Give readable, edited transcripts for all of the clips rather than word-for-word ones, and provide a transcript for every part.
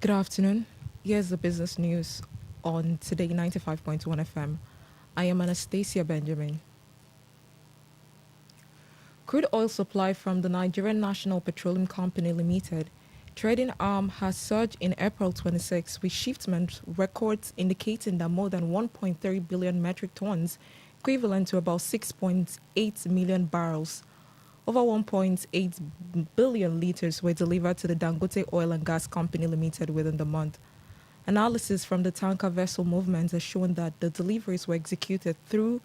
Good afternoon. Here's the business news on Today95.1 FM. I am Anastasia Benjamin. Crude oil supply from the Nigerian National Petroleum Company Limited trading arm has surged in April 26 with shipment records indicating that more than 1.3 billion metric tons, equivalent to about 6.8 million barrels, over 1.8 billion liters were delivered to the Dangote Oil and Gas Company Limited within the month. Analysis from the tanker vessel movement has shown that the deliveries were executed through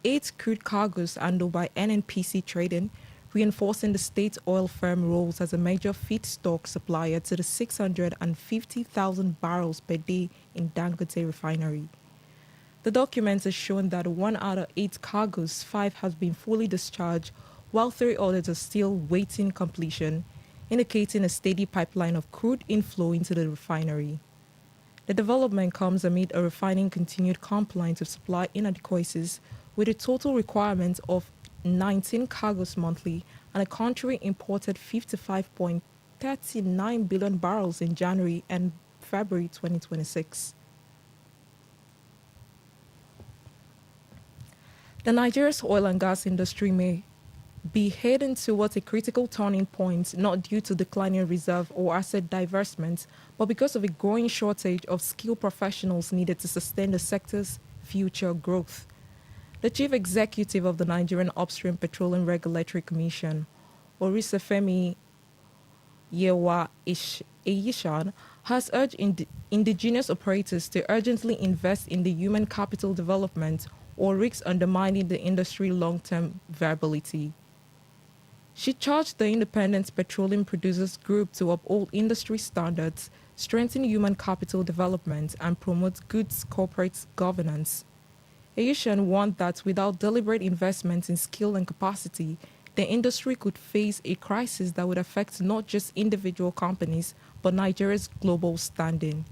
8 crude cargoes handled by NNPC Trading, reinforcing the state oil firm roles as a major feedstock supplier to the 650,000 barrels per day in Dangote refinery. The document has shown that 1 out of 8 cargoes, 5 has been fully discharged, while 3 others are still waiting completion, indicating a steady pipeline of crude inflow into the refinery. The development comes amid a refining continued compliance with supply inadequacies, with a total requirement of 19 cargoes monthly, and the country imported 55.39 billion barrels in January and February 2026. The Nigeria's oil and gas industry may be heading towards a critical turning point, not due to declining reserve or asset divestment, but because of a growing shortage of skilled professionals needed to sustain the sector's future growth. The chief executive of the Nigerian Upstream Petroleum Regulatory Commission, Orisafemi Yewa Eyishan, has urged indigenous operators to urgently invest in the human capital development or risks undermining the industry long-term viability. She charged the Independent Petroleum Producers Group to uphold industry standards, strengthen human capital development, and promote good corporate governance. Ayushan warned that without deliberate investment in skill and capacity, the industry could face a crisis that would affect not just individual companies, but Nigeria's global standing.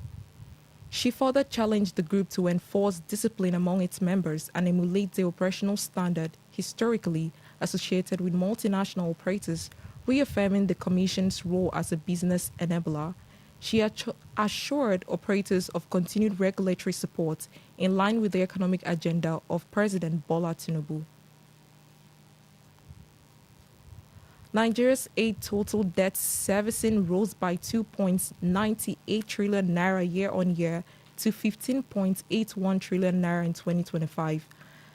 She further challenged the group to enforce discipline among its members and emulate the operational standard historically associated with multinational operators, reaffirming the Commission's role as a business enabler. She assured operators of continued regulatory support in line with the economic agenda of President Bola Tinubu. Nigeria's aid total debt servicing rose by 2.98 trillion naira year on year to 15.81 trillion naira in 2025.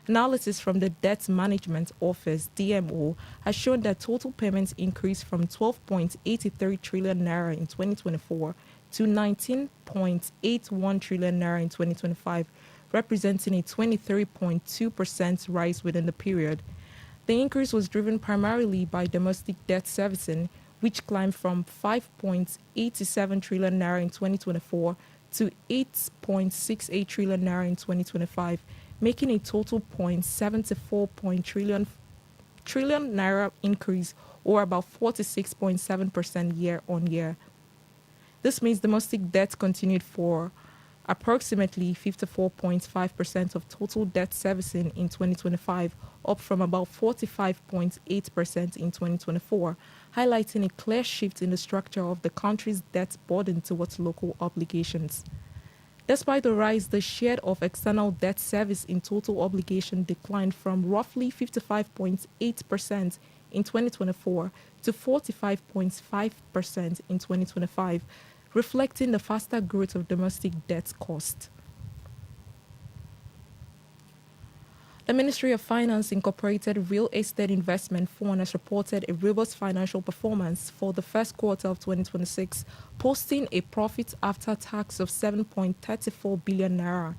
Analysis from the Debt Management Office (DMO) has shown that total payments increased from 12.83 trillion naira in 2024 to 19.81 trillion naira in 2025, representing a 23.2% rise within the period. The increase was driven primarily by domestic debt servicing, which climbed from 5.87 trillion naira in 2024 to 8.68 trillion naira in 2025, making a total 0.74 trillion naira increase, or about 46.7% year on year. This means domestic debt continued for approximately 54.5% of total debt servicing in 2025, up from about 45.8% in 2024, highlighting a clear shift in the structure of the country's debt burden towards local obligations. Despite the rise, the share of external debt service in total obligation declined from roughly 55.8% in 2024 to 45.5% in 2025, reflecting the faster growth of domestic debt cost. The Ministry of Finance Incorporated Real Estate Investment Fund has reported a robust financial performance for the first quarter of 2026, posting a profit after tax of 7.34 billion naira.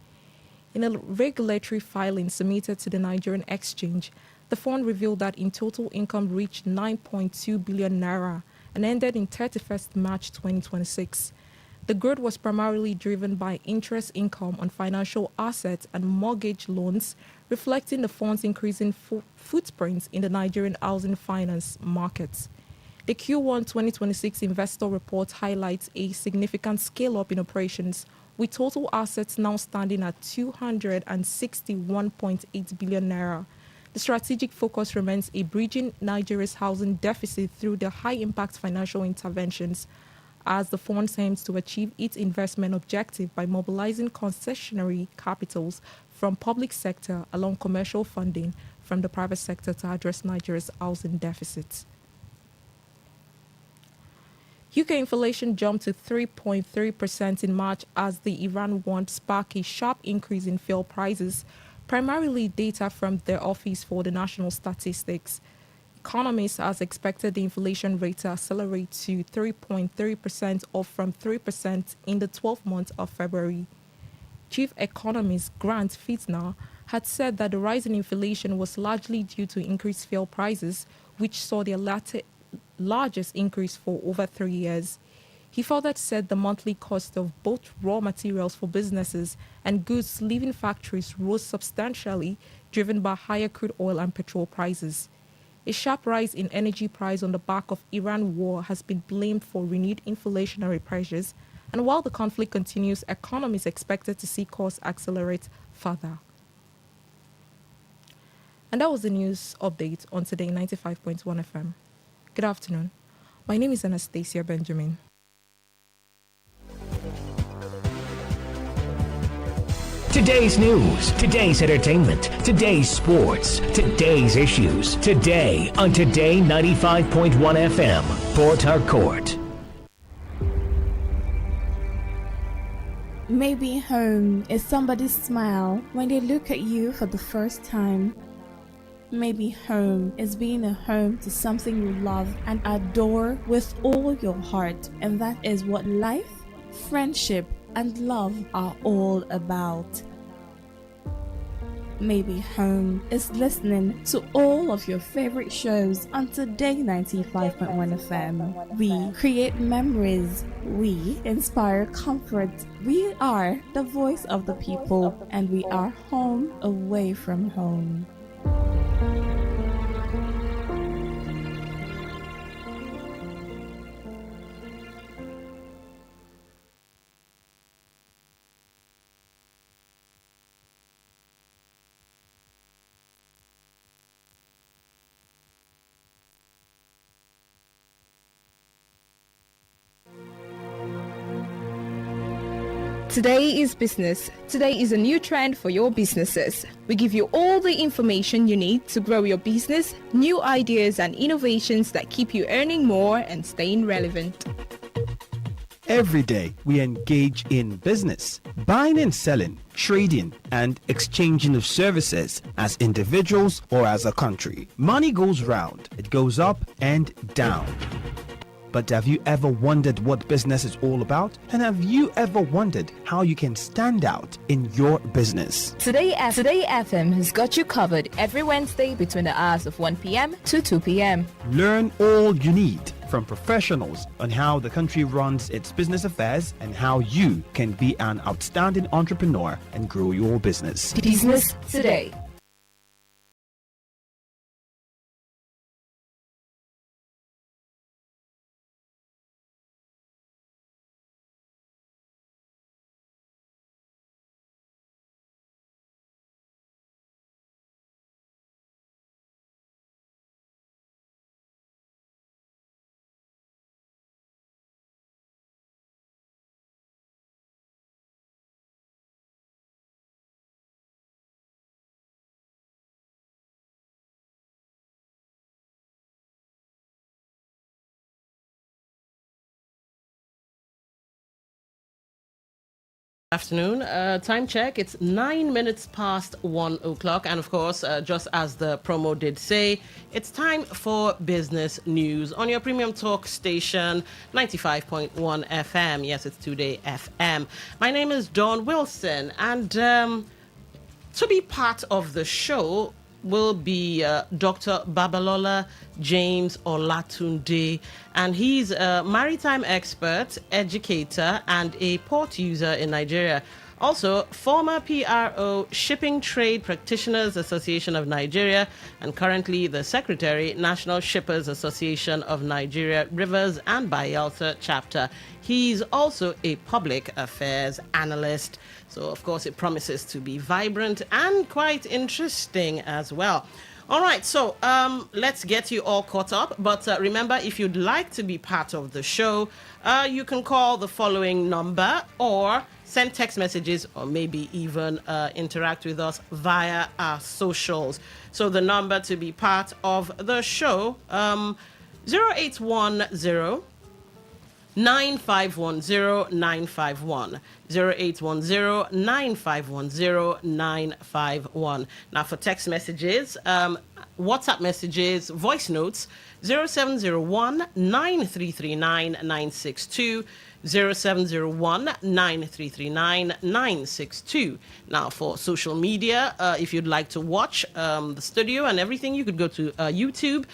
In a regulatory filing submitted to the Nigerian Exchange, the fund revealed that in total income reached 9.2 billion naira and ended in 31st March 2026. The growth was primarily driven by interest income on financial assets and mortgage loans, reflecting the fund's increasing footprint in the Nigerian housing finance markets. The Q1 2026 investor report highlights a significant scale-up in operations, with total assets now standing at 261.8 billion naira. The strategic focus remains a bridging Nigeria's housing deficit through the high-impact financial interventions as the fund aims to achieve its investment objective by mobilizing concessionary capitals from public sector along commercial funding from the private sector to address Nigeria's housing deficit. UK inflation jumped to 3.3% in March as the Iran war sparked a sharp increase in fuel prices, primarily data from the Office for the National Statistics. Economists has expected the inflation rate to accelerate to 3.3%, up from 3% in the 12 months of February. Chief economist Grant Fitner had said that the rise in inflation was largely due to increased fuel prices, which saw their largest increase for over 3 years. He further said the monthly cost of both raw materials for businesses and goods leaving factories rose substantially, driven by higher crude oil and petrol prices. A sharp rise in energy price on the back of Iran war has been blamed for renewed inflationary pressures, and while the conflict continues, economists expected to see costs accelerate further. And that was the news update on Today 95.1 FM. Good afternoon. My name is Anastasia Benjamin. Today's news, today's entertainment, today's sports, today's issues. Today on Today 95.1 FM, Port Harcourt. Maybe home is somebody's smile when they look at you for the first time. Maybe home is being a home to something you love and adore with all your heart, and that is what life, friendship, and love are all about. Maybe home is listening to all of your favorite shows on Today 95.1 FM. We create memories. We inspire comfort. We are the voice of the people, and we are home away from home. Today is business. Today is a new trend for your businesses. We give you all the information you need to grow your business, new ideas and innovations that keep you earning more and staying relevant. Every day we engage in business, buying and selling, trading and exchanging of services as individuals or as a country. Money goes round, it goes up and down. But have you ever wondered what business is all about? And have you ever wondered how you can stand out in your business? Today FM has got you covered every Wednesday between the hours of 1 p.m. to 2 p.m. Learn all you need from professionals on how the country runs its business affairs and how you can be an outstanding entrepreneur and grow your business. Business Today. Afternoon. Time check. It's 9 minutes past 1 o'clock. And of course, just as the promo did say, it's time for business news on your premium talk station, 95.1 FM. Yes, it's Today FM. My name is Dawn Wilson. And to be part of the show will be Dr. Babalola James Olatunde, and he's a maritime expert, educator, and a port user in Nigeria. Also, former PRO, Shipping Trade Practitioners Association of Nigeria, and currently the Secretary, National Shippers Association of Nigeria, Rivers and Bayelsa Chapter. He's also a public affairs analyst. So, of course, it promises to be vibrant and quite interesting as well. All right, so let's get you all caught up. But remember, if you'd like to be part of the show, you can call the following number or send text messages or maybe even interact with us via our socials. So the number to be part of the show, 0810 9510 951 0810 9510 951. Now for text messages, WhatsApp messages, voice notes, 0701 9339 962 0701 9339 962. Now for social media, if you'd like to watch the studio and everything, you could go to YouTube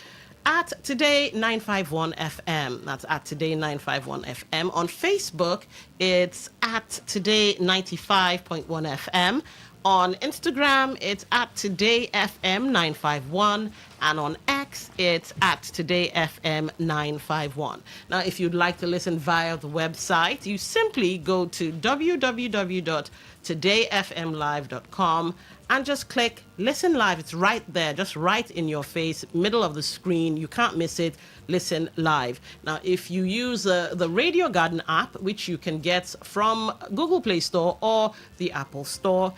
at Today951FM. That's at Today951FM. On Facebook, it's at Today95.1FM. On Instagram, it's at TodayFM951. And on X, it's at TodayFM951. Now, if you'd like to listen via the website, you simply go to www.todayfmlive.com and just click listen live. It's right there, just right in your face, middle of the screen. You can't miss it. Listen live. Now, if you use the Radio Garden app, which you can get from Google Play Store or the Apple Store,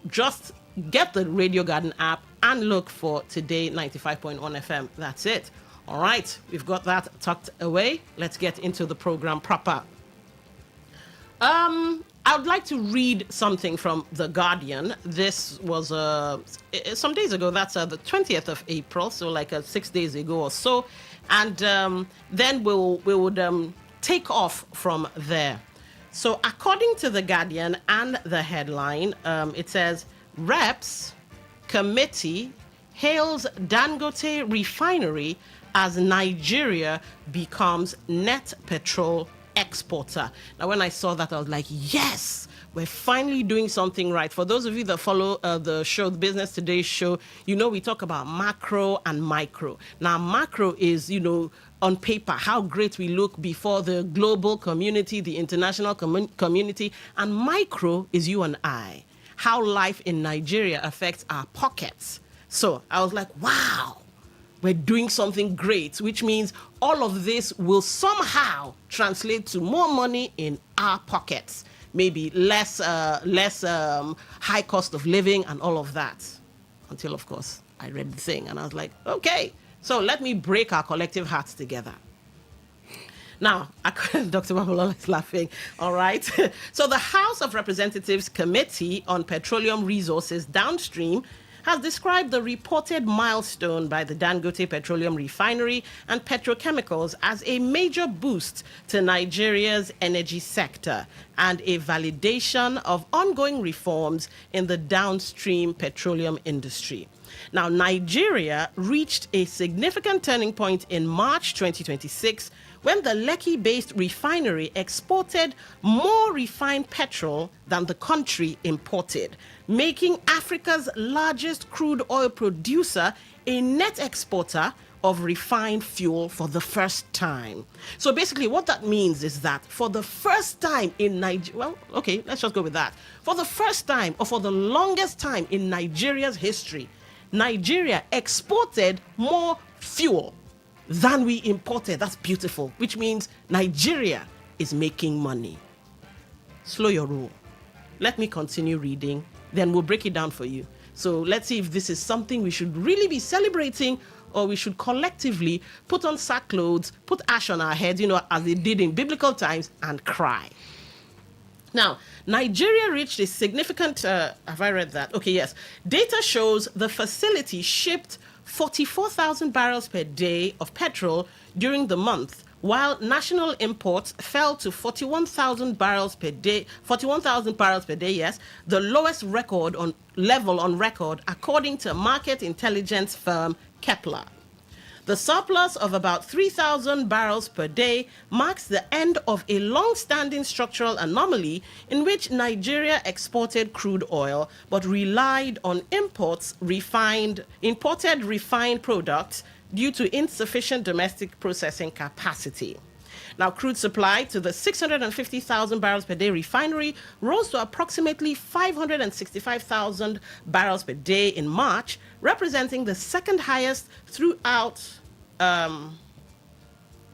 just get the Radio Garden app and look for Today 95.1 FM. That's it. All right, we've got that tucked away. Let's get into the program proper. I would like to read something from The Guardian. This was some days ago. That's the 20th of April, so like 6 days ago or so. And then we would take off from there. So according to The Guardian and the headline, it says, Reps Committee hails Dangote Refinery as Nigeria becomes net petrol exporter. Now, when I saw that, I was like, yes, we're finally doing something right. For those of you that follow the show, the Business Today show, you know we talk about macro and micro. Now, macro is, on paper, how great we look before the global community, the international community. And micro is you and I, how life in Nigeria affects our pockets. So I was like, wow. We're doing something great, which means all of this will somehow translate to more money in our pockets. Maybe less high cost of living and all of that. Until, of course, I read the thing and I was like, okay, so let me break our collective hearts together. Now, Dr. Babalola is laughing. All right. So the House of Representatives Committee on Petroleum Resources Downstream has described the reported milestone by the Dangote Petroleum Refinery and Petrochemicals as a major boost to Nigeria's energy sector and a validation of ongoing reforms in the downstream petroleum industry. Now, Nigeria reached a significant turning point in March 2026 when the Lekki-based refinery exported more refined petrol than the country imported, making Africa's largest crude oil producer a net exporter of refined fuel for the first time. So basically what that means is that for the first time in Nigeria, well, okay, let's just go with that. For the first time or for the longest time in Nigeria's history, Nigeria exported more fuel than we imported. That's beautiful, which means Nigeria is making money. Slow your roll. Let me continue reading, then we'll break it down for you. So let's see if this is something we should really be celebrating or we should collectively put on sackcloths, put ash on our heads, as they did in biblical times, and cry. Now, Nigeria reached a significant, have I read that? Okay, yes. Data shows the facility shipped 44,000 barrels per day of petrol during the month, while national imports fell to 41,000 barrels per day, yes, the lowest level on record, according to market intelligence firm Kepler. The surplus of about 3,000 barrels per day marks the end of a long-standing structural anomaly in which Nigeria exported crude oil but relied on imported refined products due to insufficient domestic processing capacity. Now, crude supply to the 650,000 barrels per day refinery rose to approximately 565,000 barrels per day in March, representing the second highest throughout.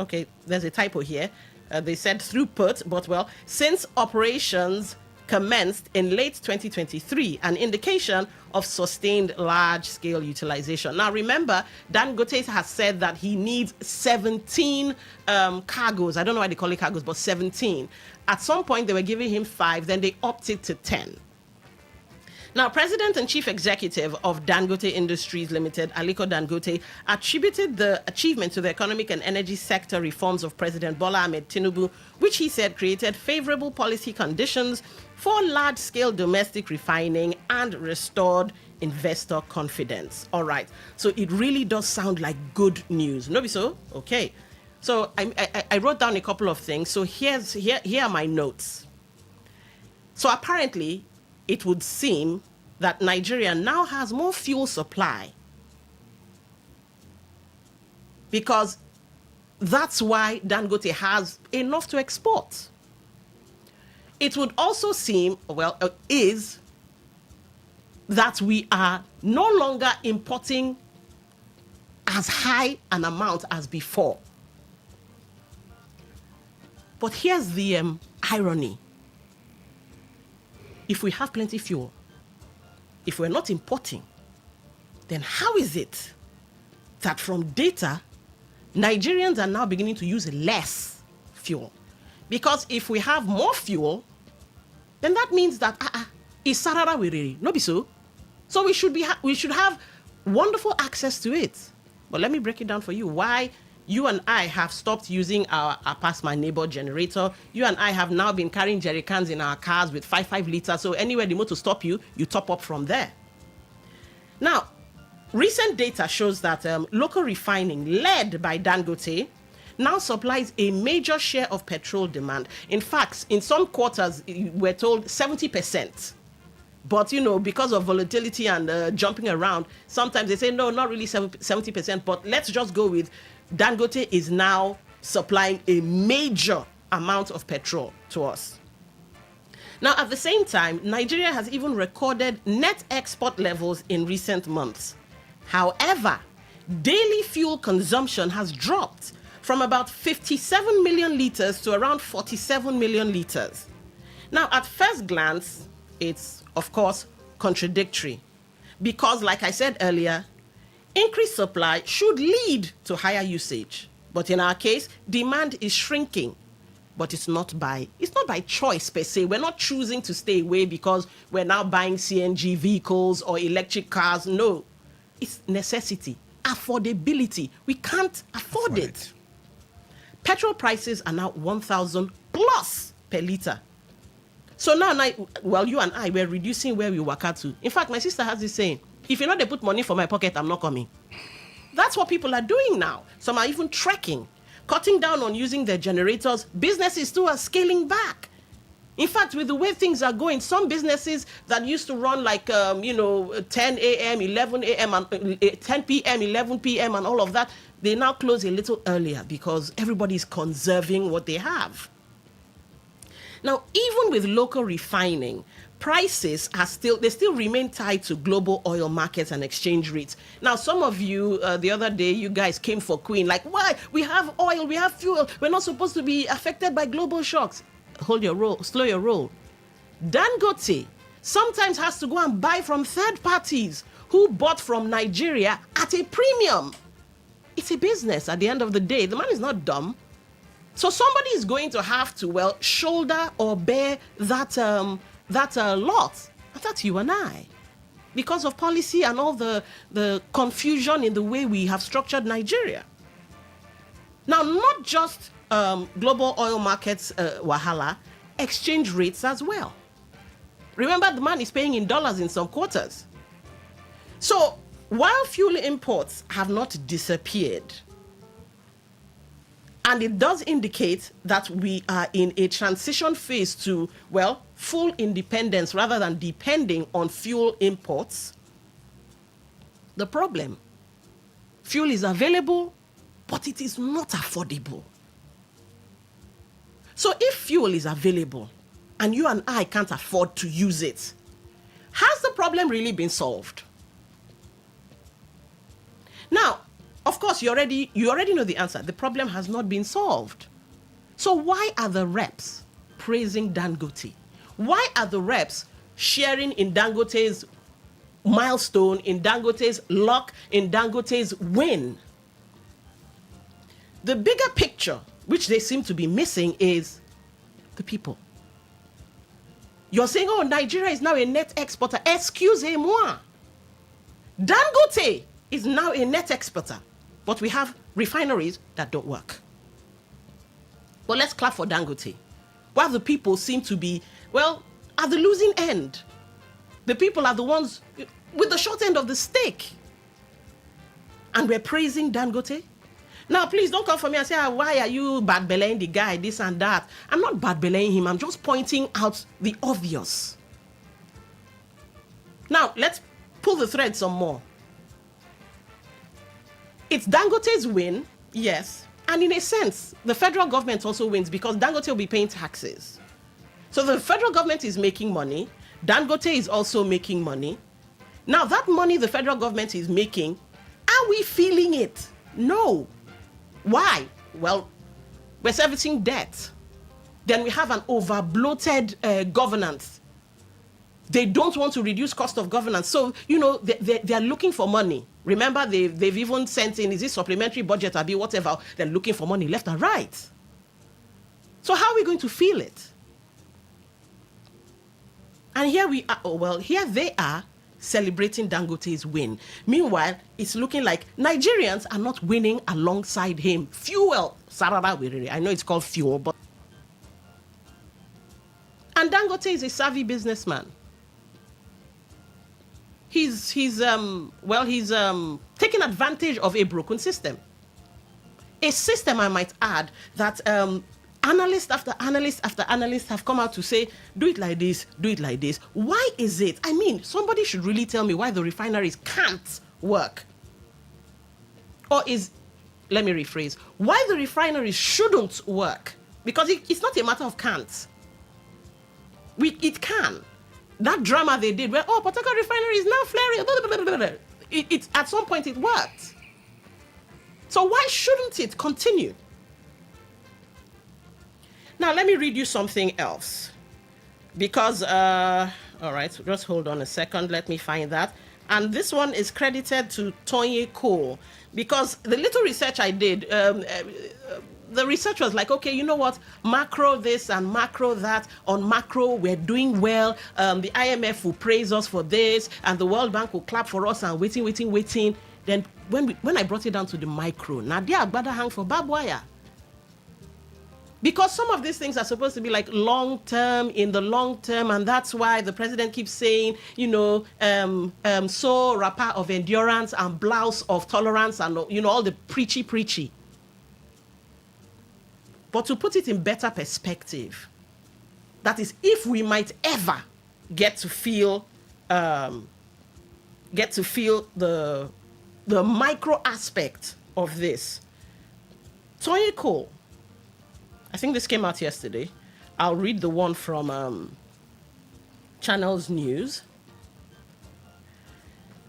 Okay, there's a typo here. They said throughput, but well, since operations commenced in late 2023, an indication of sustained large-scale utilization. Now, remember, Dangote has said that he needs 17 cargoes. I don't know why they call it cargoes, but 17. At some point, they were giving him 5, then they opted to 10. Now, President and Chief Executive of Dangote Industries Limited, Aliko Dangote, attributed the achievement to the economic and energy sector reforms of President Bola Ahmed Tinubu, which he said created favorable policy conditions for large-scale domestic refining and restored investor confidence. All right, so it really does sound like good news. No, be so? Okay. So I wrote down a couple of things. So here are my notes. So apparently, it would seem that Nigeria now has more fuel supply, because that's why Dangote has enough to export. It would also seem, is that we are no longer importing as high an amount as before. But here's the irony. If we have plenty fuel, if we're not importing, then how is it that from data, Nigerians are now beginning to use less fuel? Because if we have more fuel, then that means that it's sarara werere, no be so. So we should have wonderful access to it. But let me break it down for you. Why you and I have stopped using our Pass My Neighbor generator. You and I have now been carrying jerry cans in our cars with 5 liters. So anywhere the motor stop you, you top up from there. Now, recent data shows that local refining, led by Dangote, now supplies a major share of petrol demand. In fact, in some quarters, we're told 70%. But, because of volatility and jumping around, sometimes they say, no, not really 70%, but let's just go with Dangote is now supplying a major amount of petrol to us. Now, at the same time, Nigeria has even recorded net export levels in recent months. However, daily fuel consumption has dropped from about 57 million liters to around 47 million liters. Now, at first glance, it's, of course, contradictory, because, like I said earlier, increased supply should lead to higher usage. But in our case, demand is shrinking. But it's not by choice per se. We're not choosing to stay away because we're now buying CNG vehicles or electric cars. No, it's necessity, affordability. We can't afford it. Petrol prices are now 1,000 plus per liter. So now, you and I, we're reducing where we work out to. In fact, my sister has this saying, if you know they put money for my pocket, I'm not coming. That's what people are doing now. Some are even trekking, cutting down on using their generators. Businesses too are scaling back. In fact, with the way things are going, some businesses that used to run 10 a.m., 11 a.m., and 10 p.m., 11 p.m., and all of that, they now close a little earlier because everybody's conserving what they have. Now, even with local refining, prices still remain tied to global oil markets and exchange rates. Now, some of you, the other day, you guys came for Queen, like, why? We have oil, we have fuel. We're not supposed to be affected by global shocks. Hold your roll, slow your roll. Dangote sometimes has to go and buy from third parties who bought from Nigeria at a premium. It's a business at the end of the day. The man is not dumb. So somebody is going to have to, shoulder or bear that lot. And that's you and I. Because of policy and all the confusion in the way we have structured Nigeria. Now, not just global oil markets, wahala, exchange rates as well. Remember, the man is paying in dollars in some quarters. So, while fuel imports have not disappeared, and it does indicate that we are in a transition phase to, full independence rather than depending on fuel imports. The problem, fuel is available, but it is not affordable. So if fuel is available and you and I can't afford to use it, has the problem really been solved? Now, of course, you already know the answer. The problem has not been solved. So why are the reps praising Dangote? Why are the reps sharing in Dangote's milestone, in Dangote's luck, in Dangote's win? The bigger picture, which they seem to be missing, is the people. You're saying, oh, Nigeria is now a net exporter. Excusez-moi. Dangote is now a net exporter, but we have refineries that don't work. But let's clap for Dangote. While the people seem to be, well, at the losing end. The people are the ones with the short end of the stick. And we're praising Dangote. Now, please don't come for me and say, why are you bad-belaying the guy, this and that? I'm not bad-belaying him. I'm just pointing out the obvious. Now, let's pull the thread some more. It's Dangote's win, yes. And in a sense, the federal government also wins because Dangote will be paying taxes. So the federal government is making money. Dangote is also making money. Now, that money the federal government is making, are we feeling it? No. Why? Well, we're servicing debt. Then we have an over-bloated governance. They don't want to reduce cost of governance. So, they're looking for money. Remember, they've even sent in, is it supplementary budget, or whatever. They're looking for money left and right. So how are we going to feel it? And here we are, here they are celebrating Dangote's win. Meanwhile, it's looking like Nigerians are not winning alongside him. Fuel, Sarara Wirere. I know it's called fuel, but... And Dangote is a savvy businessman. He's taking advantage of a broken system. A system, I might add, that analyst after analyst after analyst have come out to say, do it like this, do it like this. Why is it? I mean, somebody should really tell me why the refineries can't work. Let me rephrase, why the refineries shouldn't work. Because it's not a matter of can't. It can. That drama they did where, Port Harcourt refinery is now flaring, blah, blah, blah, blah, blah. It at some point it worked. So why shouldn't it continue? Now, let me read you something else. Because, all right, just hold on a second. Let me find that. And this one is credited to Tonye Cole. Because the little research I did, the research was like, okay, you know what? Macro this and macro that. On macro, we're doing well. The IMF will praise us for this. And the World Bank will clap for us and waiting. Then when I brought it down to the micro, Nadia Agbada hang for barbed wire. Because some of these things are supposed to be like long-term, in the long term, and that's why the president keeps saying, so wrapper of endurance and blouse of tolerance and, all the preachy. But to put it in better perspective, that is, if we might ever get to feel the micro aspect of this, Tonye Cole, I think this came out yesterday. I'll read the one from Channels News.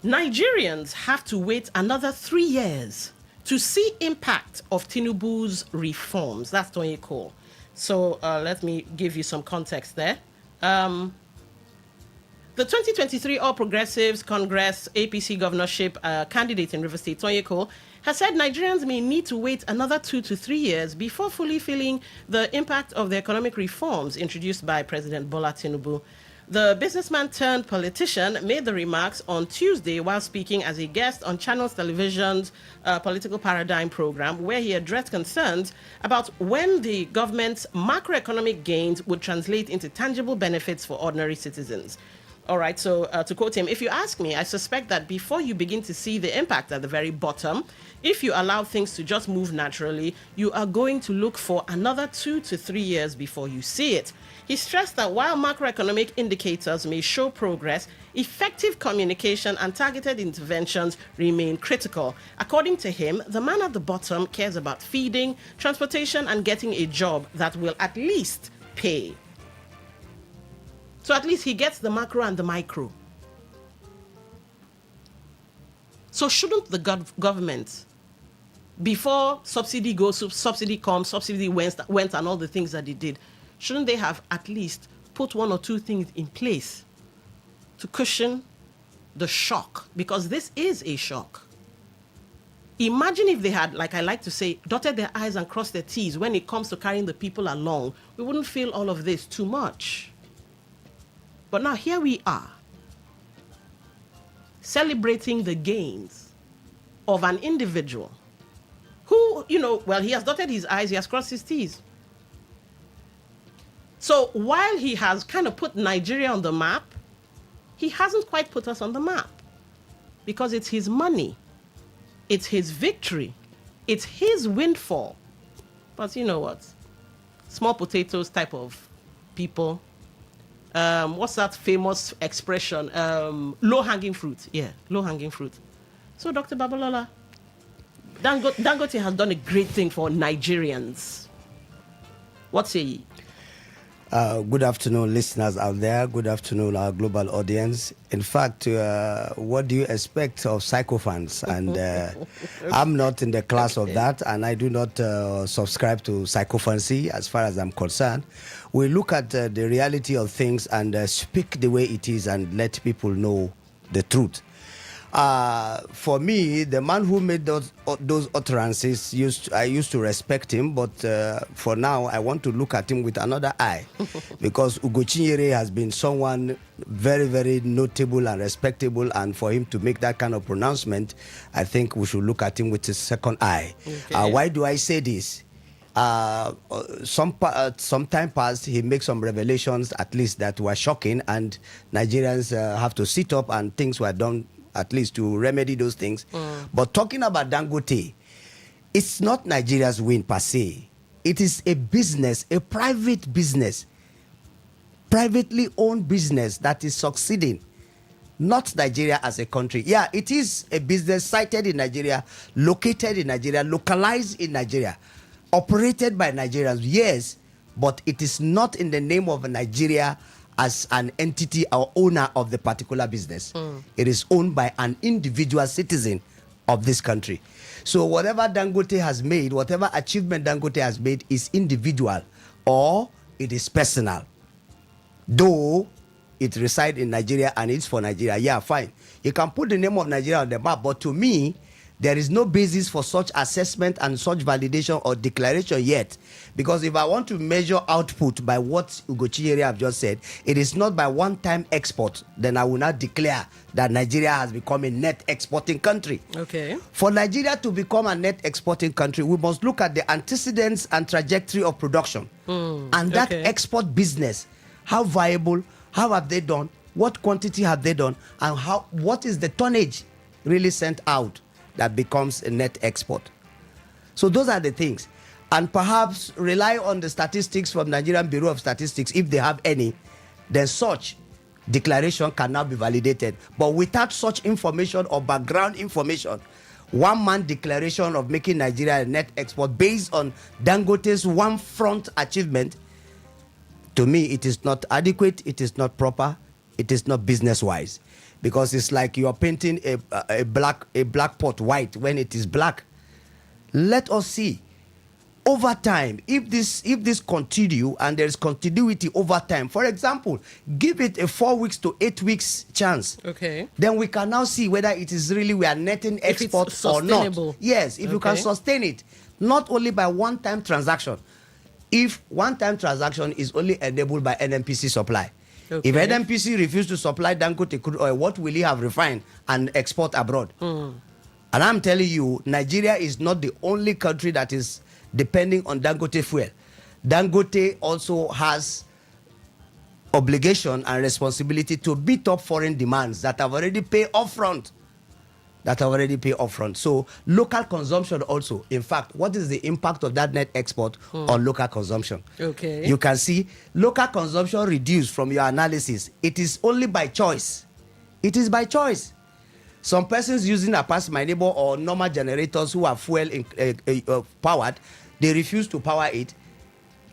Nigerians have to wait another 3 years to see impact of Tinubu's reforms. That's Tonye Cole. So let me give you some context there. The 2023 All Progressives Congress APC governorship candidate in Rivers State, Tonye Cole, has said Nigerians may need to wait another 2 to 3 years before fully feeling the impact of the economic reforms introduced by President Bola Tinubu. The businessman turned politician made the remarks on Tuesday while speaking as a guest on Channels Television's Political Paradigm program, where he addressed concerns about when the government's macroeconomic gains would translate into tangible benefits for ordinary citizens. All right, so to quote him, if you ask me, I suspect that before you begin to see the impact at the very bottom, if you allow things to just move naturally, you are going to look for another 2 to 3 years before you see it. He stressed that while macroeconomic indicators may show progress, effective communication and targeted interventions remain critical. According to him, the man at the bottom cares about feeding, transportation, and getting a job that will at least pay. So at least he gets the macro and the micro. So shouldn't the government, before subsidy goes, subsidy comes, subsidy went, and all the things that they did, shouldn't they have at least put one or two things in place to cushion the shock? Because this is a shock. Imagine if they had, like I like to say, dotted their I's and crossed their T's when it comes to carrying the people along. We wouldn't feel all of this too much. But now here we are, celebrating the gains of an individual who, well, he has dotted his I's, he has crossed his T's. So while he has kind of put Nigeria on the map, he hasn't quite put us on the map, because it's his money. It's his victory. It's his windfall. But you know what? Small potatoes type of people. What's that famous expression? Low-hanging fruit. Yeah, low-hanging fruit. So, Dr. Babalola, Dangote has done a great thing for Nigerians. What say ye? Good afternoon, listeners out there. Good afternoon, our global audience. In fact, what do you expect of sycophants? And I'm not in the class of that, and I do not subscribe to sycophancy as far as I'm concerned. We look at the reality of things and speak the way it is and let people know the truth. For me, the man who made those utterances, I used to respect him, but for now, I want to look at him with another eye, because Ugochinyere has been someone very, very notable and respectable, and for him to make that kind of pronouncement, I think we should look at him with his second eye. Okay. Why do I say this? Some time past, he made some revelations, at least that were shocking, and Nigerians have to sit up, and things were done at least to remedy those things. But talking about Dangote, it's not Nigeria's win per se. It is a business, a private business, privately owned business that is succeeding, not Nigeria as a country. Yeah, it is a business sited in Nigeria, located in Nigeria, localized in Nigeria, operated by Nigerians, yes, but it is not in the name of Nigeria as an entity or owner of the particular business. It is owned by an individual citizen of this country. So whatever Dangote has made, whatever achievement Dangote has made is individual, or it is personal. Though it resides in Nigeria and it's for Nigeria, yeah, fine. You can put the name of Nigeria on the map, but to me, there is no basis for such assessment and such validation or declaration yet. Because if I want to measure output by what Ugochinyere have just said, it is not by one-time export, then I will not declare that Nigeria has become a net exporting country. Okay. For Nigeria to become a net exporting country, we must look at the antecedents and trajectory of production. And that export business, how viable, how have they done, what quantity have they done, and what is the tonnage really sent out that becomes a net export. So those are the things. And perhaps rely on the statistics from Nigerian Bureau of Statistics, if they have any, then such declaration can now be validated. But without such information or background information, one-man declaration of making Nigeria a net export based on Dangote's one-front achievement, to me, it is not adequate, it is not proper, it is not business-wise. Because it's like you are painting a black pot white when it is black. Let us see over time, if this continue and there is continuity over time. For example, give it a 4 weeks to 8 weeks chance. Okay. Then we can now see whether it is really we are netting export or not. Yes, if you can sustain it, not only by one-time transaction. If one-time transaction is only enabled by NNPC supply. Okay. If NNPC refuses to supply Dangote crude oil, what will he have refined and export abroad? And I'm telling you, Nigeria is not the only country that is depending on Dangote fuel. Dangote also has obligation and responsibility to beat up foreign demands that have already paid upfront. So local consumption also. In fact, what is the impact of that net export on local consumption? Okay. You can see local consumption reduced from your analysis. It is only by choice. It is by choice. Some persons using a pass my neighbor or normal generators who are fuel powered, they refuse to power it.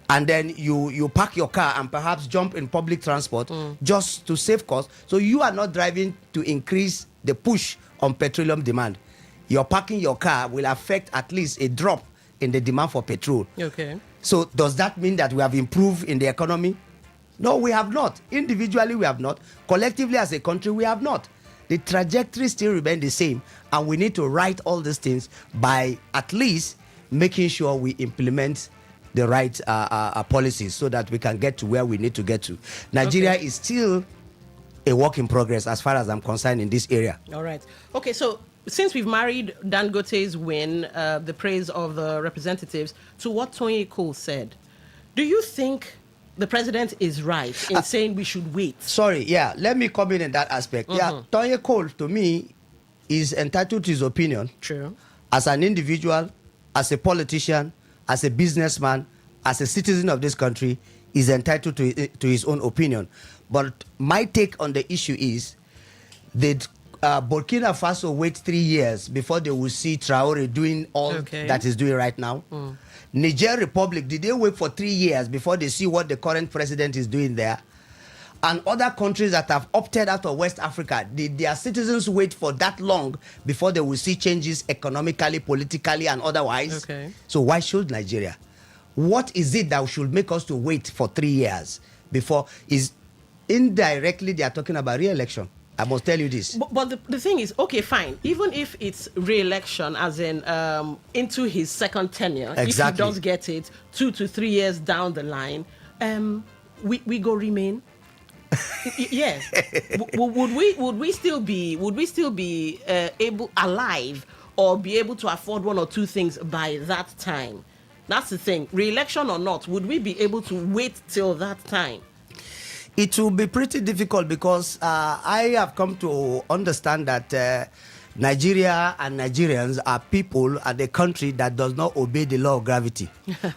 and then you park your car and perhaps jump in public transport just to save cost. So you are not driving to increase the push on petroleum demand. Your parking your car will affect at least a drop in the demand for petrol. Okay. So does that mean that we have improved in the economy? No, we have not. Individually, we have not. Collectively, as a country, we have not. The trajectory still remains the same, and we need to right all these things by at least making sure we implement the right policies so that we can get to where we need to get to. Nigeria is still a work in progress as far as I'm concerned in this area. All right. Okay, so since we've married Dangote's win, the praise of the representatives, to what Tony Cole said, do you think the president is right in saying we should wait? Sorry, yeah, let me comment in that aspect. Yeah, Tony Cole, to me, is entitled to his opinion. True. As an individual, as a politician, as a businessman, as a citizen of this country, is entitled to his own opinion. But my take on the issue is that Burkina Faso wait 3 years before they will see Traore doing all that he's doing right now. Niger Republic, did they wait for 3 years before they see what the current president is doing there? And other countries that have opted out of West Africa, did their citizens wait for that long before they will see changes economically, politically, and otherwise? So why should Nigeria? What is it that should make us to wait for 3 years before? Is indirectly they are talking about re-election. I must tell you this. But the thing is, okay, fine. Even if it's re-election, as in into his second tenure, if he does get it 2 to 3 years down the line, we go remain. Yeah. Would we still be able alive or be able to afford one or two things by that time? That's the thing. Re-election or not, would we be able to wait till that time? It will be pretty difficult because I have come to understand that Nigeria and Nigerians are people and a country that does not obey the law of gravity.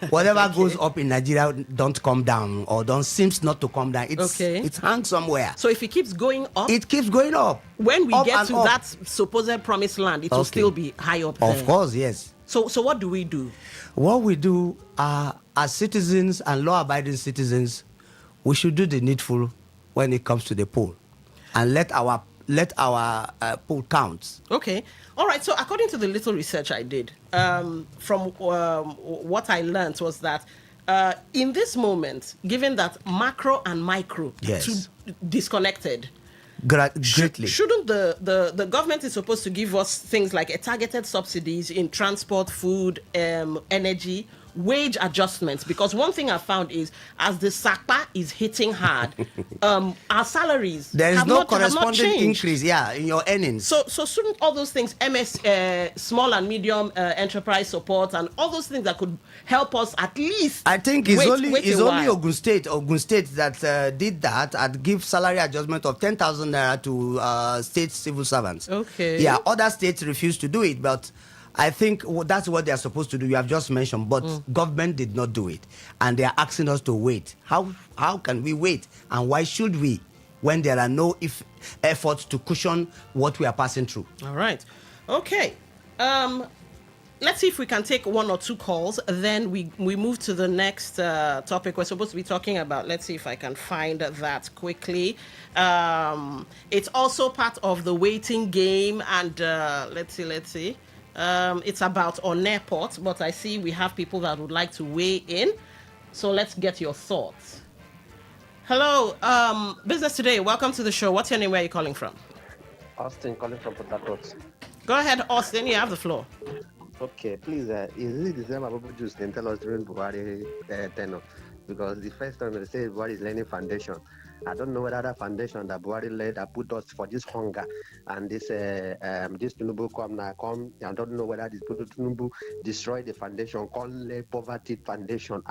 Whatever goes up in Nigeria don't come down or don't seems not to come down. It's hung somewhere. So if it keeps going up, it keeps going up. When we get to that supposed promised land, it will still be high up there. Of course, yes. So what do we do? What we do as citizens and law-abiding citizens, we should do the needful when it comes to the poll, and let our poll count. Okay, all right. So according to the little research I did, from what I learned was that in this moment, given that macro and micro disconnected, greatly, shouldn't the government is supposed to give us things like a targeted subsidies in transport, food, energy, wage adjustments? Because one thing I found is, as the SACPA is hitting hard, our salaries there is have no not corresponding increase, in your earnings. So shouldn't all those things, small and medium enterprise support, and all those things that could help us at least? I think it's only Ogun State that did that and give salary adjustment of 10,000 naira to state civil servants. Okay. Yeah, other states refused to do it, but I think that's what they are supposed to do. You have just mentioned, but government did not do it, and they are asking us to wait. How can we wait, and why should we, when there are no efforts to cushion what we are passing through? All right, okay. Let's see if we can take one or two calls. Then we move to the next topic we're supposed to be talking about. Let's see if I can find that quickly. It's also part of the waiting game, and let's see. It's about on airport, but I see we have people that would like to weigh in. So let's get your thoughts. Hello, Business Today. Welcome to the show. What's your name? Where are you calling from? Austin, calling from Port Harcourt. Go ahead, Austin. You have the floor. Okay, please, is it the same about juice can tell us during Buhari tenure? Because the first time they say Buhari is Learning Foundation. I don't know whether that foundation that Buhari led that put us for this hunger and this Tinubu come. I don't know whether this Tinubu destroy the foundation called Poverty Foundation.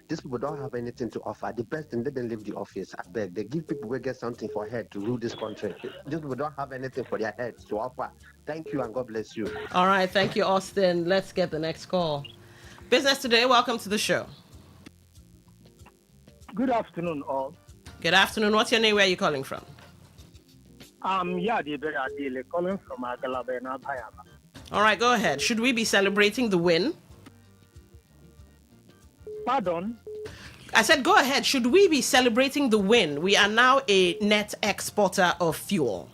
These people don't have anything to offer. The best thing, they don't leave the office. I beg. They give people who get something for head to rule this country. These people don't have anything for their heads to offer. Thank you and God bless you. All right, thank you, Austin. Let's get the next call. Business Today, welcome to the show. Good afternoon, all. Good afternoon. What's your name? Where are you calling from? Yadi Beradile, calling from Agalabena, Bayama. All right, go ahead. Should we be celebrating the win? Pardon? I said, go ahead. Should we be celebrating the win? We are now a net exporter of fuel.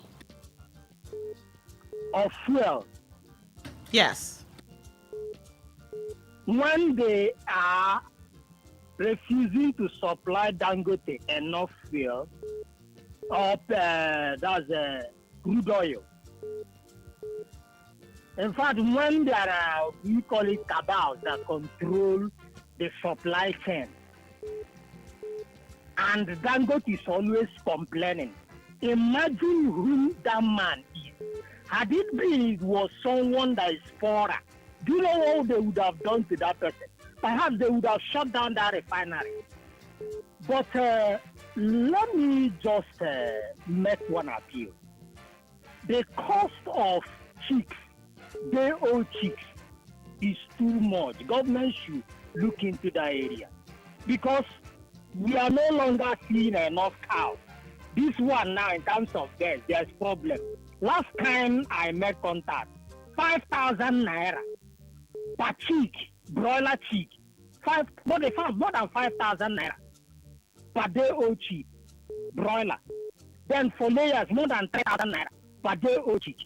Of fuel. Yes. When they are refusing to supply Dangote enough fuel, that's crude oil. In fact, when there are, we call it cabals that control the supply chain, and Dangote is always complaining. Imagine who that man is. Had it been it was someone that is poorer, do you know what they would have done to that person? Perhaps they would have shut down that refinery. But let me just make one appeal. The cost of chicks, day-old chicks, is too much. Government should look into that area. Because we are no longer seeing enough cows. This one now, in terms of death, there's problem. Last time I made contact, 5,000 naira per chick, broiler chick. But they found more than 5,000 naira per day old chick, broiler. Then for layers, more than 3,000 naira per day old chick.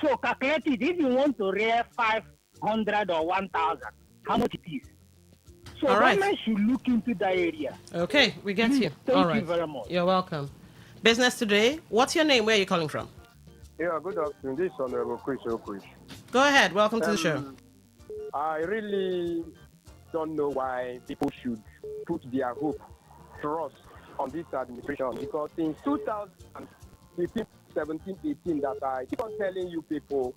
So calculate it, if you want to rear 500 or 1,000, how much it is? So government should look into that area. Okay, we get you. Thank you very much. You're welcome. Business Today. What's your name? Where are you calling from? Yeah, good afternoon. This is Honorable Chris Okwich. Go ahead. Welcome to the show. I really don't know why people should put their hope, trust on this administration, because since 2015, 17, 18, that I keep on telling you people,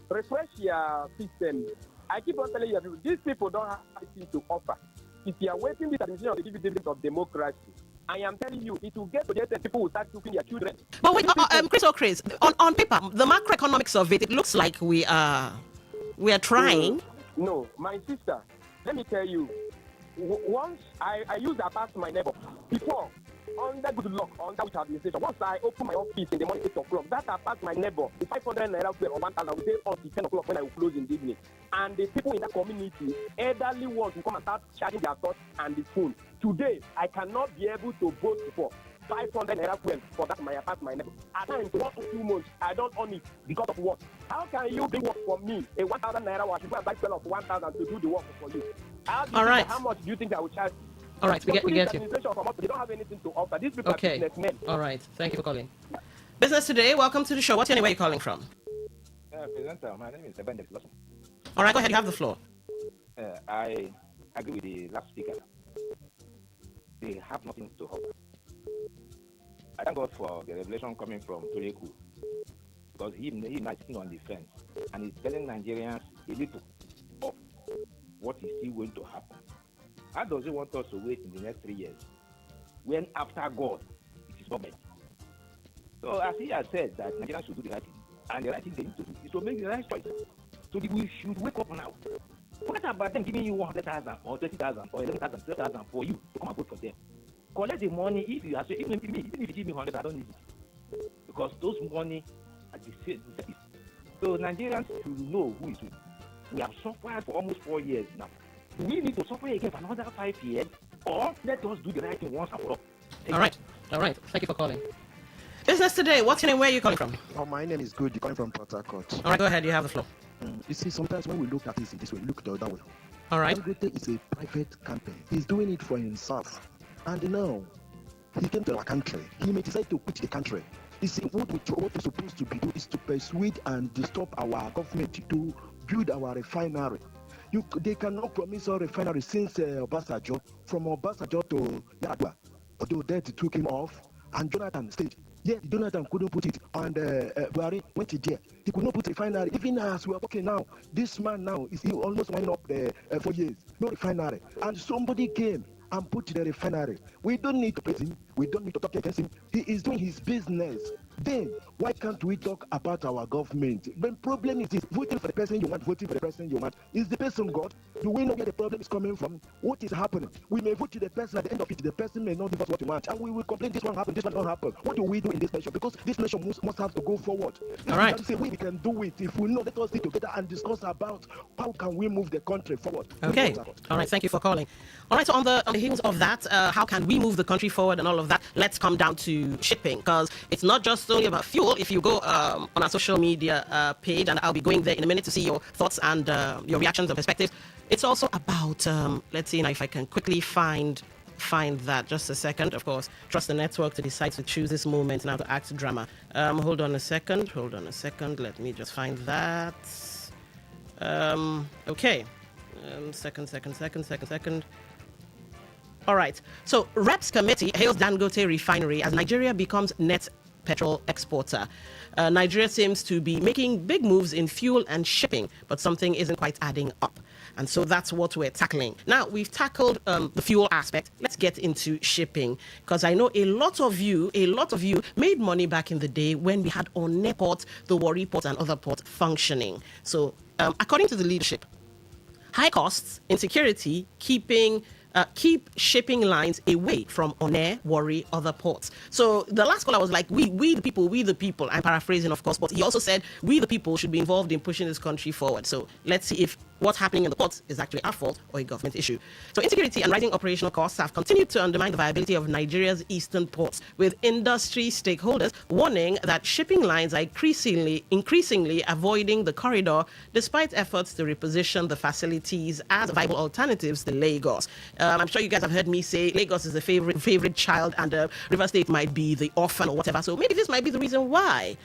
refresh your system. I keep on telling you people, these people don't have anything to offer. If you are waiting this administration to give you dividends of democracy, I am telling you, it will get to the people will start cooking their children. But wait, Chris, on paper, the macroeconomics of it looks like we are trying. No, my sister, let me tell you, once I used to pass my neighbor before, under good luck, under which administration, once I open my office in the morning 8 o'clock, that I pass my neighbor, the 500 naira or 1,000 will pay until 10 o'clock when I will close in the evening. And the people in that community, elderly ones, will come and start charging their thoughts and the phone. Today, I cannot be able to vote for 500 naira fuel for that my pass my neighbor. At times, 1 or 2 months, I don't own it because of what? How can you bring work for me? A 1,000 naira, I should go and buy fuel of 1,000 to do the work for you. How much do you think I will charge? All right, we get you. They don't have anything to offer. These people are businessmen. All right, thank you for calling. Business Today, welcome to the show. What's your name? Where are you calling from? Presenter, my name is Abandon. All right, go ahead. You have the floor. I agree with the last speaker. They have nothing to offer. I thank God for the revelation coming from Toreku, because he might sitting on the fence and he's telling Nigerians a little of what is still going to happen. How does he want us to wait in the next 3 years when after God it is government? So as he has said that Nigerians should do the right thing, and the right thing they need to do is to make the right choice. So we should wake up now. Forget about them giving you 100,000 or 20,000 or 11,000, 12,000 for you to come and vote for them. Collect the money if you are saying, even if you give me 100, I don't need it. Because those money are the same. So Nigerians should know who is who. We have suffered for almost 4 years now. Do we need to suffer again for another 5 years? Or let us do the right thing once and for all? All right. Thank you for calling. Business Today, what's your name? Where are you calling from? Oh, my name is Good. You're calling from Port Harcourt. All right, go ahead. You have the floor. You see, sometimes when we look at this way, look the other way. All right. Dangote is a private company. He's doing it for himself. And now, he came to our country. He may decide to quit the country. You see, what we're supposed to be doing is to persuade and stop our government to build our refinery. They cannot promise a refinery since Obasanjo, from Obasanjo to Yadwa. Although that took him off, and Jonathan stayed. Yeah, Jonathan couldn't put it, and Buhari went there. He could not put a refinery. Even as we are talking now, this man now he almost went up there for years. No refinery. And somebody came and put the refinery. We don't need to praise him. We don't need to talk against him. He is doing his business. Then why can't we talk about our government? The problem is this: voting for the person you want, voting for the person you want. Is the person God? Do we know where the problem is coming from? What is happening? We may vote to the person, at the end of it, the person may not give us what we want, and we will complain this one happened, this one don't happen. What do we do in this nation? Because this nation must have to go forward. All right. To say we can do it. If we know, let us sit together and discuss about how can we move the country forward. Okay. All right. Thank you for calling. All right. So on the heels of that, how can we move the country forward and all of that? Let's come down to shipping, because it's not just only about fuel. If you go on our social media page, and I'll be going there in a minute to see your thoughts and your reactions and perspectives. It's also about let's see if I can quickly find that. Just a second. Of course, trust the network to decide to choose this moment now to act drama. Hold on a second. Let me just find that. Okay. Second. All right. So, Reps Committee hails Dangote Refinery as Nigeria becomes net petrol exporter. Nigeria seems to be making big moves in fuel and shipping, but something isn't quite adding up. And so that's what we're tackling. Now, we've tackled the fuel aspect. Let's get into shipping, because I know a lot of you made money back in the day when we had Onne Port, the Warri Port, and other ports functioning. So, according to the leadership, high costs, insecurity, keep shipping lines away from Onne, Warri, other ports. So the last caller was like, we the people. I'm paraphrasing, of course, but he also said we the people should be involved in pushing this country forward. So let's see if what's happening in the ports is actually our fault or a government issue. So insecurity and rising operational costs have continued to undermine the viability of Nigeria's eastern ports, with industry stakeholders warning that shipping lines are increasingly avoiding the corridor despite efforts to reposition the facilities as viable alternatives to Lagos. I'm sure you guys have heard me say Lagos is the favorite child, and River State might be the orphan or whatever. So maybe this might be the reason why.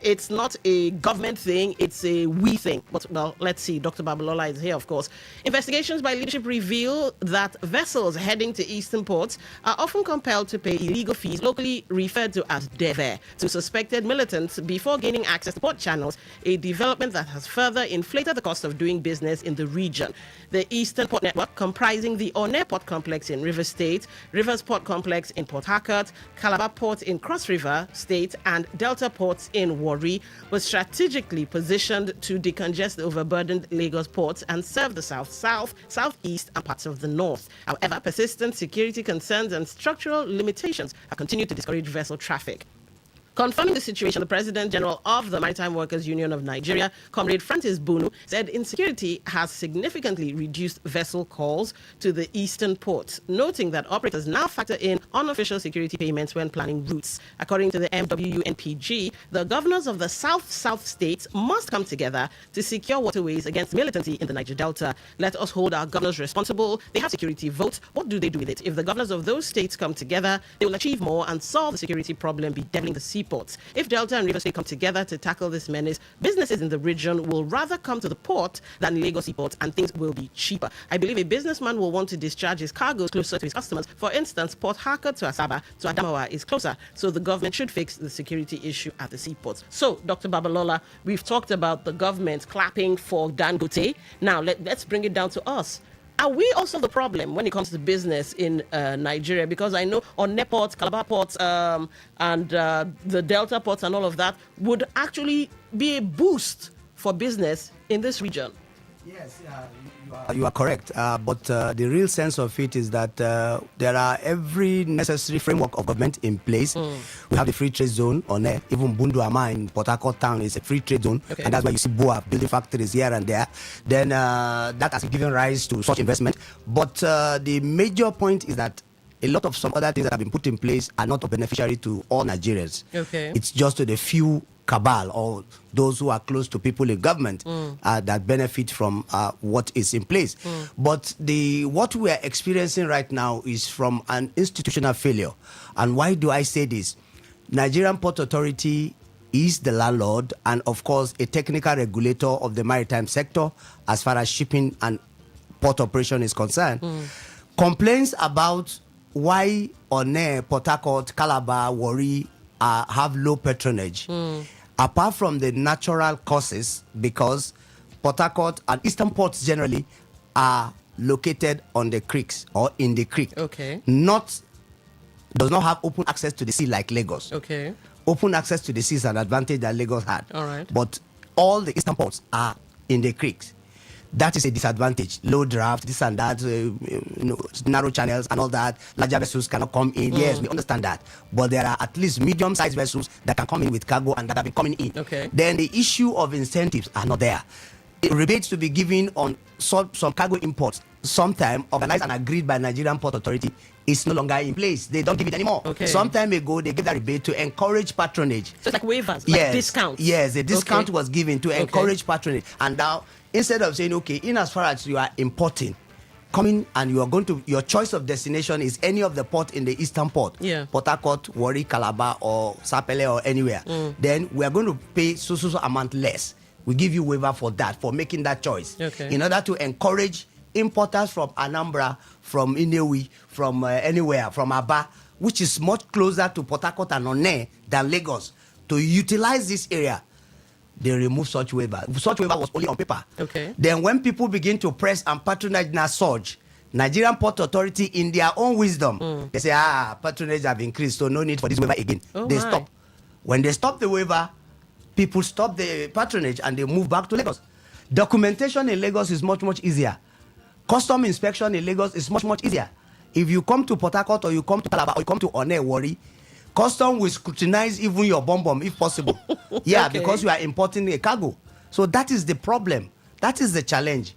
It's not a government thing, it's a we thing. But, well, let's see. Dr. Babalola is here, of course. Investigations by leadership reveal that vessels heading to eastern ports are often compelled to pay illegal fees, locally referred to as DEVE, to suspected militants before gaining access to port channels, a development that has further inflated the cost of doing business in the region. The Eastern Port Network, comprising the Onne Port Complex in River State, Rivers Port Complex in Port Harcourt, Calabar Port in Cross River State, and Delta Ports in Warri, was strategically positioned to decongest the overburdened Lagos ports and serve the south, southeast, and parts of the north. However, persistent security concerns and structural limitations have continued to discourage vessel traffic. Confirming the situation, the President General of the Maritime Workers Union of Nigeria, Comrade Francis Bunu, said insecurity has significantly reduced vessel calls to the eastern ports, noting that operators now factor in unofficial security payments when planning routes. According to the MWUNPG, the governors of the South states must come together to secure waterways against militancy in the Niger Delta. Let us hold our governors responsible. They have security votes. What do they do with it? If the governors of those states come together, they will achieve more and solve the security problem bedeviling the seaports. If Delta and River State come together to tackle this menace, businesses in the region will rather come to the port than Lagos seaports, and things will be cheaper. I believe a businessman will want to discharge his cargoes closer to his customers. For instance, Port Harcourt to Asaba to Adamawa is closer, so the government should fix the security issue at the seaports. So, Dr. Babalola, we've talked about the government clapping for Dangote. Now, let's bring it down to us. Are we also the problem when it comes to business in Nigeria? Because I know Onne Port, Calabar Port, and the Delta ports and all of that would actually be a boost for business in this region. Yes, you are correct. But the real sense of it is that there are every necessary framework of government in place. We have the free trade zone on there. Even Bunduama in Port Harcourt town is a free trade zone. Okay. And that's why you see BOA building factories here and there. Then that has given rise to such investment. But the major point is that a lot of some other things that have been put in place are not a beneficiary to all Nigerians. Okay. It's just to the few cabal or those who are close to people in government that benefit from what is in place. But what we are experiencing right now is from an institutional failure. And why do I say this? Nigerian Port Authority is the landlord and, of course, a technical regulator of the maritime sector as far as shipping and port operation is concerned. Complaints about why Onne, Port Harcourt, Calabar, Warri have low patronage. Apart from the natural causes, because Port Harcourt and eastern ports generally are located on the creeks or in the creek. Okay. Does not have open access to the sea like Lagos. Okay. open access to the sea is an advantage that Lagos had. All right. But all the eastern ports are in the creeks. That is a disadvantage. Low draft, this and that, narrow channels and all that. Larger vessels cannot come in. Yes, we understand that. But there are at least medium-sized vessels that can come in with cargo and that have been coming in. Okay. Then the issue of incentives are not there. Rebates to be given on some cargo imports, sometime organized and agreed by Nigerian Port Authority, is no longer in place. They don't give it anymore. Okay. Some time ago, they gave that rebate to encourage patronage. So it's like waivers, like discounts. Yes, a discount was given to encourage patronage. And now, instead of saying, okay, in as far as you are importing, coming and you are going to, your choice of destination is any of the port in the eastern port, Port Harcourt, Warri, Calabar, or Sapele, or anywhere, then we are going to pay so amount less. We give you waiver for that, for making that choice. Okay. In order to encourage importers from Anambra, from Inewi, from anywhere, from Aba, which is much closer to Port Harcourt and Onne than Lagos, to utilize this area. They remove such waiver. Such waiver was only on paper. Okay. Then when people begin to press and patronage now surge, Nigerian Port Authority, in their own wisdom, they say, patronage have increased, so no need for this waiver again. They stop. When they stop the waiver, people stop the patronage and they move back to Lagos. Documentation in Lagos is much, much easier. Custom inspection in Lagos is much, much easier. If you come to Port Harcourt or you come to Calabar or you come to Onne, Warri, custom will scrutinize even your bomb if possible. Because you are importing a cargo. So that is the problem. That is the challenge.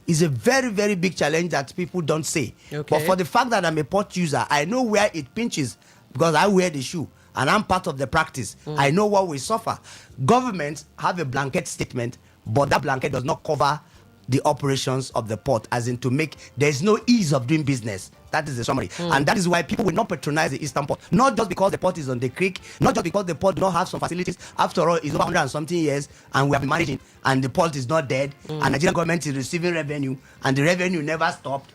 It's a very, very big challenge that people don't say. But for the fact that I'm a port user, I know where it pinches because I wear the shoe. And I'm part of the practice. I know what we suffer. Governments have a blanket statement, but that blanket does not cover the operations of the port, as in to make, there's no ease of doing business. That is the summary. And that is why people will not patronize the eastern port. Not just because the port is on the creek, not just because the port does not have some facilities. After all, it's over 100 and something years, and we have been managing, and the port is not dead, and the Nigerian government is receiving revenue, and the revenue never stopped.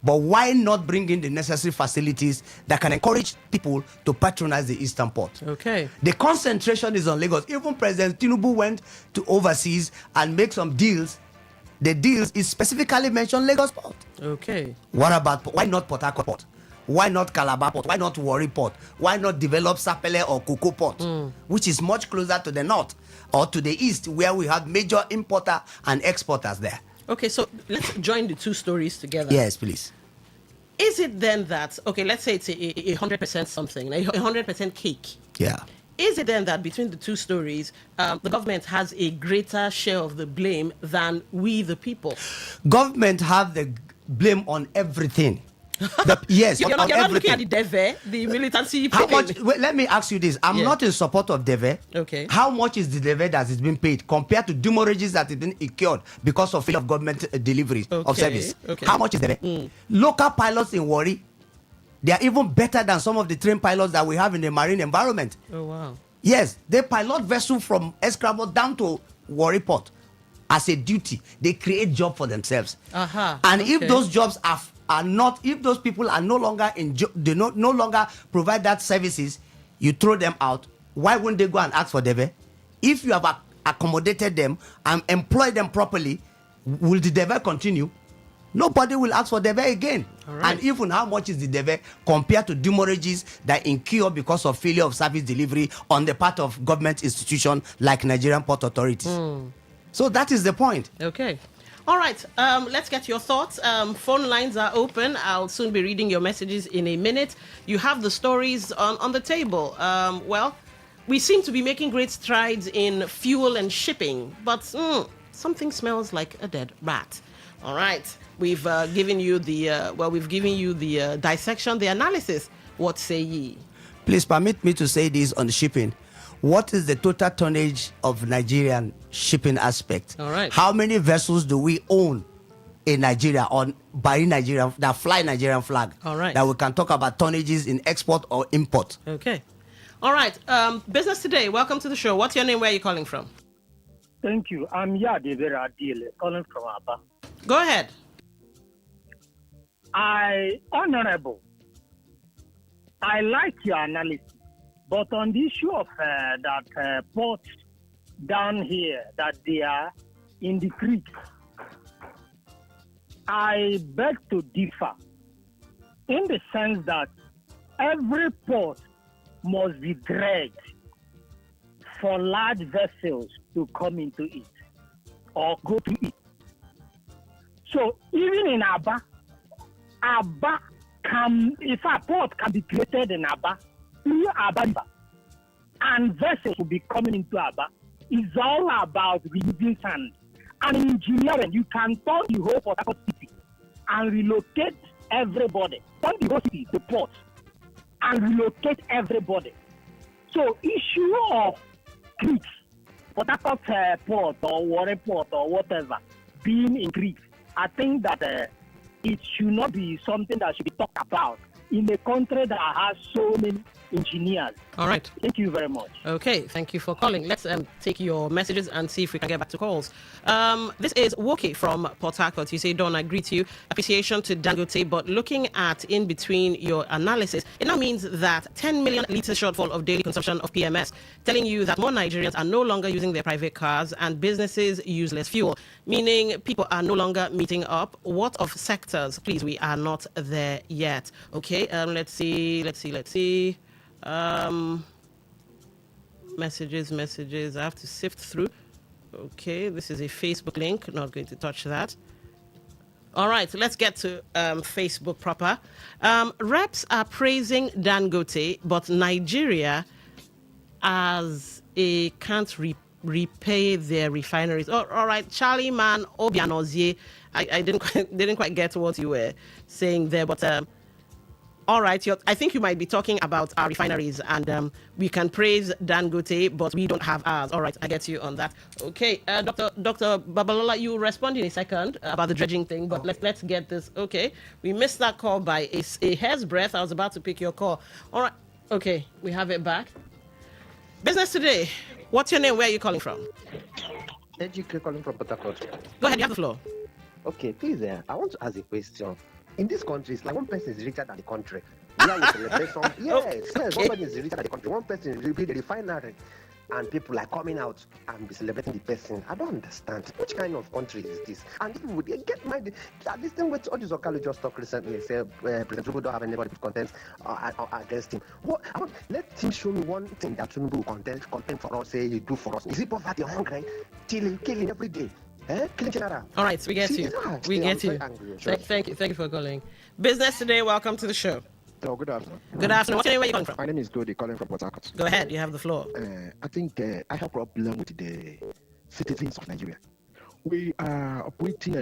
But why not bring in the necessary facilities that can encourage people to patronize the eastern port? Okay. The concentration is on Lagos. Even President Tinubu went to overseas and make some deals. The deals is specifically mentioned Lagos port. Okay. What about, why not Port Harcourt port? Why not Calabar port? Why not Warri port? Why not develop Sapele or Cocoa port, which is much closer to the north or to the east, where we have major importer and exporters there? Okay, so let's join the two stories together. Yes, please. Is it then that, okay, let's say it's a 100% something, a 100% cake. Yeah. Is it then that between the two stories, the government has a greater share of the blame than we, the people? Government have the blame on everything. Yes, you're not everything. looking at the DEVE, the militancy. How much? Wait, let me ask you this. I'm not in support of DEVE. Okay. How much is the DEVE that is being paid compared to demurrages that has been incurred because of failure of government deliveries of service? Okay. How much is DEVE? Local pilots in Warri, they are even better than some of the trained pilots that we have in the marine environment. Oh, wow. Yes, they pilot vessel from Escrabo down to Warri port as a duty. They create job for themselves. And if those jobs are not, if those people are no longer they no longer provide that services, you throw them out. Why wouldn't they go and ask for DEVE? If you have accommodated them and employed them properly, will the DEVE continue? Nobody will ask for DEVE again. And even how much is the DEVE compared to demurrages that incur because of failure of service delivery on the part of government institutions like Nigerian Port Authorities? So that is the point. Okay. All right. Let's get your thoughts. Phone lines are open. I'll soon be reading your messages in a minute. You have the stories on the table. Well, we seem to be making great strides in fuel and shipping, but something smells like a dead rat. All right. We've given you the dissection, the analysis. What say ye? Please permit me to say this on shipping. What is the total tonnage of Nigerian shipping aspect? All right. How many vessels do we own in Nigeria by Nigeria that fly Nigerian flag? All right. That we can talk about tonnages in export or import. Okay. All right. Business Today. Welcome to the show. What's your name? Where are you calling from? Thank you. I'm Yadivera Adile, calling from Aba. Go ahead. Honorable, I like your analysis, but on the issue of that ports down here, that they are in the creek, I beg to differ in the sense that every port must be dredged for large vessels to come into it or go to it. So even in Aba can, if a port can be created in Aba, through Aba River, and vessels will be coming into Aba. It's all about removing sand. And in engineering, you can turn the whole Port Harcourt city and relocate everybody. Turn the whole city, the port, and relocate everybody. So issue of creeks, Port Harcourt port or Warren port or whatever, being in creeks, I think that it should not be something that should be talked about in a country that has so many engineers. All right. Thank you very much. Okay, thank you for calling. Let's take your messages and see if we can get back to calls. This is Woki from Port Harcourt. You say, don't agree to you. Appreciation to Dangote, but looking at in between your analysis, it now means that 10 million litres shortfall of daily consumption of PMS, telling you that more Nigerians are no longer using their private cars and businesses use less fuel, meaning people are no longer meeting up. What of sectors? Please, we are not there yet. Okay, let's see. Messages. I have to sift through. Okay, this is a Facebook link. Not going to touch that. All right, let's get to Facebook proper. Reps are praising Dangote, but Nigeria as a can't repay their refineries. Oh, all right, Charlie Man Obianozie. I didn't quite get what you were saying there, but all right, I think you might be talking about our refineries, and we can praise Dangote, but we don't have ours. All right, I get you on that. Okay, Dr. Babalola, you respond in a second about the dredging thing, but let's get this. Okay, we missed that call by a hair's breadth. I was about to pick your call. All right, okay, we have it back. Business Today. What's your name? Where are you calling from? Ejike calling from Port Harcourt. Go ahead, you have the floor. Okay, please, I want to ask a question. In this country, it's like one person is richer than the country. Yes, one person is richer than the country. One person is the refinery, and people are coming out and be celebrating the person. I don't understand. Which kind of country is this? And people would get mind. This thing with all this Okalu just talked recently, say President Tinubu don't have anybody to contest against him. Let him show me one thing that Tinubu will contend for us, say he do for us. Is it poverty, hunger, killing every day? All right, we get you. We get you. Thank you for calling. Business Today, welcome to the show. Oh, good afternoon. Good afternoon. What's your name? Where are you calling from? My name is Dodi, calling from Port Harcourt. Go ahead, you have the floor. I think I have a problem with the citizens of Nigeria. We are operating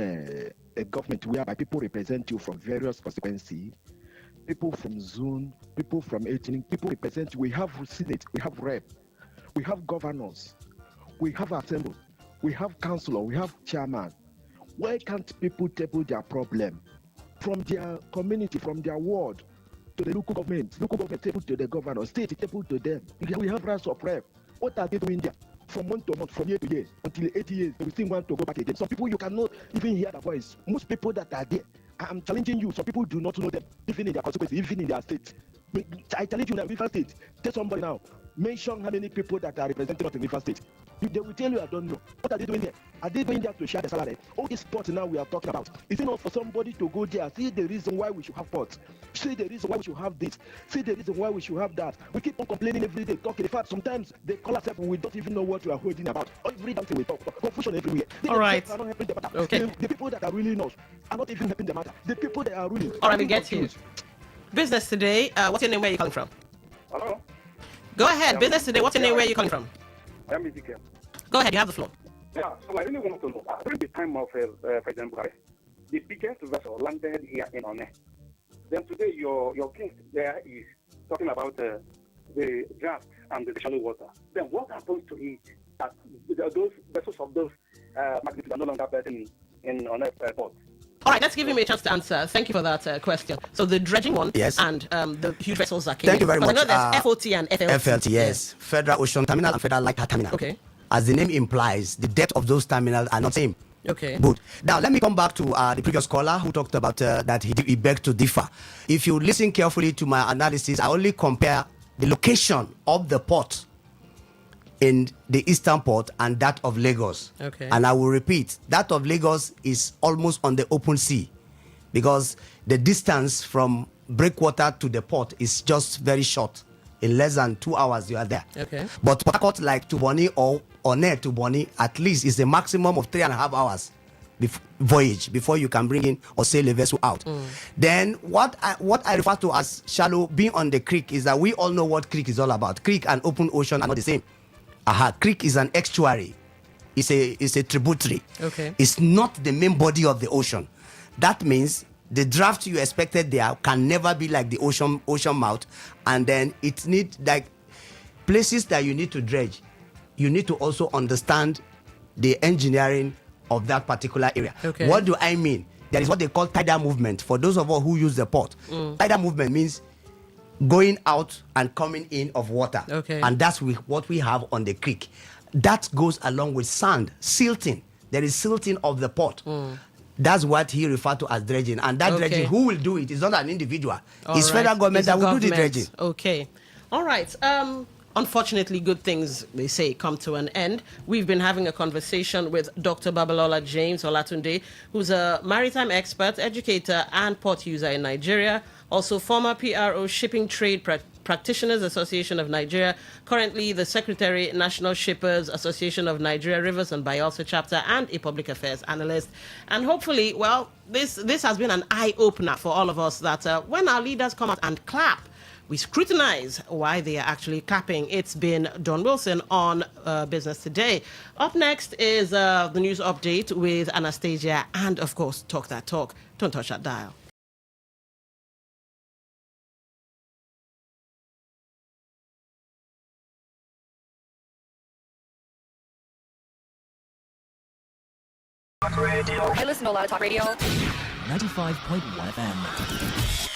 a government whereby people represent you from various constituencies, people from zone, people from 18, people represent you. We have Senate, we have rep, we have governors, we have assembly. We have councillor, we have chairman. Why can't people table their problem from their community, from their ward to the local government table to the governor, state table to them? We have rights of rep. What are they doing there? From month to month, from year to year, until 80 years, they still want to go back again. Some people you cannot even hear the voice. Most people that are there, I'm challenging you. Some people do not know them, even in their consequences, even in their state. I challenge you now, River State. Tell somebody now. Mention how many people that are representing us in River State. They will tell you, I don't know. What are they doing there? Are they going there to share the salary? All these ports now we are talking about. Is it not for somebody to go there, see the reason why we should have ports? See the reason why we should have this. See the reason why we should have that. We keep on complaining every day, talking. In fact, sometimes they call us up and we don't even know what we are holding about. Every damn thing we talk. Confusion everywhere. All right. Are not helping the matter. Okay. The people that are ruling us are not even helping the matter. The people that are ruling. All right, we get you. Business Today. What's your name? Where are you calling from? Hello. Go ahead. Business Today. What's your name? Where are you calling from? I am Ezekiel. Go ahead. You have the floor. Yeah. So I really want to know. During the time of President Buhari, the biggest vessel landed here in One. Then today, your king there is talking about the draft and the shallow water. Then what happens to it? Those vessels of those magnitude are no longer present in One port. All right, let's give him a chance to answer. Thank you for that question. So the dredging one, yes, and the huge vessels are Thank you very much. I know there's FOT and FLT. FLT, yes. Federal Ocean Terminal and Federal Light Terminal. Okay. As the name implies, the depth of those terminals are not the same. Okay. Good. Now, let me come back to the previous caller who talked about that he begged to differ. If you listen carefully to my analysis, I only compare the location of the port in the eastern port and that of Lagos. Okay. And I will repeat, that of Lagos is almost on the open sea because the distance from breakwater to the port is just very short. In less than 2 hours, you are there. Okay. But Port Harcourt, like to Bonny or Onne to Bonny, at least is a maximum of 3.5 hours voyage before you can bring in or sail a vessel out. Then what I refer to as shallow, being on the creek, is that we all know what creek is all about. Creek and open ocean are not the same. Creek is an estuary. It's a tributary. Okay. It's not the main body of the ocean. That means the draft you expected there can never be like the ocean mouth, and then it needs like places that you need to dredge. You need to also understand the engineering of that particular area. Okay. What do I mean? There is what they call tidal movement. For those of us who use the port, tidal movement means going out and coming in of water. Okay. And that's what we have on the creek. That goes along with sand, silting. There is silting of the port. That's what he referred to as dredging. And that dredging, who will do it? It's not an individual. It's federal government that will do the dredging. Okay. All right. Unfortunately, good things, they say, come to an end. We've been having a conversation with Dr. Babalola James Olatunde, who's a maritime expert, educator, and port user in Nigeria. Also, former PRO Shipping Trade Practitioners Association of Nigeria, currently the Secretary, National Shippers Association of Nigeria, Rivers and Bayelsa chapter, and a public affairs analyst. And hopefully, well, this has been an eye-opener for all of us that when our leaders come out and clap, we scrutinize why they are actually clapping. It's been Don Wilson on Business Today. Up next is the news update with Anastasia and, of course, Talk That Talk. Don't touch that dial. I listen to a lot of talk radio. 95.1 FM.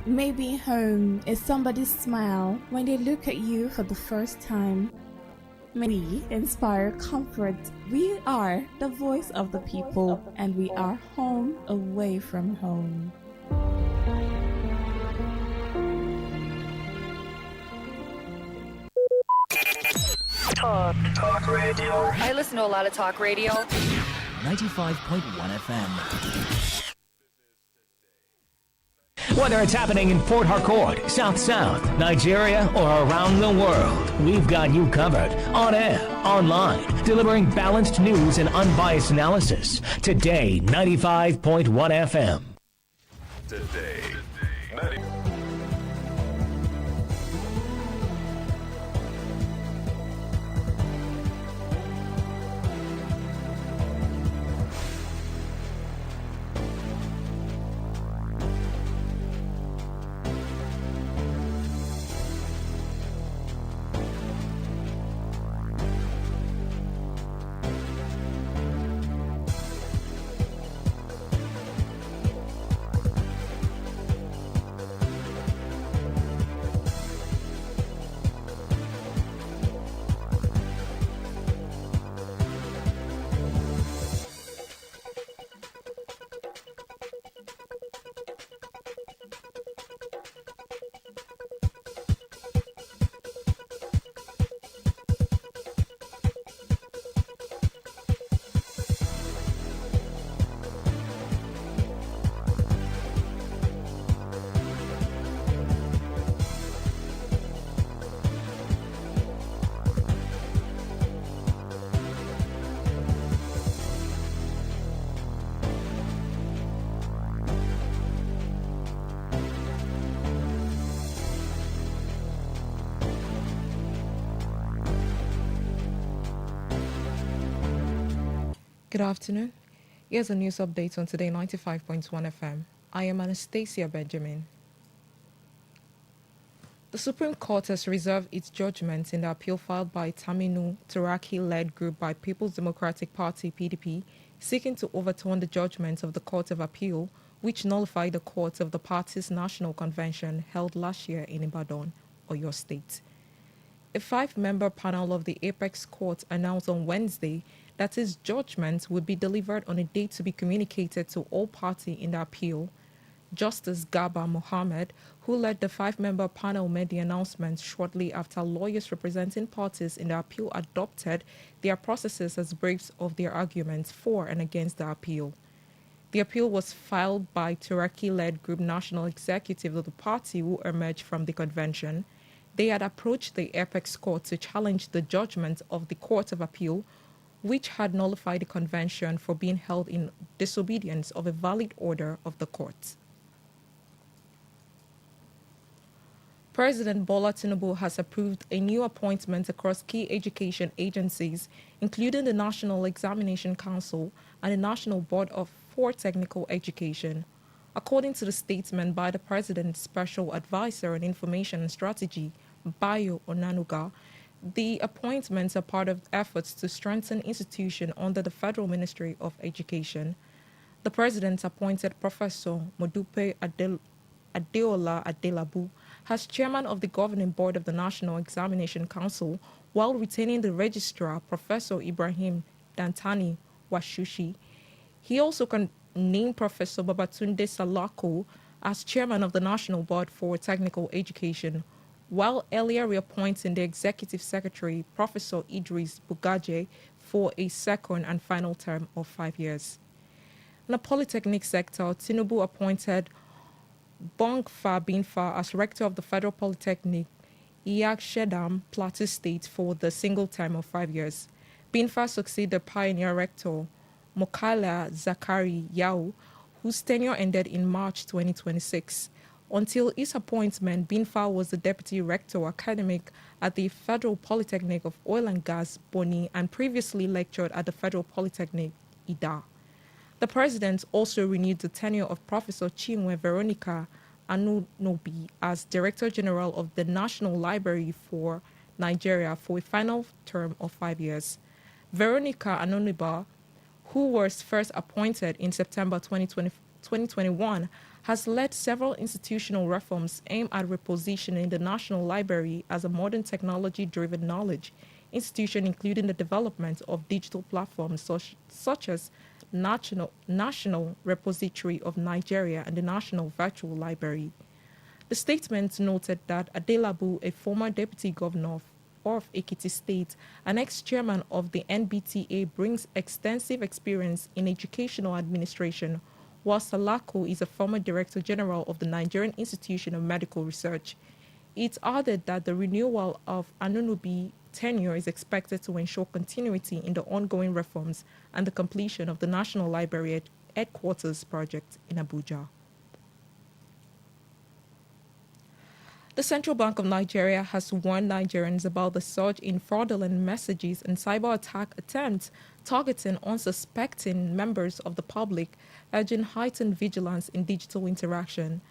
Maybe home is somebody's smile when they look at you for the first time. We inspire comfort. We are the voice of the people, and we are home away from home. Talk radio. I listen to a lot of talk radio. 95.1 FM. Whether it's happening in Port Harcourt, South South, Nigeria, or around the world, we've got you covered. On air, online, delivering balanced news and unbiased analysis. Today, 95.1 FM. Today, Good afternoon. Here's a news update on Today 95.1 FM. I am Anastasia Benjamin. The Supreme Court has reserved its judgment in the appeal filed by Taminu Turaki-led group by People's Democratic Party (PDP), seeking to overturn the judgment of the Court of Appeal, which nullified the court of the party's national convention held last year in Ibadan, Oyo State. A 5-member panel of the Apex Court announced on Wednesday that its judgment would be delivered on a date to be communicated to all parties in the appeal. Justice Garba Mohammed, who led the 5-member panel, made the announcement shortly after lawyers representing parties in the appeal adopted their processes as briefs of their arguments for and against the appeal. The appeal was filed by Turaki-led Group National Executive of the party who emerged from the convention. They had approached the Apex Court to challenge the judgment of the Court of Appeal, which had nullified the convention for being held in disobedience of a valid order of the court. President Bola Tinubu has approved a new appointment across key education agencies, including the National Examination Council and the National Board for Technical Education. According to the statement by the President's Special Advisor on Information and Strategy, Bayo Onanuga, the appointments are part of efforts to strengthen institutions under the Federal Ministry of Education. The President appointed Professor Modupe Adeola Adelabu as chairman of the governing board of the National Examination Council, while retaining the registrar, Professor Ibrahim Dantani Washushi. He also named Professor Babatunde Salako as chairman of the National Board for Technical Education, while earlier reappointing the executive secretary, Professor Idris Bugaje, for a second and final term of 5 years. In the polytechnic sector, Tinubu appointed Bongfa Binfa as rector of the Federal Polytechnic, Iyak Shedam, Plateau State, for the single term of 5 years. Binfa succeeded pioneer rector Mokala Zakari Yao, whose tenure ended in March 2026. Until his appointment, Binfa was the deputy rector academic at the Federal Polytechnic of Oil and Gas, Boni, and previously lectured at the Federal Polytechnic, Ida. The president also renewed the tenure of Professor Chinwe Veronica Anunobi as Director General of the National Library for Nigeria for a final term of 5 years. Veronica Anunobi, who was first appointed in September 2021, has led several institutional reforms aimed at repositioning the National Library as a modern technology-driven knowledge institution, including the development of digital platforms such as National Repository of Nigeria and the National Virtual Library. The statement noted that Adelabu, a former deputy governor of Ekiti State and ex-chairman of the NBTA, brings extensive experience in educational administration, while Salako is a former director general of the Nigerian Institution of Medical Research. It added that the renewal of Anunobi tenure is expected to ensure continuity in the ongoing reforms and the completion of the National Library headquarters project in Abuja. The Central Bank of Nigeria has warned Nigerians about the surge in fraudulent messages and cyber attack attempts targeting unsuspecting members of the public, urging heightened vigilance in digital interaction.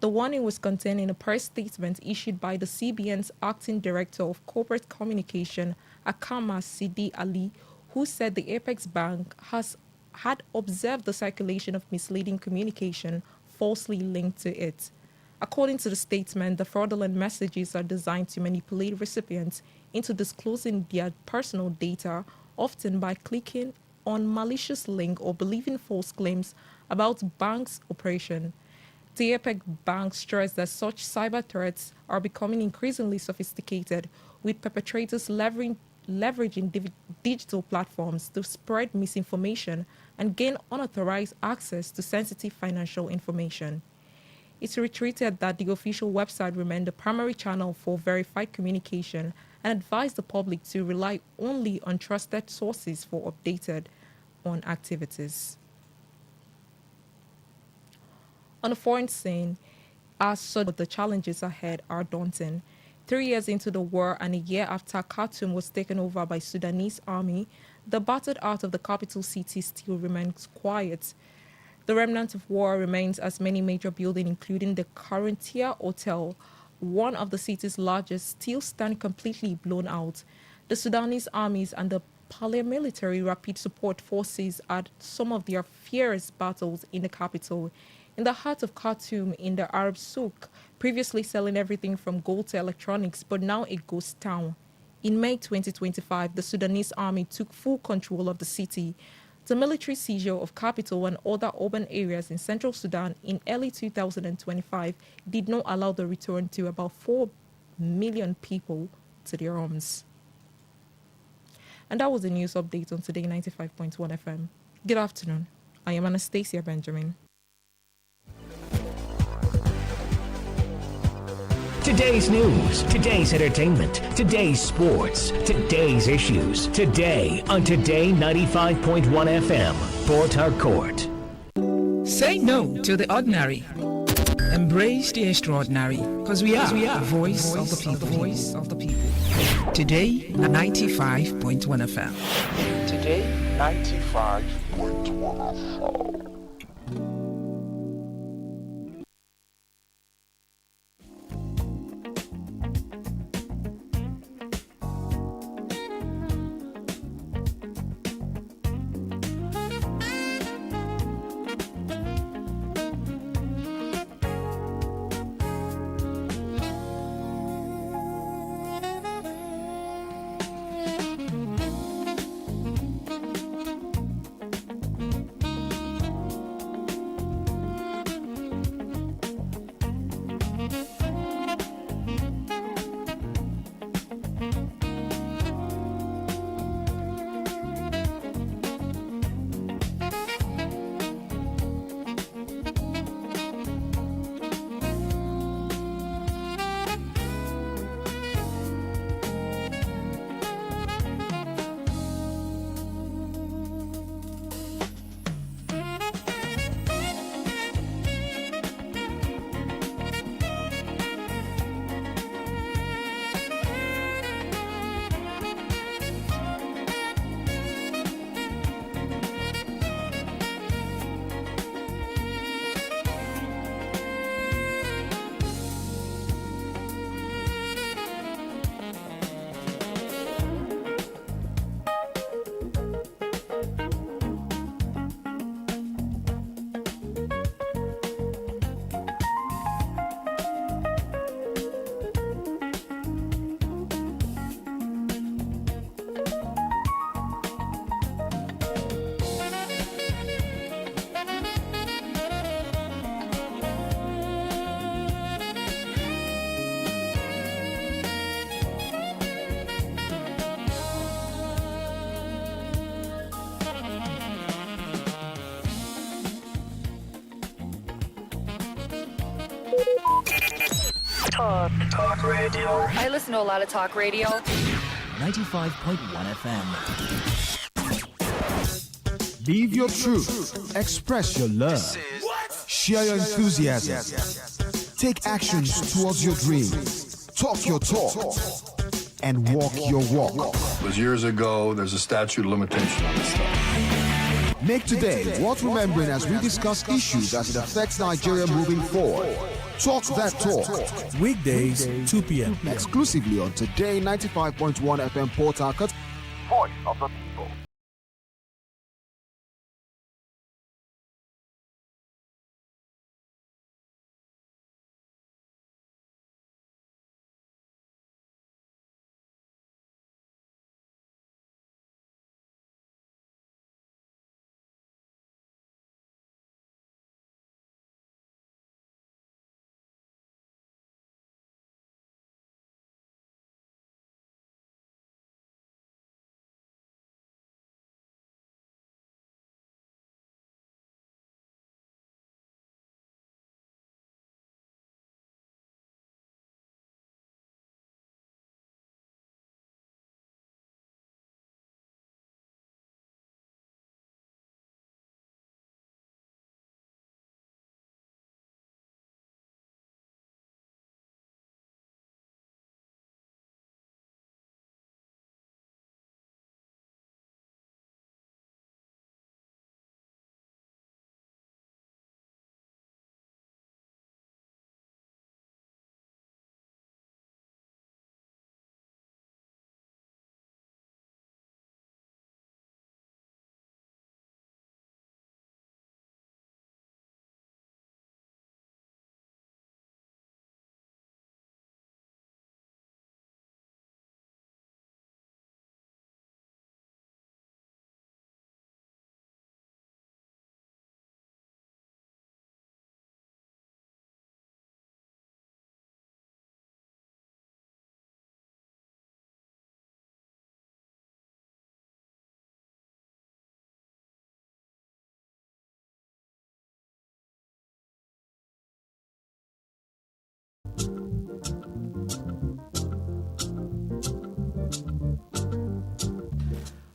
The warning was contained in a press statement issued by the CBN's acting director of corporate communication, Akama Sidi Ali, who said the Apex Bank had observed the circulation of misleading communication falsely linked to it. According to the statement, the fraudulent messages are designed to manipulate recipients into disclosing their personal data, often by clicking on malicious link or believing false claims about bank's operation. The Apex Bank stressed that such cyber threats are becoming increasingly sophisticated, with perpetrators leveraging digital platforms to spread misinformation and gain unauthorized access to sensitive financial information. It retreated that the official website remained the primary channel for verified communication and advised the public to rely only on trusted sources for updated on activities. On the foreign scene, as such, the challenges ahead are daunting. 3 years into the war and a year after Khartoum was taken over by Sudanese army, the battered heart of the capital city still remains quiet. The remnant of war remains as many major buildings, including the Carinthia Hotel, one of the city's largest, still stand completely blown out. The Sudanese armies and the paramilitary rapid support forces had some of their fiercest battles in the capital. In the heart of Khartoum, in the Arab souk, previously selling everything from gold to electronics, but now a ghost town. In May 2025, the Sudanese army took full control of the city. The military seizure of capital and other urban areas in central Sudan in early 2025 did not allow the return to about 4 million people to their homes. And that was the news update on Today 95.1 FM. Good afternoon. I am Anastasia Benjamin. Today's news, today's entertainment, today's sports, today's issues. Today on Today 95.1 FM, Port Harcourt. Say no to the ordinary. Embrace the extraordinary, because we are the voice of the people. Today 95.1 FM. Today 95.1 FM. Talk radio. I listen to a lot of talk radio. 95.1 FM. Live your truth. Express your love. Share your enthusiasm. Take actions towards your dreams. Talk your talk. And walk your walk. It was years ago. There's a statute of limitation on this stuff. Make today worth remembering as we discuss issues as it affects Nigeria moving forward. Talk that talk. Weekdays, 2 p.m. Exclusively on Today 95.1 FM Port Harcourt. Voice of the people.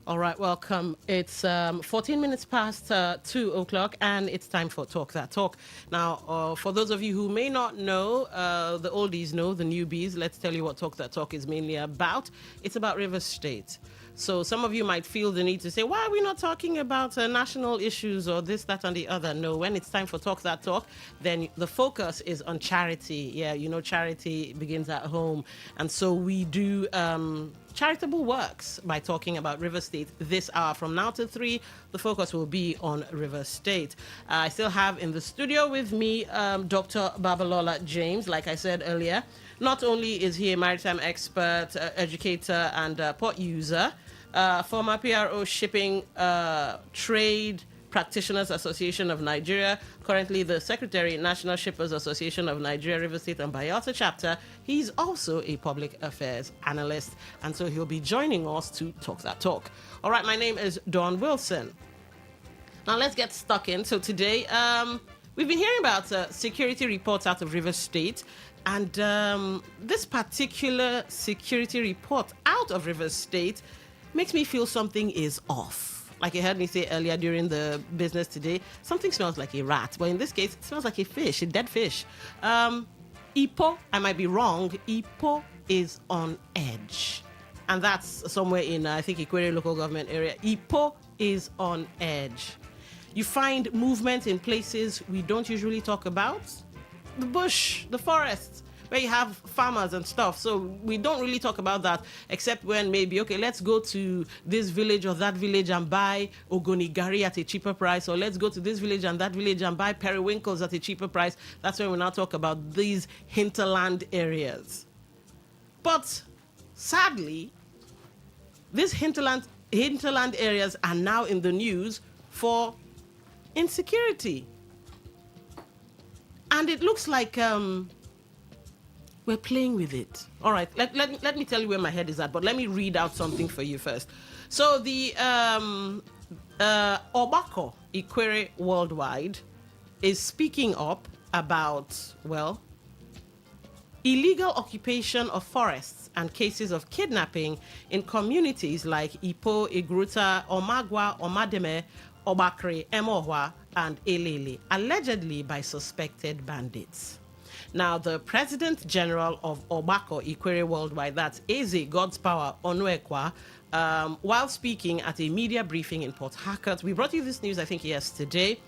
All right, welcome. It's 14 minutes past 2 o'clock, and it's time for Talk That Talk. Now, for those of you who may not know, the oldies know, the newbies, let's tell you what Talk That Talk is mainly about. It's about Rivers State. So some of you might feel the need to say, why are we not talking about national issues or this, that, and the other? No, when it's time for Talk That Talk, then the focus is on charity. Yeah, you know, charity begins at home. And so we do charitable works by talking about River State this hour. From now to 3, the focus will be on River State. I still have in the studio with me Dr. Babalola James, like I said earlier. Not only is he a maritime expert, educator, and port user, former PRO Shipping Trade Practitioners Association of Nigeria, currently the Secretary, National Shippers Association of Nigeria, River State and Bayelsa chapter. He's also a public affairs analyst, and so he'll be joining us to talk that talk. All right, my name is Dawn Wilson. Now let's get stuck in. So today, we've been hearing about security reports out of River State, and this particular security report out of River State makes me feel something is off. Like you heard me say earlier during the business today, something smells like a rat. But in this case, it smells like a fish, a dead fish. Ipo, I might be wrong, Ipo is on edge. And that's somewhere in, I think, Ikwere local government area. Ipo is on edge. You find movement in places we don't usually talk about. The bush, the forests, where you have farmers and stuff. So we don't really talk about that, except when maybe, okay, let's go to this village or that village and buy ogonigari at a cheaper price, or let's go to this village and that village and buy periwinkles at a cheaper price. That's when we now talk about these hinterland areas. But sadly, these hinterland areas are now in the news for insecurity. And it looks like we're playing with it. All right, let me tell you where my head is at, but let me read out something for you first. So the Obako Ikwere Worldwide is speaking up about, well, illegal occupation of forests and cases of kidnapping in communities like Ipo, Igruta, Omagwa, Omademe, Obakre, Emohwa, and Elele, allegedly by suspected bandits. Now, the President General of Obako Ikwere Worldwide, that's Eze God's Power Onwekwa, while speaking at a media briefing in Port Harcourt, we brought you this news, I think, yesterday.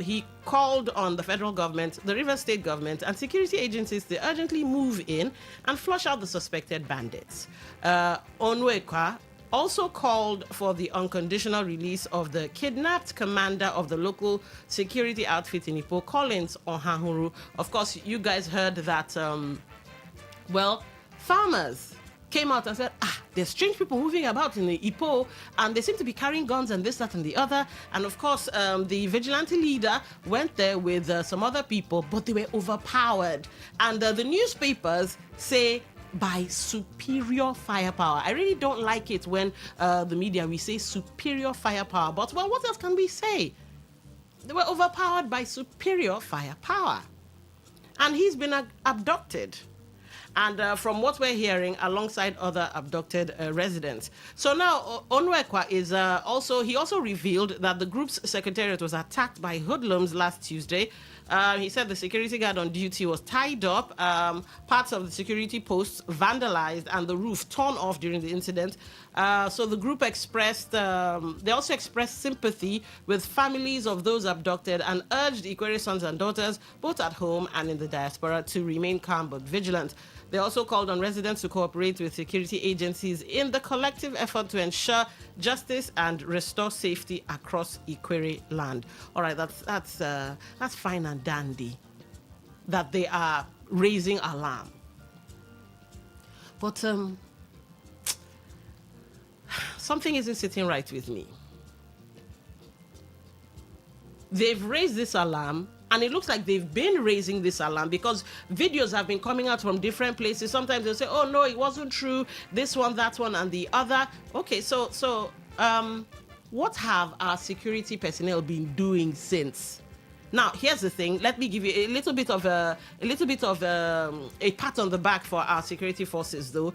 He called on the federal government, the River State government, and security agencies to urgently move in and flush out the suspected bandits. Onwekwa also called for the unconditional release of the kidnapped commander of the local security outfit in Ipo, Collins Ohanhuru. Of course, you guys heard that, farmers came out and said, there's strange people moving about in the Ipo, and they seem to be carrying guns and this, that, and the other. And of course, the vigilante leader went there with some other people, but they were overpowered. And the newspapers say, by superior firepower. I really don't like it when the media, we say superior firepower. But, well, what else can we say? They were overpowered by superior firepower. And he's been abducted. And from what we're hearing, alongside other abducted residents. So now, Onwekwa is he also revealed that the group's secretariat was attacked by hoodlums last Tuesday. He said the security guard on duty was tied up, parts of the security posts vandalized, and the roof torn off during the incident. So the group they also expressed sympathy with families of those abducted and urged Ikwere sons and daughters, both at home and in the diaspora, to remain calm but vigilant. They also called on residents to cooperate with security agencies in the collective effort to ensure justice and restore safety across Ikwere land. All right, that's fine and dandy that they are raising alarm. But something isn't sitting right with me. They've raised this alarm, and it looks like they've been raising this alarm because videos have been coming out from different places. Sometimes they'll say, oh, no, it wasn't true. This one, that one, and the other. Okay, so what have our security personnel been doing since? Now, here's the thing. Let me give you a little bit of a pat on the back for our security forces, though.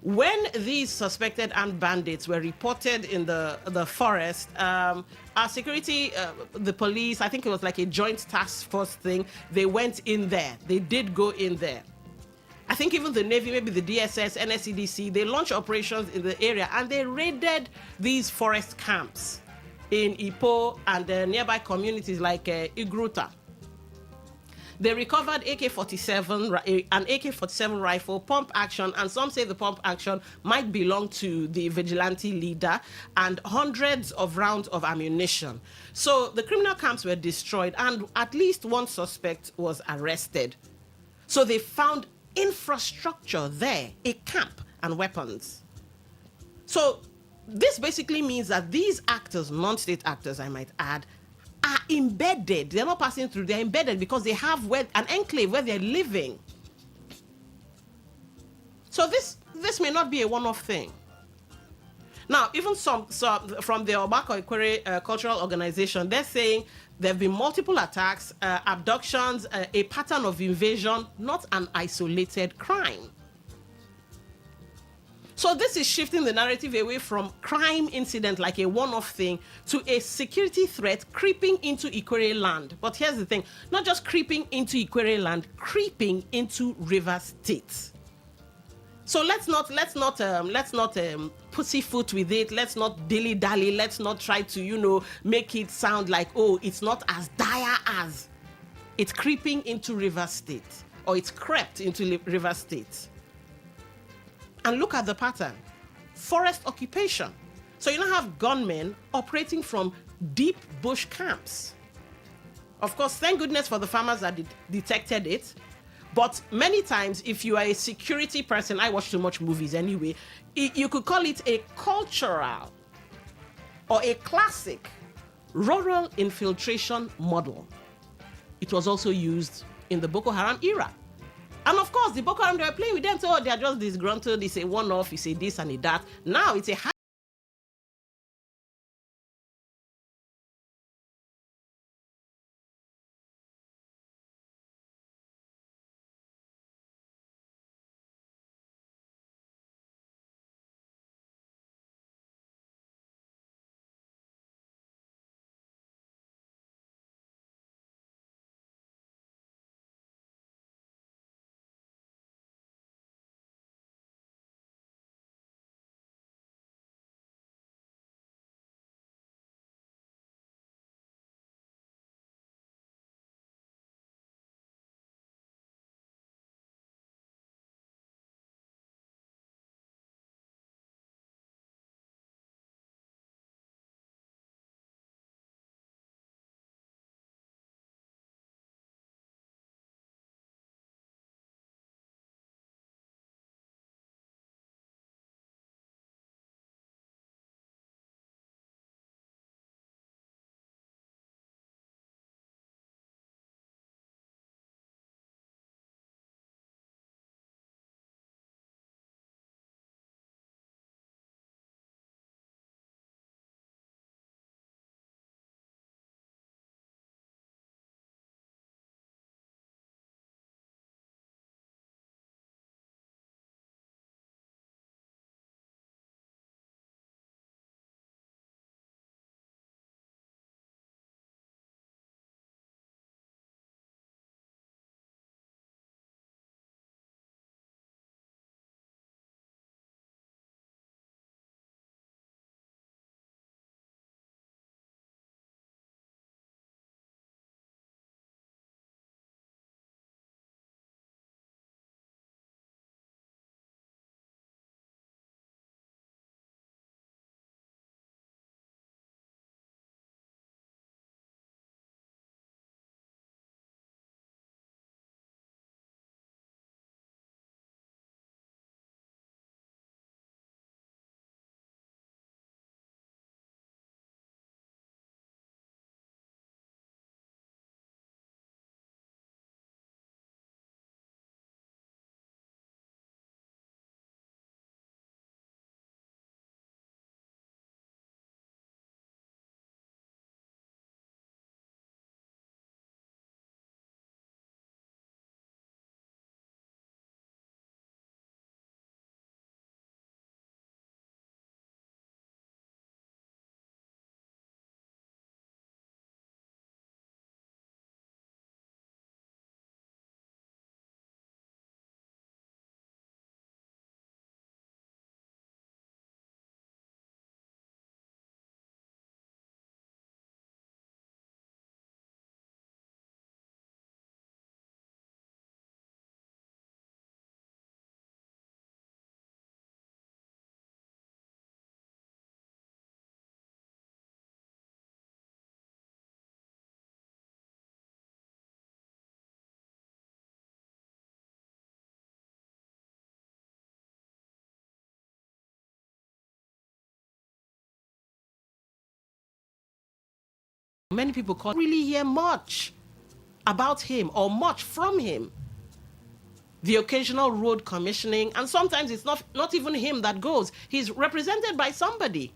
When these suspected armed bandits were reported in the forest, our security, the police, I think it was like a joint task force thing, they went in there. They did go in there. I think even the Navy, maybe the DSS, NSCDC, they launched operations in the area and they raided these forest camps in Ipo and nearby communities like Igruta. They recovered AK-47, an AK-47 rifle, pump action, and some say the pump action might belong to the vigilante leader, and hundreds of rounds of ammunition. So the criminal camps were destroyed, and at least one suspect was arrested. So they found infrastructure there, a camp and weapons. So this basically means that these actors, non-state actors, I might add, are embedded. They're not passing through, they're embedded because they have an enclave where they're living. So this may not be a one-off thing. Now, even some from the Obako Ikwere Cultural Organization, they're saying there have been multiple attacks, abductions, a pattern of invasion, not an isolated crime. So this is shifting the narrative away from crime incident like a one-off thing to a security threat creeping into Ikwere land. But here's the thing, not just creeping into Ikwere land, creeping into Rivers State. So let's not pussyfoot with it. Let's not dilly-dally. Let's not try to, make it sound like, oh, it's not as dire as. It's creeping into Rivers State, or it's crept into Rivers State. And look at the pattern. Forest occupation. So you now have gunmen operating from deep bush camps. Of course, thank goodness for the farmers that detected it. But many times, if you are a security person, I watch too much movies anyway, you could call it a cultural or a classic rural infiltration model. It was also used in the Boko Haram era. And of course, the Boko Haram, they were playing with them, so they are just disgruntled, it's a one-off, it's a this and a that. Now it's a Many people can't really hear much about him or much from him. The occasional road commissioning, and sometimes it's not even him that goes. He's represented by somebody.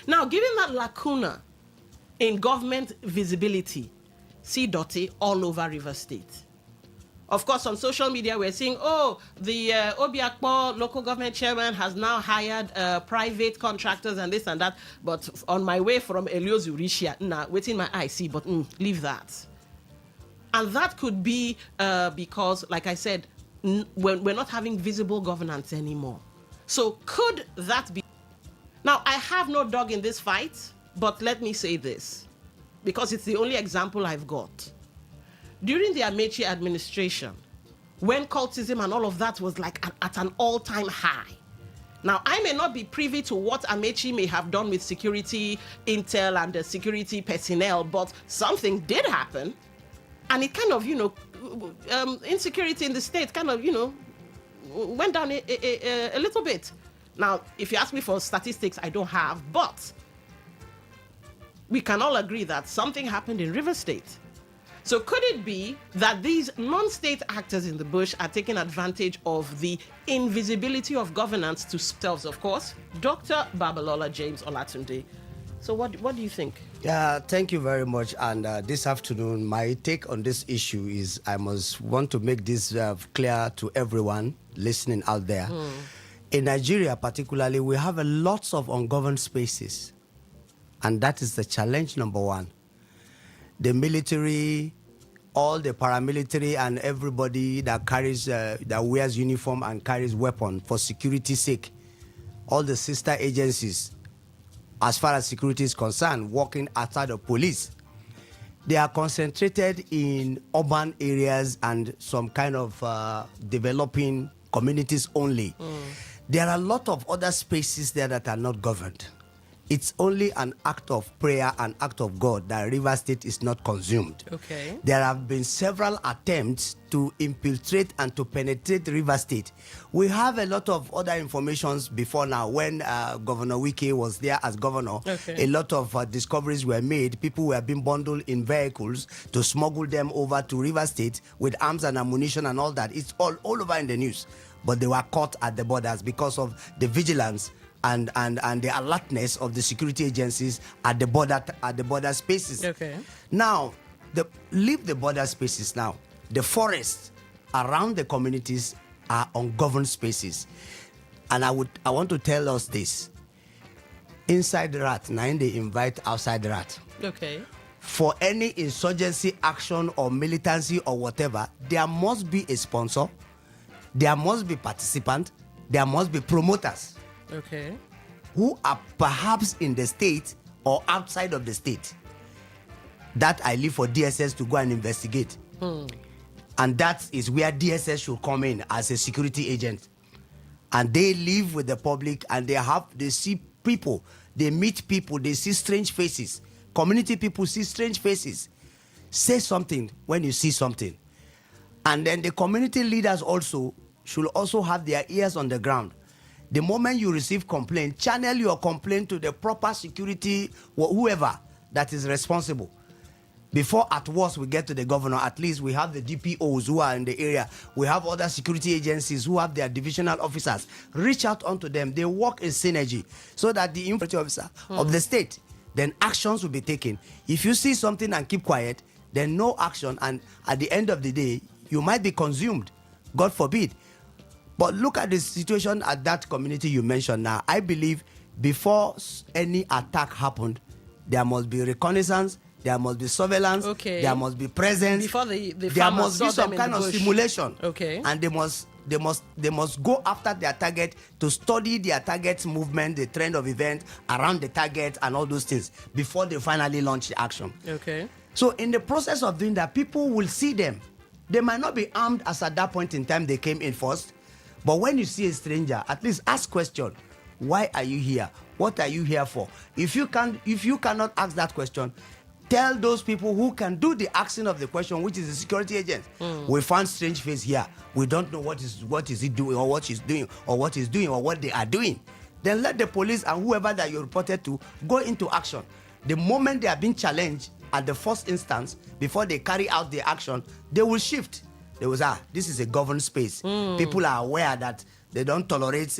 Now, given that lacuna in government visibility, see Dotty all over Rivers State. Of course, on social media, we're seeing, the Obiakpo local government chairman has now hired private contractors and this and that. But on my way from Eliozu Rishia, waiting my eye, see, but leave that. And that could be because, like I said, we're not having visible governance anymore. So could that be? Now, I have no dog in this fight, but let me say this, because it's the only example I've got. During the Amechi administration, when cultism and all of that was like at an all-time high. Now, I may not be privy to what Amechi may have done with security intel and the security personnel, but something did happen. And it kind of, insecurity in the state kind of, went down a little bit. Now, if you ask me for statistics, I don't have, but we can all agree that something happened in Rivers State. So could it be that these non-state actors in the bush are taking advantage of the invisibility of governance to themselves, of course? Dr. Babalola James Olatunde. So what do you think? Yeah, thank you very much. And this afternoon, my take on this issue is I must want to make this clear to everyone listening out there. In Nigeria particularly, we have a lots of ungoverned spaces. And that is the challenge number one. The military, all the paramilitary and everybody that carries, that wears uniform and carries weapon for security's sake, all the sister agencies, as far as security is concerned, working outside of police, they are concentrated in urban areas and some kind of developing communities only. There are a lot of other spaces there that are not governed. It's only an act of prayer, an act of God, that Rivers State is not consumed. Okay. There have been several attempts to infiltrate and to penetrate Rivers State. We have a lot of other informations before now. When Governor Wike was there as governor, a lot of discoveries were made. People were being bundled in vehicles to smuggle them over to Rivers State with arms and ammunition and all that. It's all over in the news. But they were caught at the borders because of the vigilance and the alertness of the security agencies at the border spaces. Okay. Now, leave the border spaces now. The forests around the communities are ungoverned spaces. And I want to tell us this. Inside the rat, now they invite outside the rat. Okay. For any insurgency action or militancy or whatever, there must be a sponsor, there must be participants, there must be promoters. Okay. Who are perhaps in the state or outside of the state. That I leave for DSS to go and investigate. And that is where DSS should come in as a security agent. And they live with the public and they see people, they meet people, they see strange faces. Community people see strange faces. Say something when you see something. And then the community leaders also should also have their ears on the ground. The moment you receive complaint, channel your complaint to the proper security or whoever that is responsible. Before at worst we get to the governor, at least we have the DPOs who are in the area. We have other security agencies who have their divisional officers. Reach out onto them. They work in synergy so that the infantry officer of the state, then actions will be taken. If you see something and keep quiet, then no action, and at the end of the day, you might be consumed. God forbid. But look at the situation at that community you mentioned now. I believe before any attack happened, there must be reconnaissance, there must be surveillance, there must be presence. Before the there must be some kind of simulation. Okay. And they must go after their target to study their target's movement, the trend of events around the target and all those things before they finally launch the action. Okay. So in the process of doing that, people will see them. They might not be armed as at that point in time they came in first. But when you see a stranger, at least ask question. Why are you here? What are you here for? If you cannot ask that question, tell those people who can do the asking of the question, which is the security agent. We found strange face here. We don't know what is he doing or what he's doing or what he's doing or what they are doing. Then let the police and whoever that you reported to go into action. The moment they are being challenged at the first instance, before they carry out the action, they will shift. They will say, this is a governed space. People are aware that they don't tolerate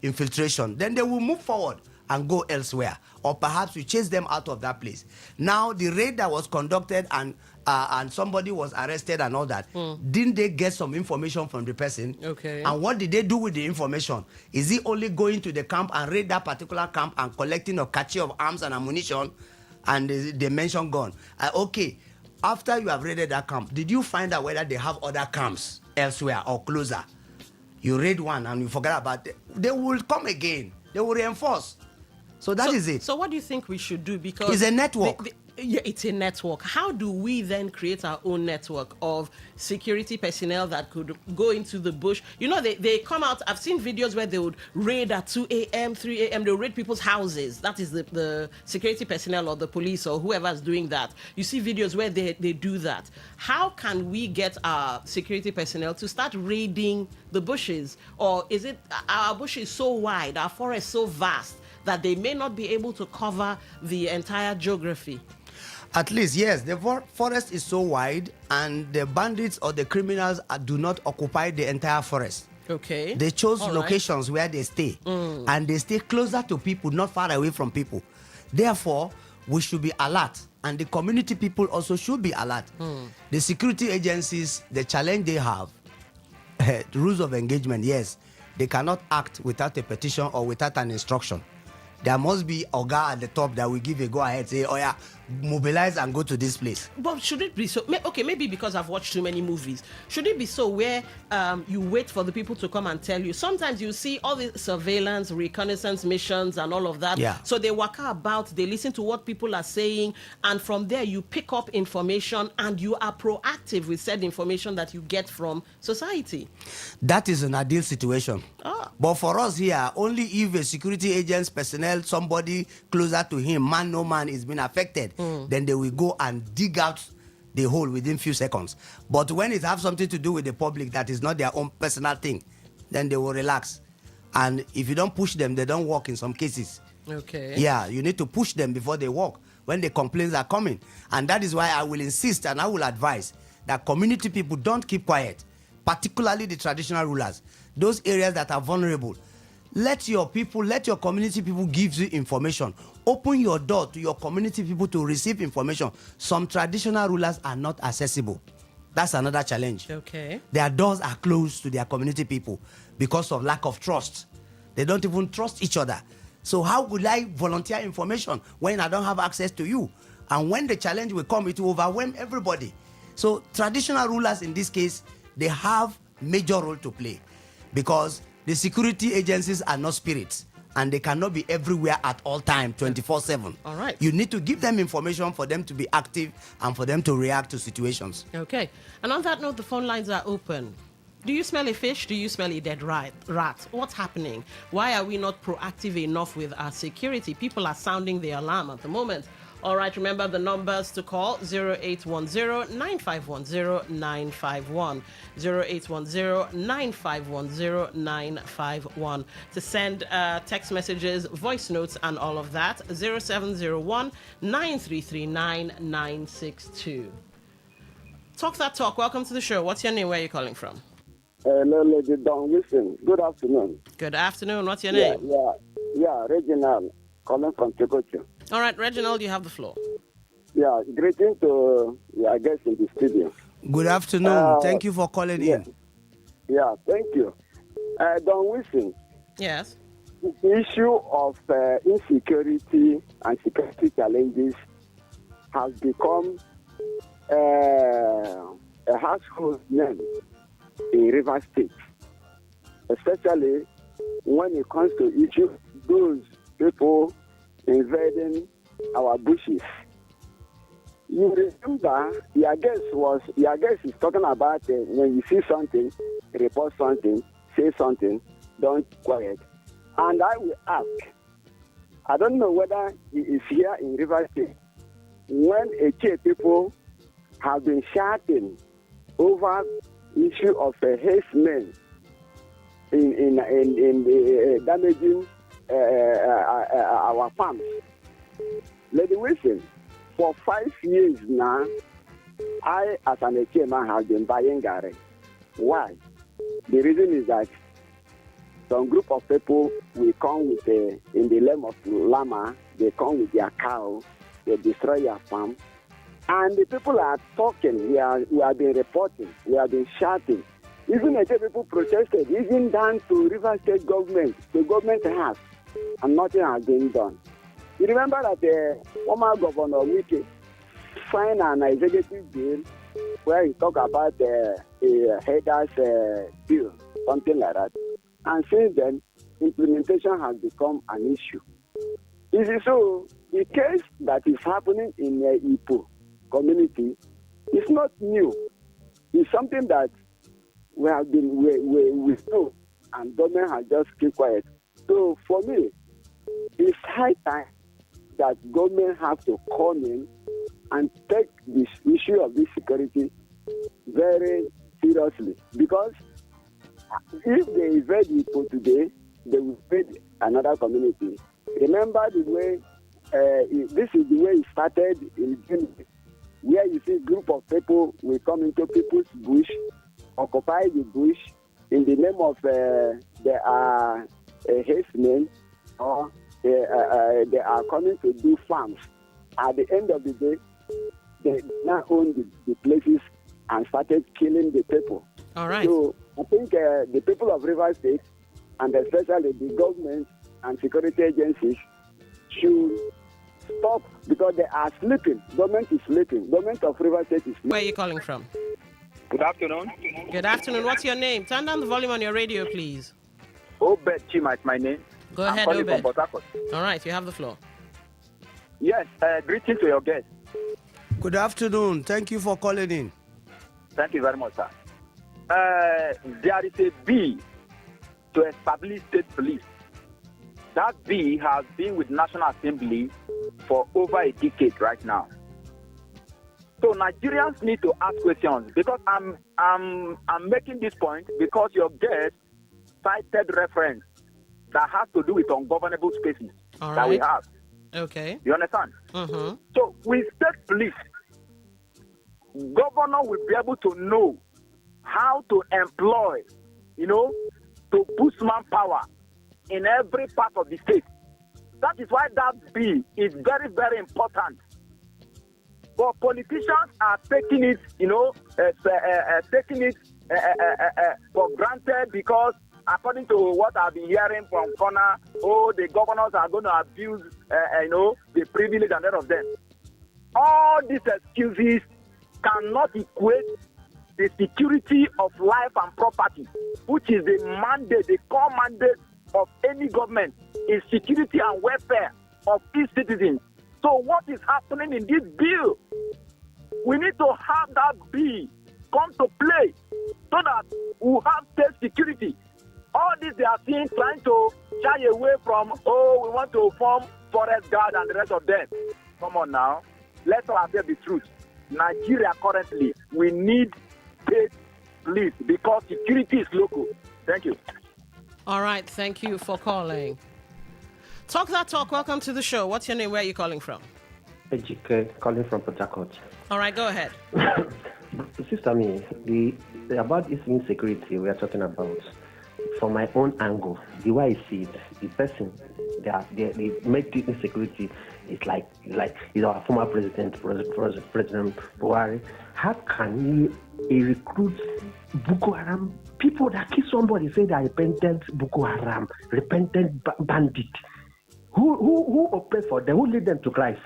infiltration. Then they will move forward and go elsewhere. Or perhaps we chase them out of that place. Now, the raid that was conducted and somebody was arrested and all that, didn't they get some information from the person? Okay. And what did they do with the information? Is he only going to the camp and raid that particular camp and collecting a cache of arms and ammunition? And they mention gun. Okay, after you have raided that camp, did you find out whether they have other camps elsewhere or closer? You raid one and you forget about it. They will come again. They will reinforce. So that is it. So what do you think we should do? Because it's a network. Yeah, it's a network. How do we then create our own network of security personnel that could go into the bush? You know, they come out. I've seen videos where they would raid at 2 a.m., 3 a.m. They'll raid people's houses. That is the security personnel or the police or whoever's doing that. You see videos where they do that. How can we get our security personnel to start raiding the bushes? Or is it our bush is so wide, our forest so vast, that they may not be able to cover the entire geography? At least, yes, the forest is so wide and the bandits or the criminals do not occupy the entire forest. Okay. They chose All locations where they stay. And they stay closer to people, not far away from people. Therefore, we should be alert. And the community people also should be alert. The security agencies, the challenge they have, the rules of engagement, yes, they cannot act without a petition or without an instruction. There must be a guy at the top that will give a go-ahead, say, oh yeah, mobilize and go to this place. But should it be so? Okay, maybe because I've watched too many movies. Should it be so where you wait for the people to come and tell you? Sometimes you see all the surveillance, reconnaissance missions and all of that. Yeah. So they walk about, they listen to what people are saying, and from there you pick up information and you are proactive with said information that you get from society. That is an ideal situation. But for us here, only if a security agent's personnel, somebody closer to him, man, no man, is being affected, then they will go and dig out the hole within few seconds. But when it has something to do with the public that is not their own personal thing, then they will relax. And if you don't push them, they don't walk in some cases. Okay. Yeah, you need to push them before they walk when the complaints are coming. And that is why I will insist and I will advise that community people don't keep quiet, particularly the traditional rulers, those areas that are vulnerable. Let your people, let your community people give you information. Open your door to your community people to receive information. Some traditional rulers are not accessible. That's another challenge. Okay. Their doors are closed to their community people because of lack of trust. They don't even trust each other. So how would I volunteer information when I don't have access to you? And when the challenge will come, it will overwhelm everybody. So traditional rulers in this case, they have major role to play because the security agencies are not spirits and they cannot be everywhere at all time, 24/7. All right. You need to give them information for them to be active and for them to react to situations. Okay. And on that note, the phone lines are open. Do you smell a fish? Do you smell a dead rat? What's happening? Why are we not proactive enough with our security? People are sounding the alarm at the moment. All right, remember the numbers to call: 0810-9510-951, 0810-9510-951. To send text messages, voice notes, and all of that, 0701-9339-962. Talk that talk. Welcome to the show. What's your name? Where are you calling from? Hello, Lady Don Wilson. Good afternoon. Good afternoon. What's your name? Yeah, Reginald, calling from Tegoche. All right, Reginald, you have the floor. Yeah, greeting to I guess in the studio. Good afternoon. Thank you for calling in. Yeah, thank you. Don Wilson. Yes. The issue of insecurity and security challenges has become a household name in River State, especially when it comes to issue those people invading our bushes. You remember, your guest is talking about when you see something, report something, say something, don't quiet. And I will ask, I don't know whether he is here in River State, when people have been shouting over issue of herdsmen in damaging our farms. Lady Wilson, for 5 years now, I, as an Ekema, have been buying Gary. Why? The reason is that some group of people will come with in the name of Lama, they come with their cow, they destroy your farm. And the people are talking, we have been reporting, we have been shouting. Even the people protested, even down to River State government, the government has, and nothing has been done. You remember that the former governor Wike signed an executive bill where he talked about a headers bill, something like that. And since then, implementation has become an issue. Is it so? The case that is happening in the Ipo community is not new. It's something that we know, and government has just kept quiet. So for me, it's high time that government have to come in and take this issue of this security very seriously. Because if they invade Ipo today, they will invade another community. Remember the way, this is the way it started in Guinea, where you see a group of people will come into people's bush, occupy the bush in the name of they are herdsmen, or they are coming to do farms. At the end of the day, they now own the places and started killing the people. All right. So I think the people of River State, and especially the government and security agencies, should stop because they are sleeping. Government is sleeping. Government of River State is sleeping. Where are you calling from? Good afternoon. Good afternoon. What's your name? Turn down the volume on your radio, please. Obed Chima is my name. Go I'm ahead, calling Obed. from Port Harcourt. All right, you have the floor. Yes, greeting to your guest. Good afternoon. Thank you for calling in. Thank you very much, sir. There is a bill to establish state police. That bill has been with National Assembly for over a decade right now. So Nigerians need to ask questions, because I'm making this point because your guest cited reference that has to do with ungovernable spaces that we have. Okay. You understand? Mm-hmm. So with state police, governor will be able to know how to employ, to boost manpower in every part of the state. That is why that bill is very, very important. But politicians are taking it, for granted, because according to what I've been hearing from corner, the governors are going to abuse, the privilege and all of them. All these excuses cannot equate the security of life and property, which is the mandate, the core mandate of any government, is security and welfare of its citizens. So what is happening in this bill? We need to have that bill come to play so that we have state security. All this they are seeing, trying to shy away from, we want to form forest guard and the rest of them. Come on now. Let's all accept the truth. Nigeria currently, we need state police because security is local. Thank you. All right, thank you for calling. Talk that talk. Welcome to the show. What's your name? Where are you calling from? Ejike, calling from Port Harcourt. All right, go ahead. Sister me, about this insecurity we are talking about, from my own angle, the way I see it, the person they make this insecurity is like our former President Buhari. How can he recruit Boko Haram people that kill somebody, say they are repentant Boko Haram, repentant bandit? Who oppressed for them? Who lead them to Christ?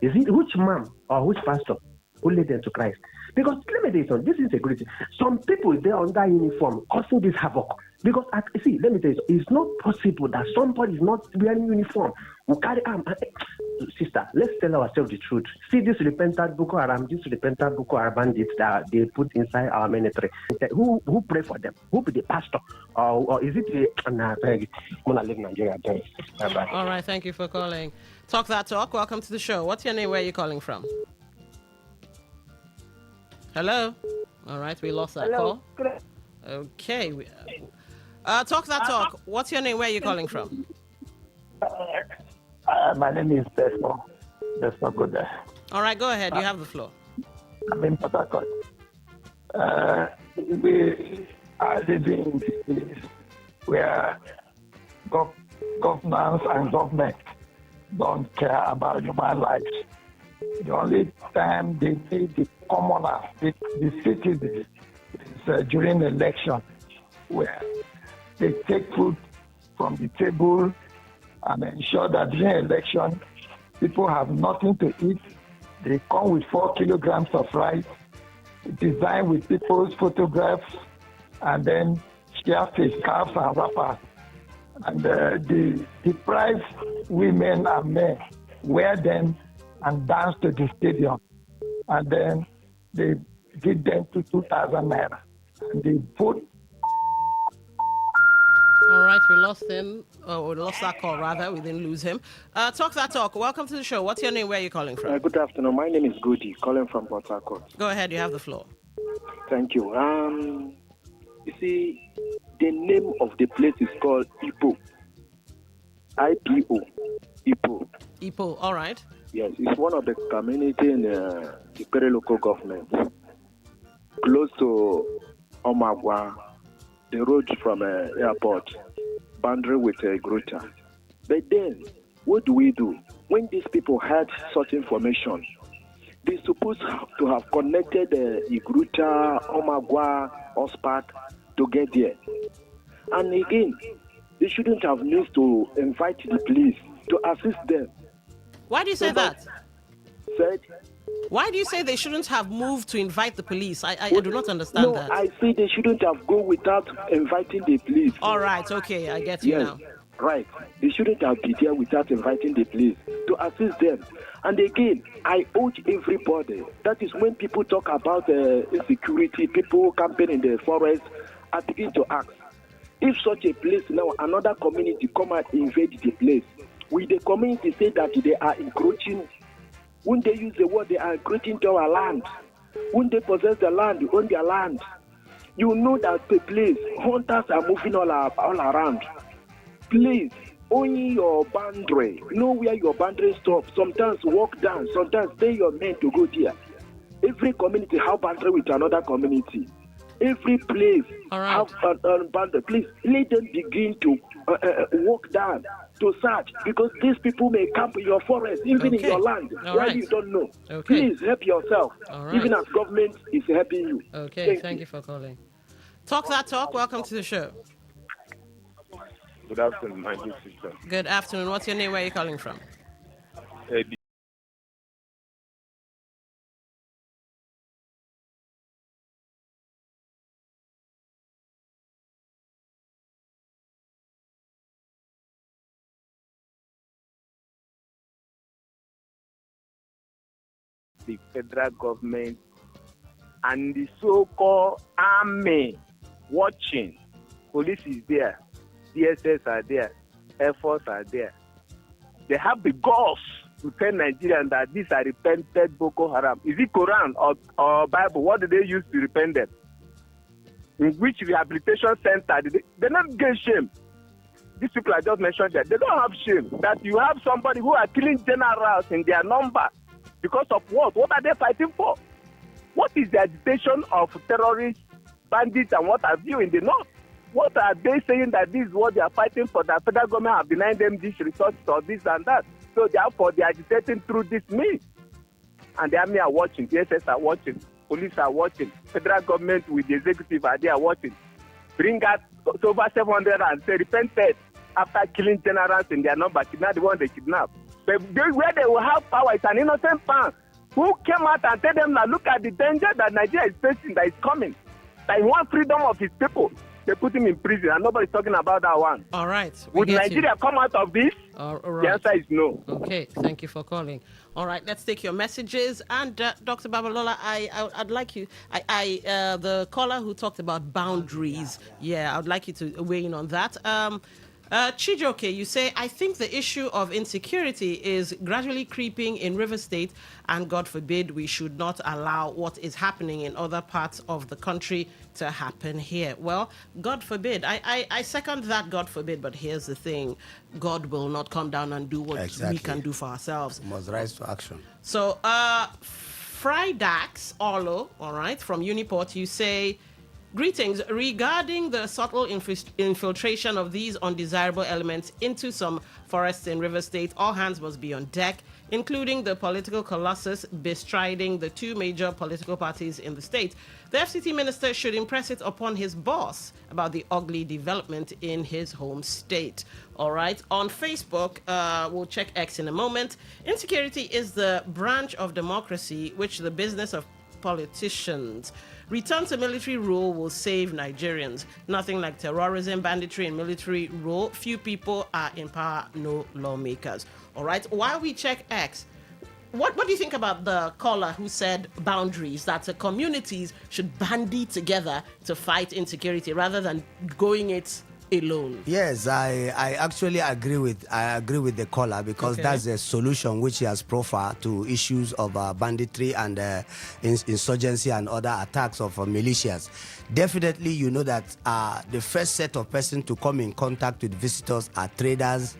Is it which man or which pastor who lead them to Christ? Because let me tell you something, this insecurity, some people they are under uniform causing this havoc. Because let me tell you, it's not possible that somebody is not wearing uniform who carry arm. Sister, let's tell ourselves the truth. See this repentant Boko Haram, bandits that they put inside our military. Who pray for them? Who be the pastor? Or is it the I'm gonna live in Nigeria? Bye-bye. All right, thank you for calling. Talk that talk. Welcome to the show. What's your name? Where are you calling from? Hello? All right, we lost that call. Okay. Talk that talk. What's your name? Where are you calling from? My name is Desmond. Let's not go there. All right, go ahead. You have the floor. I'm in Port Harcourt. We are living in this place where governance and government don't care about human lives. The only time they need the commoners, the citizens, is during the election, where they take food from the table and ensure that during election, people have nothing to eat. They come with 4 kilograms of rice, designed with people's photographs, and then share face scarves and wrappers. And they deprive women and men, wear them and dance to the stadium. And then they give them to 2,000 naira. And they vote. All right, we lost him. Oh, we lost that call, rather. We didn't lose him. Talk that talk. Welcome to the show. What's your name? Where are you calling from? Good afternoon. My name is Goody, calling from Port Harcourt. Go ahead. You have the floor. Thank you. You see, the name of the place is called Ipo. IPO. Ipo. Ipo. All right. Yes, it's one of the community in the Ikere local government, close to Omagwa, the road from airport, boundary with Gruta. But then, what do we do? When these people had such information, they're supposed to have connected Igruta, Omagwa, Ospat to get there. And again, they shouldn't have missed to invite the police to assist them. Why do you say that? Said, why do you say they shouldn't have moved to invite the police? I do not understand that. I say they shouldn't have gone without inviting the police. All right, okay, I get you now. Right. They shouldn't have been there without inviting the police to assist them. And again, I urge everybody, that is when people talk about insecurity, people camping in the forest, I begin to ask, if such a place now, another community come and invade the place, will the community say that they are encroaching? When they use the word they are encroaching to our land, when they possess the land, they own their land, you know that the place, hunters are moving all around. Please, only your boundary, know where your boundary stops. Sometimes walk down, sometimes tell your men to go there. Every community have boundary with another community. Every place have a boundary. Please, let them begin to walk down to search, because these people may camp in your forest, even in your land, where you don't know. Please help yourself, even as government is helping you. Okay, thank you for calling. Talk that talk. Welcome to the show. Good afternoon, my good sister. Good afternoon. What's your name? Where are you calling from? The federal government and the so-called army watching. Police is there, DSS are there, Air Force are there. They have the guts to tell Nigerians that these are repented Boko Haram. Is it Quran or Bible? What do they use to repent them? In which rehabilitation center they not get shame? These people I just mentioned that they don't have shame. That you have somebody who are killing generals in their number. Because of what? What are they fighting for? What is the agitation of terrorists, bandits, and what have you in the north? What are they saying that this is what they are fighting for? The federal government have denied them this resources or this and that. So therefore, they are agitating through this means. And the army are watching, the SS are watching, police are watching, federal government with the executive are there watching. Bring out over 700 and say repented after killing generals in their number, kidnap the one they kidnapped. But where they will have power is an innocent man who came out and tell them, now look at the danger that Nigeria is facing, that is coming. That he wants freedom of his people. They put him in prison and nobody's talking about that one. All right. Would Nigeria come out of this? All right. The answer is no. Okay, thank you for calling. All right, let's take your messages. And Dr. Babalola, I'd like you, the caller who talked about boundaries, I'd like you to weigh in on that. Chijoke, you say, I think the issue of insecurity is gradually creeping in River State, and God forbid we should not allow what is happening in other parts of the country to happen here. Well, God forbid. I second that, God forbid, but here's the thing. God will not come down and do what we can do for ourselves. We must rise to action. So, Fridax Orlo, all right, from Uniport, you say, greetings. Regarding the subtle infiltration of these undesirable elements into some forests in River State, all hands must be on deck, including the political colossus bestriding the two major political parties in the state. The FCT minister should impress it upon his boss about the ugly development in his home state. All right. On Facebook, we'll check X in a moment. Insecurity is the branch of democracy which the business of politicians. Return to military rule will save Nigerians. Nothing like terrorism, banditry, and military rule. Few people are in power, no lawmakers. All right. While we check X, what do you think about the caller who said boundaries, that the communities should bandy together to fight insecurity rather than going it alone? Yes, I actually agree with the caller, because that's the solution which he has profiled to issues of banditry and insurgency and other attacks of militias. Definitely, you know that the first set of persons to come in contact with visitors are traders,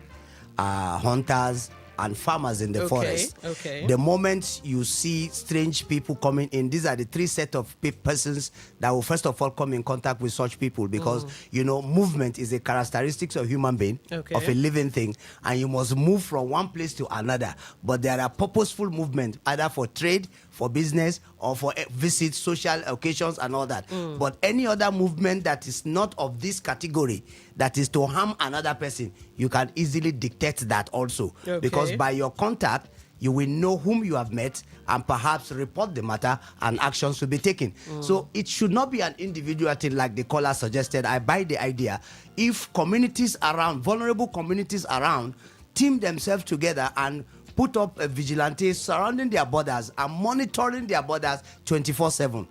hunters, and farmers in the forest. The moment you see strange people coming in, these are the three set of persons that will first of all come in contact with such people, because you know, movement is a characteristics of human being, of a living thing, and you must move from one place to another. But there are purposeful movement, either for trade, for business, or for visits, social occasions, and all that. But any other movement that is not of this category, that is to harm another person, you can easily dictate that also. Because by your contact, you will know whom you have met and perhaps report the matter and actions will be taken. So it should not be an individual thing like the caller suggested. I buy the idea. If communities around, vulnerable communities around, team themselves together and put up a vigilante surrounding their borders and monitoring their borders 24/7.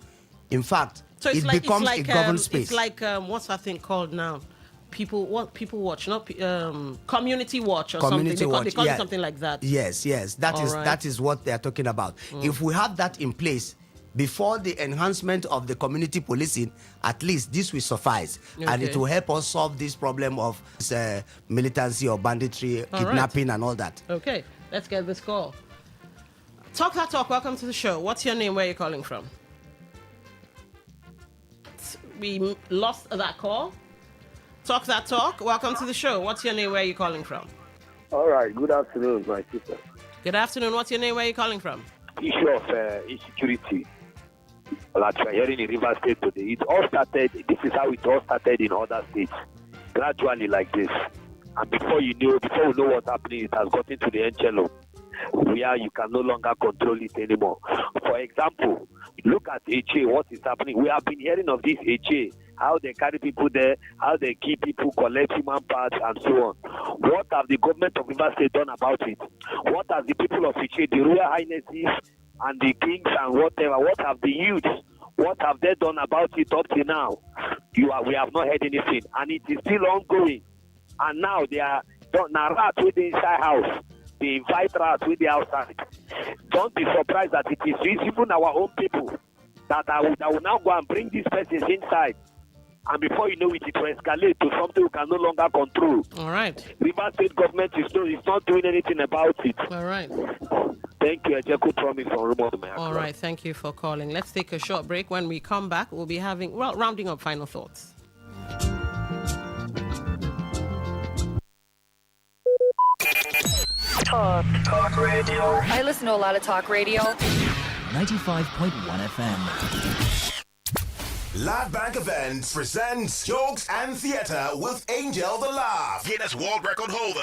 In fact, so it becomes a governed space. It's like, what's that thing called now? People watch, not community watch or community something. Watch. They call it something like that. Yes. That is what they are talking about. If we have that in place before the enhancement of the community policing, at least this will suffice, and it will help us solve this problem of militancy or banditry, kidnapping, and all that. Okay, let's get this call. Talk that talk. Welcome to the show. What's your name? Where are you calling from? We lost that call. Talk that talk. Welcome to the show. What's your name? Where are you calling from? All right. Good afternoon, my sister. Good afternoon. What's your name? Where are you calling from? Issue of insecurity, like we're hearing in River State today. It all started. This is how it all started in other states, gradually like this. And before we know what's happening, it has gotten to the NCHLO, where you can no longer control it anymore. For example, look at HA. What is happening? We have been hearing of this HA. How they carry people there, how they keep people, collect human parts, and so on. What have the government of River State done about it? What have the people of Iche, the Royal Highnesses, and the kings, and whatever, what have the youths, what have they done about it up to now? We have not heard anything, and it is still ongoing. And now they are rats with the inside house. They invite rats with the outside. Don't be surprised that it is even our own people that will now go and bring these persons inside. And before you know it, it will escalate to something we can no longer control. All right. River State government is not doing anything about it. All right. Thank you, Ejeku Promise from Remote. All right. Thank you for calling. Let's take a short break. When we come back, we'll be rounding up final thoughts. Talk radio. I listen to a lot of talk radio. 95.1 FM. Live Bank Events presents Jokes and Theater with Angel the Laugh, Guinness World Record holder.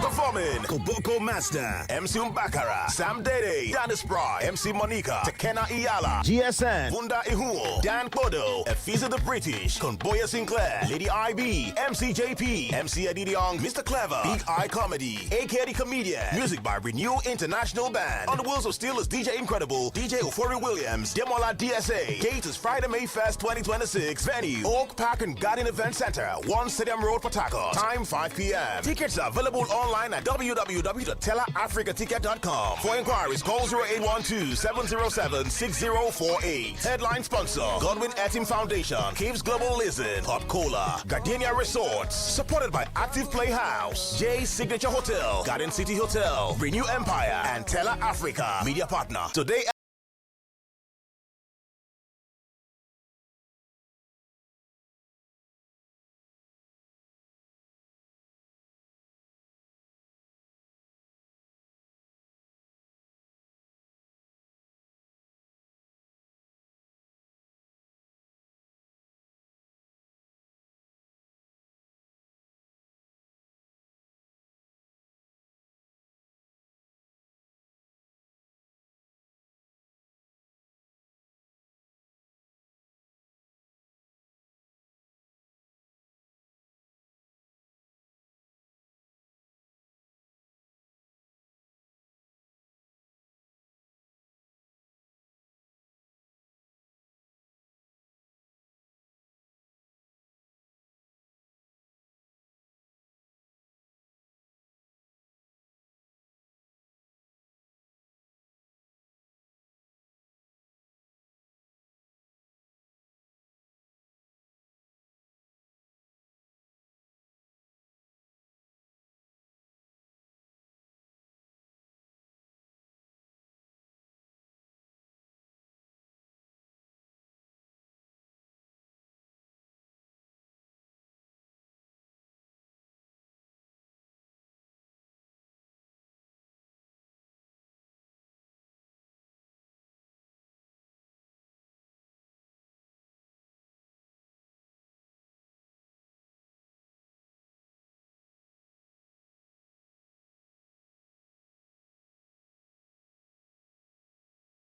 The Performing Koboko Master, MC Umbakara, Sam Dede, Dennis Bry, MC Monica, Tekena Iyala, GSN, Bunda Ihuo, Dan Bodo, Efiza the British, Conboya Sinclair, Lady IB, MC JP, MC Eddie Young, Mr. Clever, Big Eye Comedy, AK the Comedian, music by Renew International Band. On the Wheels of Steel is DJ Incredible, DJ Ofori Williams, Demola DSA. Date is Friday, May 1st, 2026. Venue, Oak Park and Garden Event Center, 1 Stadium Road, Port Harcourt. Time 5 p.m. Tickets are available online at www.tellerafricaticket.com. For inquiries, call 0812-707-6048. Headline sponsor, Godwin Etim Foundation, Caves Global Listen, Pop Cola, Gardenia Resorts, supported by Active Playhouse, J Signature Hotel, Garden City Hotel, Renew Empire, and Teller Africa. Media partner. Today.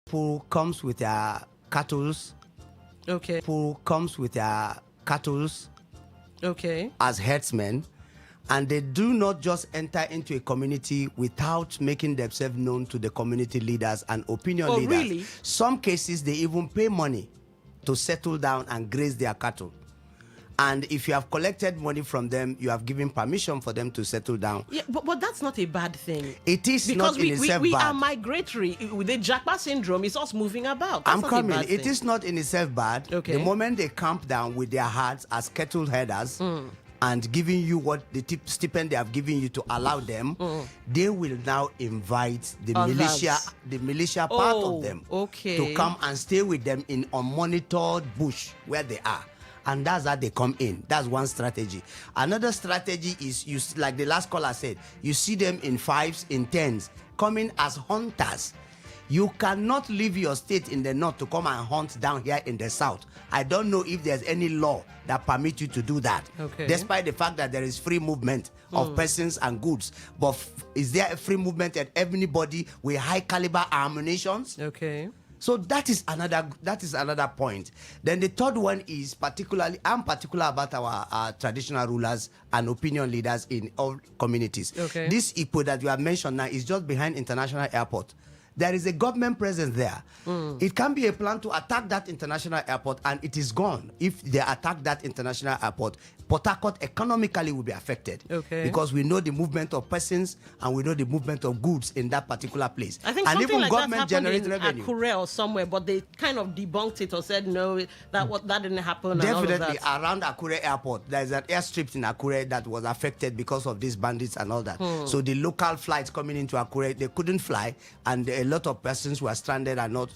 People comes with their cattle. Okay. People comes with their cattle. Okay. As herdsmen, and they do not just enter into a community without making themselves known to the community leaders and opinion leaders. Really? Some cases they even pay money to settle down and graze their cattle. And if you have collected money from them, you have given permission for them to settle down. Yeah, but that's not a bad thing. It is because not in itself we bad. are migratory. With the Japa syndrome, it's us moving about. I'm coming. It is not in itself bad. Okay. The moment they camp down with their hearts as cattle herders and giving you what the stipend they have given you to allow them, they will now invite the militia part of them to come and stay with them in unmonitored bush where they are. And that's how they come in. That's one strategy. Another strategy is, like the last caller said, you see them in 5s, in 10s, coming as hunters. You cannot leave your state in the north to come and hunt down here in the south. I don't know if there's any law that permits you to do that. Okay. Despite the fact that there is free movement of persons and goods. But is there a free movement at everybody with high caliber ammunitions? Okay. So that is another point. Then the third one is I'm particular about our traditional rulers and opinion leaders in all communities. Okay. This Ipo that you have mentioned now is just behind International Airport. There is a government presence there. It can be a plan to attack that international airport, and it is gone. If they attack that international airport, Port Harcourt economically will be affected. Okay. Because we know the movement of persons and we know the movement of goods in that particular place. I think and something even like government that happened generates in revenue. Akure or somewhere, but they kind of debunked it or said no, that didn't happen. Definitely, and all of that. around Akure Airport, there is an airstrip in Akure that was affected because of these bandits and all that. So the local flights coming into Akure, they couldn't fly, and a lot of persons were stranded and not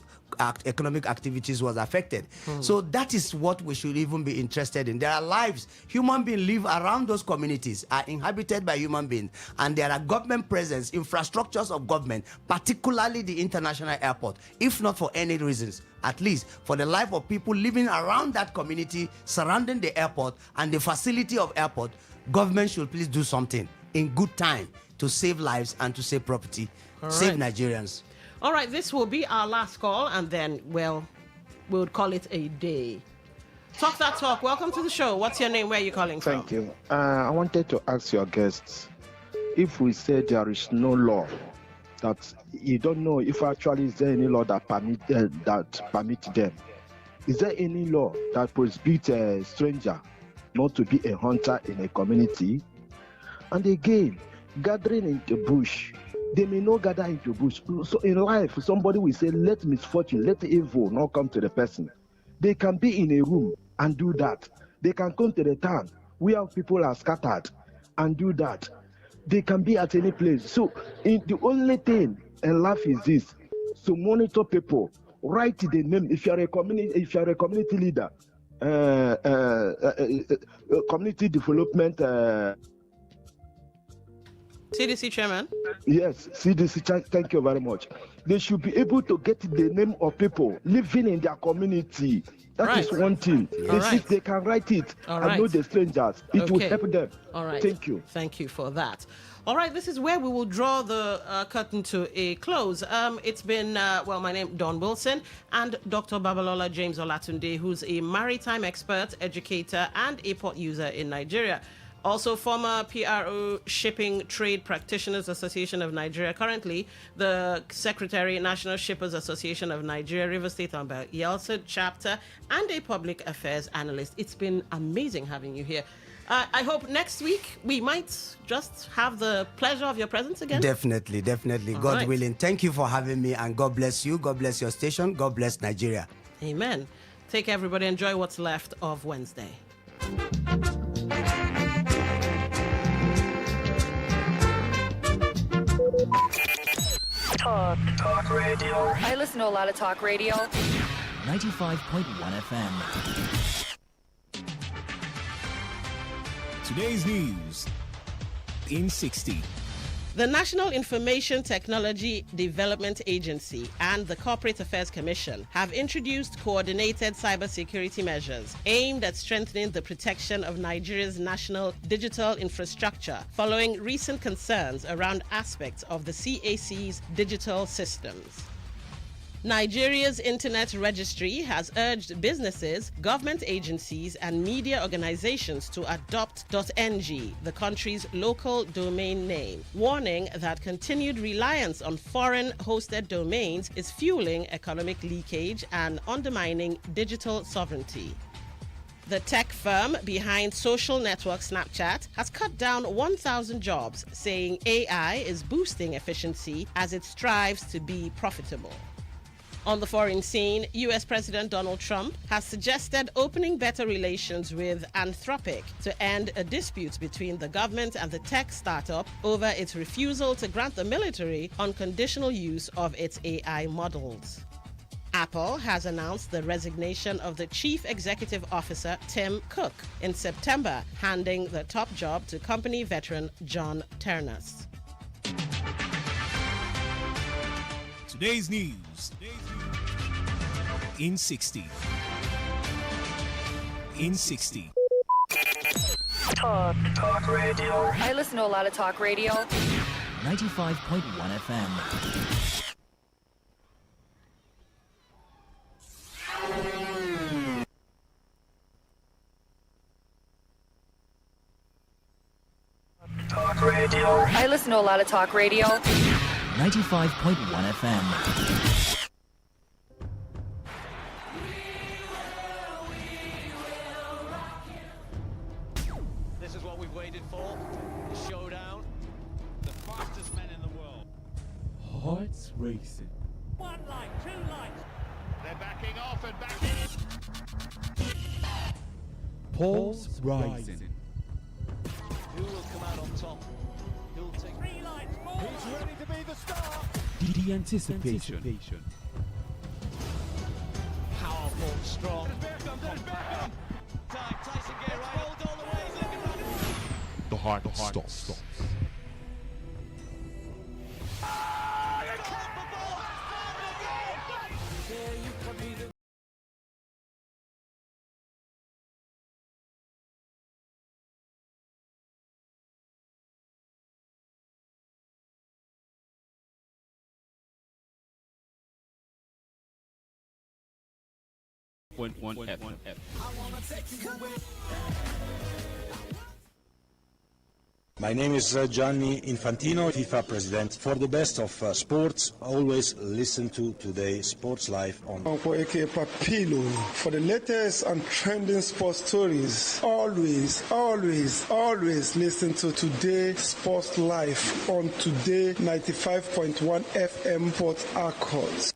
economic activities was affected. So that is what we should even be interested in. There are lives. Human beings live around those communities, are inhabited by human beings, and there are government presence, infrastructures of government, particularly the international airport, if not for any reasons, at least for the life of people living around that community, surrounding the airport and the facility of airport. Government should please do something in good time to save lives and to save property, All save right. Nigerians. All right, this will be our last call, and then, well, we'll call it a day. Talk that talk. Welcome to the show. What's your name? Where are you calling from? Thank you. I wanted to ask your guests, if we say there is no law, that you don't know if actually is there any law that permit them. Is there any law that prohibits a stranger not to be a hunter in a community? And again, gathering in the bush, they may not gather into bush. So in life, somebody will say, let misfortune, let evil not come to the person. They can be in a room and do that. They can come to the town where people are scattered and do that. They can be at any place. So the only thing in life is this. So monitor people. Write the name. If you are a community leader, community development. CDC chairman. Yes, CDC. Thank you very much. They should be able to get the name of people living in their community. That is one thing. They can write it and know the strangers. It will help them. All right. Thank you. Thank you for that. All right, this is where we will draw the curtain to a close. It's been, my name Don Wilson and Dr. Babalola James Olatunde, who's a maritime expert, educator, and a port user in Nigeria. Also, former PRO Shipping Trade Practitioners Association of Nigeria, currently the Secretary, National Shippers Association of Nigeria, Rivers State and Yeltsin chapter, and a public affairs analyst. It's been amazing having you here. I hope next week we might just have the pleasure of your presence again. Definitely. God right. willing. Thank you for having me, and God bless you. God bless your station. God bless Nigeria. Amen. Take care, everybody. Enjoy what's left of Wednesday. Talk radio. I listen to a lot of talk radio. 95.1 FM. Today's news in 60. The National Information Technology Development Agency and the Corporate Affairs Commission have introduced coordinated cybersecurity measures aimed at strengthening the protection of Nigeria's national digital infrastructure following recent concerns around aspects of the CAC's digital systems. Nigeria's Internet Registry has urged businesses, government agencies, and media organizations to adopt .ng, the country's local domain name, warning that continued reliance on foreign-hosted domains is fueling economic leakage and undermining digital sovereignty. The tech firm behind social network Snapchat has cut down 1,000 jobs, saying AI is boosting efficiency as it strives to be profitable. On the foreign scene, U.S. President Donald Trump has suggested opening better relations with Anthropic to end a dispute between the government and the tech startup over its refusal to grant the military unconditional use of its AI models. Apple has announced the resignation of the Chief Executive Officer, Tim Cook, in September, handing the top job to company veteran John Ternus. Today's news in 60. In 60. Talk radio. I listen to a lot of talk radio. 95.1 FM. Talk radio. I listen to a lot of talk radio. 95.1 FM. This is what we've waited for. The showdown. The fastest men in the world. Hearts racing. One light, two lights. They're backing off and backing. Pulse rising. Who will come out on top? Who'll take 3 lights, 4. Who's ready to be the star? The anticipation. Powerful, strong. Time, Tyson Gay right. Rolled all the way. He's looking right. The heart stops. Today95.1fm. My name is Gianni Infantino, FIFA president. For the best of sports, always listen to Today Sports Live on. For AK Papilo, for the latest and trending sports stories, always listen to Today Sports Live on Today 95.1 FM Port Harcourt.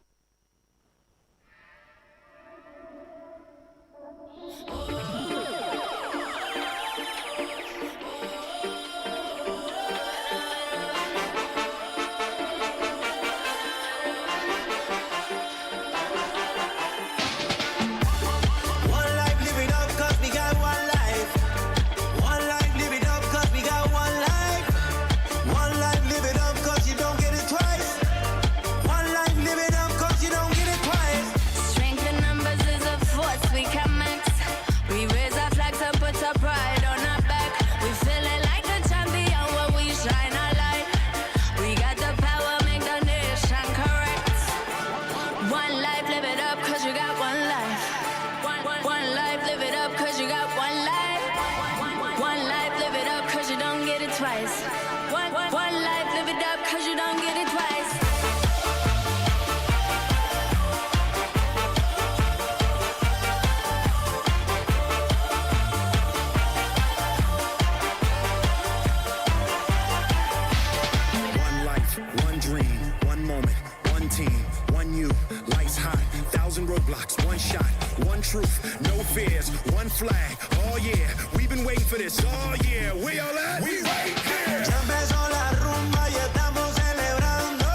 Roadblocks, one shot, one truth, no fears, one flag. Oh yeah, we've been waiting for this. Oh yeah, we all at? We right here. Ya empezó la rumba y estamos celebrando.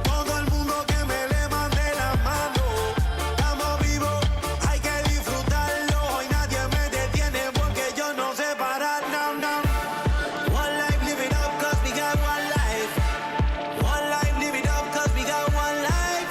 Todo el mundo que me levante la mano. Estamos vivos, hay que disfrutarlo. Hoy nadie me detiene porque yo no sé parar. No, no. One life, live it up, cause we got one life. One life, live it up, cause we got one life.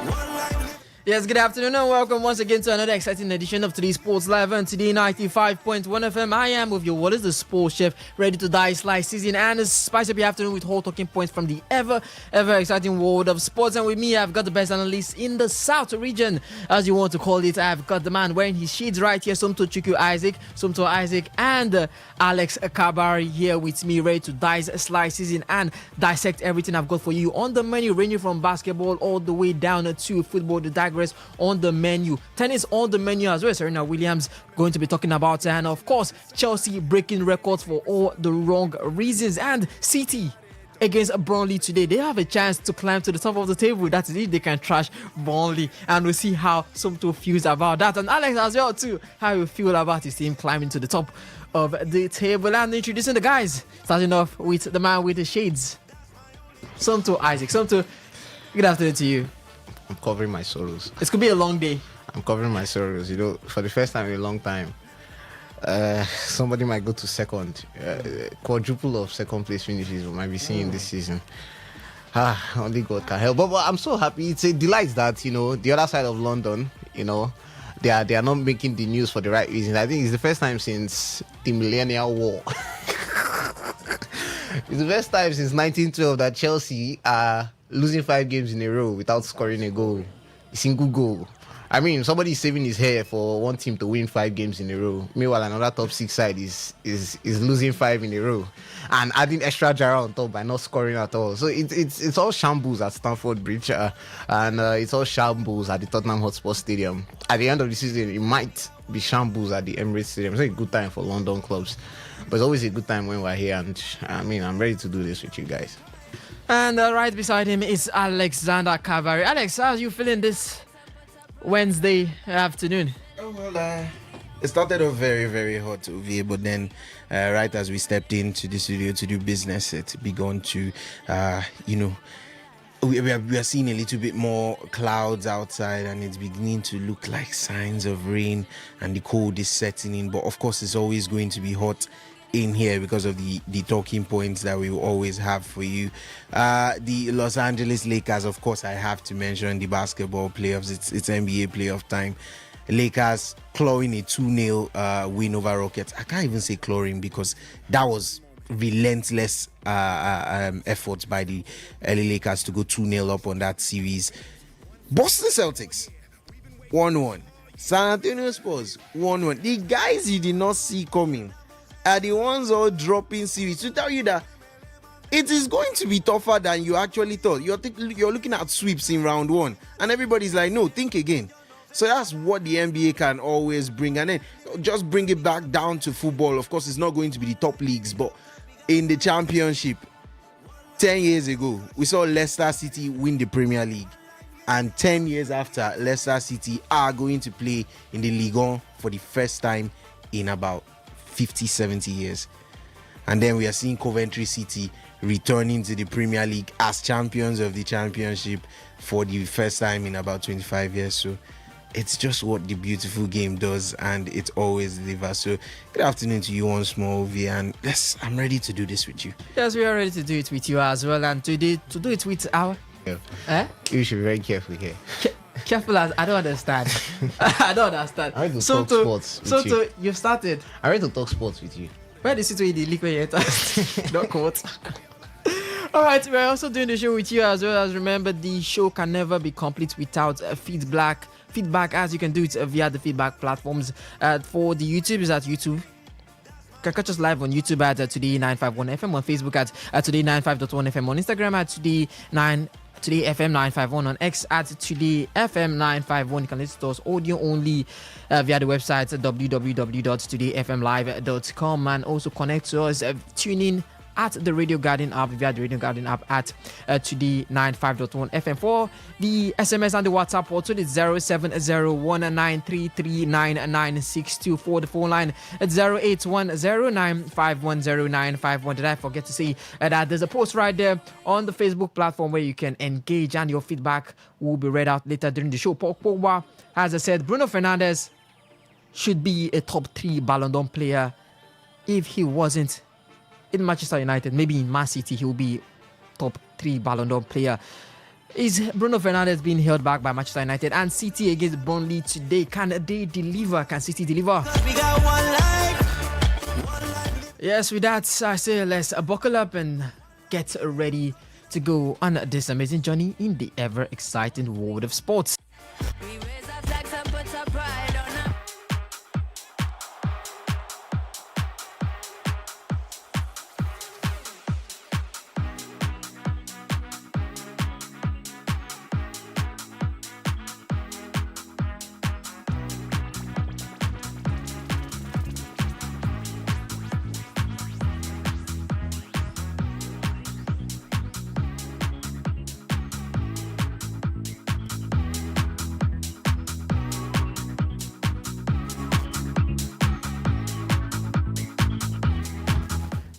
One life. Yes, good afternoon and welcome once again to another exciting edition of Today's Sports Live on Today 95.1 FM. I am with your Wallace, the sports chef, ready to dive slice season and spice up your afternoon with whole talking points from the ever exciting world of sports. And with me, I've got the best analyst in the South region, as you want to call it. I've got the man wearing his shades right here, Somto Chukwu Isaac, and Alex Kabari here with me, ready to dive slice season and dissect everything I've got for you on the menu, ranging from basketball all the way down to football. The digress on the menu, tennis on the menu as well. Serena Williams going to be talking about, and of course Chelsea breaking records for all the wrong reasons, and City against Burnley today. They have a chance to climb to the top of the table. That is if they can trash Burnley, and we'll see how Somto feels about that. And Alex as well too, how you feel about his team climbing to the top of the table. And introducing the guys, starting off with the man with the shades, Somto Isaac. Somto, good afternoon to you. I'm covering my sorrows. It's gonna be a long day. I'm covering my sorrows. You know, for the first time in a long time, somebody might go to second. Quadruple of second place finishes we might be seeing this season. Only God can help. But I'm so happy. It's a delight that, you know, the other side of London, you know, they are not making the news for the right reasons. I think it's the first time since the Millennial War. It's the first time since 1912 that Chelsea are losing 5 games in a row without scoring a single goal. I mean, somebody is saving his hair for one team to win 5 games in a row. Meanwhile, another top 6 side is losing 5 in a row and adding extra Jara on top by not scoring at all. So it's all shambles at Stamford Bridge, and it's all shambles at the Tottenham Hotspur Stadium. At the end of the season, it might be shambles at the Emirates Stadium. It's a good time for London clubs, but it's always a good time when we're here. And I mean, I'm ready to do this with you guys. And right beside him is Alexander Kavari. Alex, how are you feeling this Wednesday afternoon? Oh, well, it started off very, very hot over here, but then right as we stepped into the studio to do business, it's begun to, you know, we are seeing a little bit more clouds outside, and it's beginning to look like signs of rain, and the cold is setting in. But of course, it's always going to be hot in here because of the talking points that we will always have for you. The Los Angeles Lakers, of course, I have to mention the basketball playoffs. It's NBA playoff time. Lakers clawing a 2-0 win over Rockets. I can't even say clawing because that was relentless efforts by the LA Lakers to go 2-0 up on that series. Boston Celtics 1-1. San Antonio Spurs 1-1. The guys you did not see coming are the ones all dropping series to tell you that it is going to be tougher than you actually thought. You're looking at sweeps in round 1, and everybody's like, no, think again. So that's what the NBA can always bring, and then just bring it back down to football. Of course, it's not going to be the top leagues, but in the championship, 10 years ago, we saw Leicester City win the Premier League, and 10 years after, Leicester City are going to play in the Ligue 1 for the first time in about 50-70 years. And then we are seeing Coventry City returning to the Premier League as champions of the championship for the first time in about 25 years. So it's just what the beautiful game does, and it always delivers. So good afternoon to you once more, Ovi, and I'm ready to do this with you. Yes, we are ready to do it with you as well, and to do it with our... You should be very careful here. Careful as I don't understand. I don't understand. I ready to talk sports with you. You've started. I ready to talk sports with you. Where is it in the league where you enter? Don't quote. Alright, we're also doing the show with you as well. As remember, the show can never be complete without feedback, as you can do it via the feedback platforms. For the YouTube, is at YouTube. You can catch us live on YouTube at Today951FM, on Facebook at Today95.1fm, on Instagram at Today FM 951, on X at Today FM 951. You can listen to us audio only via the website www.todayfmlive.com, and also connect to us tune in at the Radio Garden app via the Radio Garden app at Today95.1 FM. For the SMS and the WhatsApp portal, it's 070193399962. For the phone line, it's 081095109151. Did I forget to say that there's a post right there on the Facebook platform where you can engage, and your feedback will be read out later during the show. Paul Pogba, as I said, Bruno Fernandes should be a top 3 Ballon d'Or player. If he wasn't in Manchester United, maybe in Man City, he will be top 3 Ballon d'Or player. Is Bruno Fernandes being held back by Manchester United and City against Burnley today? Can they deliver? Can City deliver? Yes, with that, I say let's buckle up and get ready to go on this amazing journey in the ever exciting world of sports.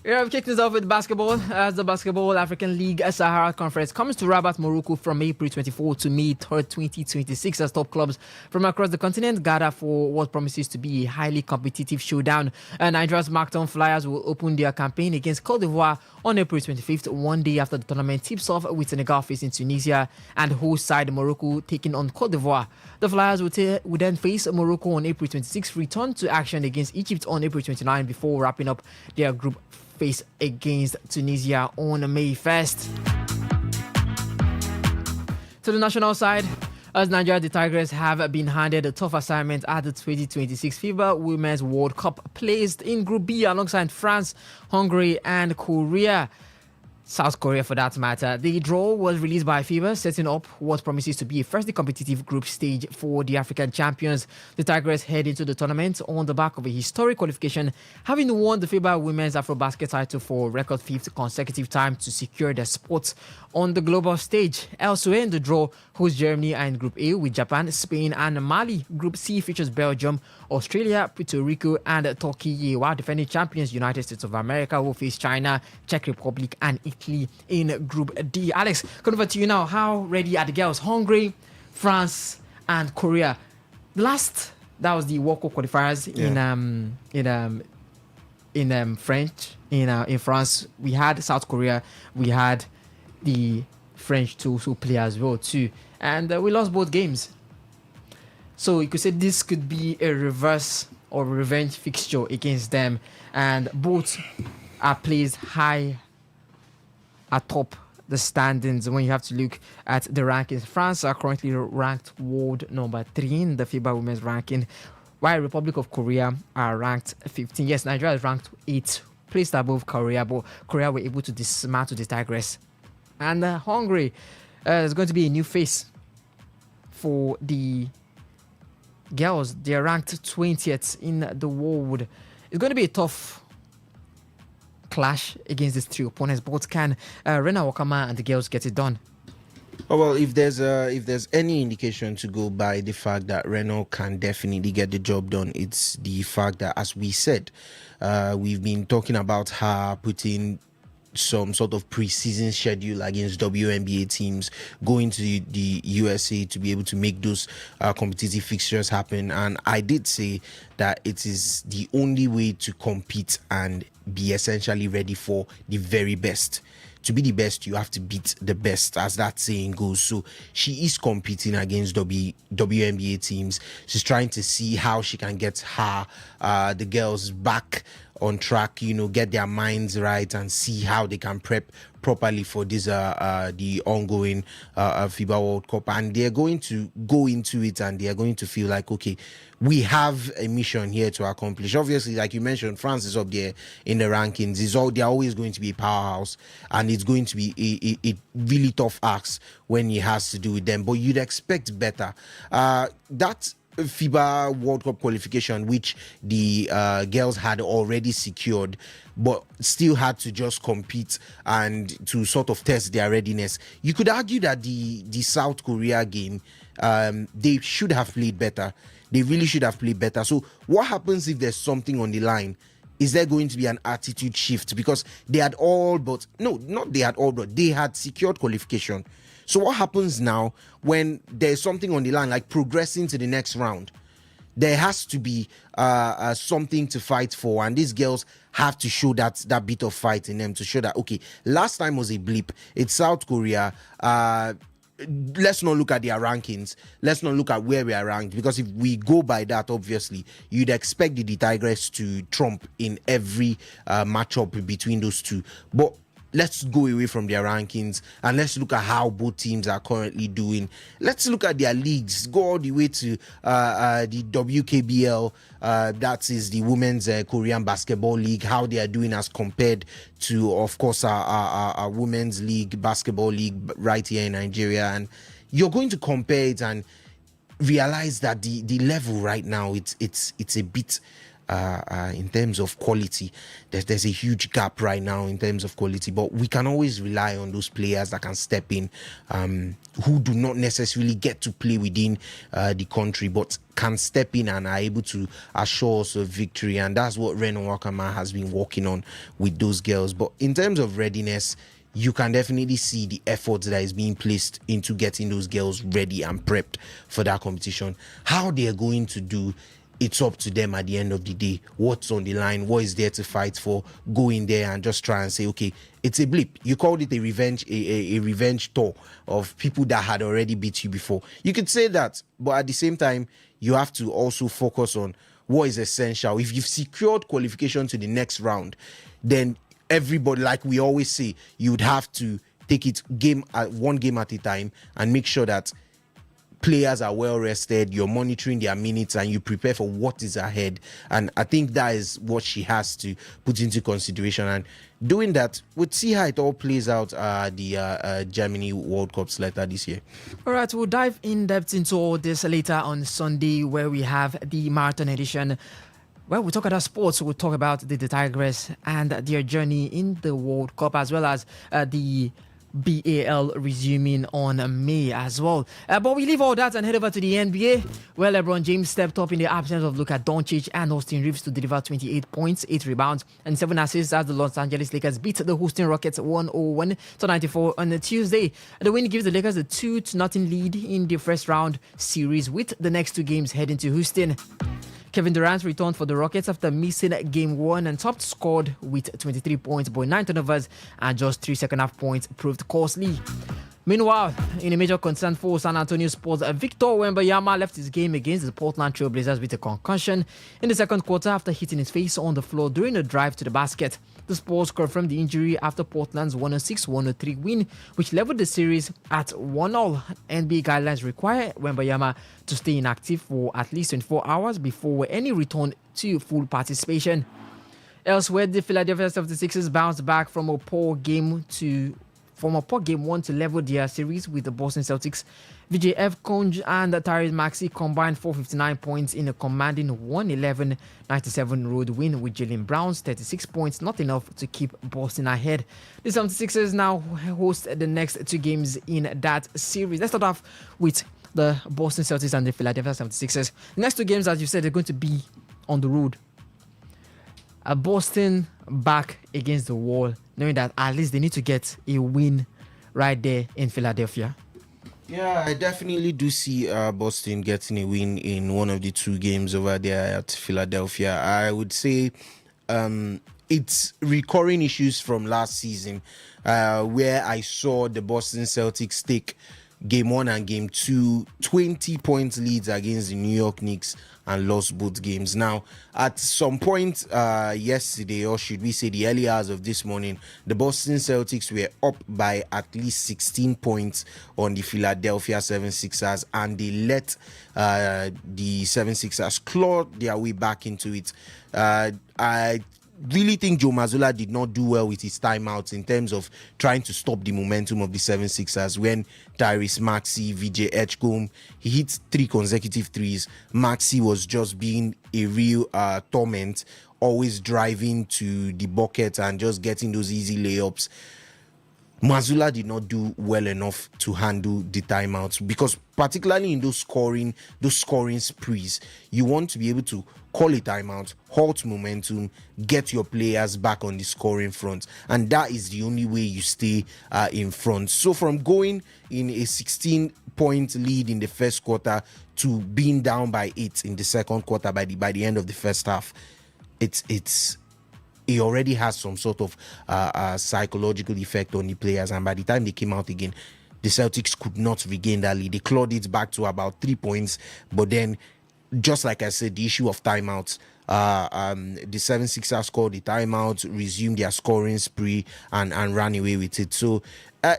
Yeah, we've kicked this off with basketball as the Basketball African League Sahara Conference comes to Rabat, Morocco from April 24 to May 3rd, 2026 as top clubs from across the continent gather for what promises to be a highly competitive showdown. Nigeria's Marktown Flyers will open their campaign against Cote d'Ivoire on April 25th, one day after the tournament tips off with Senegal facing Tunisia and host side Morocco taking on Cote d'Ivoire. The Flyers will then face Morocco on April 26th, return to action against Egypt on April 29 before wrapping up their group face against Tunisia on May 1st. To the national side, as Nigeria, the Tigers have been handed a tough assignment at the 2026 FIBA Women's World Cup, placed in Group B alongside France, Hungary and Korea. South Korea for that matter. The draw was released by FIBA, setting up what promises to be a firstly competitive group stage for the African champions. The Tigers head into the tournament on the back of a historic qualification, having won the FIBA Women's Afrobasket title for a record 5th consecutive time to secure their spot on the global stage. Elsewhere in the draw, host Germany are in Group A with Japan, Spain and Mali. Group C features Belgium, Australia, Puerto Rico and Turkey, while defending champions United States of America will face China, Czech Republic and Italy in Group D. Alex, over to you now. How ready are the girls? Hungary, France and Korea. That was the World Cup qualifiers in France. We had South Korea, we had the French to also play as well too, and we lost both games. So you could say this could be a reverse or revenge fixture against them, and both are placed high atop the standings when you have to look at the rankings. France are currently ranked world number 3 in the FIBA women's ranking, while Republic of Korea are ranked 15. Yes, Nigeria is ranked 8, placed above Korea, but Korea were able to dismantle the Tigress. And Hungary is going to be a new face for the girls. They are ranked 20th in the world. It's going to be a tough clash against these 3 opponents, but can Rena Wakama and the girls get it done? Oh, well, if there's any indication to go by the fact that Renault can definitely get the job done, it's the fact that, as we said, we've been talking about her putting some sort of preseason schedule against WNBA teams, going to the USA to be able to make those competitive fixtures happen. And I did say that it is the only way to compete and be essentially ready for the very best. To be the best, you have to beat the best, as that saying goes. So she is competing against WNBA teams. She's trying to see how she can get the girls back on track, get their minds right and see how they can prep properly for this the ongoing FIBA World Cup. And they're going to go into it and they're going to feel like, okay, we have a mission here to accomplish. Obviously, like you mentioned, France is up there in the rankings. They're always going to be a powerhouse, and it's going to be a really tough ask when it has to do with them. But you'd expect better. That FIBA World Cup qualification, which the girls had already secured, but still had to just compete and to sort of test their readiness. You could argue that the South Korea game, they should have played better. They really should have played better. So what happens if there's something on the line? Is there going to be an attitude shift? Because they had secured qualification. So what happens now when there's something on the line, like progressing to the next round? There has to be something to fight for, and these girls have to show that bit of fight in them to show that, okay, last time was a blip. It's South Korea. Let's not look at their rankings. Let's not look at where we are ranked, because if we go by that, obviously, you'd expect the Tigress to trump in every matchup between those two. But let's go away from their rankings and let's look at how both teams are currently doing. Let's look at their leagues. Go all the way to the WKBL, that is the Women's Korean Basketball League, how they are doing as compared to, of course, our Women's League, Basketball League right here in Nigeria. And you're going to compare it and realize that the level right now, it's a bit... in terms of quality, there's a huge gap right now in terms of quality, but we can always rely on those players that can step in, who do not necessarily get to play within the country, but can step in and are able to assure us of victory. And that's what Ren Wakama has been working on with those girls. But in terms of readiness, you can definitely see the effort that is being placed into getting those girls ready and prepped for that competition. How they are going to do, it's up to them at the end of the day. What's on the line? What is there to fight for? Go in there and just try and say, okay, it's a blip. You called it a revenge tour of people that had already beat you before. You could say that, but at the same time, you have to also focus on what is essential. If you've secured qualification to the next round, then everybody, like we always say, you would have to take it one game at a time and make sure that players are well rested, you're monitoring their minutes, and you prepare for what is ahead. And I think that is what she has to put into consideration. And doing that, we'll see how it all plays out the Germany World Cups later this year. All right, we'll dive in depth into all this later on Sunday, where we have the marathon edition. Well, we'll talk about sports. We'll talk about the Tigress and their journey in the World Cup, as well as the BAL resuming on May as well. But we leave all that and head over to the NBA, where LeBron James stepped up in the absence of Luka Doncic and Austin Reeves to deliver 28 points, 8 rebounds, and 7 assists as the Los Angeles Lakers beat the Houston Rockets 101-94 on Tuesday. The win gives the Lakers a 2-0 lead in the first round series, with the next 2 games heading to Houston. Kevin Durant returned for the Rockets after missing Game 1 and topped scored with 23 points, but 9 turnovers and just 3 second-half points proved costly. Meanwhile, in a major concern for San Antonio Spurs, Victor Wembanyama left his game against the Portland Trail Blazers with a concussion in the second quarter after hitting his face on the floor during a drive to the basket. The Spurs confirmed the injury after Portland's 106-103 win, which leveled the series at 1-1. NBA guidelines require Wembanyama to stay inactive for at least 24 hours before any return to full participation. Elsewhere, the Philadelphia 76ers bounced back from a poor game one to level their series with the Boston Celtics. VJF Konj and Tyrese Maxey combined for 59 points in a commanding 111-97 road win, with Jaylen Brown's 36 points not enough to keep Boston ahead. The 76ers now host the next two games in that series. Let's start off with the Boston Celtics and the Philadelphia 76ers. The next two games, as you said, are going to be on the road. Boston back against the wall, knowing that at least they need to get a win right there in Philadelphia. Yeah, I definitely do see Boston getting a win in one of the two games over there at Philadelphia. I would say it's recurring issues from last season where I saw the Boston Celtics take Game 1 and Game 2, 20-point leads against the New York Knicks and lost both games. Now, at some point yesterday, or should we say the early hours of this morning, the Boston Celtics were up by at least 16 points on the Philadelphia 76ers, and they let the 76ers claw their way back into it. I really think Joe Mazzulla did not do well with his timeouts in terms of trying to stop the momentum of the 76ers when Tyrese Maxey, VJ Edgecombe, he hit 3 consecutive threes. Maxey was just being a real torment, always driving to the bucket and just getting those easy layups. Mazzulla did not do well enough to handle the timeouts, because particularly in those scoring sprees, you want to be able to call a timeout, halt momentum, get your players back on the scoring front, and that is the only way you stay in front. So from going in a 16-point lead in the first quarter to being down by 8 in the second quarter by the end of the first half, it already has some sort of psychological effect on the players, and by the time they came out again, the Celtics could not regain that lead. They clawed it back to about 3 points, but then, just like I said, the issue of timeouts, the 76ers scored the timeout, resumed their scoring spree, and ran away with it. So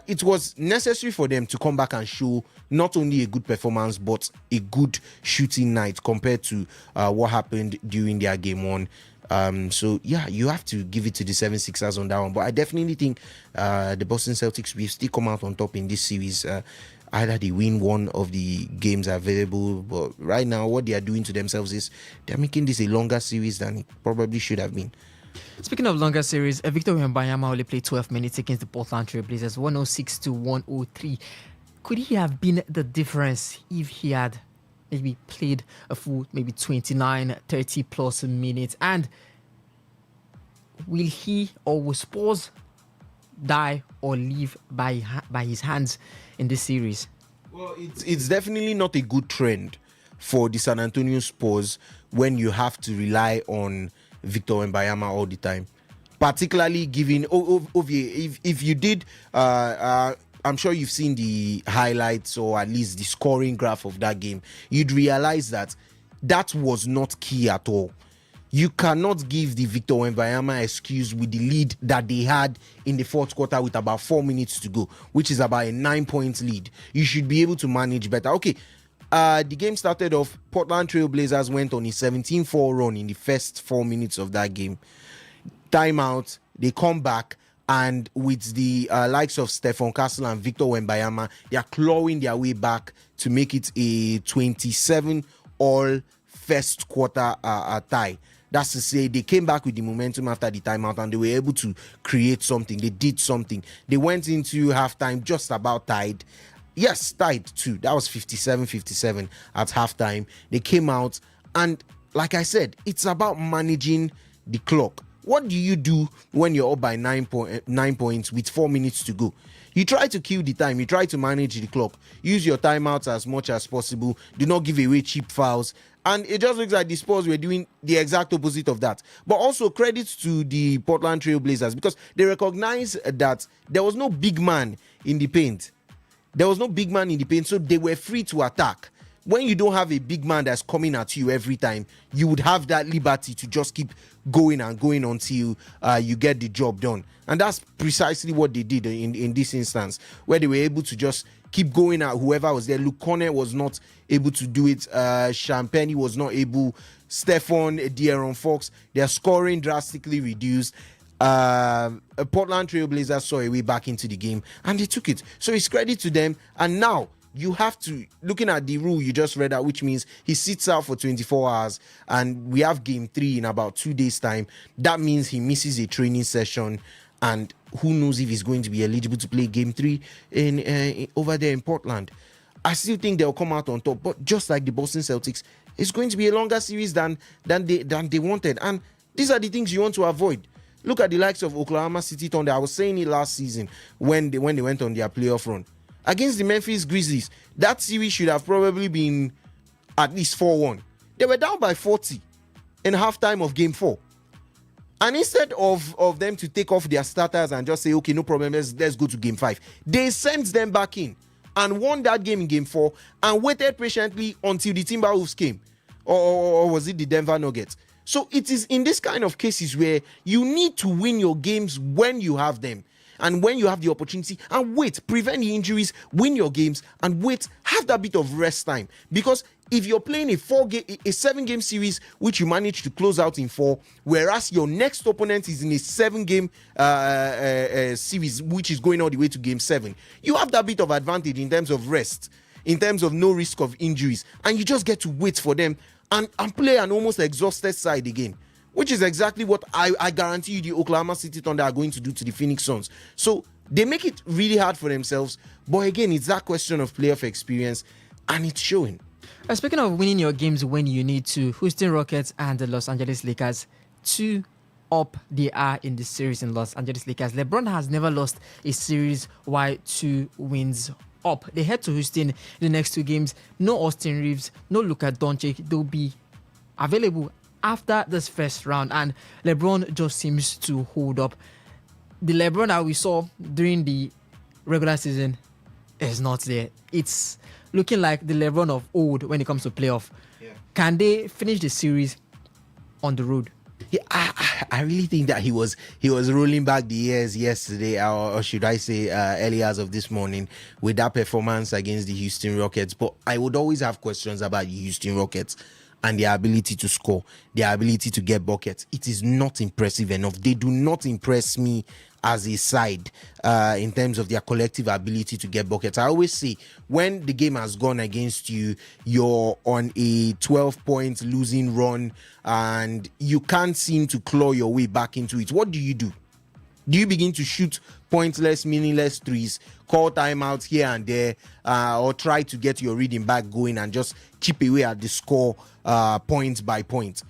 it was necessary for them to come back and show not only a good performance, but a good shooting night compared to what happened during their game 1. So yeah, you have to give it to the 76ers on that one, but I definitely think the Boston Celtics will still come out on top in this series. Either they win one of the games available, but right now what they are doing to themselves is they're making this a longer series than it probably should have been. Speaking of longer series, Victor Wembanyama only played 12 minutes against the Portland Trail Blazers, 106-103. Could he have been the difference if he had maybe played a full, maybe 29, 30 plus minutes? And will he or will Spurs die or live by his hands in this series? Well, it's definitely not a good trend for the San Antonio Spurs when you have to rely on Victor Wembanyama all the time, particularly given if you did I'm sure you've seen the highlights or at least the scoring graph of that game, you'd realize that was not key at all. You cannot give the Victor Wembanyama excuse with the lead that they had in the fourth quarter with about 4 minutes to go, which is about a 9-point lead. You should be able to manage better. Okay, the game started off, Portland Trail Blazers went on a 17-4 run in the first 4 minutes of that game. Timeout, they come back, and with the likes of Stephon Castle and Victor Wembanyama, they are clawing their way back to make it a 27-all first quarter tie. That's to say, they came back with the momentum after the timeout and they were able to create something. They did something. They went into halftime just about tied. Yes, tied too. That was 57-57 at halftime. They came out, and like I said, it's about managing the clock. What do you do when you're up by 9 points with 4 minutes to go? You try to kill the time. You try to manage the clock. Use your timeouts as much as possible. Do not give away cheap fouls. And it just looks like the Spurs were doing the exact opposite of that. But also credit to the Portland Trail Blazers, because they recognize that there was no big man in the paint. So they were free to attack. when you don't have a big man that's coming at you every time, you would have that liberty to just keep going and going until you get the job done. And that's precisely what they did in this instance, where they were able to just keep going at whoever was there. Luke Cornet was not able to do it. Champagne was not able. Stefan, De'Aaron Fox, their scoring drastically reduced. Portland Trailblazers saw a way back into the game and they took it. So it's credit to them. And now you have to, looking at the rule you just read out, which means he sits out for 24 hours and we have game 3 in about 2 days time. That means he misses a training session, and who knows if he's going to be eligible to play game 3 in over there in Portland. I still think they'll come out on top, but just like the Boston Celtics, it's going to be a longer series than they wanted, and these are the things you want to avoid. Look at the likes of Oklahoma City Thunder. I was saying it last season when they went on their playoff run against the Memphis Grizzlies. That series should have probably been at least 4-1. They were down by 40 in halftime of game 4. And instead of them to take off their starters and just say, okay, no problem, let's go to game 5, they sent them back in and won that game in game 4 and waited patiently until the Timberwolves came. Or was it the Denver Nuggets? So it is in this kind of cases where you need to win your games when you have them and when you have the opportunity, and wait, prevent the injuries, win your games, and wait, have that bit of rest time. Because if you're playing a 7-game series which you manage to close out in 4, whereas your next opponent is in a 7-game series which is going all the way to game 7, you have that bit of advantage in terms of rest, in terms of no risk of injuries, and you just get to wait for them and play an almost exhausted side again, which is exactly what I guarantee you the Oklahoma City Thunder are going to do to the Phoenix Suns. So they make it really hard for themselves, but again, it's that question of playoff experience, and it's showing. Speaking of winning your games when you need to, Houston Rockets and the Los Angeles Lakers, 2 up they are in the series in Los Angeles Lakers. LeBron has never lost a series while 2 wins up. They head to Houston in the next 2 games. No Austin Reeves, no Luka Doncic. They'll be available after this first round, and LeBron just seems to hold up. The LeBron that we saw during the regular season is not there. It's looking like the LeBron of old when it comes to playoff. Yeah. Can they finish the series on the road? Yeah, I really think that he was rolling back the years yesterday, or should I say early hours of this morning, with that performance against the Houston Rockets. But I would always have questions about the Houston Rockets and their ability to score, their ability to get buckets. It is not impressive enough. They do not impress me as a side in terms of their collective ability to get buckets. I always say, when the game has gone against you, you're on a 12-point losing run and you can't seem to claw your way back into it. What do? Do you begin to shoot pointless, meaningless threes, call timeouts here and there, or try to get your reading back going and just chip away at the score point by point?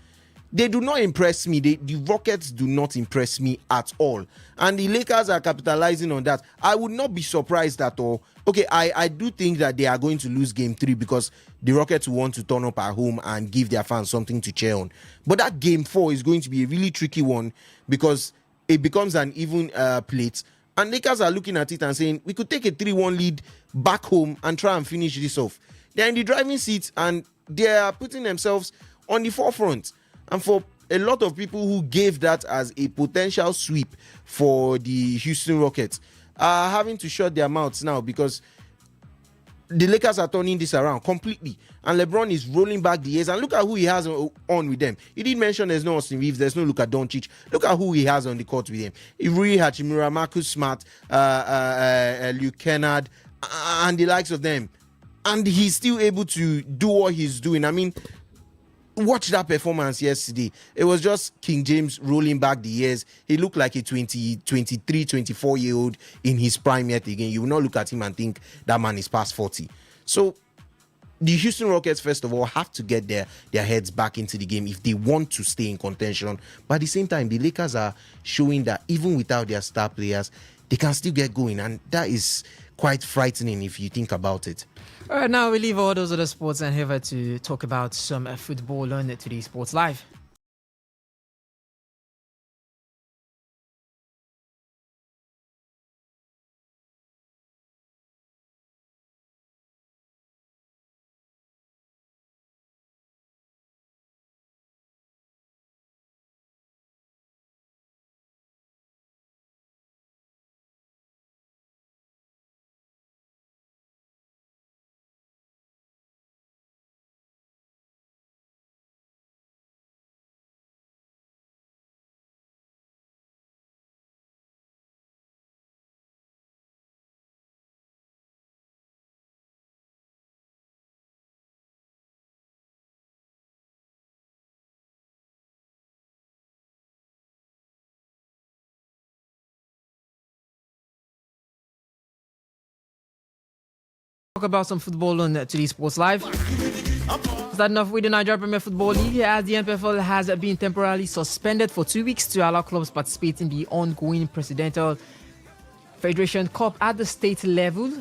They do not impress me. The Rockets do not impress me at all. And the Lakers are capitalizing on that. I would not be surprised at all. Okay, I do think that they are going to lose game 3 because the Rockets will want to turn up at home and give their fans something to cheer on. But that game 4 is going to be a really tricky one because it becomes an even plate. And Lakers are looking at it and saying, we could take a 3-1 lead back home and try and finish this off. They're in the driving seat and they are putting themselves on the forefront. And for a lot of people who gave that as a potential sweep for the Houston Rockets, are having to shut their mouths now because the Lakers are turning this around completely. And LeBron is rolling back the years. And look at who he has on with them. You did mention there's no Austin Reeves, there's no Luka Doncic. Look at who he has on the court with him. Rui Hachimura, Marcus Smart, Luke Kennard, and the likes of them. And he's still able to do what he's doing. I mean, watch that performance yesterday. It was just King James rolling back the years. He looked like a 23, 24-year-old in his prime yet again. You will not look at him and think that man is past 40. So the Houston Rockets, first of all, have to get their heads back into the game if they want to stay in contention. But at the same time, the Lakers are showing that even without their star players, they can still get going. And that is quite frightening if you think about it. All right, now we leave all those other sports and head over to talk about some football on Today Sports Live. about some football on Today Sports Live. Starting off with the Nigeria Premier Football League, as the NPFL has been temporarily suspended for 2 weeks to allow clubs participate in the ongoing Presidential Federation Cup at the state level.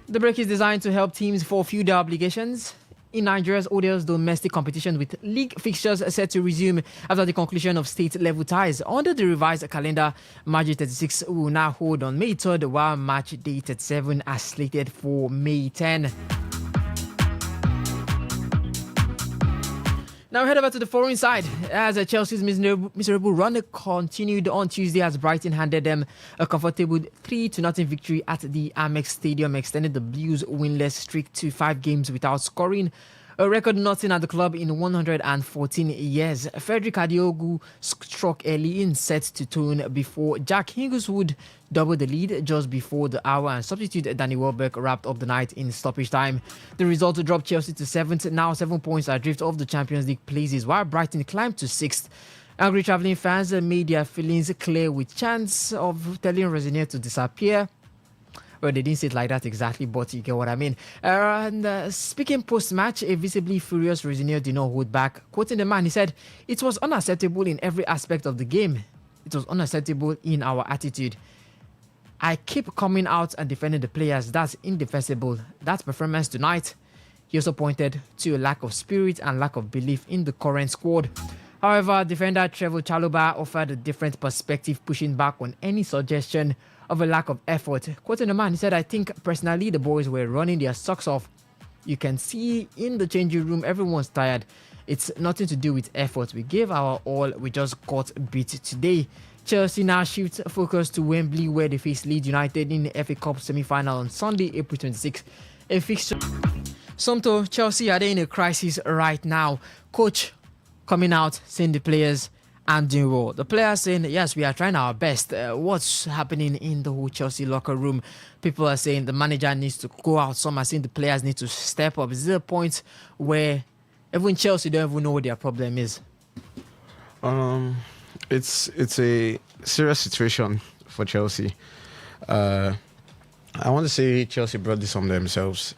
The break is designed to help teams fulfill their obligations in Nigeria's ODL's domestic competition, with league fixtures set to resume after the conclusion of state-level ties. Under the revised calendar, Match Day 36 will now hold on May 3rd, while Match Day 37 are slated for May 10. Now head over to the foreign side as Chelsea's miserable run continued on Tuesday as Brighton handed them a comfortable 3-0 victory at the Amex Stadium, extending the Blues' winless streak to 5 games without scoring, a record not seen at the club in 114 years. Frederick Adiogu struck early in set to tone before Jack Hingleswood doubled the lead just before the hour, and substitute Danny Welbeck wrapped up the night in stoppage time. The result dropped Chelsea to 7th, now 7 points adrift of the Champions League places, while Brighton climbed to 6th. Angry travelling fans made their feelings clear with chants of telling Rosenier to disappear. Well, they didn't say it like that exactly, but you get what I mean. Speaking post-match, a visibly furious Rosenier did not hold back. Quoting the man, he said, "It was unacceptable in every aspect of the game. It was unacceptable in our attitude. I keep coming out and defending the players. That's indefensible. That performance tonight." He also pointed to a lack of spirit and lack of belief in the current squad. However, defender Trevor Chalobah offered a different perspective, pushing back on any suggestion of a lack of effort. Quoting the man, he said, "I think personally the boys were running their socks off. You can see in the changing room everyone's tired. It's nothing to do with effort. We gave our all. We just got beat today." Chelsea now shifts focus to Wembley, where they face Leeds United in the FA Cup semi-final on Sunday, April 26th. A fixture. Somto, Chelsea are they in a crisis right now? Coach coming out saying the players and doing well. The players saying, yes, we are trying our best. What's happening in the whole Chelsea locker room? People are saying the manager needs to go out. Some are saying the players need to step up. Is there a point where even Chelsea don't even know what their problem is? It's a serious situation for Chelsea. I want to say Chelsea brought this on themselves.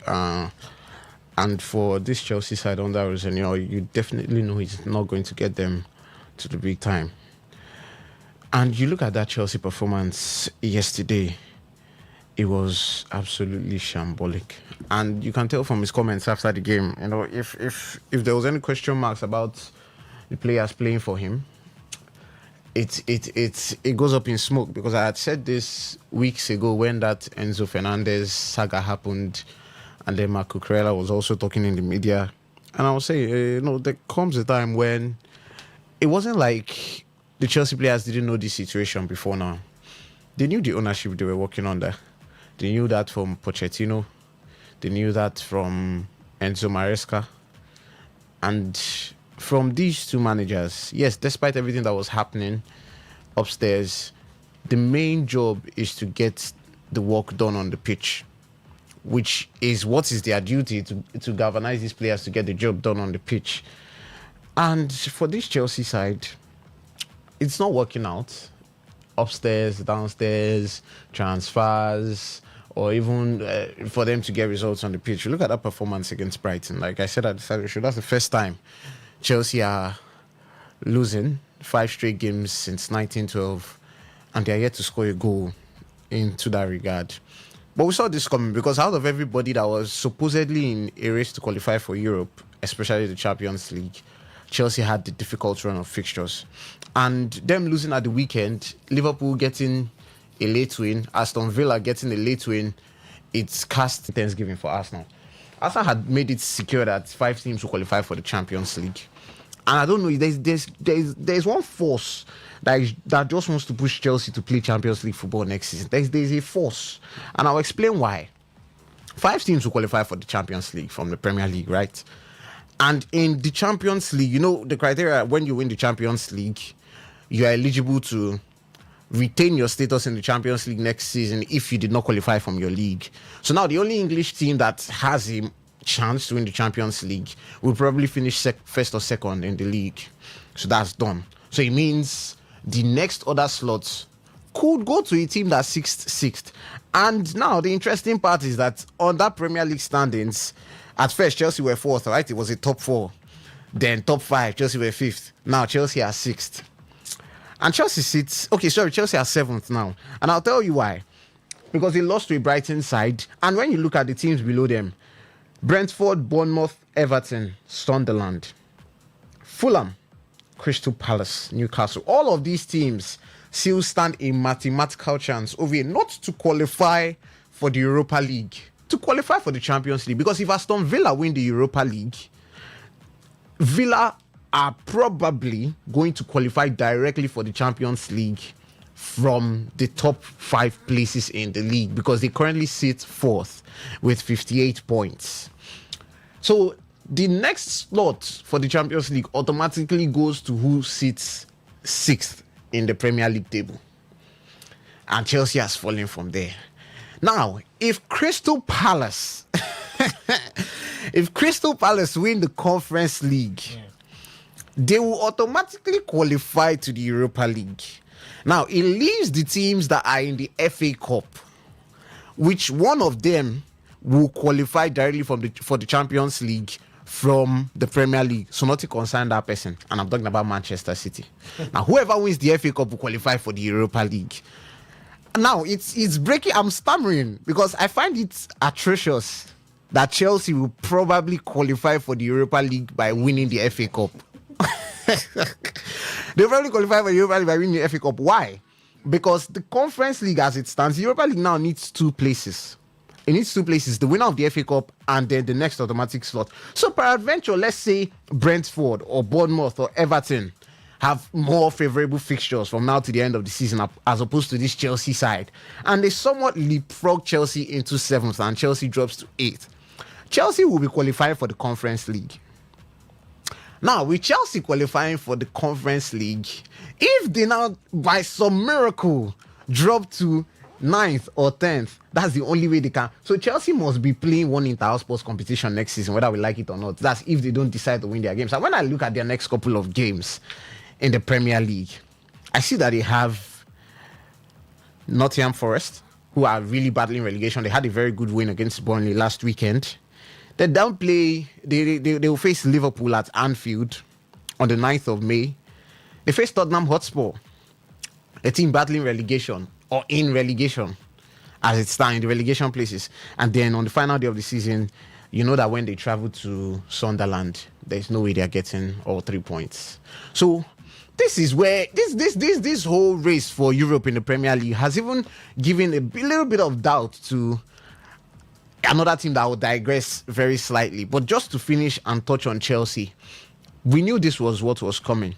And for this Chelsea side under Rosenior, you definitely know he's not going to get them to the big time. And you look at that Chelsea performance yesterday, it was absolutely shambolic. And you can tell from his comments after the game, you know, if there was any question marks about the players playing for him, it goes up in smoke, because I had said this weeks ago when that Enzo Fernandez saga happened, and then Marco Cucurella was also talking in the media, and I was saying, there comes a time when it wasn't like the Chelsea players didn't know this situation before now. They knew the ownership they were working under. They knew that from Pochettino. They knew that from Enzo Maresca. And from these two managers, yes, despite everything that was happening upstairs, the main job is to get the work done on the pitch, which is what is their duty, to galvanize these players to get the job done on the pitch. And for this Chelsea side, it's not working out. Upstairs, downstairs, transfers, or even for them to get results on the pitch. You look at that performance against Brighton. Like I said at the start of the show, that's the first time Chelsea are losing 5 straight games since 1912, and they're yet to score a goal into that regard. But we saw this coming, because out of everybody that was supposedly in a race to qualify for Europe, especially the Champions League, Chelsea had the difficult run of fixtures. And them losing at the weekend, Liverpool getting a late win, Aston Villa getting a late win, it's cast Thanksgiving for Arsenal. Arsenal had made it secure that 5 teams will qualify for the Champions League. And I don't know, there's one force that just wants to push Chelsea to play Champions League football next season. There's a force. And I'll explain why. 5 teams will qualify for the Champions League from the Premier League, right? And in the Champions League, you know, the criteria when you win the Champions League, you are eligible to retain your status in the Champions League next season if you did not qualify from your league. So now the only English team that has a chance to win the Champions League will probably finish first or second in the league. So that's done. So it means the next other slots could go to a team that's sixth. And now the interesting part is that on that Premier League standings, at first Chelsea were fourth, right? It was a top four. Then top five, Chelsea were fifth. Now Chelsea are sixth. And Chelsea are seventh now. And I'll tell you why. Because they lost to a Brighton side. And when you look at the teams below them, Brentford, Bournemouth, Everton, Sunderland, Fulham, Crystal Palace, Newcastle. All of these teams still stand a mathematical chance over not to qualify for the Europa League, to qualify for the Champions League. Because if Aston Villa win the Europa League, Villa are probably going to qualify directly for the Champions League from the top 5 places in the league, because they currently sit fourth with 58 points. So the next slot for the Champions League automatically goes to who sits sixth in the Premier League table. And Chelsea has fallen from there. Now, if Crystal Palace win the Conference League, they will automatically qualify to the Europa League. Now, it leaves the teams that are in the FA Cup, which one of them will qualify directly for the Champions League from the Premier League. So not to concern that person. And I'm talking about Manchester City. Now, whoever wins the FA Cup will qualify for the Europa League. Now, it's breaking. I'm stammering because I find it atrocious that Chelsea will probably qualify for the Europa League by winning the FA Cup. They'll probably qualify for the Europa League by winning the FA Cup. Why? Because the Conference League as it stands, the Europa League now needs 2 places. It needs 2 places, the winner of the FA Cup and then the next automatic slot. So peradventure, let's say Brentford or Bournemouth or Everton have more favourable fixtures from now to the end of the season as opposed to this Chelsea side. And they somewhat leapfrog Chelsea into 7th and Chelsea drops to 8th. Chelsea will be qualifying for the Conference League. Now, with Chelsea qualifying for the Conference League, if they now, by some miracle, drop to 9th or 10th, that's the only way they can. So Chelsea must be playing one inter-house sports competition next season, whether we like it or not. That's if they don't decide to win their games. And when I look at their next couple of games in the Premier League, I see that they have Nottingham Forest, who are really battling relegation. They had a very good win against Burnley last weekend. They don't play. They will face Liverpool at Anfield on the 9th of May. They face Tottenham Hotspur, a team battling relegation or in relegation as it stands in the relegation places. And then on the final day of the season, you know that when they travel to Sunderland, there's no way they're getting all 3 points. So this is where this whole race for Europe in the Premier League has even given a little bit of doubt to another team that will digress very slightly. But just to finish and touch on Chelsea, we knew this was what was coming.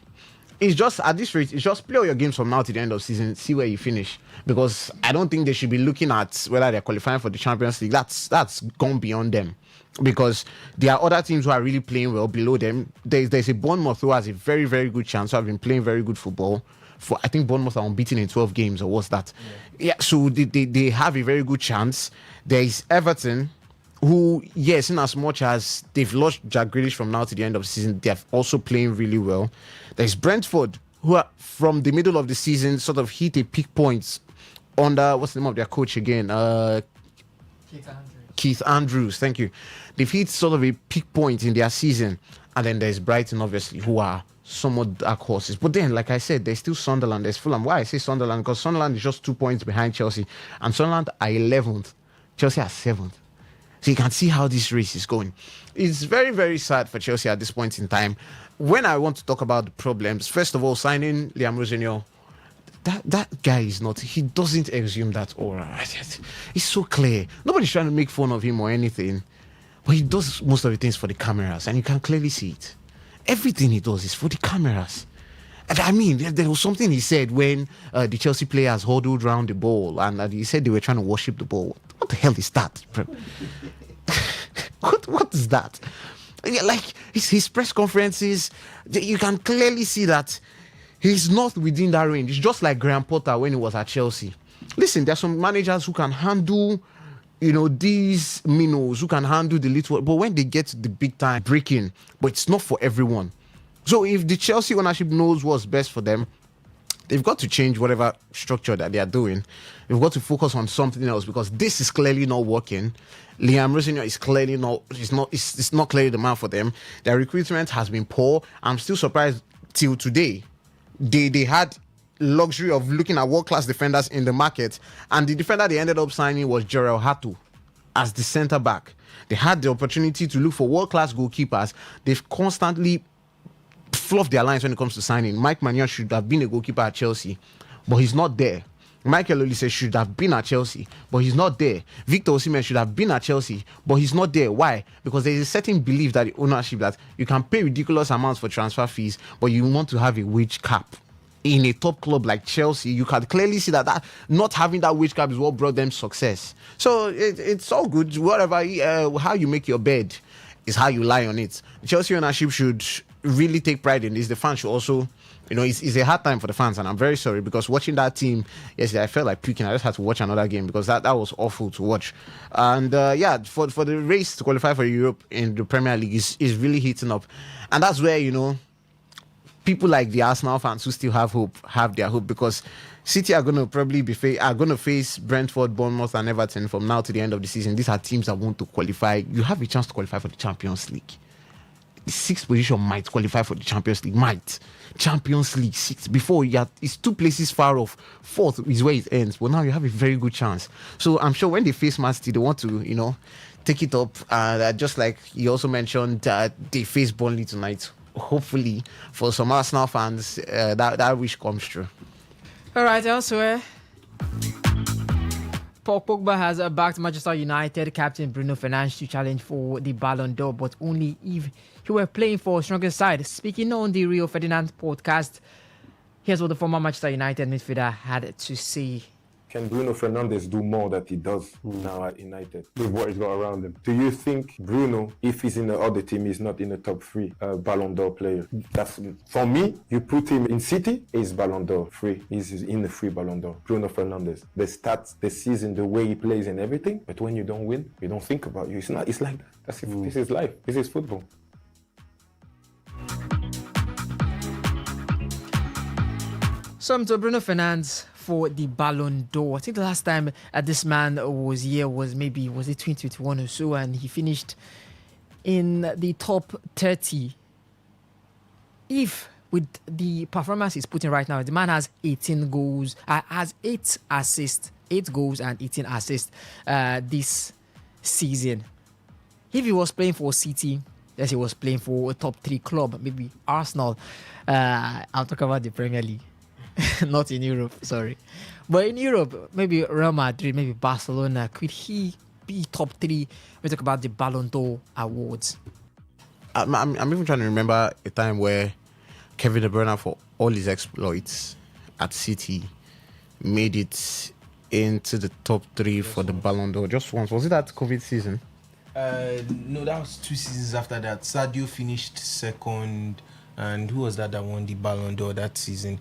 It's just, at this rate, it's just play all your games from now to the end of the season, see where you finish. Because I don't think they should be looking at whether they're qualifying for the Champions League. That's gone beyond them. Because there are other teams who are really playing well below them. There's a Bournemouth who has a very, very good chance, who have been playing very good football. I think Bournemouth are unbeaten in 12 games, or what's that? Yeah, so they have a very good chance. There is Everton, who, yes, in as much as they've lost Jack Grealish from now to the end of the season, they're also playing really well. There's Brentford, who are from the middle of the season sort of hit a peak point under, what's the name of their coach again? Keith Andrews, thank you. They've hit sort of a peak point in their season. And then there's Brighton, obviously, who are somewhat dark horses. But then, like I said, there's still Sunderland, there's Fulham. Why I say Sunderland? Because Sunderland is just 2 points behind Chelsea. And Sunderland are 11th. Chelsea are 7th. So you can see how this race is going. It's very, very sad for Chelsea at this point in time. When I want to talk about the problems, first of all, signing Liam Rosenio, that guy is not, he doesn't exhume that aura. It's so clear. Nobody's trying to make fun of him or anything. But he does most of the things for the cameras, and you can clearly see it. Everything he does is for the cameras. And I mean, there was something he said when the Chelsea players huddled around the ball, and he said they were trying to worship the ball. What the hell is that? What is that? Like his press conferences, you can clearly see that he's not within that range. It's just like Graham Potter when he was at Chelsea. Listen, there are some managers who can handle, these minnows, who can handle the little, but when they get to the big time, breaking, but it's not for everyone. So if the Chelsea ownership knows what's best for them, they've got to change whatever structure that they are doing. They've got to focus on something else because this is clearly not working. Liam Rosinha is clearly it's not clearly the man for them. Their recruitment has been poor. I'm still surprised till today. They had luxury of looking at world-class defenders in the market, and the defender they ended up signing was Jorel Hatu as the centre back. They had the opportunity to look for world-class goalkeepers. They've constantly fluffed their lines when it comes to signing. Mike Maignan should have been a goalkeeper at Chelsea, but he's not there. Michael Olise should have been at Chelsea, but he's not there. Victor Osimhen should have been at Chelsea, but he's not there. Why? Because there is a certain belief that the ownership that you can pay ridiculous amounts for transfer fees, but you want to have a wage cap. In a top club like Chelsea, you can clearly see that not having that wage cap is what brought them success. So it's all good. Whatever, how you make your bed is how you lie on it. Chelsea ownership should really take pride in this. The fans should also, it's a hard time for the fans, and I'm very sorry because watching that team yesterday, I felt like puking. I just had to watch another game because that was awful to watch. And for the race to qualify for Europe in the Premier League is really heating up, and that's where people like the Arsenal fans who still have their hope because City are going to probably face Brentford, Bournemouth, and Everton from now to the end of the season. These are teams that want to qualify. You have a chance to qualify for the Champions League. The 6th position might qualify for the Champions League. Champions League 6th. Before it's 2 places far off. 4th is where it ends. But now you have a very good chance. So I'm sure when they face Man City, they want to take it up. Just like you also mentioned, they face Burnley tonight. Hopefully, for some Arsenal fans, that wish comes true. All right, elsewhere, Paul Pogba has backed Manchester United captain Bruno Fernandes to challenge for the Ballon d'Or, but only if he were playing for a stronger side. Speaking on the Rio Ferdinand podcast, here's what the former Manchester United midfielder had to say. Can Bruno Fernandes do more that he does now at United with what he's got around him? Do you think Bruno, if he's in the other team, is not in the top 3 Ballon d'Or player? That's for me. You put him in City, he's Ballon d'Or free. He's in the free Ballon d'Or. Bruno Fernandes, the stats, the season, the way he plays, and everything. But when you don't win, you don't think about you. It's not. It's like that. That's it. This is life. This is football. Some to Bruno Fernandes for the Ballon d'Or. I think the last time this man was here was it 2021 or so, and he finished in the top 30. If with the performance he's putting right now, the man has 18 goals, has 8 assists, 8 goals and 18 assists this season. If he was playing for City, yes, he was playing for a top 3 club, maybe Arsenal. I'll talk about the Premier League. Not in Europe, sorry. But in Europe, maybe Real Madrid, maybe Barcelona. Could he be top 3? We talk about the Ballon d'Or awards. I'm even trying to remember a time where Kevin De Bruyne, for all his exploits at City, made it into the top 3 for the Ballon d'Or just once. Was it that COVID season? No, that was 2 seasons after that. Sadio finished second, and who was that won the Ballon d'Or that season?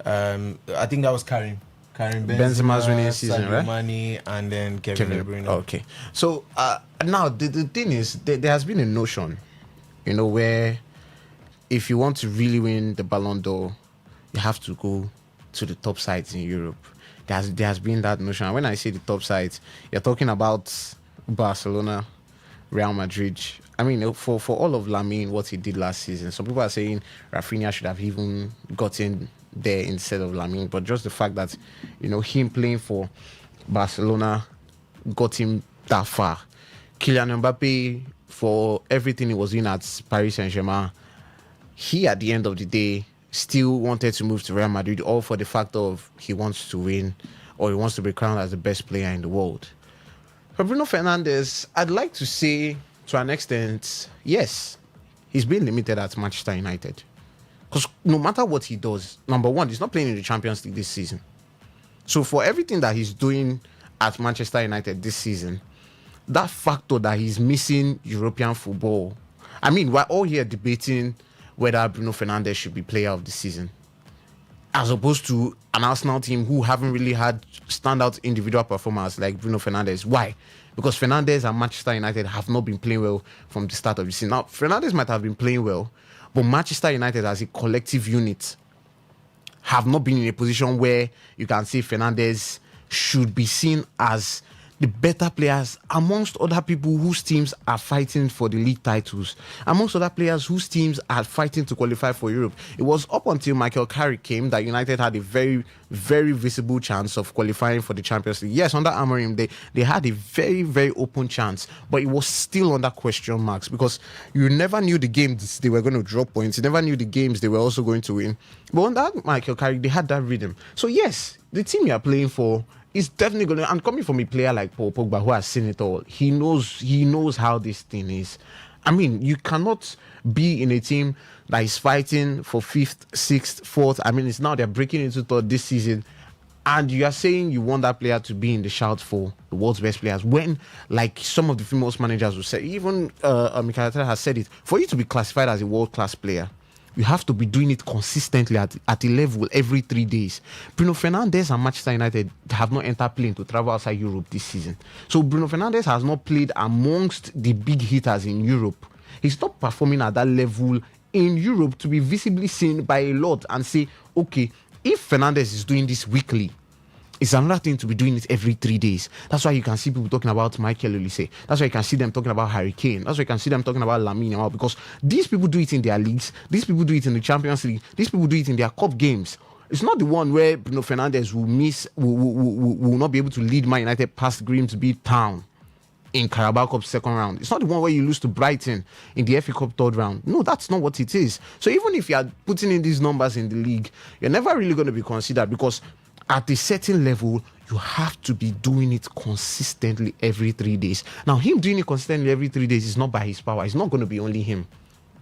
I think that was Karim Benzema's winning season, Sadio right? Mane, and then Kevin De Bruyne. Okay, so now the thing is, there has been a notion, where if you want to really win the Ballon d'Or, you have to go to the top sides in Europe. There has been that notion. And when I say the top sides, you're talking about Barcelona, Real Madrid. I mean, for all of Lamine, what he did last season, some people are saying Rafinha should have even gotten there instead of Lamine, but just the fact that him playing for Barcelona got him that far. Kylian Mbappe, for everything he was doing at Paris Saint-Germain, he at the end of the day still wanted to move to Real Madrid, all for the fact of he wants to win, or he wants to be crowned as the best player in the world. For Bruno Fernandes, I'd like to say to an extent, yes, he's been limited at Manchester United. Because no matter what he does, number one, he's not playing in the Champions League this season. So for everything that he's doing at Manchester United this season, that factor that he's missing European football, I mean, we're all here debating whether Bruno Fernandes should be player of the season, as opposed to an Arsenal team who haven't really had standout individual performers like Bruno Fernandes. Why? Because Fernandes and Manchester United have not been playing well from the start of the season. Now, Fernandes might have been playing well, but Manchester United as a collective unit have not been in a position where you can say Fernandes should be seen as the better players amongst other people whose teams are fighting for the league titles, amongst other players whose teams are fighting to qualify for Europe. It was up until Michael Carrick came that United had a very, very visible chance of qualifying for the Champions League. Yes, under Amorim, they had a very, very open chance, but it was still under question marks because you never knew the games they were going to drop points. You never knew the games they were also going to win. But under Michael Carrick, they had that rhythm. So yes, the team you are playing for is definitely going to, and coming from a player like Paul Pogba who has seen it all, he knows how this thing is. I mean, you cannot be in a team that is fighting for 5th, 6th, 4th. I mean, it's now they're breaking into 3rd this season, and you are saying you want that player to be in the shout for the world's best players when, like some of the famous managers will say, even Mikel Arteta has said it, for you to be classified as a world-class player, you have to be doing it consistently at a level every 3 days. Bruno Fernandes and Manchester United have not entered plane to travel outside Europe this season. So Bruno Fernandes has not played amongst the big hitters in Europe. He's not performing at that level in Europe to be visibly seen by a lot and say, okay, if Fernandes is doing this weekly, it's another thing to be doing it every 3 days. That's why you can see people talking about Michael Olise. That's why you can see them talking about Harry Kane. That's why you can see them talking about Lamine Yamal, because these people do it in their leagues. These people do it in the Champions League. These people do it in their cup games. It's not the one where Bruno Fernandes will not be able to lead Man United past Grimsby Town in Carabao Cup 2nd round. It's not the one where you lose to Brighton in the FA Cup 3rd round. No, that's not what it is. So even if you are putting in these numbers in the league, you're never really going to be considered, because at a certain level, you have to be doing it consistently every 3 days. Now, him doing it consistently every 3 days is not by his power. It's not going to be only him.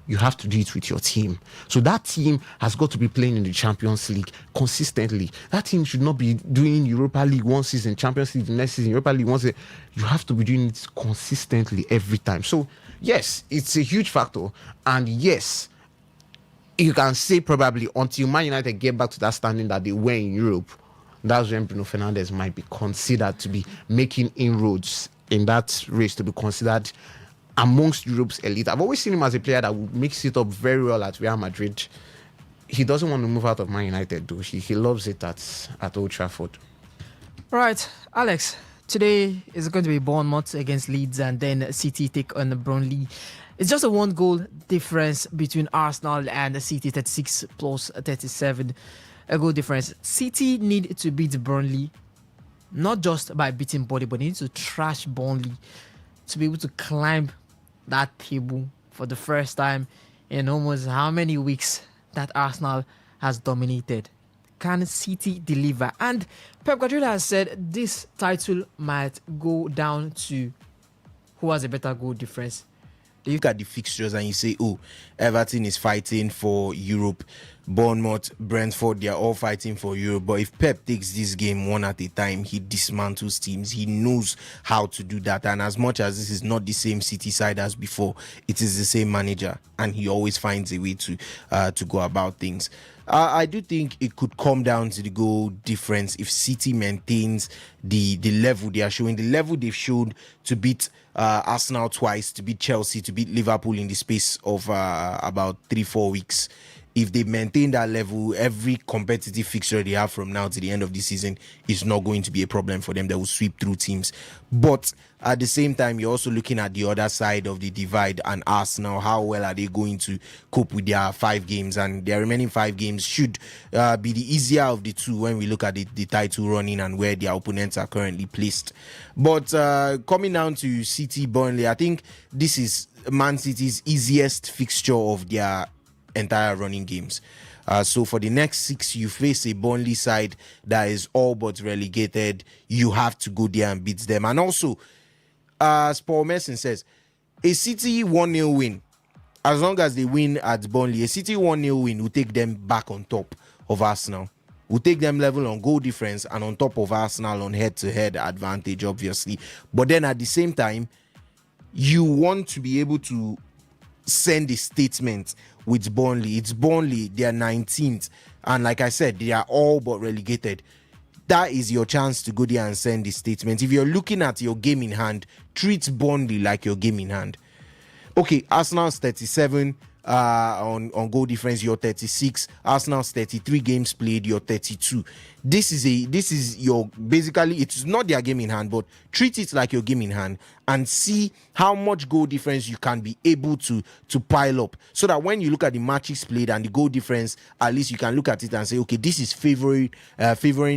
You have to do it with your team. So that team has got to be playing in the Champions League consistently. That team should not be doing Europa League one season, Champions League the next season, Europa League one season. You have to be doing it consistently every time. So, yes, it's a huge factor. And yes, you can say probably until Man United get back to that standing that they were in Europe, that's when Bruno Fernandes might be considered to be making inroads in that race, to be considered amongst Europe's elite. I've always seen him as a player that would mix it up very well at Real Madrid. He doesn't want to move out of Man United, though. He loves it at Old Trafford. Right, Alex, today is going to be Bournemouth against Leeds, and then City take on Burnley. It's just a 1 goal difference between Arsenal and City, 36 plus 37. A goal difference. City need to beat Burnley, not just by beating Burnley, but they need to trash Burnley to be able to climb that table for the first time in almost how many weeks that Arsenal has dominated. Can City deliver? And Pep Guardiola has said this title might go down to who has a better goal difference. You look at the fixtures and you say, oh, Everton is fighting for Europe, Bournemouth, Brentford, they are all fighting for Europe. But if Pep takes this game one at a time, he dismantles teams. He knows how to do that. And as much as this is not the same City side as before, it is the same manager, and he always finds a way to go about things. I do think it could come down to the goal difference if City maintains the level they are showing, the level they've showed to beat Arsenal twice, to beat Chelsea, to beat Liverpool in the space of about 3-4 weeks. If they maintain that level, every competitive fixture they have from now to the end of the season is not going to be a problem for them. They will sweep through teams. But at the same time, you're also looking at the other side of the divide, and Arsenal. How well are they going to cope with their 5 games? And their remaining 5 games should be the easier of the two when we look at the title running and where their opponents are currently placed. But coming down to City, Burnley, I think this is Man City's easiest fixture of their entire running games. So for the next 6, you face a Burnley side that is all but relegated. You have to go there and beat them. And also, as Paul Merson says, a City 1-0 win, as long as they win at Burnley, a City 1-0 win will take them back on top of Arsenal. Will take them level on goal difference and on top of Arsenal on head-to-head advantage, obviously. But then at the same time, you want to be able to send a statement with Burnley. It's Burnley, they are 19th, and like I said, they are all but relegated. That is your chance to go there and send a statement. If you're looking at your game in hand, treat Burnley like your game in hand. Okay, Arsenal's 37 on goal difference, you're 36. Arsenal's 33 games played, you're 32. This is your, basically, it's not their game in hand, but treat it like your game in hand and see how much goal difference you can be able to pile up, so that when you look at the matches played and the goal difference, at least you can look at it and say, okay, this is favoring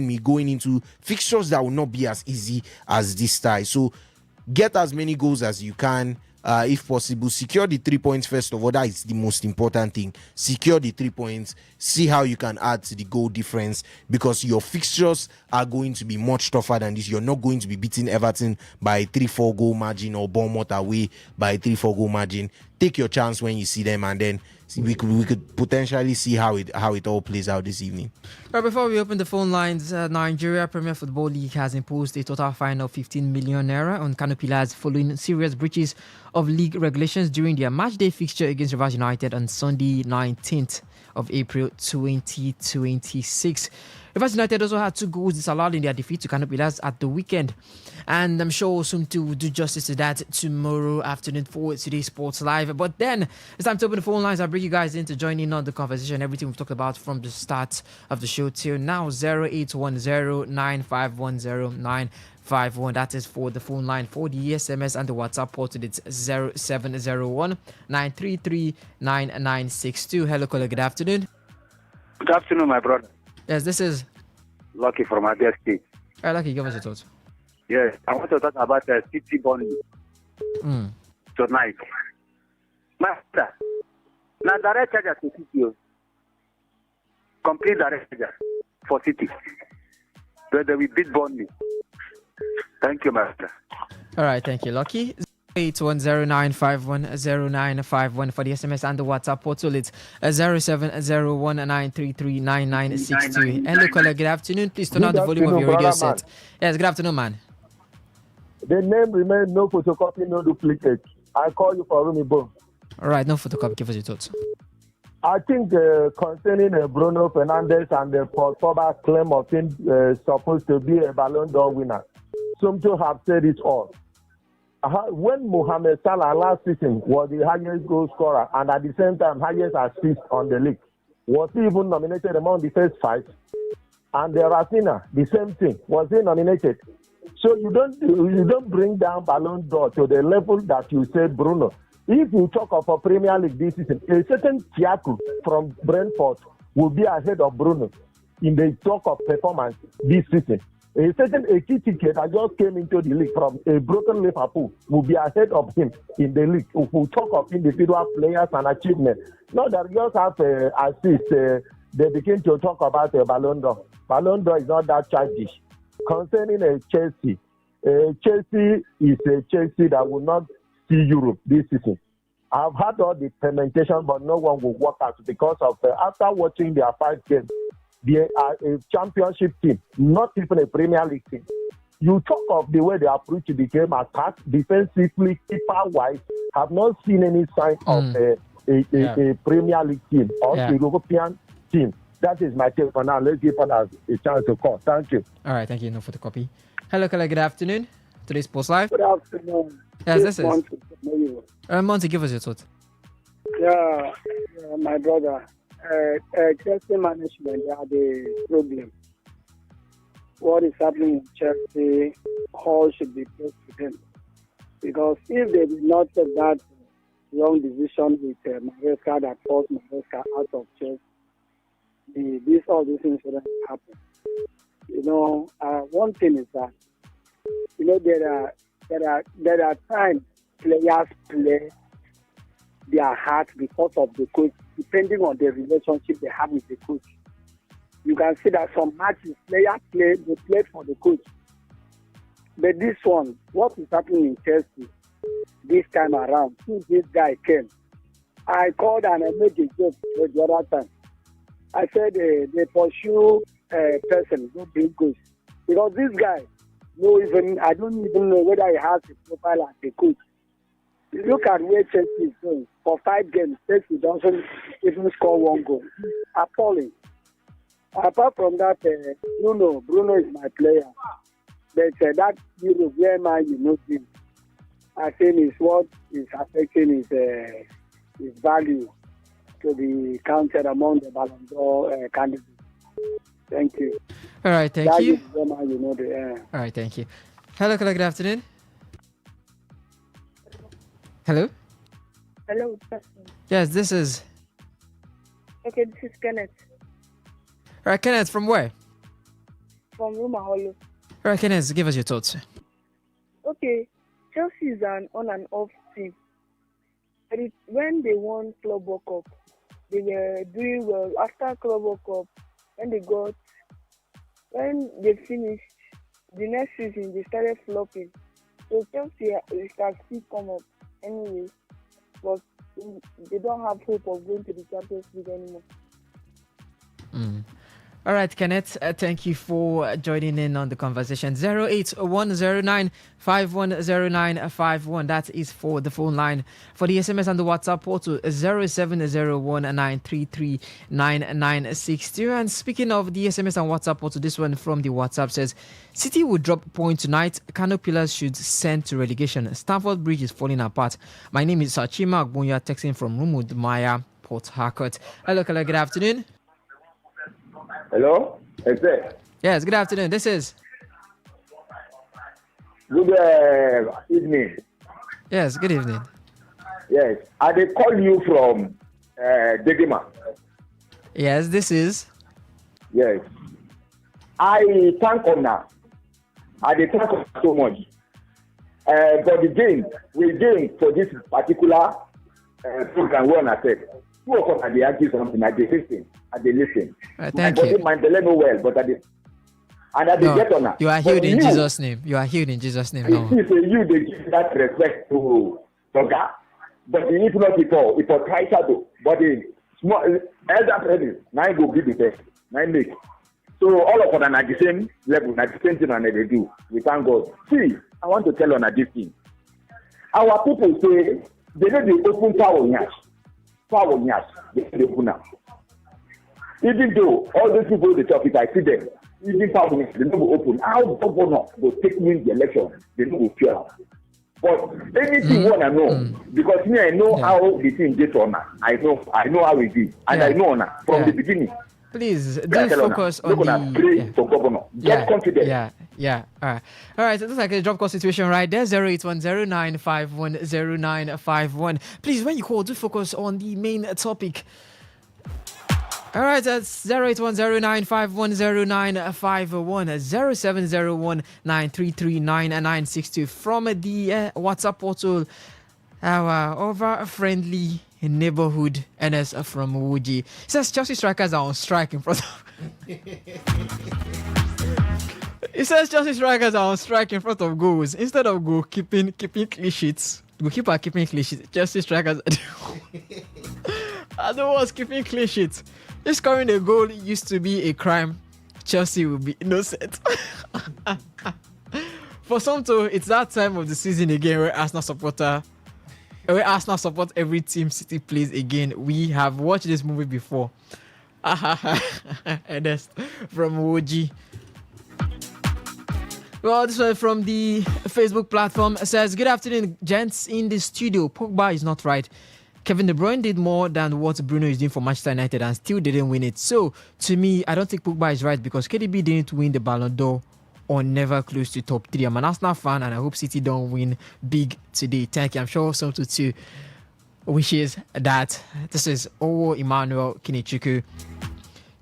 me going into fixtures that will not be as easy as this tie. So get as many goals as you can. If possible, secure the 3 points first of all. That is the most important thing. Secure the 3 points. See how you can add to the goal difference, because your fixtures are going to be much tougher than this. You're not going to be beating Everton by a 3-4 goal margin, or Bournemouth away by a 3-4 goal margin. Take your chance when you see them, and then we could potentially see how it all plays out this evening. Right, before we open the phone lines, Nigeria Premier Football League has imposed a total fine of 15 million naira on Kano Pillars following serious breaches of league regulations during their matchday fixture against Rivers United on Sunday 19th of April 2026. Rivers United also had 2 goals disallowed in their defeat to Kano Pillars at the weekend, and I'm sure we'll soon to do justice to that tomorrow afternoon for Today Sports Live. But then it's time to open the phone lines. I'll bring you guys in to join in on the conversation, everything we've talked about from the start of the show till now. 0810-9510951. That is for the phone line. For the SMS and the WhatsApp portal, it's 0701-933-9962. Hello, caller. Good afternoon. Good afternoon, my brother. Yes, this is Lucky from Abia State. All right, Lucky, give us your thoughts. Yes, I want to talk about City Burnley tonight. Master, now direct charger to City. Complete direct charger for City. Whether we beat Burnley. Thank you, Master. All right, thank you, Lucky. 0810-951-0951 for the SMS and the WhatsApp portal. It's 0701-933-9962. Hello, caller. Good afternoon. Please turn on the volume of your radio set. Yes, good afternoon, man. The name remains no photocopy, no duplicate. I call you for Rumibo. All right, no photocopy. Give us your thoughts. I think concerning Bruno Fernandes and the Pogba claim of him supposed to be a Ballon d'Or winner, some to have said it all. When Mohamed Salah last season was the highest goal scorer and at the same time highest assist on the league, was he even nominated among the first 5? And Rafinha, the same thing, was he nominated? So you don't bring down Ballon d'Or to the level that you said Bruno. If you talk of a Premier League this season, a certain Thiago from Brentford will be ahead of Bruno in the talk of performance this season. A certain Ekitike that just came into the league from a broken Liverpool will be ahead of him in the league. If we talk of individual players and achievement, not that we just have assist, they begin to talk about a Ballon d'Or. Ballon d'Or is not that childish. Concerning Chelsea, Chelsea is a Chelsea that will not see Europe this season. I've had all the fermentation, but no one will work out because of after watching their 5 games. They are a championship team, not even a Premier League team. You talk of the way they approach the game, attack, defensively, keeper-wise, have not seen any sign of a Premier League team or a European team. That is my take for now. Let's give others a chance to call. Thank you. All right, thank you. No photocopy. Hello, caller. Good afternoon. Today's Post Live. Good afternoon. Yes, this is. Monty, give us your thoughts. Yeah, my brother. Chelsea management, they are the problem. What is happening in Chelsea, all should be placed to them. Because if they did not take that wrong decision with Maresca that forced Maresca out of Chelsea, all these things wouldn't happen. You know, one thing is that, you know, there are times players play their heart because of the coach, depending on the relationship they have with the coach. You can see that some matches players played for the coach. But this one, what is happening in Chelsea this time around, since this guy came, I called and I made a joke the other time. I said they pursue a person, don't bring coach. Because this guy, I don't even know whether he has a profile as a coach. Look at where Chelsea is going. For 5 games, Chelsea doesn't even score 1 goal. Appalling. Apart from that, Bruno is my player. But that Europe, where am I, him? I think is what is affecting his value to be counted among the Ballon d'Or candidates. Thank you. All right, thank That you. is the man, you know the. All right, thank you. Hello, good afternoon. Hello? Hello, Justin. Yes, this is. Okay, this is Kenneth All right, Kenneth, from where? from Roma Hollow. All right, Kenneth, give us your thoughts. Okay, Chelsea is an on and off team. But when they won Club World Cup, they were doing well. After Club World Cup, when they finished the next season, they started flopping. So Chelsea can still come up anyway, but they don't have hope of going to the Champions League anymore. All right, Kenneth, thank you for joining in on the conversation. 08109510951. That is for the phone line. For the SMS and the WhatsApp portal, 0701933962. And speaking of the SMS and WhatsApp portal, this one from the WhatsApp says, City will drop point tonight. Kano Pillars should send to relegation. Stamford Bridge is falling apart. My name is Sachima Agbonya, texting from Rumud Maya, Port Harcourt. Hello, good afternoon. Hello? Yes, good afternoon. This is. Good evening. Yes, good evening. Yes, I dey call you from Degema. Yes, this is. Yes. I thank Ona. I dey thank Ona so much. But the game, we game for this particular program wey Ona said. Two of us dey argue something, I dey listen. Thank you. My body no well, but I dey get Ona. You are healed in Jesus' name. You are healed in Jesus' name. No. It is you dey give that respect to Toga, but if not before, it was try shadow. But the small elder presence, now go give the best, now make. So all of us are at the same level, at the same thing, and they do. We thank God. See, I want to tell on this thing. Our people say they know the open power nyash, they open now. Even though all these people they talk, if I see them, even power nyash, they don't go open. How governor will take win the election? They don't go fear. But anything you wanna know, because me I know how the thing gets on. I know how it is, and I know Ona from the beginning. Please do focus on the for governor. Get confident. Yeah. All right. It looks like a drop call situation right there. 08109510951. Please, when you call, do focus on the main topic. All right, that's 08109510951, 070193399962 from the WhatsApp portal. Our over-friendly neighborhood NS from Wuji. It says Chelsea strikers are on strike in front of... It says Chelsea strikers are on strike in front of goals. Instead of keeping clean sheets, goalkeeper keeping clean sheets, Chelsea strikers are the ones keeping clean sheets. If scoring a goal used to be a crime, Chelsea will be innocent. For some too, it's that time of the season again where Arsenal support every team City plays again. We have watched this movie before. Ernest from Woji. Well, this one from the Facebook platform says, good afternoon, gents in the studio. Pogba is not right. Kevin De Bruyne did more than what Bruno is doing for Manchester United and still didn't win it. So, to me, I don't think Pogba is right because KDB didn't win the Ballon d'Or or never close to top 3. I'm an Arsenal fan and I hope City don't win big today. Thank you. I'm sure some too wishes that. This is Owo Emmanuel Kinichuku.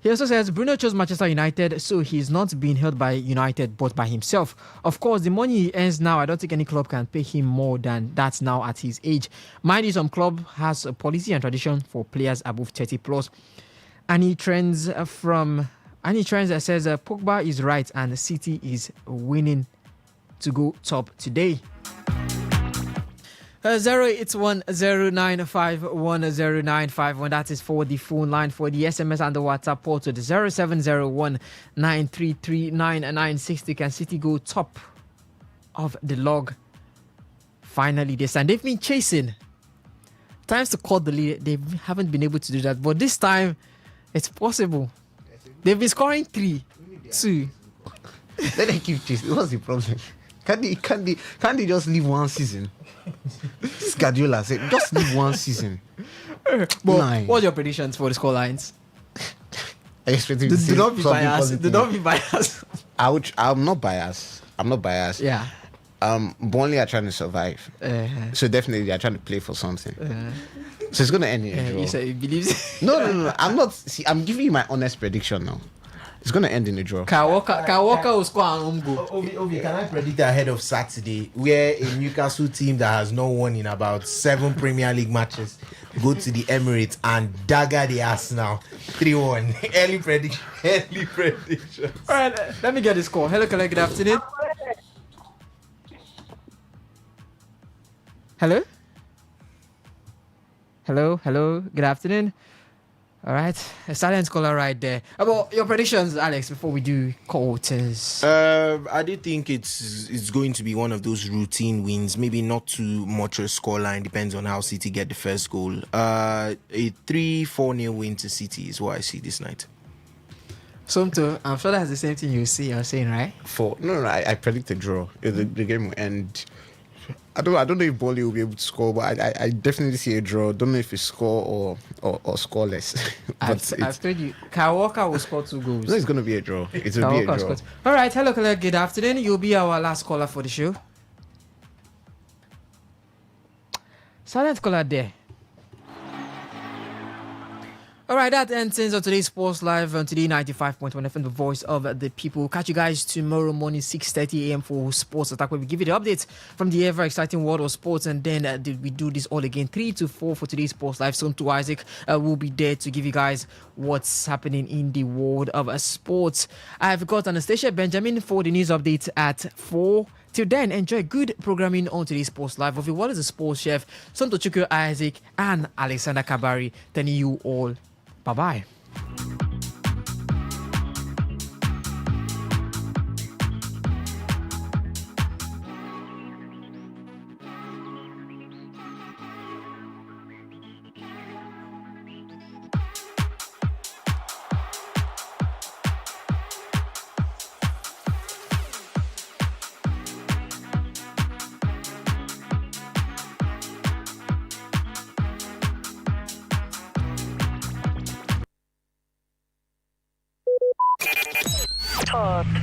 He also says Bruno chose Manchester United, so he's not being held by United but by himself. Of course, the money he earns now, I don't think any club can pay him more than that now at his age. Mind you, some club has a policy and tradition for players above 30 plus. And he trends that says Pogba is right and City is winning to go top today. 08109510951. That is for the phone line. For the SMS and the WhatsApp portal, the 070193399960. Can City go top of the log finally this time? They've been chasing. Times to cut the lead. They haven't been able to do that, but this time it's possible. They've been scoring 3-2. Let them keep chasing. What's the problem? Can't they just leave one season? This Guardiola said, just leave one season. But what's your predictions for the score lines? I expect you Do to say not be something biased. positive. Do not be biased. I'm not biased. Yeah. Burnley are trying to survive. So definitely they are trying to play for something. So it's going to end in a draw. You said you believe. No. I'm not. See, I'm giving you my honest prediction now. It's going to end in a draw. Kyle Walker will score an home goal. Obi, can I predict ahead of Saturday where a Newcastle team that has not won in about 7 Premier League matches go to the Emirates and dagger the Arsenal 3-1? Early prediction. All right, let me get this call. Hello, Kale, good afternoon. Hello, good afternoon. All right, a silent caller right there. About your predictions, Alex, before we do quarters. I do think it's going to be one of those routine wins. Maybe not too much a scoreline. Depends on how City get the first goal. A 3-4-0 win to City is what I see this night. Somto, I'm sure that's the same thing you're saying, right? I predict a draw. The game will end. I don't know if Burnley will be able to score, but I definitely see a draw. Don't know if it's score or scoreless. I've told you, Kyle Walker will score 2 goals. No, it's going to be a draw. It will be a draw. All right, hello, good afternoon. You'll be our last caller for the show. Silent caller there. All right, that ends things on today's Sports Live on Today 95.1 FM, the voice of the people. Catch you guys tomorrow morning, 6:30 a.m. for Sports Attack, where we give you the updates from the ever-exciting world of sports. And then we do this all again, 3 to 4 for today's Sports Live. Soon to Isaac will be there to give you guys what's happening in the world of sports. I've got Anastasia Benjamin for the news updates at 4. Till then, enjoy good programming on today's Sports Live. Of you, what is the sports chef, Sonto Chukwu Isaac and Alexander Kabari, telling you all bye-bye.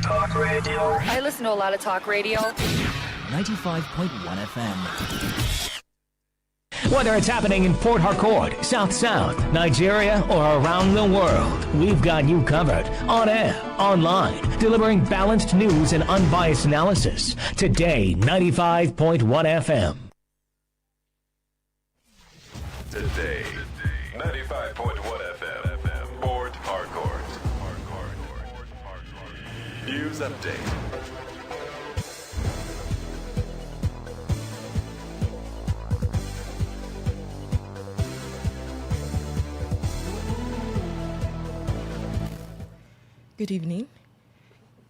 Talk radio. I listen to a lot of talk radio. 95.1 FM. Whether it's happening in Port Harcourt, South South, Nigeria, or around the world, we've got you covered. On air, online, delivering balanced news and unbiased analysis. Today, 95.1 FM. Today, 95.1 FM, Port Harcourt. News update. Good evening.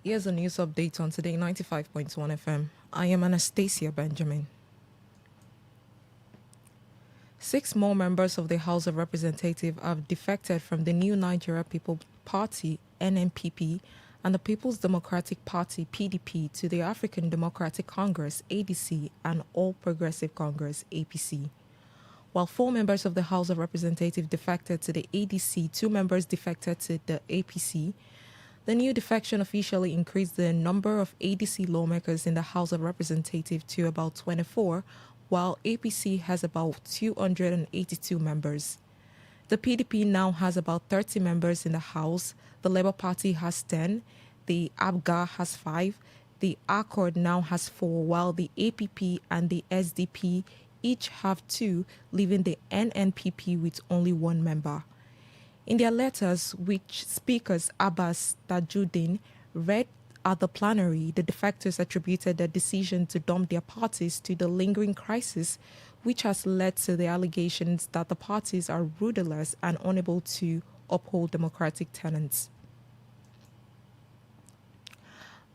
Here's a news update on Today 95.1 FM. I am Anastasia Benjamin. 6 more members of the House of Representatives have defected from the New Nigeria People Party, NNPP, and the People's Democratic Party, PDP, to the African Democratic Congress, ADC, and All Progressive Congress, APC. While 4 members of the House of Representatives defected to the ADC, 2 members defected to the APC. The new defection officially increased the number of ADC lawmakers in the House of Representatives to about 24, while APC has about 282 members. The PDP now has about 30 members in the House. The Labour Party has 10. The ABGA has 5. The Accord now has 4, while the APP and the SDP each have 2, leaving the NNPP with only 1 member. In their letters, which Speakers Abbas Tajuddin read at the plenary, the defectors attributed their decision to dump their parties to the lingering crisis, which has led to the allegations that the parties are rudderless and unable to uphold democratic tenets.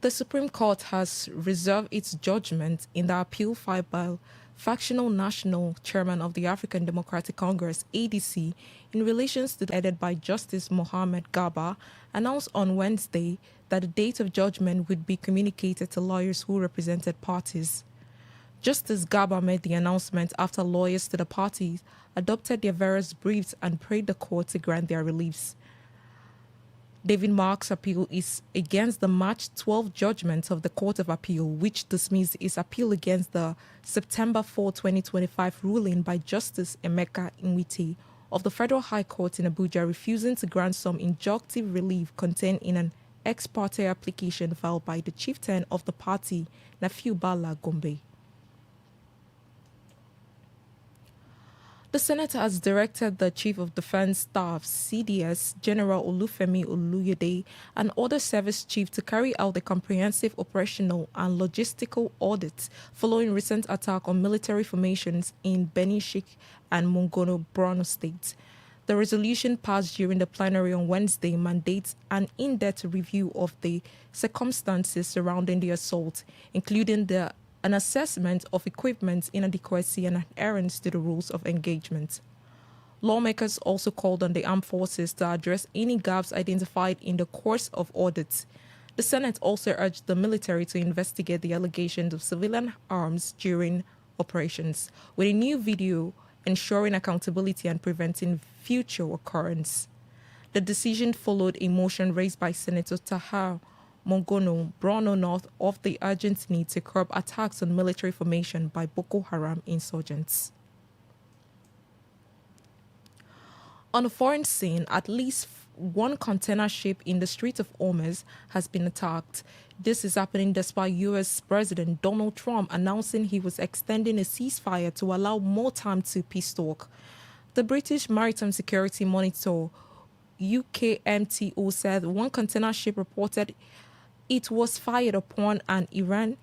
The Supreme Court has reserved its judgment in the appeal filed factional national chairman of the African Democratic Congress, ADC, in relation to the headed by Justice Mohamed Gaba, announced on Wednesday that the date of judgment would be communicated to lawyers who represented parties. Justice Gaba made the announcement after lawyers to the parties adopted their various briefs and prayed the court to grant their reliefs. David Mark's appeal is against the March 12 judgment of the Court of Appeal, which dismissed his appeal against the September 4, 2025 ruling by Justice Emeka Nwite of the Federal High Court in Abuja, refusing to grant some injunctive relief contained in an ex parte application filed by the chieftain of the party, Nafiu Bala Gombe. The Senate has directed the Chief of Defense Staff, CDS, General Olufemi Oluyede, and other service chiefs to carry out a comprehensive operational and logistical audit following recent attack on military formations in Benin Sheikh and Mongono, Borno State. The resolution passed during the plenary on Wednesday mandates an in-depth review of the circumstances surrounding the assault, including an assessment of equipment inadequacy and adherence to the rules of engagement. Lawmakers also called on the armed forces to address any gaps identified in the course of audits. The Senate also urged the military to investigate the allegations of civilian arms during operations, with a new video ensuring accountability and preventing future occurrence. The decision followed a motion raised by Senator Tahar Mongono, Borno North, of the urgent need to curb attacks on military formation by Boko Haram insurgents. On a foreign scene, at least one container ship in the Strait of Hormuz has been attacked. This is happening despite U.S. President Donald Trump announcing he was extending a ceasefire to allow more time to peace talk. The British Maritime Security Monitor, UKMTO, said one container ship reported it was fired upon an Iran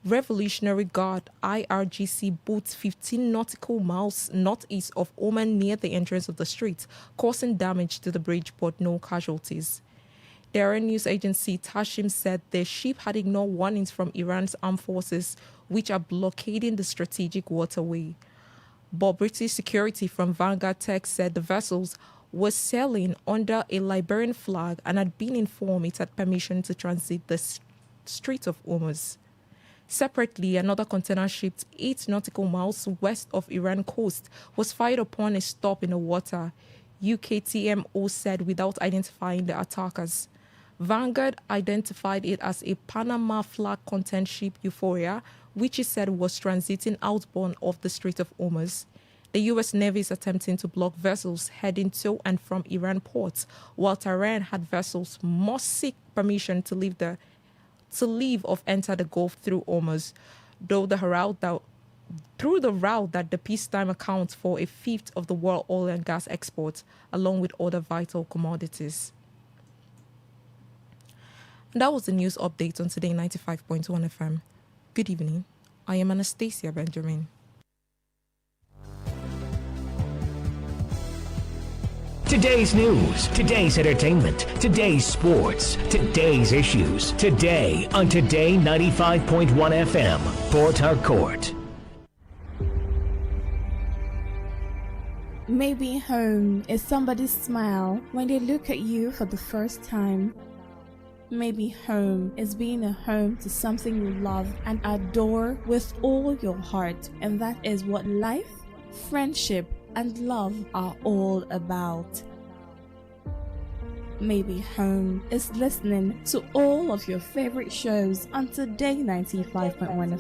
Revolutionary Guard IRGC boat 15 nautical miles northeast of Oman near the entrance of the strait, causing damage to the bridge but no casualties. The Iran news agency Tashim said the ship had ignored warnings from Iran's armed forces, which are blockading the strategic waterway. But British security from Vanguard Tech said the vessels was sailing under a Liberian flag and had been informed it had permission to transit the Strait of Hormuz. Separately, another container ship 8 nautical miles west of Iran coast was fired upon a stop in the water, UKTMO said without identifying the attackers. Vanguard identified it as a Panama flag content ship Euphoria, which it said was transiting outbound of the Strait of Hormuz. The U.S. Navy is attempting to block vessels heading to and from Iran ports, while Tehran had vessels must seek permission to leave or enter the Gulf through Hormuz, through the route that the peacetime accounts for a fifth of the world oil and gas exports, along with other vital commodities. And that was the news update on Today 95.1 FM. Good evening. I am Anastasia Benjamin. Today's news, today's entertainment, today's sports, today's issues. Today on Today 95.1 FM, Port Harcourt. Maybe home is somebody's smile when they look at you for the first time. Maybe home is being a home to something you love and adore with all your heart, and that is what life, friendship, and love are all about. Maybe home is listening to all of your favorite shows on Today 95.1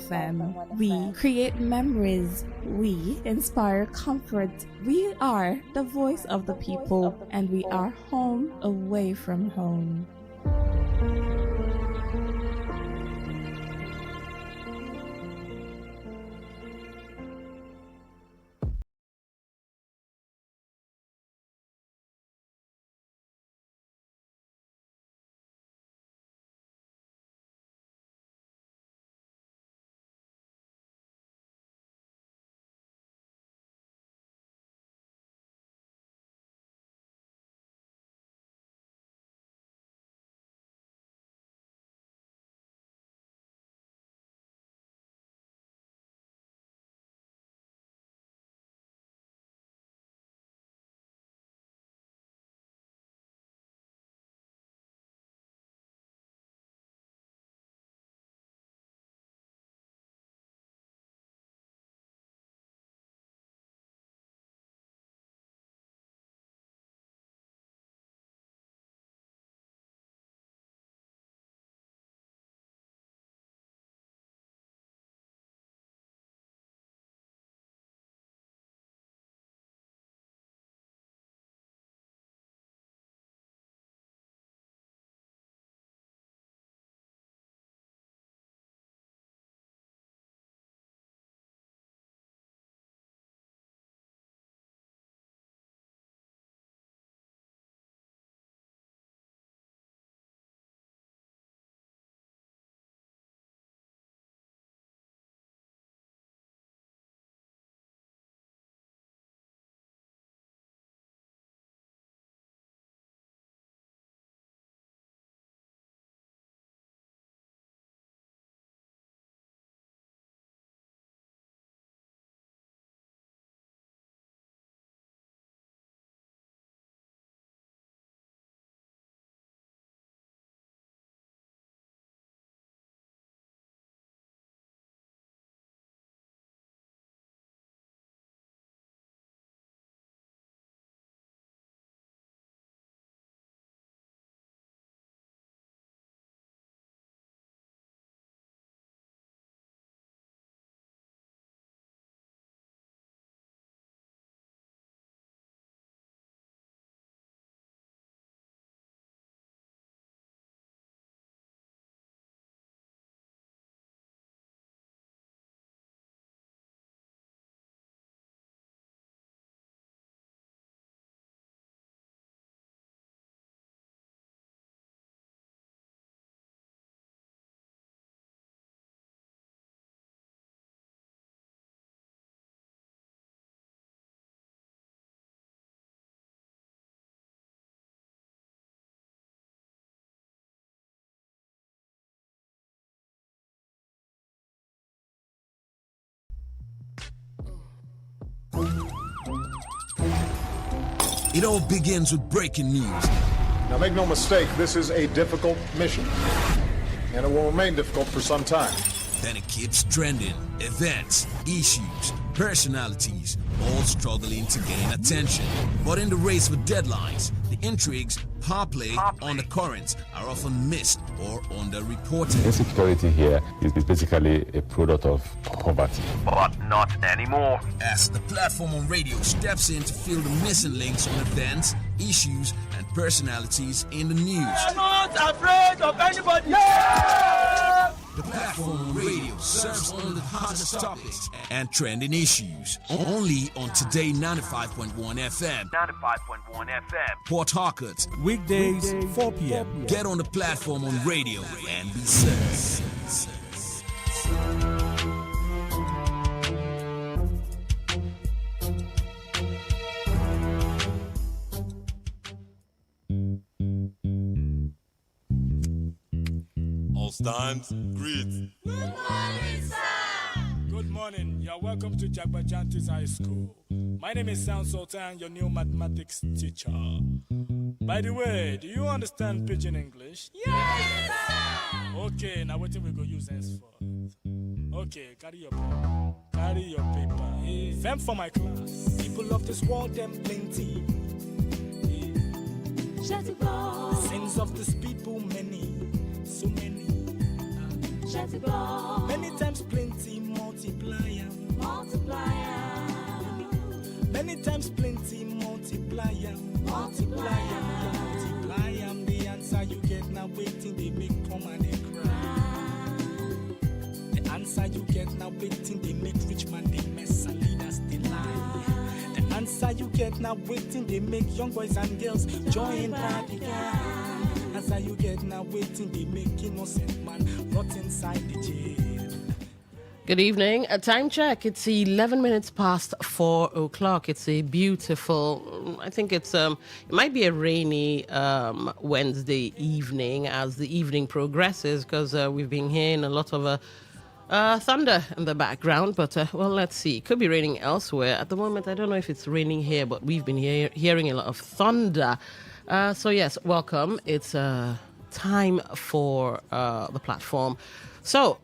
FM. We create memories. We inspire comfort. We are the voice of the people, and we are home away from home. It all begins with breaking news. Now, make no mistake, this is a difficult mission, and it will remain difficult for some time. Then it keeps trending. Events, issues, personalities, all struggling to gain attention. But in the race with deadlines, the intrigues, power play, undercurrents are often missed or underreported. Insecurity here is basically a product of poverty. But not anymore. As the platform on radio steps in to fill the missing links on events, issues, and personalities in the news. I'm not afraid of anybody. The platform on radio serves only the hottest topics and trending issues. Only on Today 95.1 FM. 95.1 FM. Port Harcourt. Weekdays, 4 p.m. Get on the platform on radio and be served. All stands, greet. Good morning, sir. Good morning. You're welcome to Jagbajantis High School. My name is Sound Sultan, your new mathematics teacher. By the way, do you understand Pidgin English? Yes, sir. Okay, now what we go use henceforth? Okay, carry your pen. Carry your paper. Hey. Them for my class. People of this world, them plenty. Hey. The sins of this people, many. So many. Many times plenty, multiplier. Many times plenty, multiplier. Multiply the answer you get now waiting, they make poor man they cry. The answer you get now waiting, they make rich man they mess and leaders they lie. The answer you get now waiting, they make young boys and girls join party gang. Answer you get now waiting, they make innocent man rot inside the jail. Good evening. A time check. It's 11 minutes past 4 o'clock. It's a beautiful, I think it might be a rainy Wednesday evening as the evening progresses because we've been hearing a lot of thunder in the background. But, well, let's see. It could be raining elsewhere. At the moment, I don't know if it's raining here, but we've been hearing a lot of thunder. So, yes, welcome. It's time for the platform. So,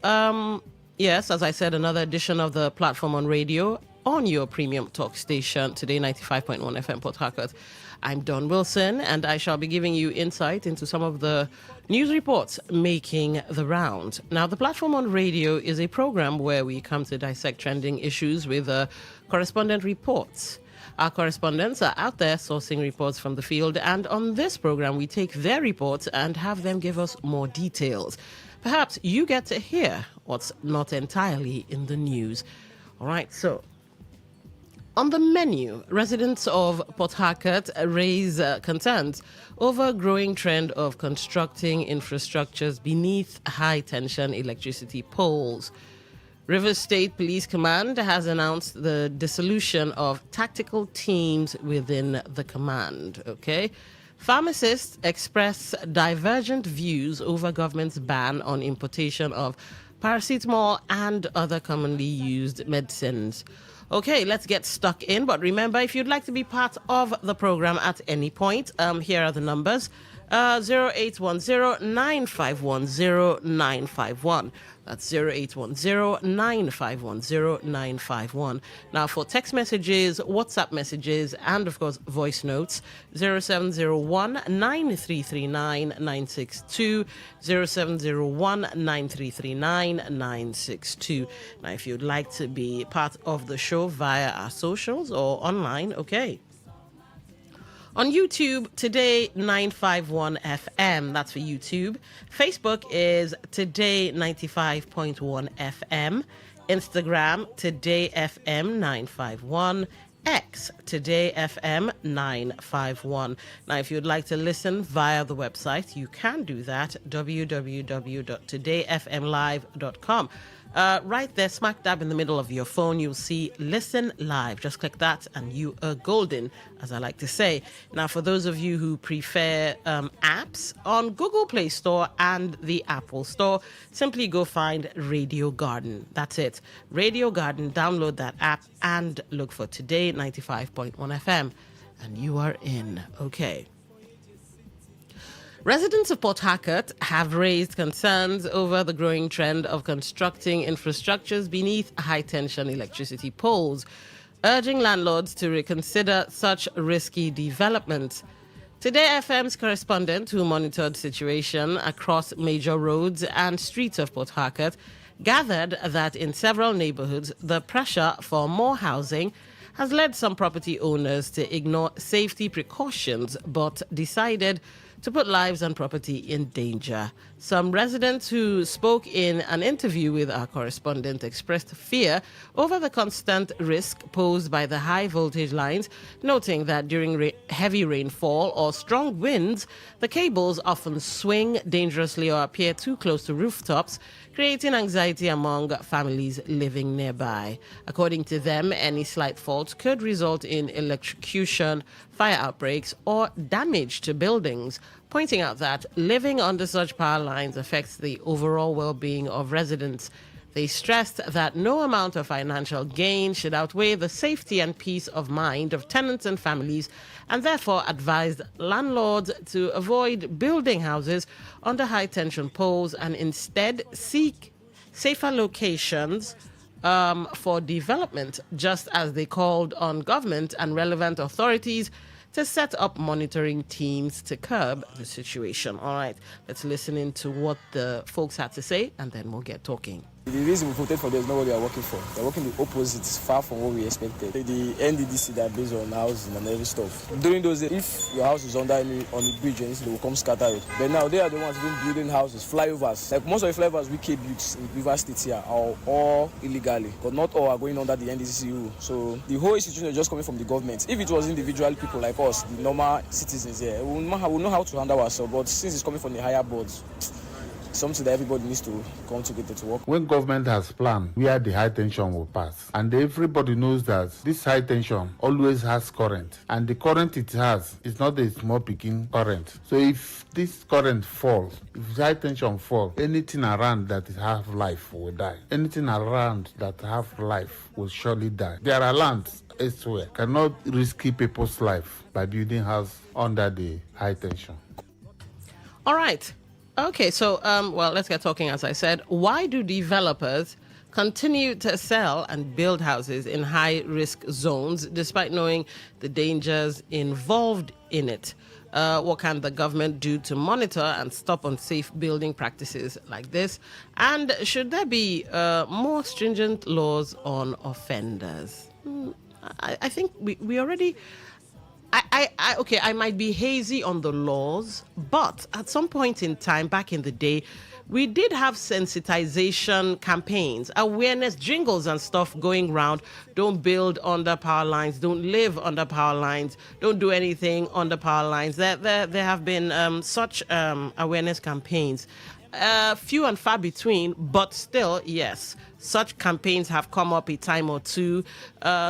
yes, as I said, another edition of the platform on radio on your premium talk station, Today 95.1 FM Port Harcourt. I'm Don Wilson, and I shall be giving you insight into some of the news reports making the round. Now, the platform on radio is a program where we come to dissect trending issues with correspondent reports. Our correspondents are out there sourcing reports from the field, and on this program, we take their reports and have them give us more details. Perhaps you get to hear what's not entirely in the news. All right, so on the menu, residents of Port Harcourt raise concerns over a growing trend of constructing infrastructures beneath high-tension electricity poles. Rivers State Police Command has announced the dissolution of tactical teams within the command. Okay. Pharmacists express divergent views over government's ban on importation of paracetamol and other commonly used medicines. Okay, let's get stuck in. But remember, if you'd like to be part of the program at any point, here are the numbers. 0810-951-0951. That's 0810-951-0951. Now, for text messages, WhatsApp messages, and, of course, voice notes, 0701-9339-962, 0701-9339-962. Now, if you'd like to be part of the show via our socials or online, okay. On YouTube, Today 951 FM. That's for YouTube. Facebook is Today 95.1 FM. Instagram, Today FM 951. X, Today FM 951. Now, if you'd like to listen via the website, you can do that, www.todayfmlive.com. Right there, smack dab in the middle of your phone, you'll see Listen Live. Just click that and you are golden, as I like to say. Now, for those of you who prefer apps, on Google Play Store and the Apple Store, simply go find Radio Garden. That's it. Radio Garden, download that app and look for Today 95.1 FM. and you are in. Okay. Residents of Port Harcourt have raised concerns over the growing trend of constructing infrastructures beneath high-tension electricity poles, urging landlords to reconsider such risky developments. Today FM's correspondent, who monitored the situation across major roads and streets of Port Harcourt, gathered that in several neighborhoods, the pressure for more housing has led some property owners to ignore safety precautions, but decided to put lives and property in danger. Some residents who spoke in an interview with our correspondent expressed fear over the constant risk posed by the high voltage lines, noting that during heavy rainfall or strong winds, the cables often swing dangerously or appear too close to rooftops, creating anxiety among families living nearby. According to them, any slight fault could result in electrocution, fire outbreaks, or damage to buildings, pointing out that living under such power lines affects the overall well-being of residents. They stressed that no amount of financial gain should outweigh the safety and peace of mind of tenants and families, and therefore advised landlords to avoid building houses under high-tension poles and instead seek safer locations for development, just as they called on government and relevant authorities to set up monitoring teams to curb the situation. All right, let's listen into what the folks had to say, and then we'll get talking. The reason we voted for them is not what they are working for. They're working the opposite, far from what we expected. The NDDC, that are based on housing and every stuff. During those days, if your house is on the bridge, they will come scatter it. But now they are the ones building houses, flyovers. Like most of the flyovers we keep built in River State here are all illegally, but not all are going under the NDDC rule. So the whole institution is just coming from the government. If it was individual people like us, the normal citizens here, we know how to handle ourselves. But since it's coming from the higher boards, something that everybody needs to come together to work. When government has planned where the high tension will pass, and everybody knows that this high tension always has current, and the current it has is not a small picking current. So if this current falls, if high tension falls, anything around that have life will die. Anything around that have life will surely die. There are lands elsewhere cannot risk people's life by building house under the high tension. All right. Okay, so, well, let's get talking. As I said, why do developers continue to sell and build houses in high-risk zones despite knowing the dangers involved in it? What can the government do to monitor and stop unsafe building practices like this? And should there be more stringent laws on offenders? I think we already... I might be hazy on the laws, but at some point in time, back in the day, we did have sensitization campaigns, awareness jingles and stuff going around. Don't build under power lines. Don't live under power lines. Don't do anything under power lines. There have been such awareness campaigns. Few and far between, but still, yes, such campaigns have come up a time or two.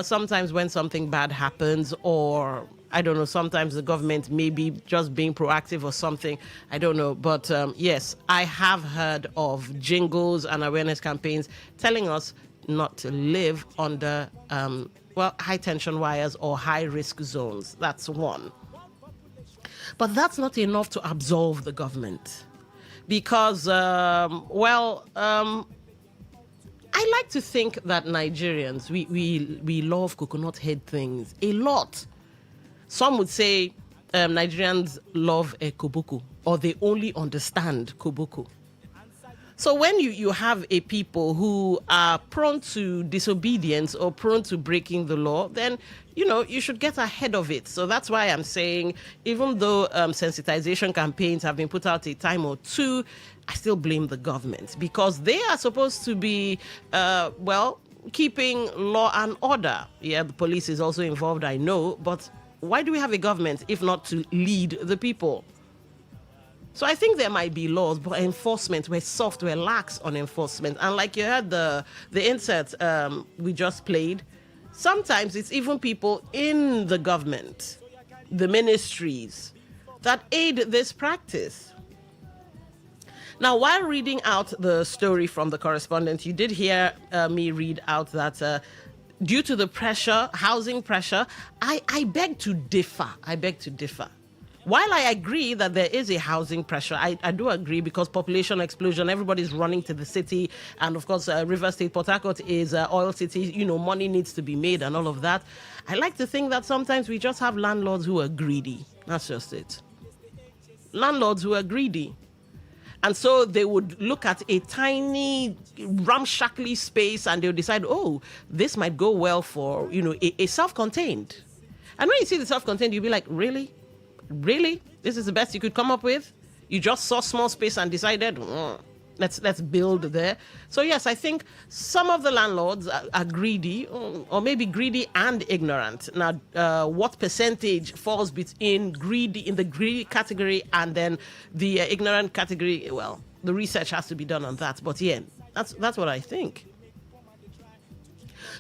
Sometimes when something bad happens, or I don't know, sometimes the government may be just being proactive or something. I don't know. But yes, I have heard of jingles and awareness campaigns telling us not to live under, high tension wires or high risk zones. That's one. But that's not enough to absolve the government. Because, I like to think that Nigerians, we love coconut head things a lot. Some would say Nigerians love koboko, or they only understand koboko. So when you have a people who are prone to disobedience or prone to breaking the law, then, you should get ahead of it. So that's why I'm saying, even though sensitization campaigns have been put out a time or two, I still blame the government, because they are supposed to be, keeping law and order. Yeah, the police is also involved, I know, but why do we have a government if not to lead the people? So I think there might be laws, but enforcement, we're soft, we're lax on enforcement. And like you heard the insert we just played, sometimes it's even people in the government, the ministries, that aid this practice. Now, while reading out the story from the correspondent, you did hear me read out that due to the pressure, housing pressure, I beg to differ. While I agree that there is a housing pressure, I do agree, because population explosion, everybody's running to the city. And of course, River State, Port Harcourt is oil city. Money needs to be made and all of that. I like to think that sometimes we just have landlords who are greedy. That's just it. Landlords who are greedy. And so they would look at a tiny, ramshackly space and they'll decide, oh, this might go well for, a self-contained. And when you see the self-contained, you'll be like, really? Really? This is the best you could come up with? You just saw small space and decided, let's build there. So yes, I think some of the landlords are greedy, or maybe greedy and ignorant. Now, what percentage falls in the greedy category and then the ignorant category? Well, the research has to be done on that. But yeah, that's what I think.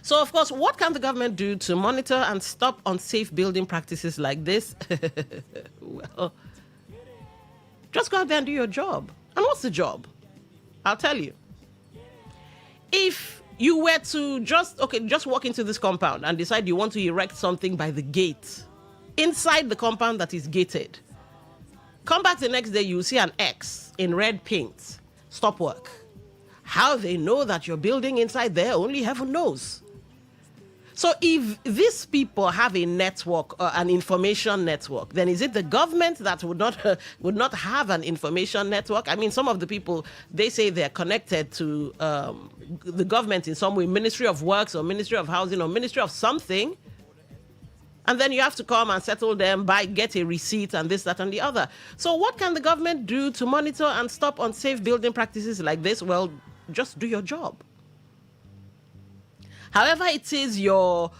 So, of course, what can the government do to monitor and stop unsafe building practices like this? Well, just go out there and do your job. And what's the job? I'll tell you. If you were to just walk into this compound and decide you want to erect something by the gate, inside the compound that is gated, come back the next day, you'll see an X in red paint. Stop work. How they know that you're building inside there, only heaven knows. So if these people have a network, an information network, then is it the government that would not have an information network? I mean, some of the people, they say they're connected to the government in some way, Ministry of Works or Ministry of Housing or Ministry of something. And then you have to come and settle them, get a receipt and this, that, and the other. So what can the government do to monitor and stop unsafe building practices like this? Well, just do your job. However, it is your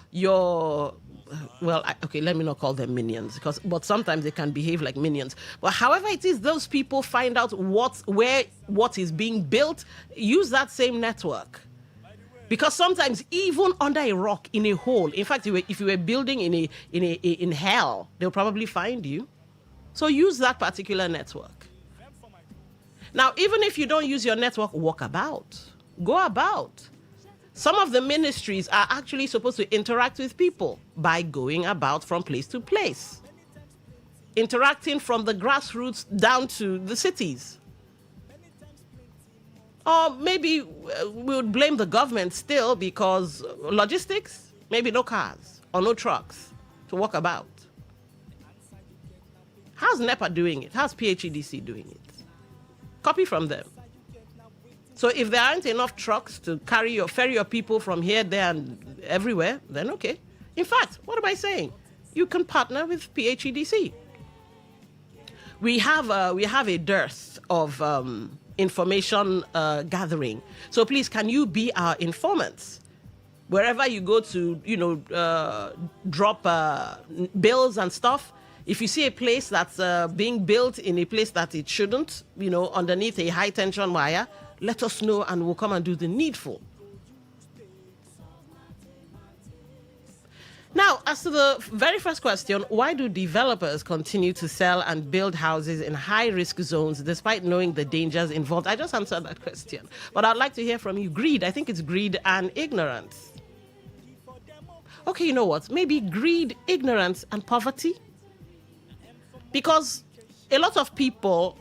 let me not call them minions, but sometimes they can behave like minions. But however it is, those people find out what is being built, use that same network. Because sometimes even under a rock, in a hole, in fact, if you were building in hell, they'll probably find you. So use that particular network. Now, even if you don't use your network, walk about. Go about. Some of the ministries are actually supposed to interact with people by going about from place to place, interacting from the grassroots down to the cities. Or maybe we would blame the government still because logistics, maybe no cars or no trucks to walk about. How's NEPA doing it? How's PHEDC doing it? Copy from them. So if there aren't enough trucks to ferry your people from here, there, and everywhere, then okay. In fact, what am I saying? You can partner with PHEDC. We have a dearth of information gathering. So please, can you be our informants? Wherever you go to, drop bills and stuff, if you see a place that's being built in a place that it shouldn't, underneath a high tension wire, let us know and we'll come and do the needful. Now, as to the very first question, why do developers continue to sell and build houses in high-risk zones despite knowing the dangers involved? I just answered that question. But I'd like to hear from you. Greed. I think it's greed and ignorance. Okay, you know what? Maybe greed, ignorance, and poverty. Because a lot of people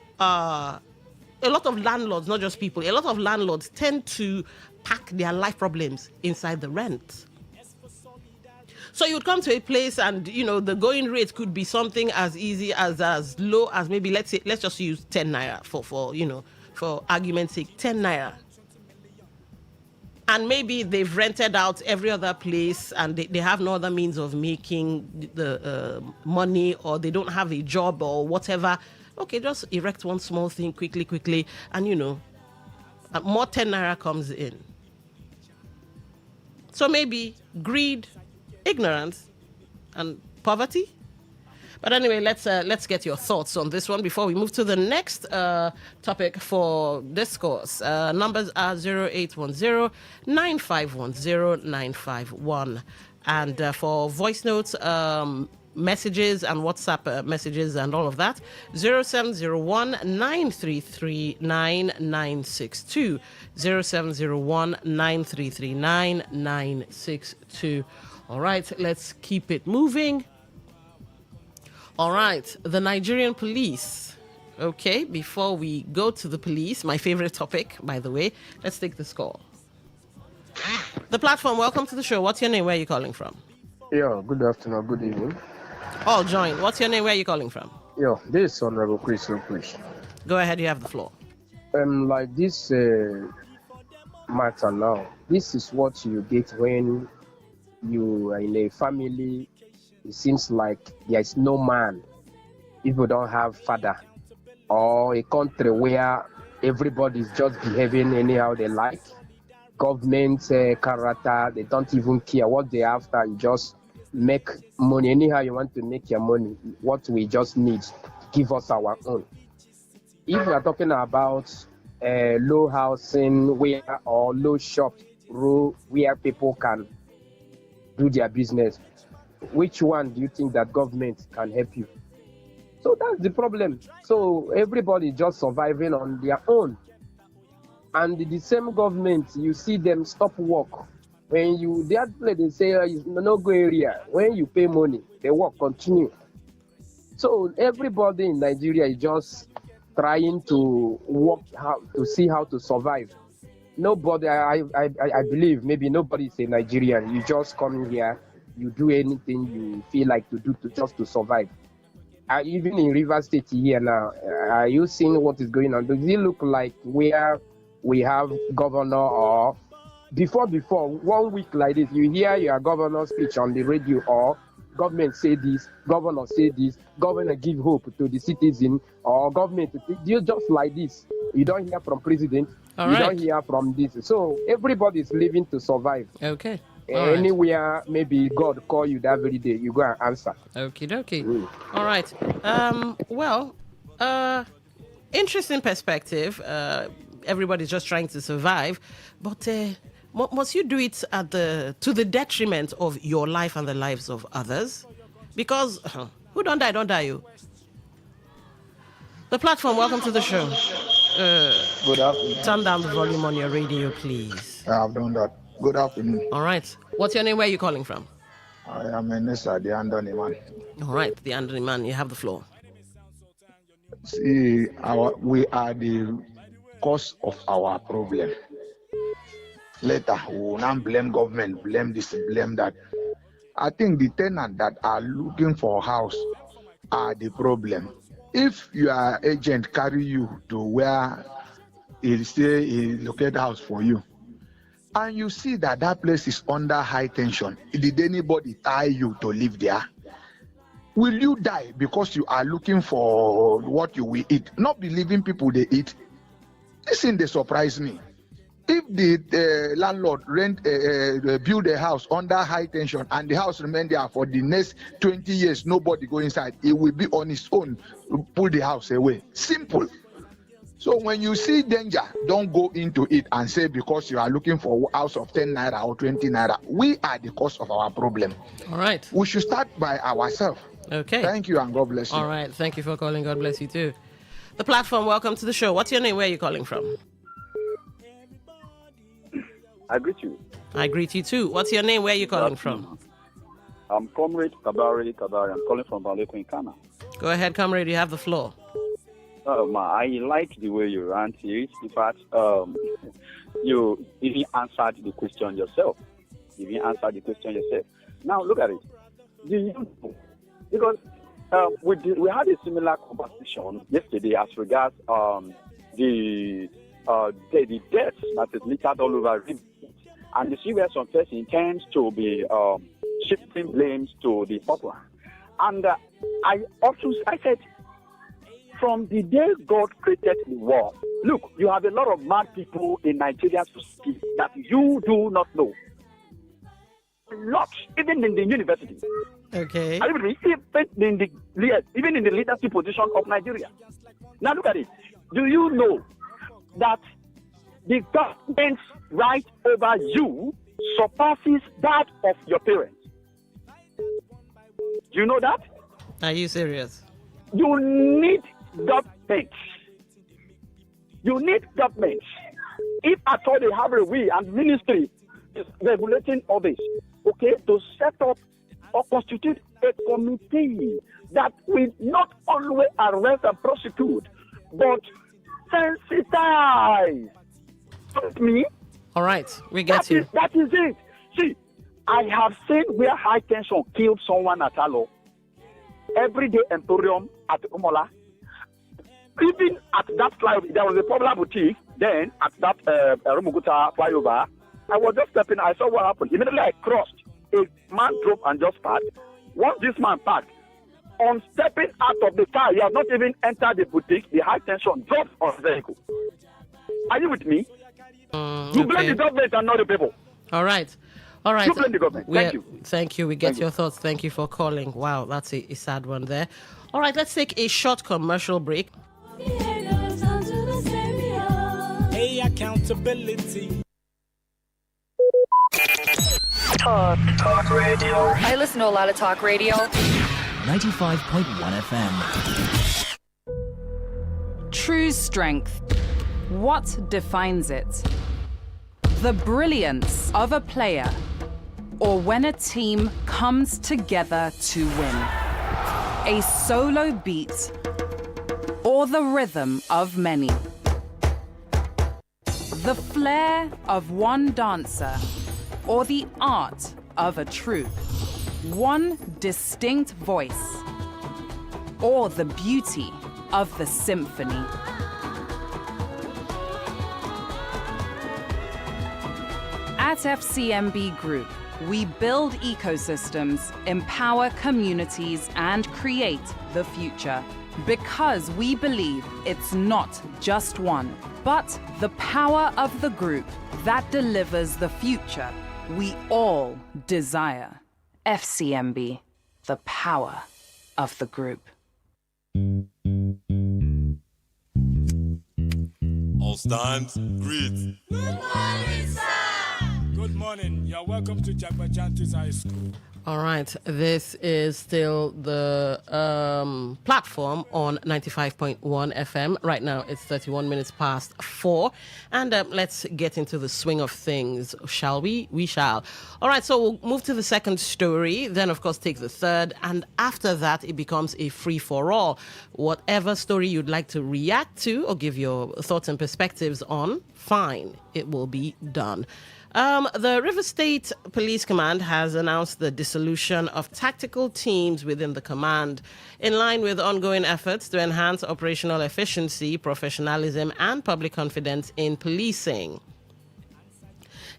a lot of landlords, not just people, a lot of landlords tend to pack their life problems inside the rent. So you'd come to a place and, the going rate could be something as easy as low as maybe, let's just use 10 naira for argument's sake, 10 naira. And maybe they've rented out every other place and they have no other means of making the money, or they don't have a job or whatever. Okay, just erect one small thing quickly, and more 10 naira comes in. So maybe greed, ignorance, and poverty. But anyway, let's get your thoughts on this one before we move to the next topic for discourse. Numbers are 0810-9510-951. And for voice notes, messages and WhatsApp messages and all of that. 0701 933 9962. 0701 933 9962. All right, let's keep it moving. All right, the Nigerian police. Okay, before we go to the police, my favorite topic, by the way, let's take this call. The platform, welcome to the show. What's your name? Where are you calling from? Yeah, good afternoon, good evening. All join. What's your name? Where are you calling from? Yeah, this is Honorable Chris Oakridge. Go ahead, you have the floor. Like this matter now, this is what you get when you are in a family. It seems like there is no man if you don't have father, or a country where everybody is just behaving anyhow they like. Government character, they don't even care what they after. You just make money anyhow you want to make your money. What we just need, give us our own. If we are talking about low housing where or low shop row where people can do their business, which one do you think that government can help you? So that's the problem. So everybody just surviving on their own. And the same government, you see them stop work. When you that place, they say it's no go area. When you pay money, the work continue. So everybody in Nigeria is just trying to work how to see how to survive. Nobody, I believe, maybe nobody is a Nigerian. You just come here, you do anything you feel like to do just to survive. Even in River State here now, are you seeing what is going on? Does it look like where we have governor or before 1 week like this, you hear your governor's speech on the radio or government say this, governor say this, governor give hope to the citizen or government, you just like this. You don't hear from president, don't hear from this. So everybody is living to survive. Okay. Anywhere, maybe God call you that very day, you go and answer. Okay. All right. Interesting perspective. Everybody's just trying to survive, but must you do it to the detriment of your life and the lives of others? Because who don't die you. The platform, welcome to the show. Good afternoon. Turn down the volume on your radio, please. I've done that. Good afternoon. All right. What's your name? Where are you calling from? I am Nessa, the Andoni man. All right, the Andoni man, you have the floor. See, we are the cause of our problem. Later, we will not blame government, blame this, blame that. I think the tenants that are looking for a house are the problem. If your agent carry you to where he say he locate house for you, and you see that place is under high tension, did anybody tie you to live there? Will you die because you are looking for what you will eat? Not believing people they eat. This thing they surprise me. If the landlord build a house under high tension and the house remain there for the next 20 years, nobody go inside, he will be on his own, pull the house away. Simple. So when you see danger, don't go into it and say because you are looking for a house of 10 naira or 20 naira. We are the cause of our problem. All right. We should start by ourselves. Okay. Thank you and God bless you. All right. Thank you for calling. God bless you too. The platform, welcome to the show. What's your name? Where are you calling from? I greet you. I greet you too. What's your name? Where are you calling from? I'm Comrade Kabari. I'm calling from Baleko in Ghana. Go ahead, Comrade. You have the floor. I like the way you ran to it. In fact, you even answered the question yourself. Now, look at it. Do you know? Because we had a similar conversation yesterday as regards the deaths that is littered all over it. And you see where some person tends to be shifting blames to the popular. And I said, from the day God created the world, look, you have a lot of mad people in Nigeria society that you do not know. Not even in the university. Okay. Even in the leadership position of Nigeria. Now look at it. Do you know that the government's right over you surpasses that of your parents? Do you know that? Are you serious? You need government. You need government. If at all they have a way and ministry is regulating all this, okay, to set up or constitute a committee that will not always arrest and prosecute, but sensitize. Me? All right, we get you. That is it. See, I have seen where high tension killed someone at Alo. Everyday Emporium at Umola. Even at that flyover, there was a popular boutique. Then at that Rumuguta flyover, I was just stepping. I saw what happened. Immediately I crossed. A man drove and just parked. Once this man parked, on stepping out of the car, he had not even entered the boutique. The high tension dropped on the vehicle. Are you with me? You blame the government and not the people. All right. All right. You blame the government. Thank you. Thank you. We get your thoughts. Thank you for calling. Wow, that's a sad one there. All right, let's take a short commercial break. Hey, accountability. Talk radio. I listen to a lot of talk radio. 95.1 FM. True strength. What defines it? The brilliance of a player, or when a team comes together to win. A solo beat, or the rhythm of many. The flair of one dancer, or the art of a troupe. One distinct voice, or the beauty of the symphony. At FCMB Group, we build ecosystems, empower communities, and create the future. Because we believe it's not just one, but the power of the group that delivers the future we all desire. FCMB, the power of the group. All stands, greet. Good morning, sir. Good morning. You're welcome to Jagbajantis High School. All right, this is still the platform on 95.1 FM. Right now, it's 31 minutes past 4. And let's get into the swing of things, shall we? We shall. All right, so we'll move to the second story, then, of course, take the third. And after that, it becomes a free-for-all. Whatever story you'd like to react to or give your thoughts and perspectives on, fine, it will be done. The River State Police Command has announced the dissolution of tactical teams within the command in line with ongoing efforts to enhance operational efficiency, professionalism, and public confidence in policing.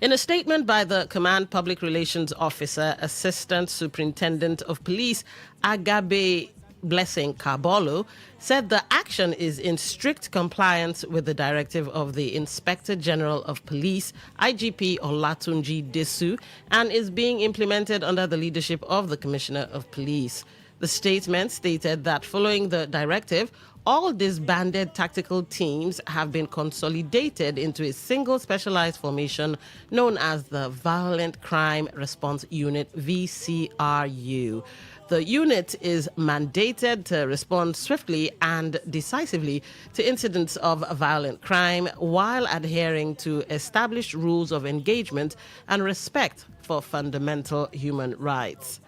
In a statement by the Command Public Relations Officer, Assistant Superintendent of Police, Agabe Blessing Kabolo, said the action is in strict compliance with the directive of the Inspector General of Police, IGP Olatunji Desu, and is being implemented under the leadership of the Commissioner of Police. The statement stated that following the directive, all disbanded tactical teams have been consolidated into a single specialized formation known as the Violent Crime Response Unit, VCRU. The unit is mandated to respond swiftly and decisively to incidents of violent crime while adhering to established rules of engagement and respect for fundamental human rights.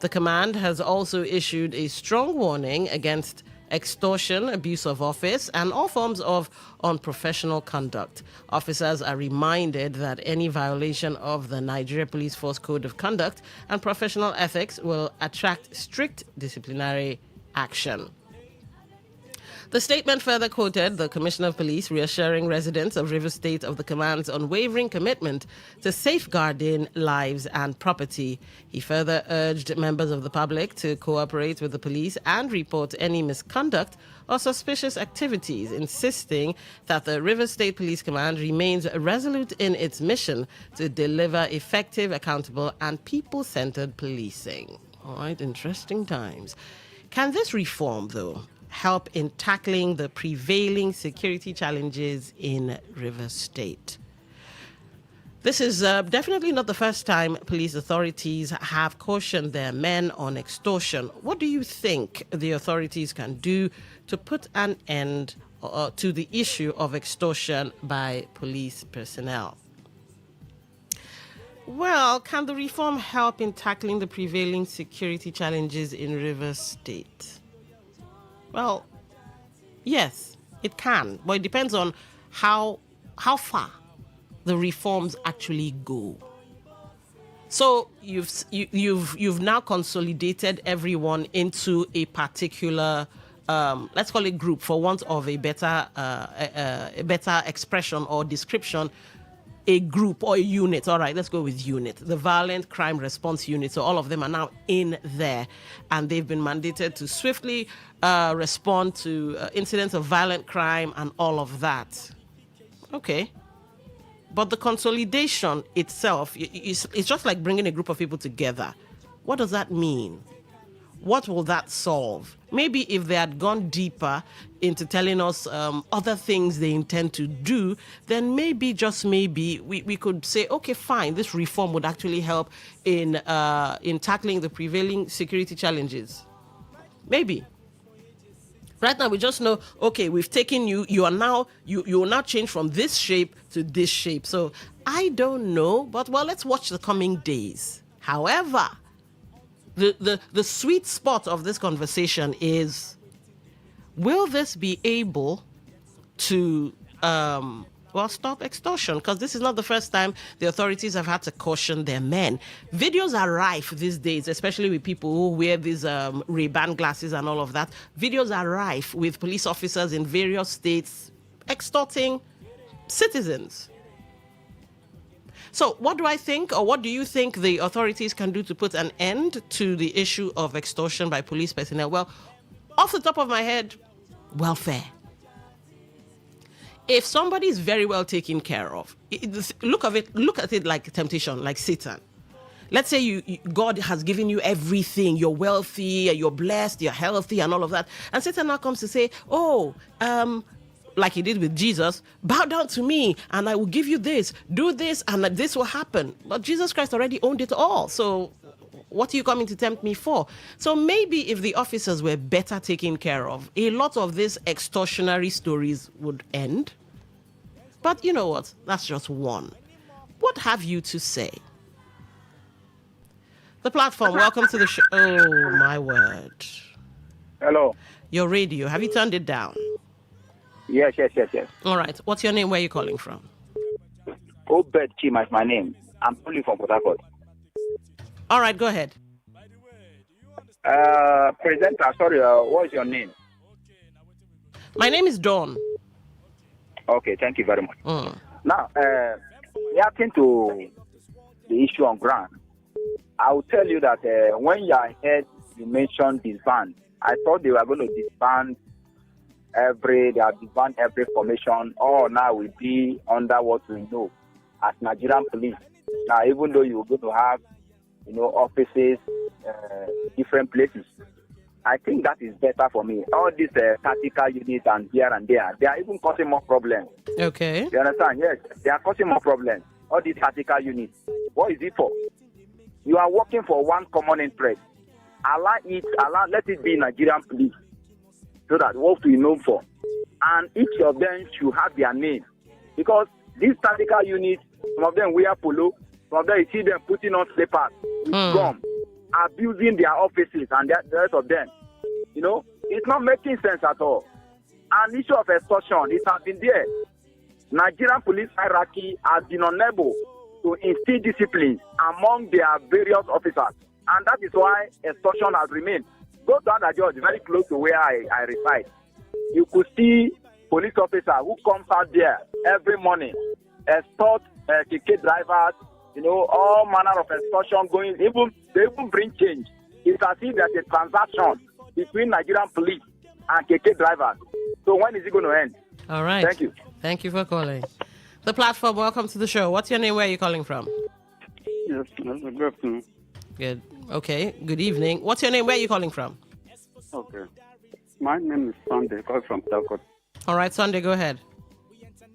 The command has also issued a strong warning against extortion, abuse of office, and all forms of unprofessional conduct. Officers are reminded that any violation of the Nigeria Police Force Code of Conduct and professional ethics will attract strict disciplinary action. The statement further quoted the Commissioner of Police reassuring residents of River State of the command's unwavering commitment to safeguarding lives and property. He further urged members of the public to cooperate with the police and report any misconduct or suspicious activities, insisting that the River State Police Command remains resolute in its mission to deliver effective, accountable, and people-centered policing. All right, interesting times. Can this reform, though, help in tackling the prevailing security challenges in River State? This is definitely not the first time police authorities have cautioned their men on extortion. What do you think the authorities can do to put an end to the issue of extortion by police personnel? Well, can the reform help in tackling the prevailing security challenges in Rivers State? Well, yes, it can, but it depends on how far the reforms actually go. So you've now consolidated everyone into a particular let's call it group, for want of a better expression or description. A group or a unit. All right, let's go with unit. The Violent Crime Response Unit. So all of them are now in there, and they've been mandated to swiftly respond to incidents of violent crime and all of that. Okay. But the consolidation itself, it's just like bringing a group of people together. What does that mean? What will that solve? Maybe if they had gone deeper into telling us other things they intend to do, then maybe, just maybe, we could say, okay, fine, this reform would actually help in tackling the prevailing security challenges. Maybe. Right now, we just know, okay, we've taken you will now change from this shape to this shape. So I don't know, but well, let's watch the coming days. However, the sweet spot of this conversation is, will this be able to stop extortion? Because this is not the first time the authorities have had to caution their men. Videos are rife these days, especially with people who wear these Ray-Ban glasses and all of that. Videos are rife with police officers in various states extorting citizens. So what do I think, or what do you think the authorities can do to put an end to the issue of extortion by police personnel? Well, off the top of my head, welfare. If somebody is very well taken care of, look at it like temptation, like Satan. Let's say God has given you everything. You're wealthy, you're blessed, you're healthy, and all of that. And Satan now comes to say, like he did with Jesus, bow down to me and I will give you this, do this, and this will happen. But Jesus Christ already owned it all. So what are you coming to tempt me for? So maybe if the officers were better taken care of, a lot of these extortionary stories would end. But you know what? That's just one. What have you to say? The platform, welcome to the show. Oh, my word. Hello. Your radio, have you turned it down? Yes. All right. What's your name? Where are you calling from? Obed Chima is my name. I'm calling from Port Harcourt. All right, go ahead. Presenter, sorry, what is your name? My name is Dawn. Okay, thank you very much. Now, reacting to the issue on ground, I will tell you that when you heard you mentioned disband, I thought they were going to disband every formation. All now will be under what we know as Nigerian police. Now, even though you're going to have, offices, different places, I think that is better for me. All these tactical units and here and there, they are even causing more problems. Okay. You understand? Yes, they are causing more problems. All these tactical units. What is it for? You are working for one common interest. Let it be Nigerian police, so that what we know for. And each of them should have their name. Because these tactical units, some of them wear polo, some of them you see them putting on slippers with gum, abusing their offices and the rest of them. It's not making sense at all. An issue of extortion, it has been there. Nigerian police hierarchy has been unable to instill discipline among their various officers. And that is why extortion has remained. Go to Ada George, very close to where I reside. You could see police officer who comes out there every morning, extort KK drivers, all manner of extortion going. They even bring change. It's as if there's a transaction between Nigerian police and KK drivers. So when is it going to end? All right. Thank you. Thank you for calling. The platform, welcome to the show. What's your name? Where are you calling from? Yes, good afternoon. Good. Okay. Good evening. What's your name? Where are you calling from? Okay. My name is Sunday, calling from Telcott. All right, Sunday, go ahead.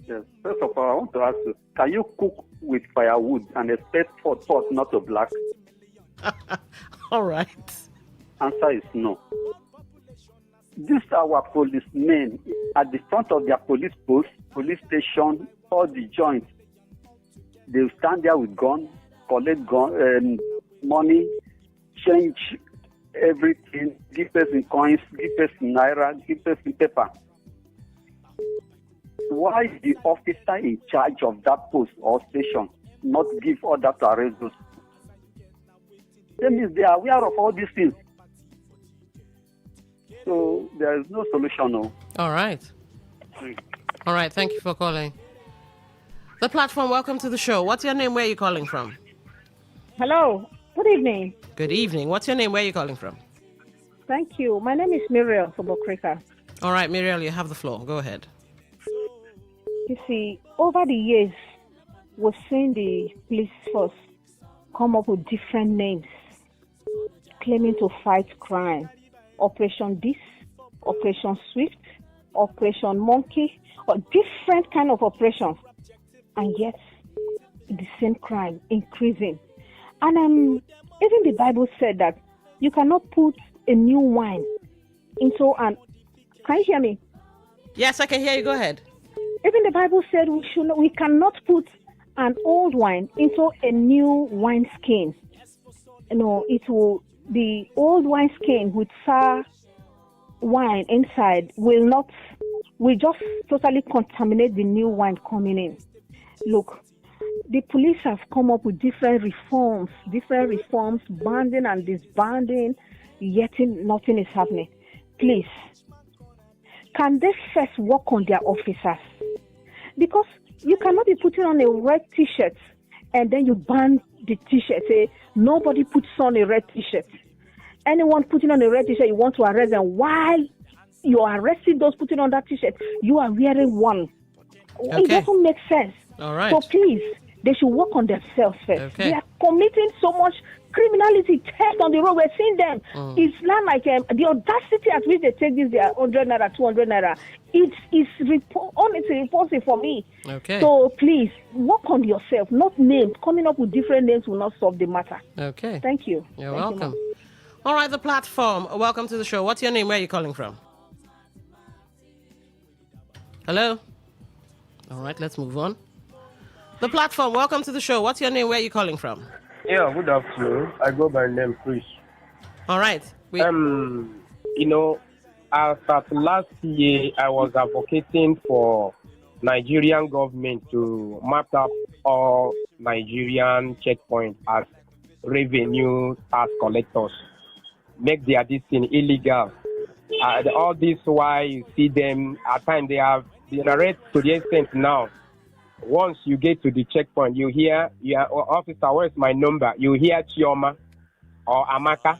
Yes. First of all, I want to ask you, can you cook with firewood and expect pot not to black? All right. Answer is no. These are our policemen at the front of their police post, police station, all the joints. They will stand there with gun, collect money, change everything, give person coins, give person naira, give person paper. Why is the officer in charge of that post or station not give order to arrest those people? That means they are aware of all these things. So there is no solution. No. All right. All right. Thank you for calling. The platform, welcome to the show. What's your name? Where are you calling from? Hello. Good evening. Good evening. What's your name? Where are you calling from? Thank you. My name is Muriel from Okrika. All right, Muriel, you have the floor. Go ahead. You see, over the years, we've seen the police force come up with different names, claiming to fight crime. Operation This, Operation Swift, Operation Monkey, or different kind of operations. And yet, the same crime increasing. And even the Bible said that you cannot put a new wine into an... Can you hear me? Yes, I can hear you. Go ahead. Even the Bible said we cannot put an old wine into a new wineskin. The old wineskin with sour wine inside will just totally contaminate the new wine coming in. Look, the police have come up with different reforms, banding and disbanding, yet nothing is happening. Please, can they first work on their officers? Because you cannot be putting on a red t-shirt and then you ban the t-shirt. Say, nobody puts on a red t-shirt. Anyone putting on a red t-shirt, you want to arrest them. While you are arresting those putting on that t-shirt, you are wearing one. Okay. It doesn't make sense. All right. So please, they should work on themselves first. Okay. They are committing so much criminality, theft on the road. We're seeing them. It's not like the audacity at which they take this, their 100 naira, 200 naira. It's repulsive for me. Okay. So please, work on yourself, not names. Coming up with different names will not solve the matter. Okay. Thank you. You're welcome. All right, the platform. Welcome to the show. What's your name? Where are you calling from? Hello? All right, let's move on. The platform. Welcome to the show. What's your name? Where are you calling from? Yeah, good afternoon. I go by name Chris. All right. As at last year, I was advocating for Nigerian government to map up all Nigerian checkpoints as revenue tax collectors, make their this thing illegal. All this why you see them at times they have arrested to the extent now. Once you get to the checkpoint, you hear, officer, where's my number? You hear Chioma or Amaka.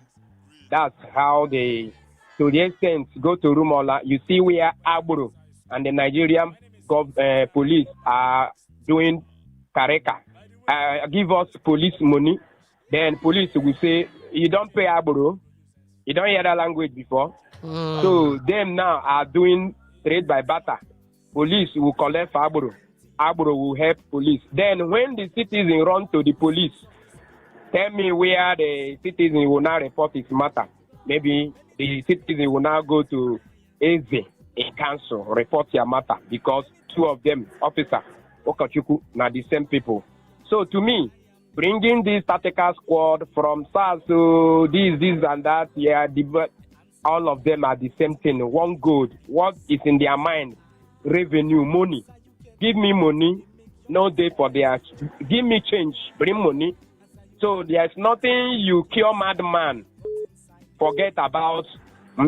That's how they, to the extent, go to Rumola. You see where Aburu and the Nigerian police are doing kareka. Give us police money. Then police will say, you don't pay Aburu. You don't hear that language before. So them now are doing trade by barter. Police will collect for Aburu. Aburo will help police. Then when the citizen run to the police, tell me where the citizen will now report his matter. Maybe the citizen will now go to Eze in council, report your matter, because two of them, officer, Okachuku, now the same people. So to me, bringing this tactical squad from SARS to this and that, all of them are the same thing, one goal. What is in their mind? Revenue, money. Give me money, no day for their. Give me change, bring money. So there's nothing you cure madman. Forget about. All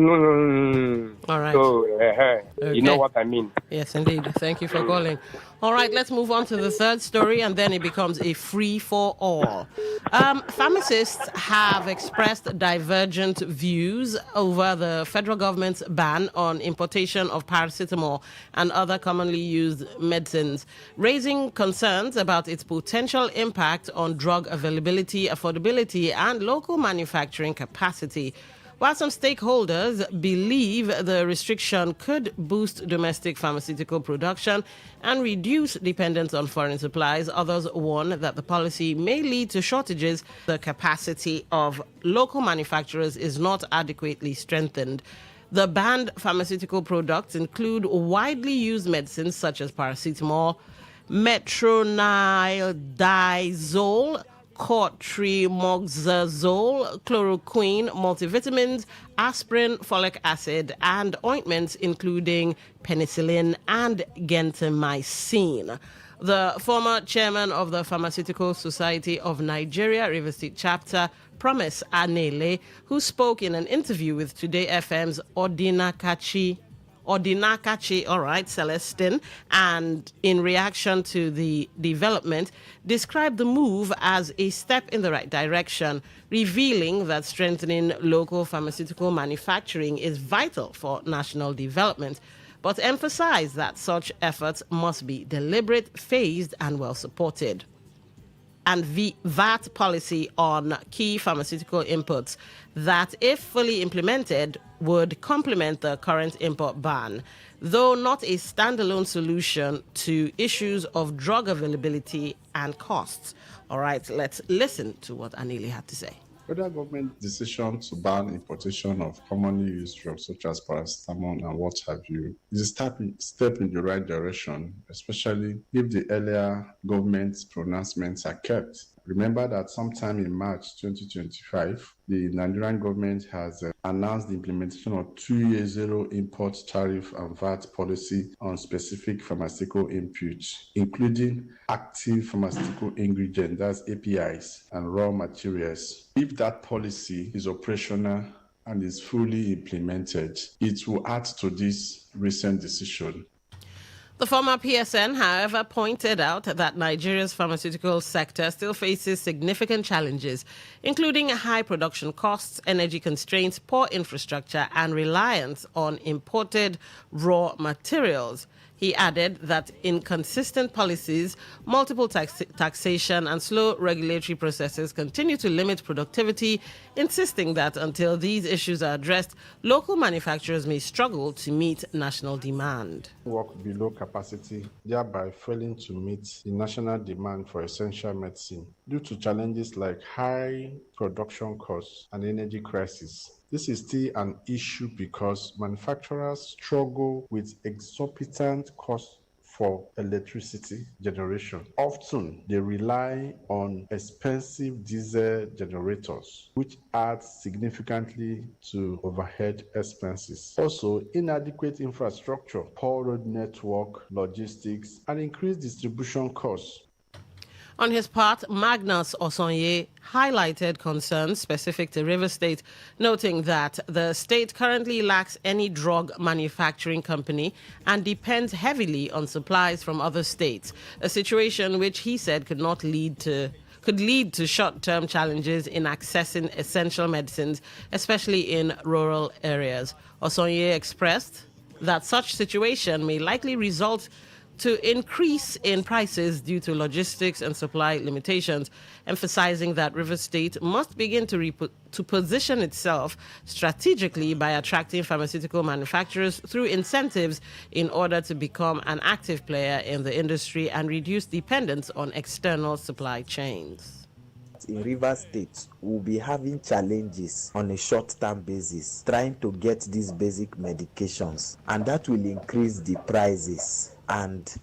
right. So, Okay. You know what I mean. Yes, indeed. Thank you for calling. All right, let's move on to the third story, and then it becomes a free-for-all. Pharmacists have expressed divergent views over the federal government's ban on importation of paracetamol and other commonly used medicines, raising concerns about its potential impact on drug availability, affordability, and local manufacturing capacity. While some stakeholders believe the restriction could boost domestic pharmaceutical production and reduce dependence on foreign supplies, others warn that the policy may lead to shortages. The capacity of local manufacturers is not adequately strengthened. The banned pharmaceutical products include widely used medicines such as paracetamol, metronidazole, cotrimoxazole, chloroquine, multivitamins, aspirin, folic acid, and ointments including penicillin and gentamicin. The former chairman of the Pharmaceutical Society of Nigeria, River State Chapter, Promise Anele, who spoke in an interview with Today FM's Odinakachi, Celestine, and in reaction to the development, described the move as a step in the right direction, revealing that strengthening local pharmaceutical manufacturing is vital for national development, but emphasized that such efforts must be deliberate, phased, and well supported. And VAT policy on key pharmaceutical inputs that, if fully implemented, would complement the current import ban, though not a standalone solution to issues of drug availability and costs. All right, let's listen to what Anili had to say. Federal government decision to ban importation of commonly used drugs such as paracetamol and what have you is a step in the right direction, especially if the earlier government's pronouncements are kept. Remember that sometime in March 2025, the Nigerian government has announced the implementation of 2-year zero import tariff and VAT policy on specific pharmaceutical inputs, including active pharmaceutical ingredients, that's APIs, and raw materials. If that policy is operational and is fully implemented, it will add to this recent decision. The former PSN, however, pointed out that Nigeria's pharmaceutical sector still faces significant challenges, including high production costs, energy constraints, poor infrastructure, and reliance on imported raw materials. He added that inconsistent policies, multiple taxation, and slow regulatory processes continue to limit productivity, insisting that until these issues are addressed, local manufacturers may struggle to meet national demand. Work below capacity, thereby failing to meet the national demand for essential medicine due to challenges like high production costs and energy crisis. This is still an issue because manufacturers struggle with exorbitant costs for electricity generation. Often, they rely on expensive diesel generators, which adds significantly to overhead expenses. Also, inadequate infrastructure, poor road network, logistics, and increased distribution costs. On his part, Magnus Osonye highlighted concerns specific to River State, noting that the state currently lacks any drug manufacturing company and depends heavily on supplies from other states, a situation which he said could lead to short-term challenges in accessing essential medicines, especially in rural areas. Osonye expressed that such situation may likely result to increase in prices due to logistics and supply limitations, emphasizing that River State must begin to position itself strategically by attracting pharmaceutical manufacturers through incentives in order to become an active player in the industry and reduce dependence on external supply chains. In River State, we'll be having challenges on a short-term basis trying to get these basic medications, and that will increase the prices. And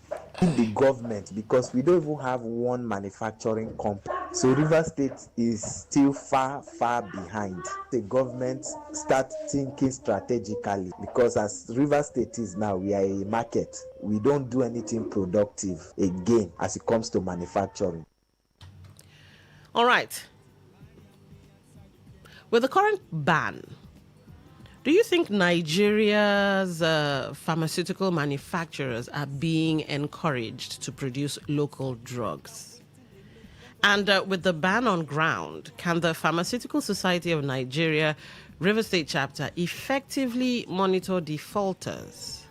in the government, because we don't even have one manufacturing company, so River State is still far behind. The government start thinking strategically, because as River State is now, we are a market. We don't do anything productive again as it comes to manufacturing. All right. With the current ban, do you think Nigeria's pharmaceutical manufacturers are being encouraged to produce local drugs? And with the ban on ground, can the Pharmaceutical Society of Nigeria, River State Chapter, effectively monitor defaulters?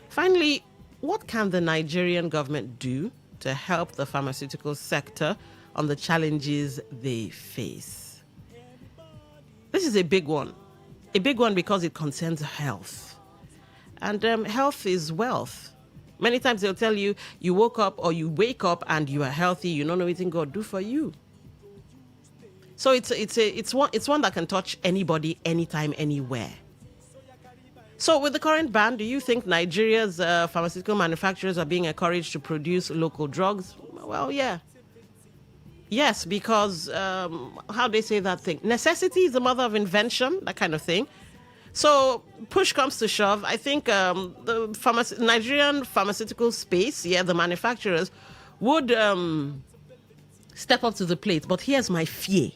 Finally, what can the Nigerian government do to help the pharmaceutical sector on the challenges they face? This is a big one. A big one because it concerns health. And health is wealth. Many times they'll tell you, you woke up or you wake up and you are healthy, you don't know anything God do for you. So it's one that can touch anybody, anytime, anywhere. So with the current ban, do you think Nigeria's pharmaceutical manufacturers are being encouraged to produce local drugs? Well, yeah. Yes, because how they say that thing? Necessity is the mother of invention, that kind of thing. So push comes to shove. I think the Nigerian pharmaceutical space, the manufacturers would step up to the plate. But here's my fear.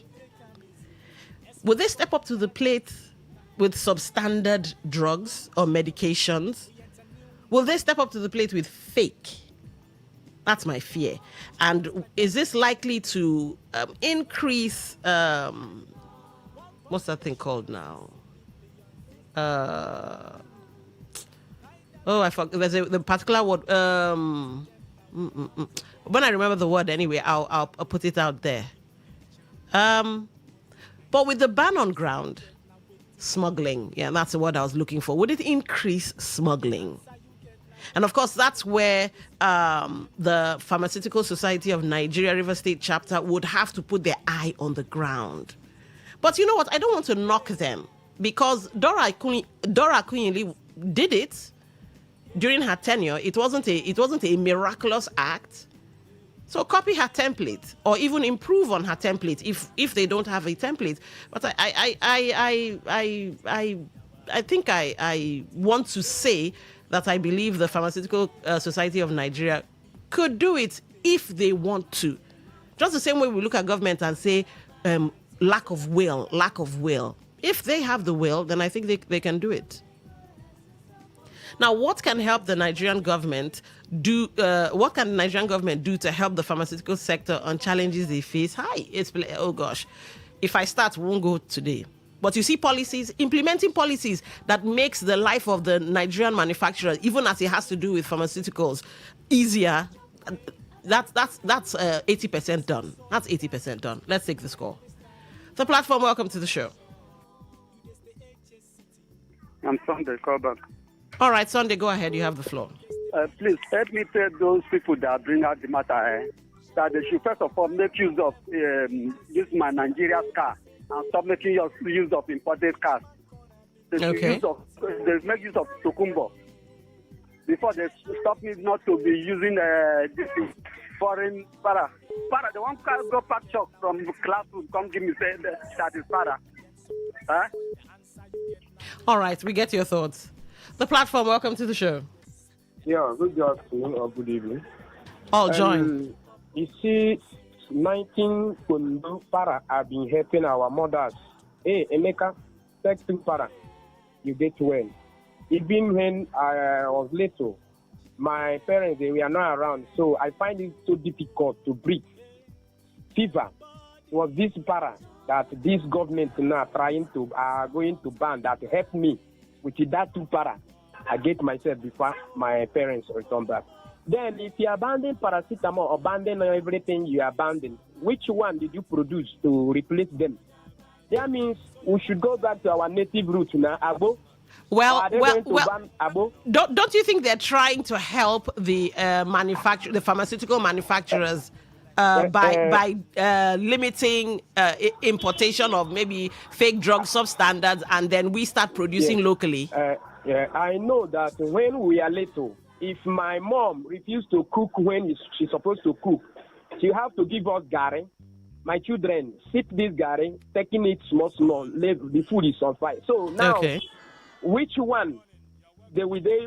Would they step up to the plate with substandard drugs or medications? Will they step up to the plate with fake? That's my fear. And is this likely to increase, what's that thing called now? I forgot. There's the particular word. When I remember the word anyway, I'll put it out there. But with the ban on ground, smuggling, that's the word I was looking for. Would it increase smuggling? And of course, that's where the Pharmaceutical Society of Nigeria River State chapter would have to put their eye on the ground. But you know what? I don't want to knock them. Because Dora Akunyili did it during her tenure. It wasn't a miraculous act. So copy her template or even improve on her template if they don't have a template. But I think I want to say that I believe the Pharmaceutical Society of Nigeria could do it if they want to. Just the same way we look at government and say lack of will. If they have the will, then I think they can do it. Now, what can help the Nigerian government do? What can the Nigerian government do to help the pharmaceutical sector on challenges they face? Oh gosh, if I start, we won't go today. But you see implementing policies that makes the life of the Nigerian manufacturers, even as it has to do with pharmaceuticals, easier. That's 80% done. That's 80% done. Let's take this call. The platform, welcome to the show. I'm Sunday, call back. All right, Sunday, go ahead. You have the floor. Please help me tell those people that bring out the matter that they should first of all make use of use my Nigeria car and stop making use of imported cars. They should they make use of Tokumbo before they stop me not to be using this foreign para. The one car go pack shop from classroom come give me say that is para. Huh? All right, we get your thoughts. The platform, welcome to the show. Yeah, good afternoon or good evening. All join. You see, 19 Kundu para have been helping our mothers. Hey, Emeka, take 2 para. You get well. Even when I was little, my parents, they were not around, so I find it so difficult to breathe. Fever was this para that this government now are going to ban that help me with that 2 para. I get myself before my parents return back. Then if you abandon paracetamol, abandon everything you abandon, which one did you produce to replace them? That means we should go back to our native roots now, Abo. Don't you think they're trying to help the pharmaceutical manufacturers by limiting importation of maybe fake drug substandards, and then we start producing locally? I know that when we are little, if my mom refused to cook when she's supposed to cook, she have to give us gari. My children sip this gari, taking it small, the food is on fire. So now, which one will they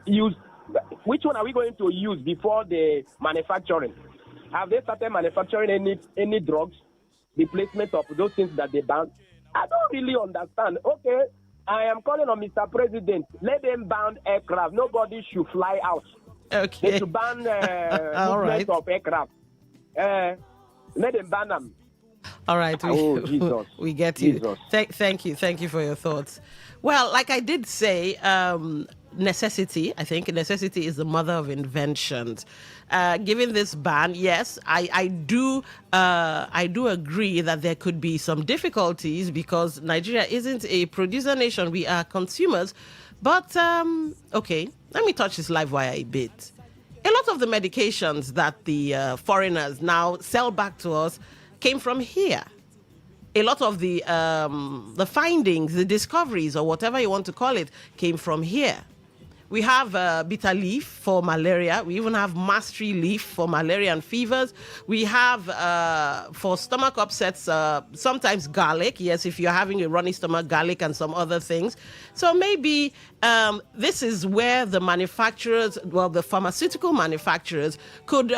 use? Which one are we going to use before the manufacturing? Have they started manufacturing any drugs, replacement of those things that they banned? I don't really understand. Okay, I am calling on Mr. President. Let them ban aircraft. Nobody should fly out. Okay. They should ban movement of aircraft. Let them ban them. All right. Jesus. We get you. Thank you. Thank you for your thoughts. Well, like I did say, necessity. I think necessity is the mother of inventions. Given this ban, yes, I do agree that there could be some difficulties because Nigeria isn't a producer nation. We are consumers. But okay, let me touch this live wire a bit. A lot of the medications that the foreigners now sell back to us came from here. A lot of the findings, the discoveries, or whatever you want to call it, came from here. We have bitter leaf for malaria. We even have mastery leaf for malaria and fevers. We have, for stomach upsets, sometimes garlic. Yes, if you're having a runny stomach, garlic and some other things. So maybe this is where the manufacturers, the pharmaceutical manufacturers could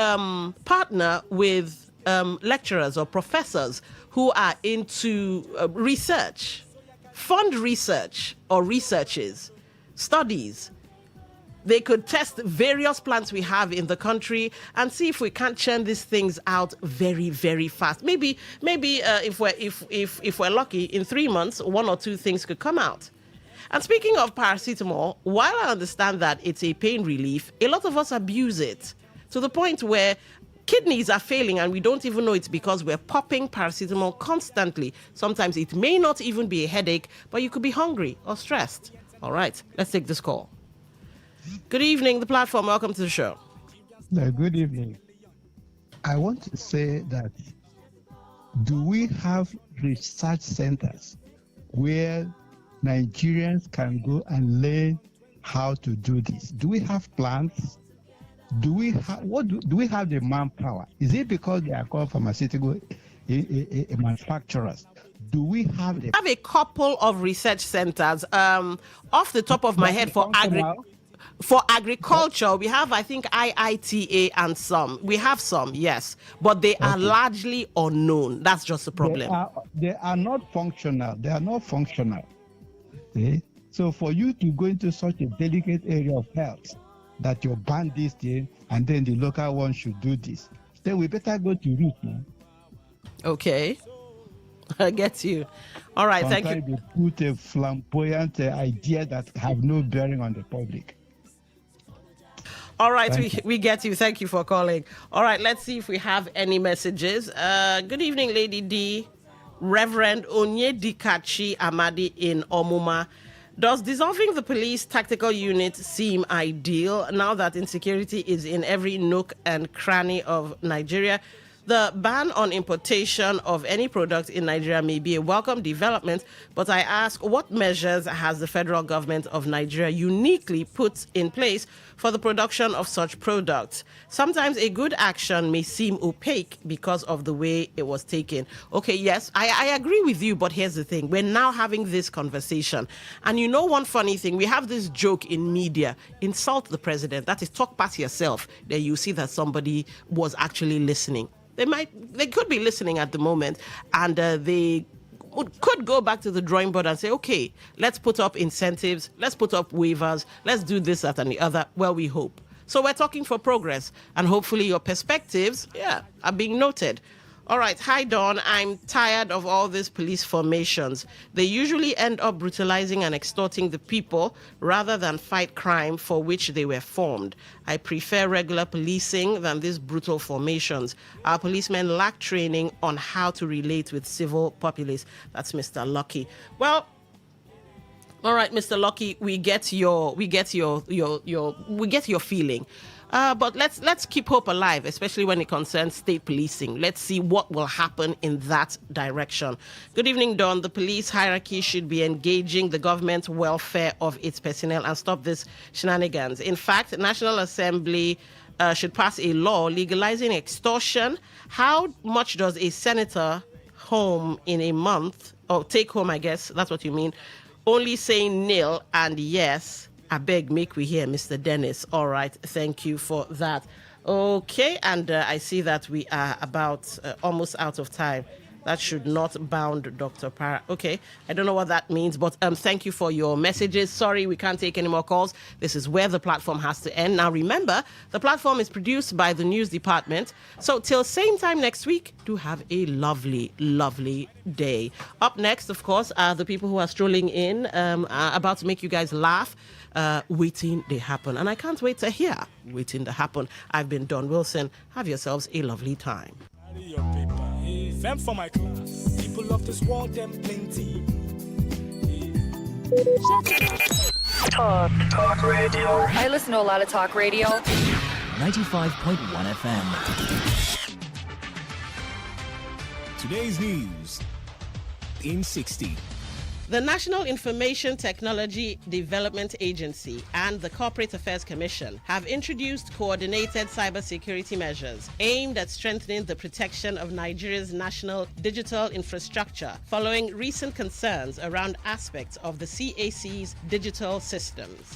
partner with lecturers or professors who are into research, fund research or researches, studies. They could test various plants we have in the country and see if we can't churn these things out very, very fast. Maybe if we're lucky, in 3 months, 1 or 2 things could come out. And speaking of paracetamol, while I understand that it's a pain relief, a lot of us abuse it to the point where kidneys are failing and we don't even know it's because we're popping paracetamol constantly. Sometimes it may not even be a headache, but you could be hungry or stressed. All right, let's take this call. Good evening, the platform. Welcome to the show. Good evening. I want to say that do we have research centers where Nigerians can go and learn how to do this? Do we have plants? Do we have do we have the manpower? Is it because they are called pharmaceutical manufacturers? Do we have I have a couple of research centers. Off the top of my head, for agriculture, we have, I think, IITA and some. We have some, yes, but they are largely unknown. That's just the problem. They are not functional. They are not functional. Okay? So for you to go into such a delicate area of health that you ban this thing and then the local one should do this, then we better go to root now. Okay. I get you. All right, Sometimes thank you. They put a flamboyant idea that have no bearing on the public. All right, we get you. Thank you for calling. All right, let's see if we have any messages. Good evening, Lady D. Reverend Onyedikachi Amadi in Omuma. Does dissolving the police tactical unit seem ideal now that insecurity is in every nook and cranny of Nigeria? The ban on importation of any product in Nigeria may be a welcome development, but I ask, what measures has the federal government of Nigeria uniquely put in place for the production of such products? Sometimes a good action may seem opaque because of the way it was taken. Okay, yes, I agree with you, but here's the thing. We're now having this conversation. And you know one funny thing, we have this joke in media, insult the president, that is talk past yourself, then you see that somebody was actually listening. They could be listening at the moment, and they could go back to the drawing board and say, okay, let's put up incentives, let's put up waivers, let's do this, that, and the other. Well, we hope. So we're talking for progress, and hopefully your perspectives, are being noted. All right, hi, Dawn. I'm tired of all these police formations. They usually end up brutalizing and extorting the people rather than fight crime for which they were formed. I prefer regular policing than these brutal formations. Our policemen lack training on how to relate with civil populace. That's Mr. Lucky. Well, all right, Mr. Lucky, we get your feeling. But let's keep hope alive, especially when it concerns state policing. Let's see what will happen in that direction. Good evening, Don. The police hierarchy should be engaging the government welfare of its personnel and stop this shenanigans. In fact, the National Assembly should pass a law legalizing extortion. How much does a senator home in a month, or take home, I guess, that's what you mean, only saying nil and yes? I beg, make we hear, Mr. Dennis. All right, thank you for that. Okay, and I see that we are about almost out of time. That should not bound Dr. Para. Okay, I don't know what that means, but thank you for your messages. Sorry, we can't take any more calls. This is where the platform has to end. Now, remember, the platform is produced by the news department. So till same time next week, do have a lovely, lovely day. Up next, of course, are the people who are strolling in, about to make you guys laugh. Waiting they happen. And I can't wait to hear waiting to happen. I've been Don Wilson. Have yourselves a lovely time. Carry your paper. Fem for my class. People of this world, them plenty. Talk radio. I listen to a lot of talk radio. 95.1 FM. Today's news in 60. The National Information Technology Development Agency and the Corporate Affairs Commission have introduced coordinated cybersecurity measures aimed at strengthening the protection of Nigeria's national digital infrastructure following recent concerns around aspects of the CAC's digital systems.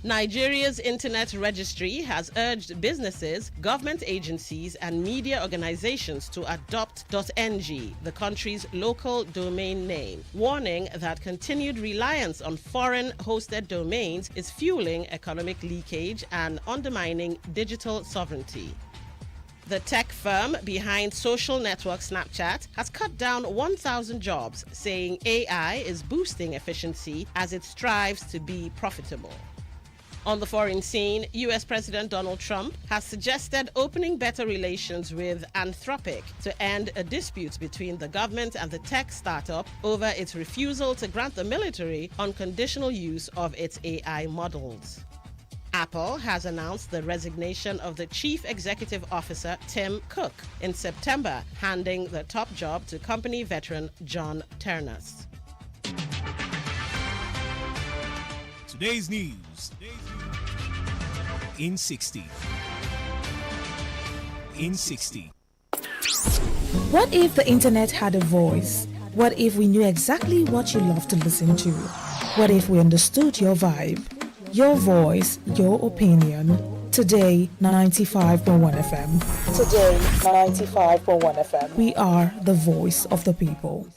Nigeria's Internet Registry has urged businesses, government agencies, and media organizations to adopt .ng, the country's local domain name, warning that continued reliance on foreign-hosted domains is fueling economic leakage and undermining digital sovereignty. The tech firm behind social network Snapchat has cut down 1,000 jobs, saying AI is boosting efficiency as it strives to be profitable. On the foreign scene, U.S. President Donald Trump has suggested opening better relations with Anthropic to end a dispute between the government and the tech startup over its refusal to grant the military unconditional use of its AI models. Apple has announced the resignation of the Chief Executive Officer Tim Cook in September, handing the top job to company veteran John Ternus. Today's news in 60. In 60. What if the internet had a voice? What if we knew exactly what you love to listen to? What if we understood your vibe, your voice, your opinion? Today, 95.1 FM. Today, 95.1 FM. We are the voice of the people.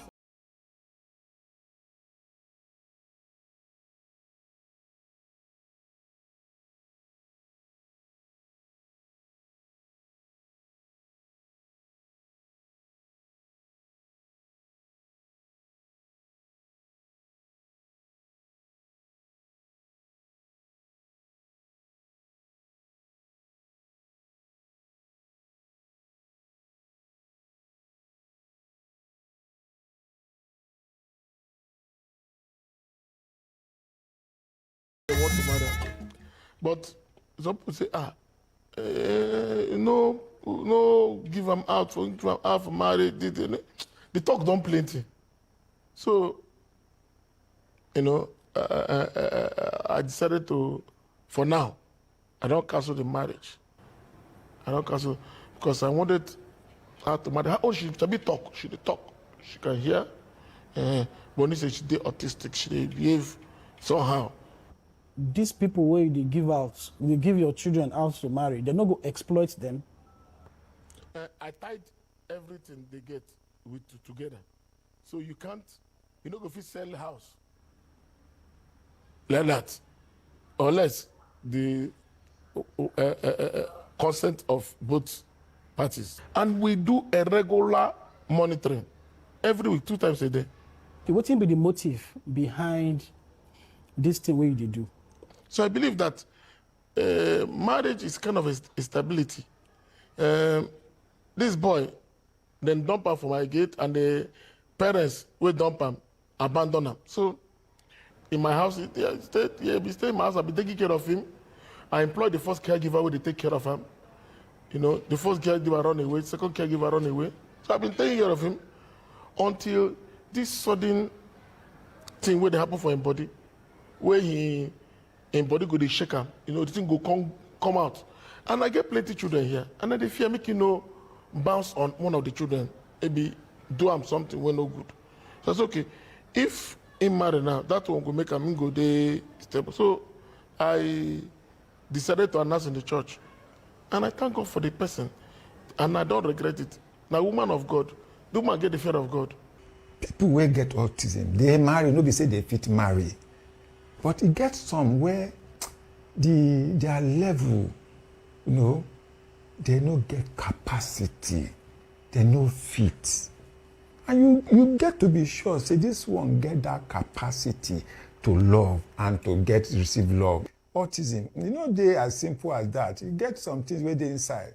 What tomorrow? But some people say, no, give them out for marriage. The talk don't plenty. So, I decided to, for now, I don't cancel the marriage. I don't cancel because I wanted her to marry. How old she be talk? She talk. She can hear. But when she dey autistic, she dey behave somehow. These people where they give out, they give your children out to marry, they're not going to exploit them. I tied everything they get together. So you can't, go fit sell the house like that. Unless the consent of both parties. And we do a regular monitoring every week, 2 times a day. What will be the motive behind this thing where they do? So I believe that marriage is kind of a stability. This boy, then dump him for my gate, and the parents will dump him, abandon him. So in my house, he stay in my house, I'll be taking care of him. I employ the first caregiver where they take care of him. The first caregiver run away, second caregiver run away. So I've been taking care of him until this sudden thing where they happen for him body, where him body go dey shake him, the thing go come out. And I get plenty children here, and then they fear make bounce on one of the children, maybe do him something when no good. So it's okay. If him marry now, that one go make him go dey stable. So I decided to announce in the church, and I thank God for the person, and I don't regret it. Now, woman of God, the woman get the fear of God. People will get autism. They marry, nobody say they fit marry. But it gets some where their level, they no get capacity. They no fit. And you get to be sure, say this one get that capacity to love and to receive love. Autism, they as simple as that. You get some things where they inside.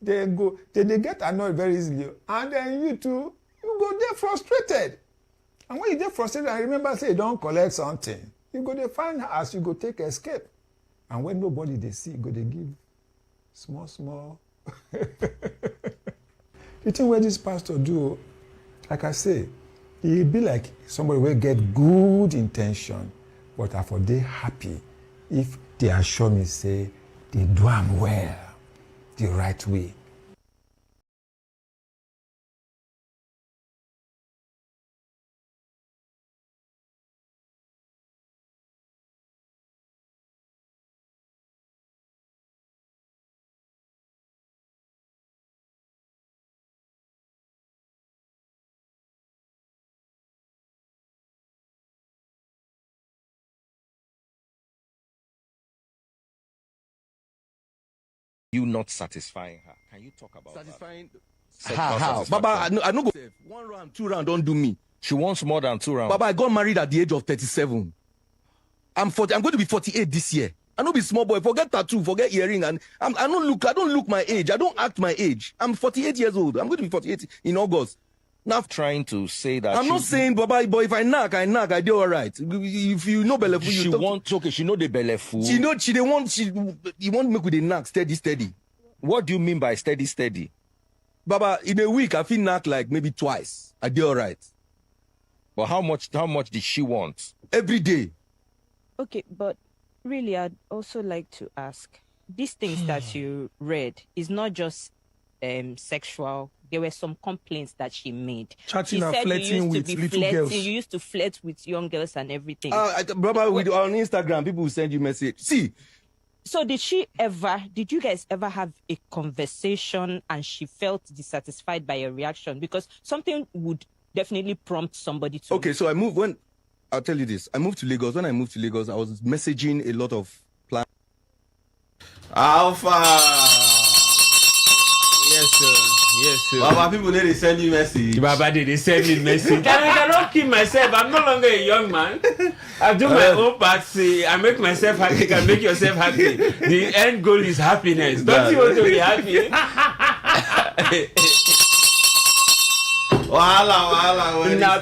They get annoyed very easily. And then you too, you go there frustrated. And when you get frustrated, I remember say you don't collect something. You go there find as you go take escape. And when nobody they see, you go they give small. You think what this pastor do, like I say, he be like somebody will get good intention, but I for they happy if they assure me say they do am well, the right way. You not satisfying her. Can you talk about satisfying that? how? Baba, I no go 1 round, 2 round, don't do me. She wants more than 2 rounds. Baba, I got married at the age of 37. I'm going to be 48 this year. I no be small boy. Forget tattoo, forget earring, and I don't look my age. I don't act my age. I'm 48 years old. I'm going to be 48 in August. Now trying to say that I'm not saying, Baba, but if I knock, I do all right. If you know Belefu, she know the Belefu. You want me with a knock, steady. What do you mean by steady? Baba, in a week, I feel knock like maybe twice. I do all right. But how much did she want? Every day. Okay, but really, I'd also like to ask, these things that you read is not just sexual. There were some complaints that she made. Chatting and flirting with little girls. You used to flirt with young girls and everything. Brother, on Instagram, people will send you message. See. So did you guys ever have a conversation and she felt dissatisfied by your reaction? Because something would definitely prompt somebody to... Okay, so I'll tell you this. I moved to Lagos. When I moved to Lagos, I was messaging a lot of plans. Alpha! Yes, sir. Baba, people need to send you message. Baba, they send me message. I cannot keep myself. I'm no longer a young man. I do my own part. See, I make myself happy. You can make yourself happy. The end goal is happiness. Don't you want to be happy? Wahala. Now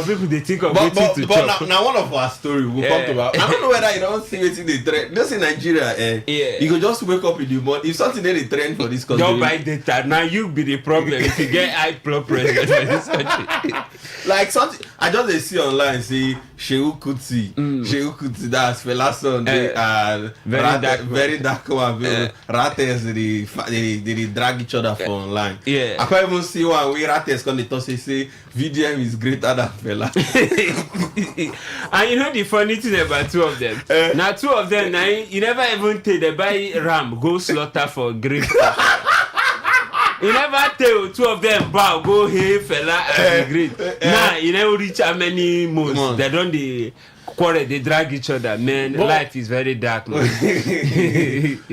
people they think of waiting to talk. But now one of our story will come to about. I don't know whether you don't see waiting the trend. Just in Nigeria, you can just wake up in the morning. If something is the trend for this country, don't buy data. Now you be the problem if you get high blood pressure for this country. Like something I just see online, see Shehu Kuti, that's Fela's son, very dark one. Ratters they drag each other for online. Yeah, I can't even see one way Ratters come to talk say VDM is greater than Fela. And you know the funny thing about two of them. Now two of them, now you never even take the buy ram go slaughter for grave. You never tell two of them bow go hey Fela and great. Nah, you never reach how many months. They don't quarrel, they drag each other. Man, life is very dark, man.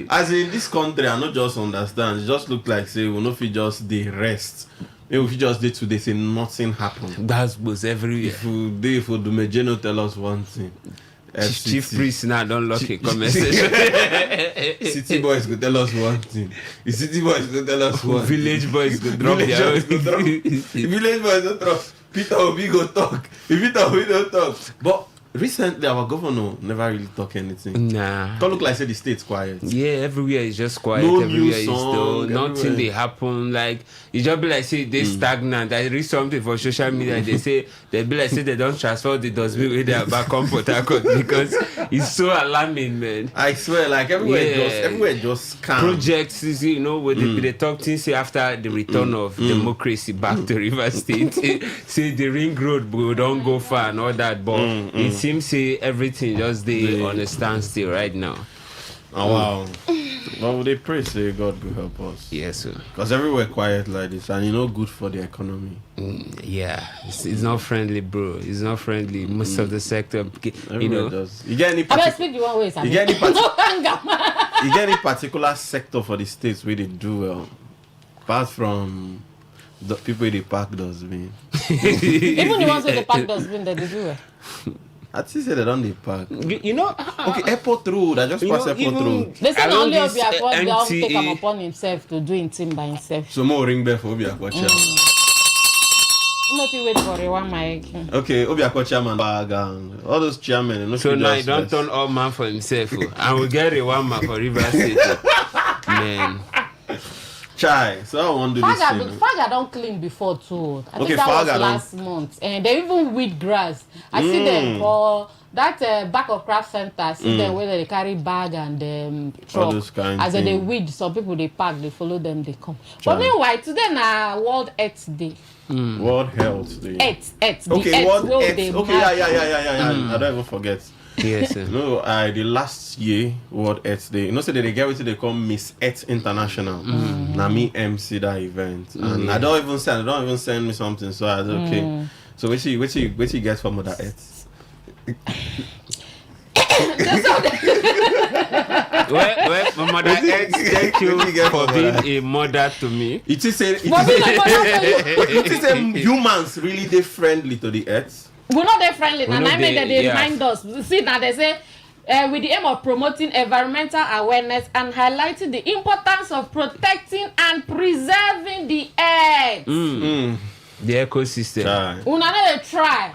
As in this country, I not just understand. It just look like say we no fit just the rest. Maybe if you just did today, say nothing happened. That's was everywhere. If you do Mejeno tell us one thing. Chief priest now don't lock a conversation. City boys could tell us one thing. The city boys could tell us one. Village boys could drop their own. Village boys don't drop. Peter Obi go talk. If Peter Obi don't talk. But recently our governor never really talk anything. Nah. Don't look like say the state's quiet. Yeah, everywhere is just quiet. No everywhere new is song, still nothing they happen. Like it just be like say they stagnant. I read something for social media. They say they be like say they don't transfer the dustbin with their back on Port Harcourt because it's so alarming, man. I swear, like everywhere just calm. Projects, you know, where they talk things say after the return of democracy back to Rivers State. say the ring road don't go far and all that, but it seems say everything just they on a standstill right now. Oh wow. Well, they pray, say God will help us. Yes, sir. Because everywhere quiet like this, and good for the economy. Yeah, it's not friendly, bro. It's not friendly. Most of the sector, Everywhere does. You get any? You get any particular sector for the states where they do well, apart from the people they park dustbin? Even the ones where they park dustbin, they do well. I think they don't they park. Okay, airport road. I just pass airport road. They say only Obiakwa don't take him upon himself to do it by himself. So more ring bell for Obiakwa chairman. No people wait for one mic. Okay, Obiakwa chairman, all those chairmen. So now you don't turn all man for himself, and we get a one man for River State. Man. Chai, so I want to do this thing. Faga don't clean before too. I think that was last month. And they even weed grass. I see them for that back of craft center. See them where they carry bag and truck. As they weed, some people they park, they follow them, they come. But meanwhile, today na World Earth Day. World Health Day. Earth. Okay, World Earth. Okay, yeah. I don't even forget. Yes, sir. No, the last year World Earth Day. Say that they get what they call Miss Earth International. Now me MC that event, and I don't even send me something. So I said, okay. So what you get for Mother Earth? Well, my mother Earth, thank you for being a mother to me. It is humans really they friendly to the Earth. We're not that friendly, and I mean that they remind us. See, now they say, with the aim of promoting environmental awareness and highlighting the importance of protecting and preserving the earth. The ecosystem. Una not try.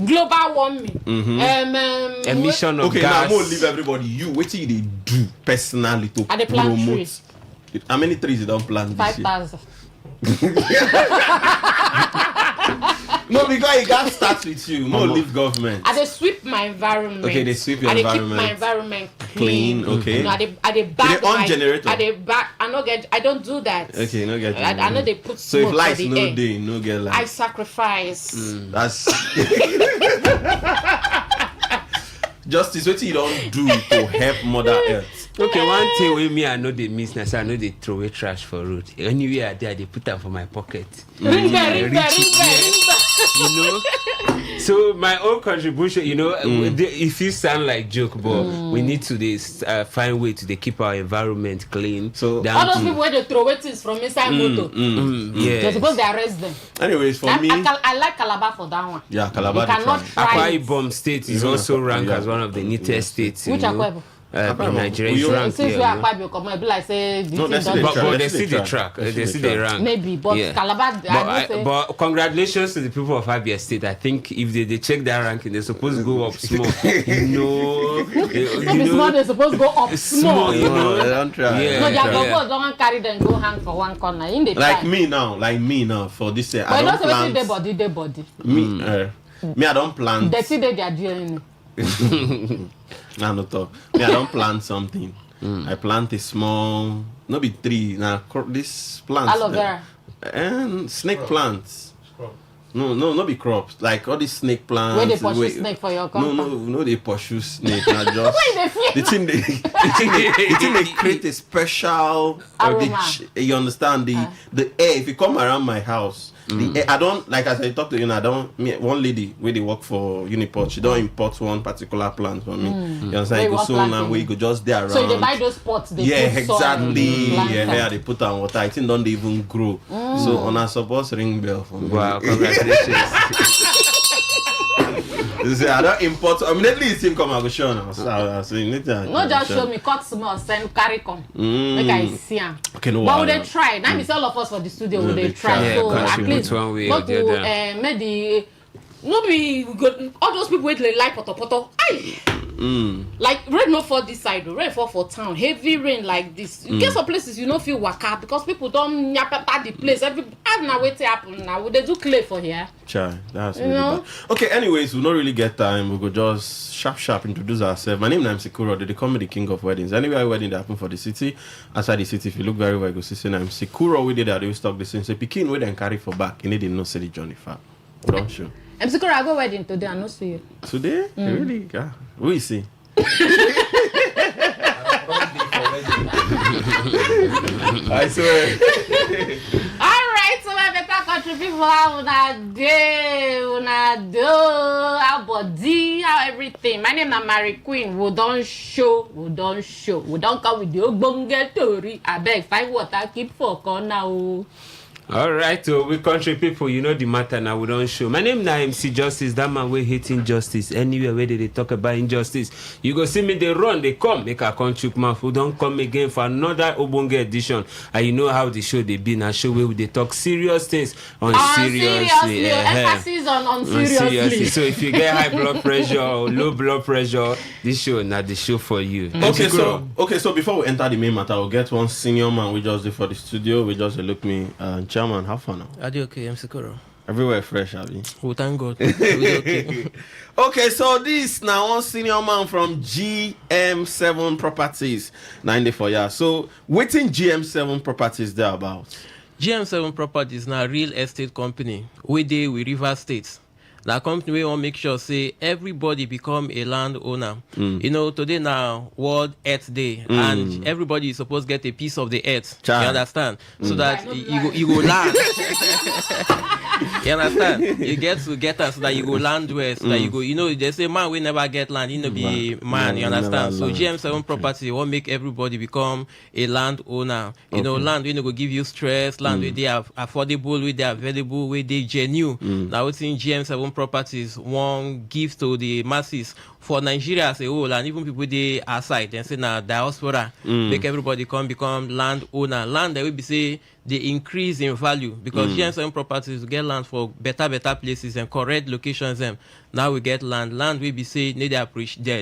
Global warming. Emission of gas. Okay, now I'm going to leave everybody. What do they do personally to promote? Trees. How many trees you don't plant this 5,000. No, because it got start with you. No, leave government. I sweep my environment. Okay, they sweep your environment. Keep my environment clean. Okay. No, I back on generator. I don't do that. Okay, no get. I know they put so smoke if lights for the no air. day, no get light. I sacrifice. That's justice. What you don't do to help Mother Earth? Okay, one thing with me I know they miss now, so I know they throw away trash for road. Anywhere I there, they put them for my pocket. Ring. You know, so my own contribution, if you sound like joke, but we need to find way to keep our environment clean. So all those people where they throw away things from inside motor, they're supposed to arrest them. Anyways, for me, I like Calabar for that one. Yeah, Calabar. You cannot try Akwa Ibom State is also ranked as one of the neatest states. Which Akwa Ibom? Nigeria is ranked here. No, they see the track. They see the rank. Maybe, but Calabar. But congratulations to the people of Abia State. I think if they check that ranking, they're supposed to go up small. They're supposed to go up small. They don't try. No, their don't carry them go hang for one corner. In the like me now for this year. I don't plant. Their body. Me, I don't plant. They see that they are doing. No talk. Me, I don't plant something. I plant a small, no be tree. Now this plant. Aloe vera. And snake plants. No be crops. Like all these snake plants. Where they pursue snake for your compound? No, they pursue snake. Not just the thing they create a special aroma. You understand the air. If you come around my house, the air, I don't like as I talk to you. One lady where they work for Uniport, she don't import one particular plant for me. You understand? You go so now where you go just there around. So they buy those pots. They put exactly. Yeah, they put on water. I think don't they even grow. So on a suppose ring bell for me. Wow, congratulations. I don't import. Immediately you see come I go show now. So you need to. Not just show me, cut small, send carry come. Make I see him. Okay, no. But would they try? Now it's all of us for the studio. Would they try? So at least one way or the other. Make the nobody all those people wait like poto. Aye. Like rain no fall this side, rain fall for town. Heavy rain like this. You get some places you don't feel waka because people don't nyapata the place. Every now wait to happen now. Would they do clay for here? Chai, that's really bad. Okay, anyways, we don't really get time. We go just sharp introduce ourselves. My name is MC Kuro. They call me the king of weddings. Anywhere wedding that happen for the city, outside the city, if you look very well, you go see MC Kuro. We did that. They will stock the same. So Pekin we then carry for back. You need to know say the journey far. Don't show. MC Kuro, I go wedding today. I no see you. Today? Really? Yeah. Who is he? I swear. All right, so my better country people, how una do, how body, how everything. My name is Mary Queen. We don't show. We don't come with the ogbonge story. I beg, find water, keep for corner. All right, so we country people, you know the matter now. We don't show. My name now MC Justice. That man we hate injustice. Anywhere where they talk about injustice, you go see me. They run, they come. Make a country mouth. We don't come again for another Obonge edition. And you know how the show they be. Now show where they talk serious things on seriously. Emphasis on seriously. So if you get high blood pressure or low blood pressure, this show not the show for you. Okay, so before we enter the main matter, we'll get one senior man we just did for the studio. We just look me. Chairman, how far now? Are you okay? I'm Sikoro. Everywhere fresh, Abby. Oh, thank God. Okay. Okay, so this now one senior man from GM7 Properties, 94 years. So, what's in GM7 Properties there about? GM7 Properties now a real estate company. We deal with River State. The company we want make sure say everybody become a landowner. You know, today now World Earth Day, and everybody is supposed to get a piece of the earth. You understand? So that you go land. You understand? You get to get us so that you go land where, so that you go. You know, they say man we never get land. You know, be man. You understand? So GM7 Property will make everybody become a landowner. You know, land we go give you stress. Land where they are affordable, where they are available, where they genuine. Now it's in GM7 Properties one give to the masses for Nigeria as a whole, and even people they outside and say now diaspora make everybody become landowner. Land that will be say they increase in value because GM7 Properties get land for better places and correct locations. Now we get land will be say they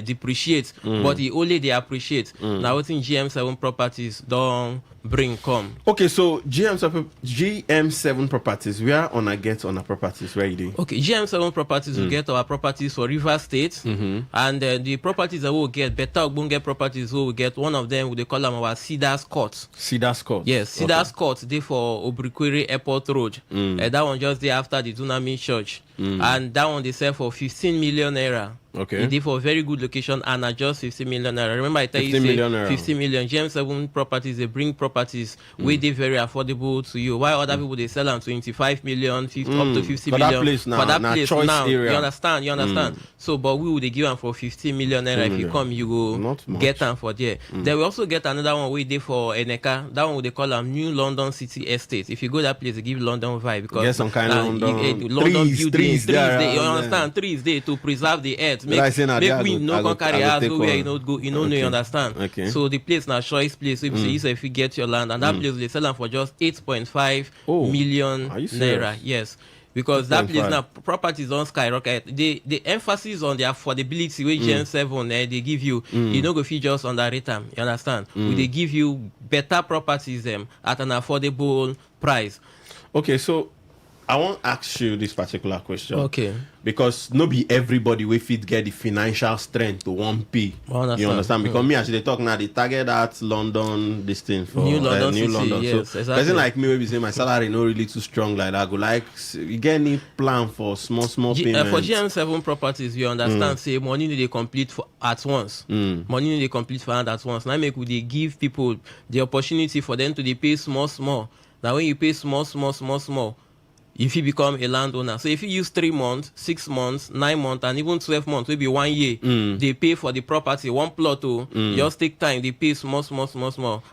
depreciate, but it only they appreciate. Now what's in GM7 Properties don't bring come. Okay, so GM7 Properties, where on a get on a properties where you do? Okay, GM7 Properties will get our properties for River State, and the properties that we will get better Ogbonge properties we will get. One of them they call them our Cedars Court. Cedars Court. Yes, Cedars Court. They for Obrikwere Airport Road. That one just there after the Dunami Church, and that one they sell for 15 million naira. Okay. They for very good location and are just 50 million naira. Remember I tell you say 50 million. GM7 Properties they bring properties where they very affordable to you. While other people they sell them 25 million, 50, up to 50 for million. That place now, for that place now. Area. You understand? So but we would give them for 15 million naira. If you come, you go get them for there. Then we also get another one we did for Eneka. That one they call them New London City Estate. If you go that place, they give London vibe because get some kind of London buildings, trees there. You understand? Trees there to preserve the earth. Make we no carry out go where you know you understand. Okay. So the place now choice place. So if you get your land and that place they sell them for just 8.5 million naira. Yes. Because that place now properties on skyrocket. The emphasis on the affordability which GM7 they give you, you know go feel just underrate them. You understand? They give you better properties at an affordable price. Okay, so I won't ask you this particular question. Okay. Because no be everybody we fit get the financial strength to 1P. You understand? Because me actually talk now, they target that London this thing for New London New City, London. yes, So exactly. person like me will be saying my salary not really too strong like that. Go like you get any plan for small payments? For GM7 Properties, you understand say money they complete at once. Money they complete for hand at once. Now make they give people the opportunity for them to they pay small. Now when you pay small, if you become a landowner, so if you use 3 months, 6 months, 9 months, and even 12 months, maybe 1 year, they pay for the property, one plot to just take time, they pay small.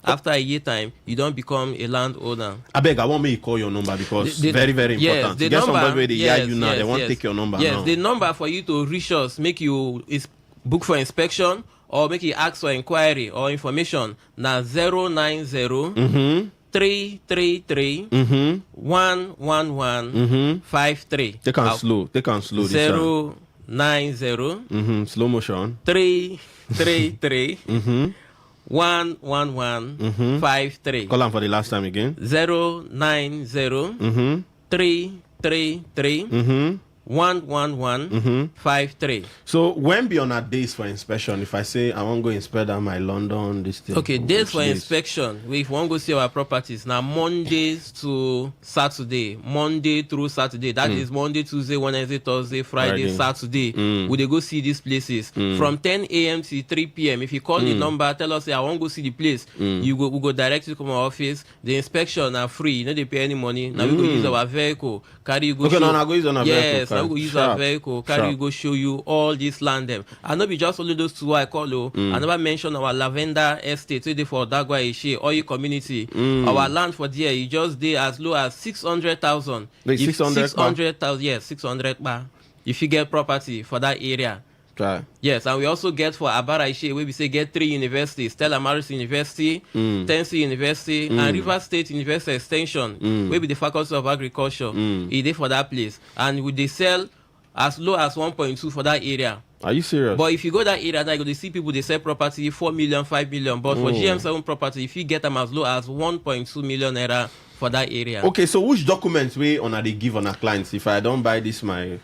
After a year time, you don't become a landowner. I beg, I want me to call your number because very, very important. Yes, the you get number, somebody where they hear you now, yes, they want to take your number yes, now. the number for you to reach us, make you is book for inspection or make you ask for inquiry or information. Now 090 333 111 53. Take on slow. 090 slow motion 333 111 53. Call on for the last time again. 090 333 11153. So when be on a days for inspection? If I say I want to go inspect on my London, this thing. Okay, days for inspection. If we want to go see our properties now, Mondays to Saturday, Monday through Saturday. That is Monday, Tuesday, Wednesday, Thursday, Friday, Saturday. We they go see these places from 10 a.m. to 3 p.m. If you call the number, tell us, say, I want to go see the place. We go directly to our office. The inspection are free. You know they pay any money. Now we go use our vehicle, carry you go. Okay, now go use on a vehicle. Yes, now we go use our vehicle, carry you go show you all this land them. I know be just only those two I call you. I never mention our lavender estate, so they for Dagwa Eshe, Oyi community. Our land for there, you just there as low as 600,000. Like 600,000, yes, 600 bar. If you get property for that area. Try. Yes, and we also get for Abara Ishe, where we say get 3 universities: Stella Maris University, Tennessee University, and River State University Extension, where be the Faculty of Agriculture. It is for that place, and we they sell as low as 1.2 for that area. Are you serious? But if you go that area, you see people they sell property 4 million, 5 million. But for GM7 property, if you get them as low as 1.2 million naira for that area. Okay, so which documents we on they give on our clients if I don't buy this land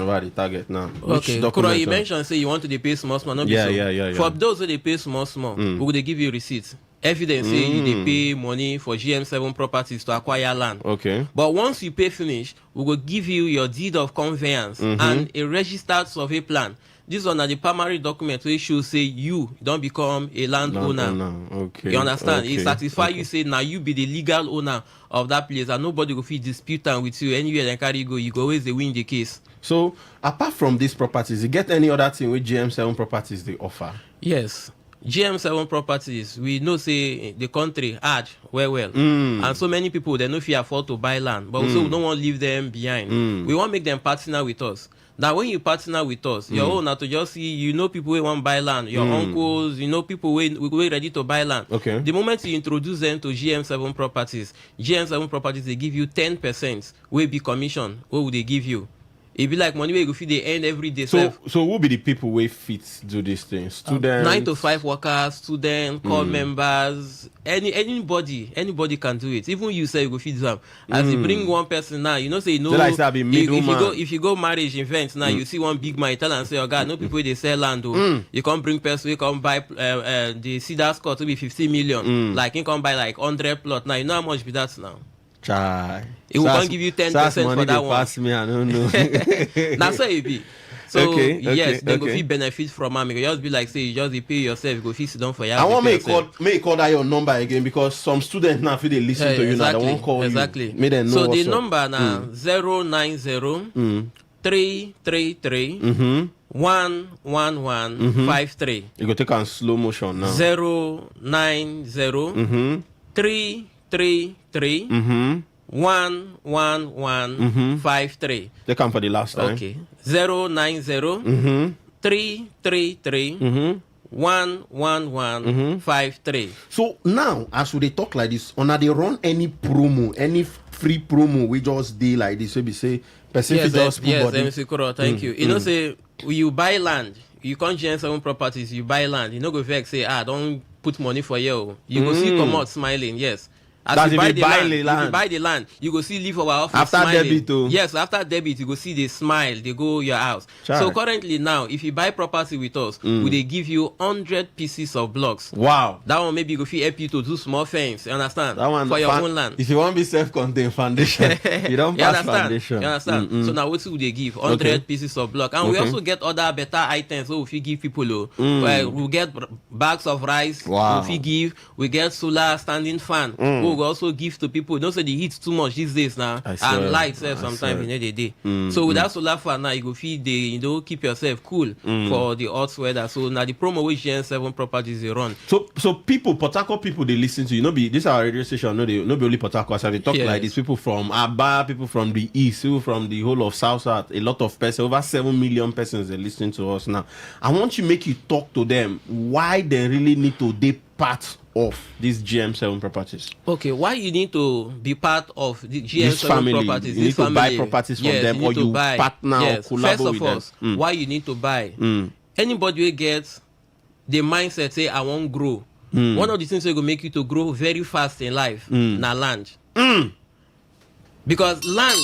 where they target now? Okay, Kuro, you mentioned say you want to they pay small. Not yeah. For those who they pay small, we will they give you receipts. Evidence say you they pay money for GM7 properties to acquire land. Okay. But once you pay finish, we will give you your deed of conveyance and a registered survey plan. This one are the primary document where should say you don't become a landowner. Okay. You understand? Okay. It satisfy you say now you be the legal owner of that place and nobody will feel dispute with you anywhere they carry you go always they win the case. So apart from these properties, you get any other thing with GM7 properties they offer? Yes. GM7 properties, we know say the country hard well. And so many people they no fit afford to buy land. But also we don't want to leave them behind. We want to make them partner with us. Now, when you partner with us, your own now to just see, you know, people who want to buy land, your uncles, you know, people who ready to buy land. Okay. The moment you introduce them to GM7 properties, they give you 10% will be commission. What would they give you? It be like money where you go feed the end every day. So who will be the people who fit do these things? Students, 9 to 5 workers, students, core members, anybody can do it. Even you say you go feed them. As you bring one person now, you know say no. Like if you go marriage events now, you see one big man, you tell and say, oh God, no people they sell land. You can't bring person we come buy the Cedar Scott to be 50 million. Like you can buy like 100 plot. Now you know how much be that now. Chai. It will give you 10% for that one. Pass me, I don't know. That's how it be. So yes, they go feel benefit from them. You just be like say you just pay yourself, you go feel sit down for your. I want to call that your number again because some students now feel they listen to you now. They won't call you. Make them know. So the number now 090 333 11153. You go take on slow motion now. 090 333 11153. They come for the last time. Okay. 090 333 11153. So now, as we talk like this, on they run any promo, any free promo, we just deal like this. So we say, Pacific MC Kuro, thank you. You know, say you buy land, you can't join 7 properties, you buy land, you know, go vex say, don't put money for you. You go see come out smiling, yes. As you buy the land, you go see leave our office after smiling. Debit too. Yes, after debit, you go see they smile, they go your house. So currently now, if you buy property with us, we they give you 100 pieces of blocks. Wow. That one maybe go help you to do small things. You understand? That one for your own land. If you want to be self-contained foundation, you don't pass foundation. You understand? So now what will they give? 100 pieces of block, and we also get other better items. So if you give people, we get bags of rice. Wow. If you give, we get solar standing fan. We will also give to people. Don't say the heat too much these days now, and lights sometimes in the day. So with that solar fan now, you go feed the keep yourself cool for the hot weather. So now the promo which GN7 properties they run. So people, Port Harcourt people they listen to you. This our radio station. No, be only Port Harcourt. So they talk like this. People from Aba, people from the east, people from the whole of South. A lot of persons, over 7 million persons they listen to us now. I want to make you talk to them why they really need to be part of these GM7 properties. Okay, why you need to be part of the GM7 properties? You need to buy properties from them, or you partner or collaborate with them. First of all, why you need to buy? Anybody who gets the mindset say I won't grow. One of the things that will make you to grow very fast in life, na land. Because land,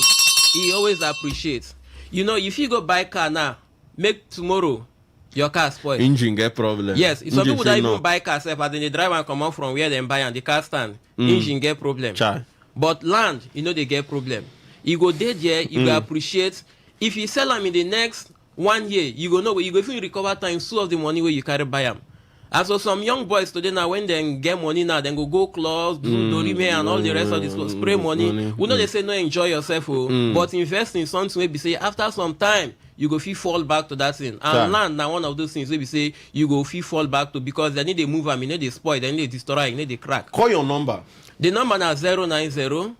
he always appreciates. You know, if you go buy car now, make tomorrow your car spoil. Engine get problem. Yes, some people don't even no. buy car self, and then they drive and come out from where they buy and the car stand. Engine get problem. Chai. But land, you know, they get problem. You go there, you go appreciate. If you sell them in the next 1 year, you go know where you go. If you recover times 2 of the money where you carry buy them. And so some young boys today now, when they get money now, then go clubs, do dorime and all the rest of this spray money. We know they say no, enjoy yourself, but invest in something where be say after some time you go feel fall back to that thing. And land now one of those things where we say you go feel fall back to because they need to move them, you need to spoil, they need to destroy, you need to crack. Call your number. The number now 090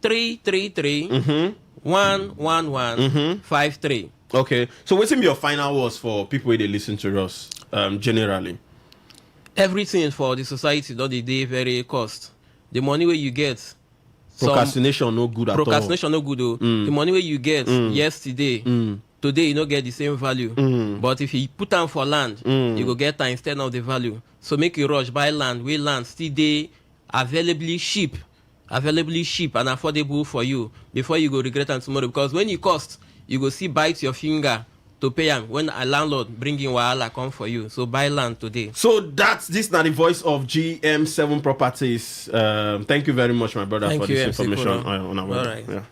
333 11153. Okay. So what's your final words for people where they listen to us generally? Everything for the society don't they very cost. The money where you get procrastination no good at all. Procrastination no good though. The money where you get yesterday, today you don't get the same value. But if you put down for land, you go get times 10 of the value. So make you rush buy land, where land still they availably cheap and affordable for you before you go regret them tomorrow. Because when you cost, you go see bite your finger to pay them when a landlord bringing wahala come for you. So buy land today. So this now the voice of GM7 Properties. Thank you very much, my brother, for this information on our website. Right. Yeah.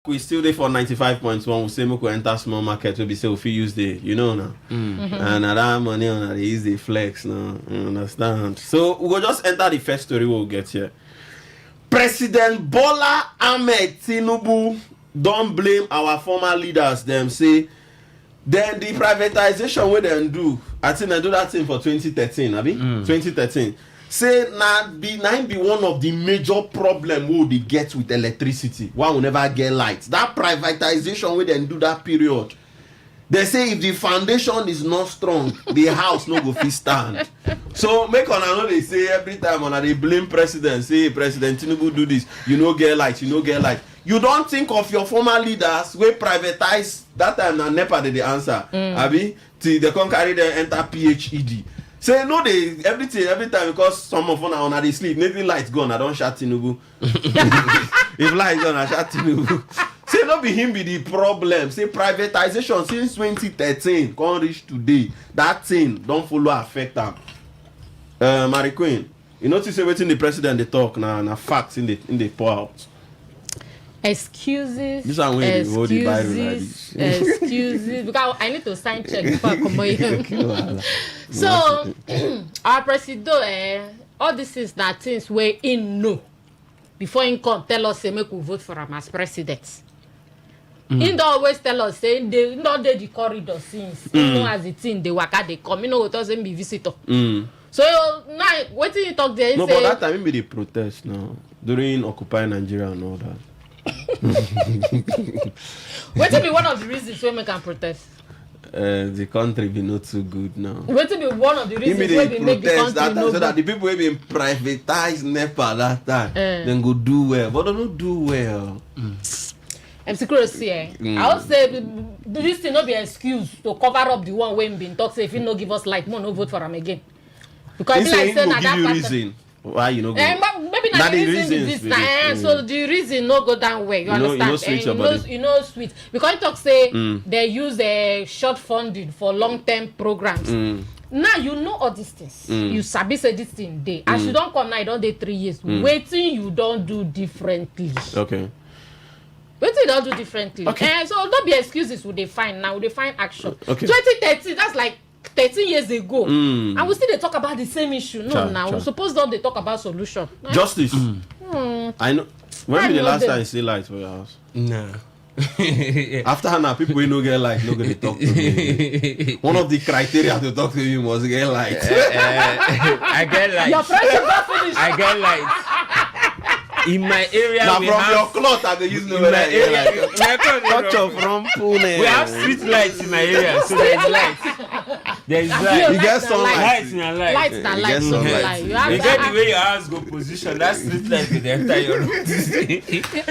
We still there for 95.1. We say we could enter small market. We say if you use the, you know now, and that money on they use the flex now. You understand? So we will just enter the first story we'll get here. President Bola Ahmed Tinubu don't blame our former leaders. Them say then the privatization we then do. I think they do that thing for 2013. Abi 2013. Say now be one of the major problem we they get with electricity. One will never get light. That privatization we then do that period. They say if the foundation is not strong, the house no go fit stand. So make on know they say every time on they blame president. Say President Tinubu do this, you no get light, you no get light. You don't think of your former leaders we privatize that time na NEPA they answer. Abi till they can carry them enter PHED. Say no, they every time because some of them are they sleep. Maybe lights gone. I don't shout Tinubu. If lights gone, I shout Tinubu. Say no, be him be the problem. Say privatization since 2013 can't reach today. That thing don't follow affect them. Mary Queen, you notice say waiting the president they talk now facts in the pour out. Excuses. This one where hold the Bible like this. Excuses. Because I need to sign check before I come here. So our president, all this is that things where in no before he come tell us say make we vote for him as president. He don't always tell us say they not the corridor since you know as the thing they waka they come. You know what doesn't be visitor. So now what did you talk there? No, but that time be the protest now during Occupy Nigeria and all that. What will be one of the reasons why we can protest? The country be not too good now. What will be one of the reasons why we make the country that time, no so that the people who been privatized NEPA that time then go do well, but they don't do well. Secrecy, I would say this thing not be an excuse to cover up the one when been talk say if he no give us light, no vote for him again. Because he like say na that reason. Why you know? Maybe not the reason this time. So the reason no go down way. You understand? You know sweet. Because you talk say they use short funding for long-term programs. Now you know all these things. You sabi say this thing day. As you don't come now, you don't dey 3 years. Waiting you don't do differently. Okay. Waiting you don't do differently. Okay. So don't be excuses. Would they find now? Would they find action? Okay. 2013. That's like 13 years ago, and we still they talk about the same issue. No, now we suppose don't they talk about solution. Justice. I know. When did the last time you see light for your house? No. After now, people will no get light, no going to talk to me. One of the criteria to talk to you must get light. I get light. Your price is not finished. I get light. In my area, now we from have, your cloth, I can use no my area. Touch from Pune. We have street lights in my area, so there's light. There's light. You get sunlight. Light and light. Light and light. You get the way your house go position. That street light will enter your room.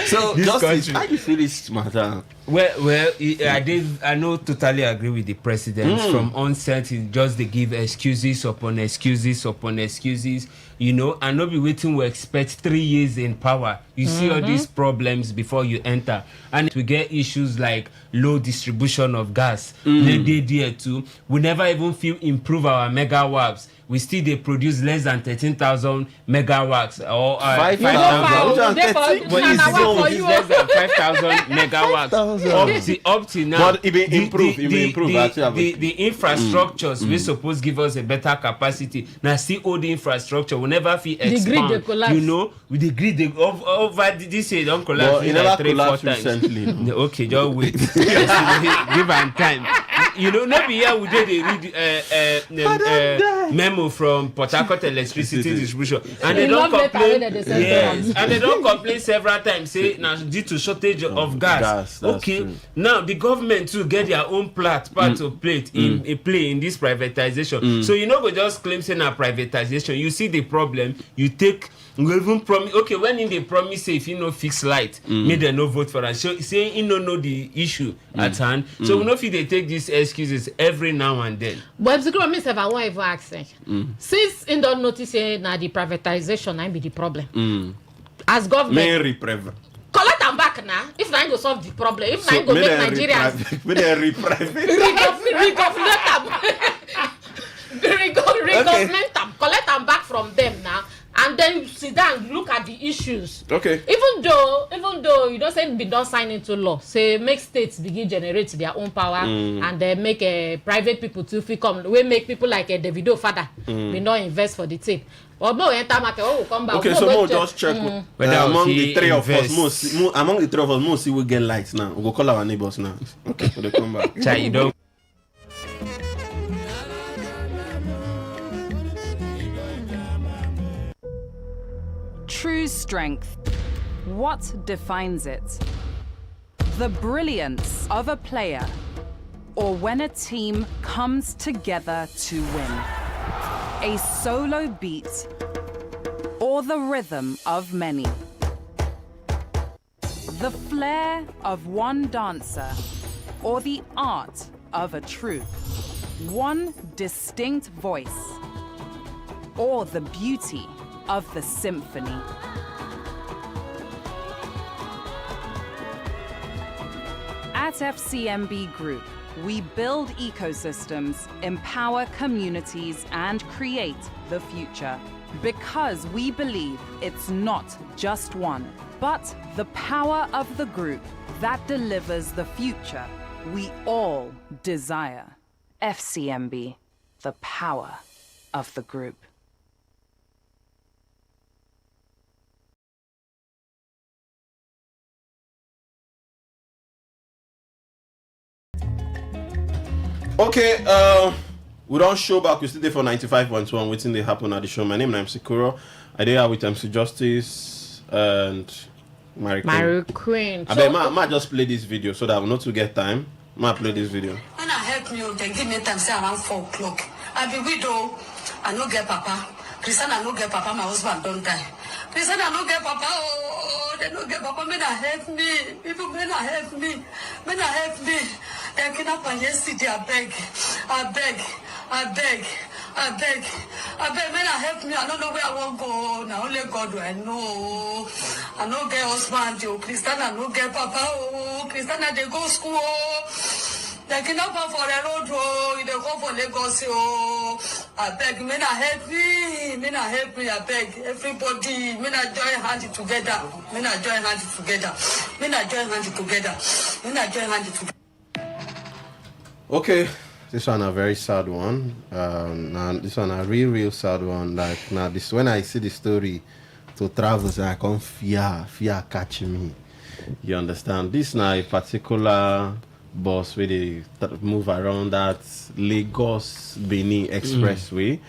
So, Justice, how do you feel this matter? Well, I know totally agree with the president. From onset, he just they give excuses upon excuses upon excuses, you know, and not be waiting. We expect 3 years in power. You see all these problems before you enter, and we get issues like low distribution of gas. They there too. We never even feel improve our megawatts. We still they produce less than 13,000 megawatts or 5,000. Less than 5,000 megawatts. Up to now, but it may improve. The infrastructures we supposed give us a better capacity. Now, see all the infrastructure will never feel expand. The grid collapse. You know, with the grid they over this year don't collapse. Well, it never collapsed recently. Okay, just wait. Give am time. You know, not be here we did read memo from Port Harcourt Electricity Distribution, and they don't complain. Yes, and they don't complain several times. Say now due to shortage of gas. Okay, true. Now the government too get their own part to play in this privatization. So you know, go just claim saying a privatization. You see the problem, you take. We even promise. Okay, when in the promise say if you no fix light, may they no vote for us. So saying you no know the issue at hand. So we know if they take these excuses every now and then. But the government have I want to ask. Since in don't notice now the privatization I be the problem. As government. Collect them back now. If I go solve the problem, if I go make Nigerians. Re-government them. Collect them back from them now. And then sit down and look at the issues. Okay. Even though you don't say be don't sign into law, say make states begin generate their own power and then make private people too feel come. We make people like a Davido father. We not invest for the thing. Or more enter market. Oh, come back. Okay, so we'll just check whether among the three of us, among the three of us, most see we get lights now. We'll go call our neighbors now. Okay, so they come back. You don't. True strength. What defines it? The brilliance of a player, or when a team comes together to win. A solo beat, or the rhythm of many. The flair of one dancer, or the art of a troupe. One distinct voice, or the beauty of the symphony. At FCMB Group, we build ecosystems, empower communities, and create the future. Because we believe it's not just one, but the power of the group that delivers the future we all desire. FCMB, the power of the group. Okay, we don't show back. We still there for 95.1. Waiting they happen at the show. My name is MC Kuro. I there with MC Justice and Mary Queen. I bet ma just play this video so that we not to get time. Ma play this video. When I help you, then give me time say around 4 o'clock. I be widow. I no get papa. Christian I no get papa. My husband don't die. Christian I no get papa. Oh, they no get papa. May not help me. People may not help me. May not help me. They can up and yesterday. I beg. May not help me. I don't know where I want to go. Now only God do I know. I no get husband. Oh, Christian I no get papa. Oh, Christian I they go school. They can up for the road. Oh, they go for Lagos. Oh, I beg. May not help me. May not help me. I beg everybody. May not join hands together. May not join hands together. May not join hands together. May not join hands together. Okay, this one a very sad one. Now this one a real sad one. Like now this when I see the story to travels and I come fear catching me. You understand? This now a particular bus where they move around that Lagos Benin Expressway,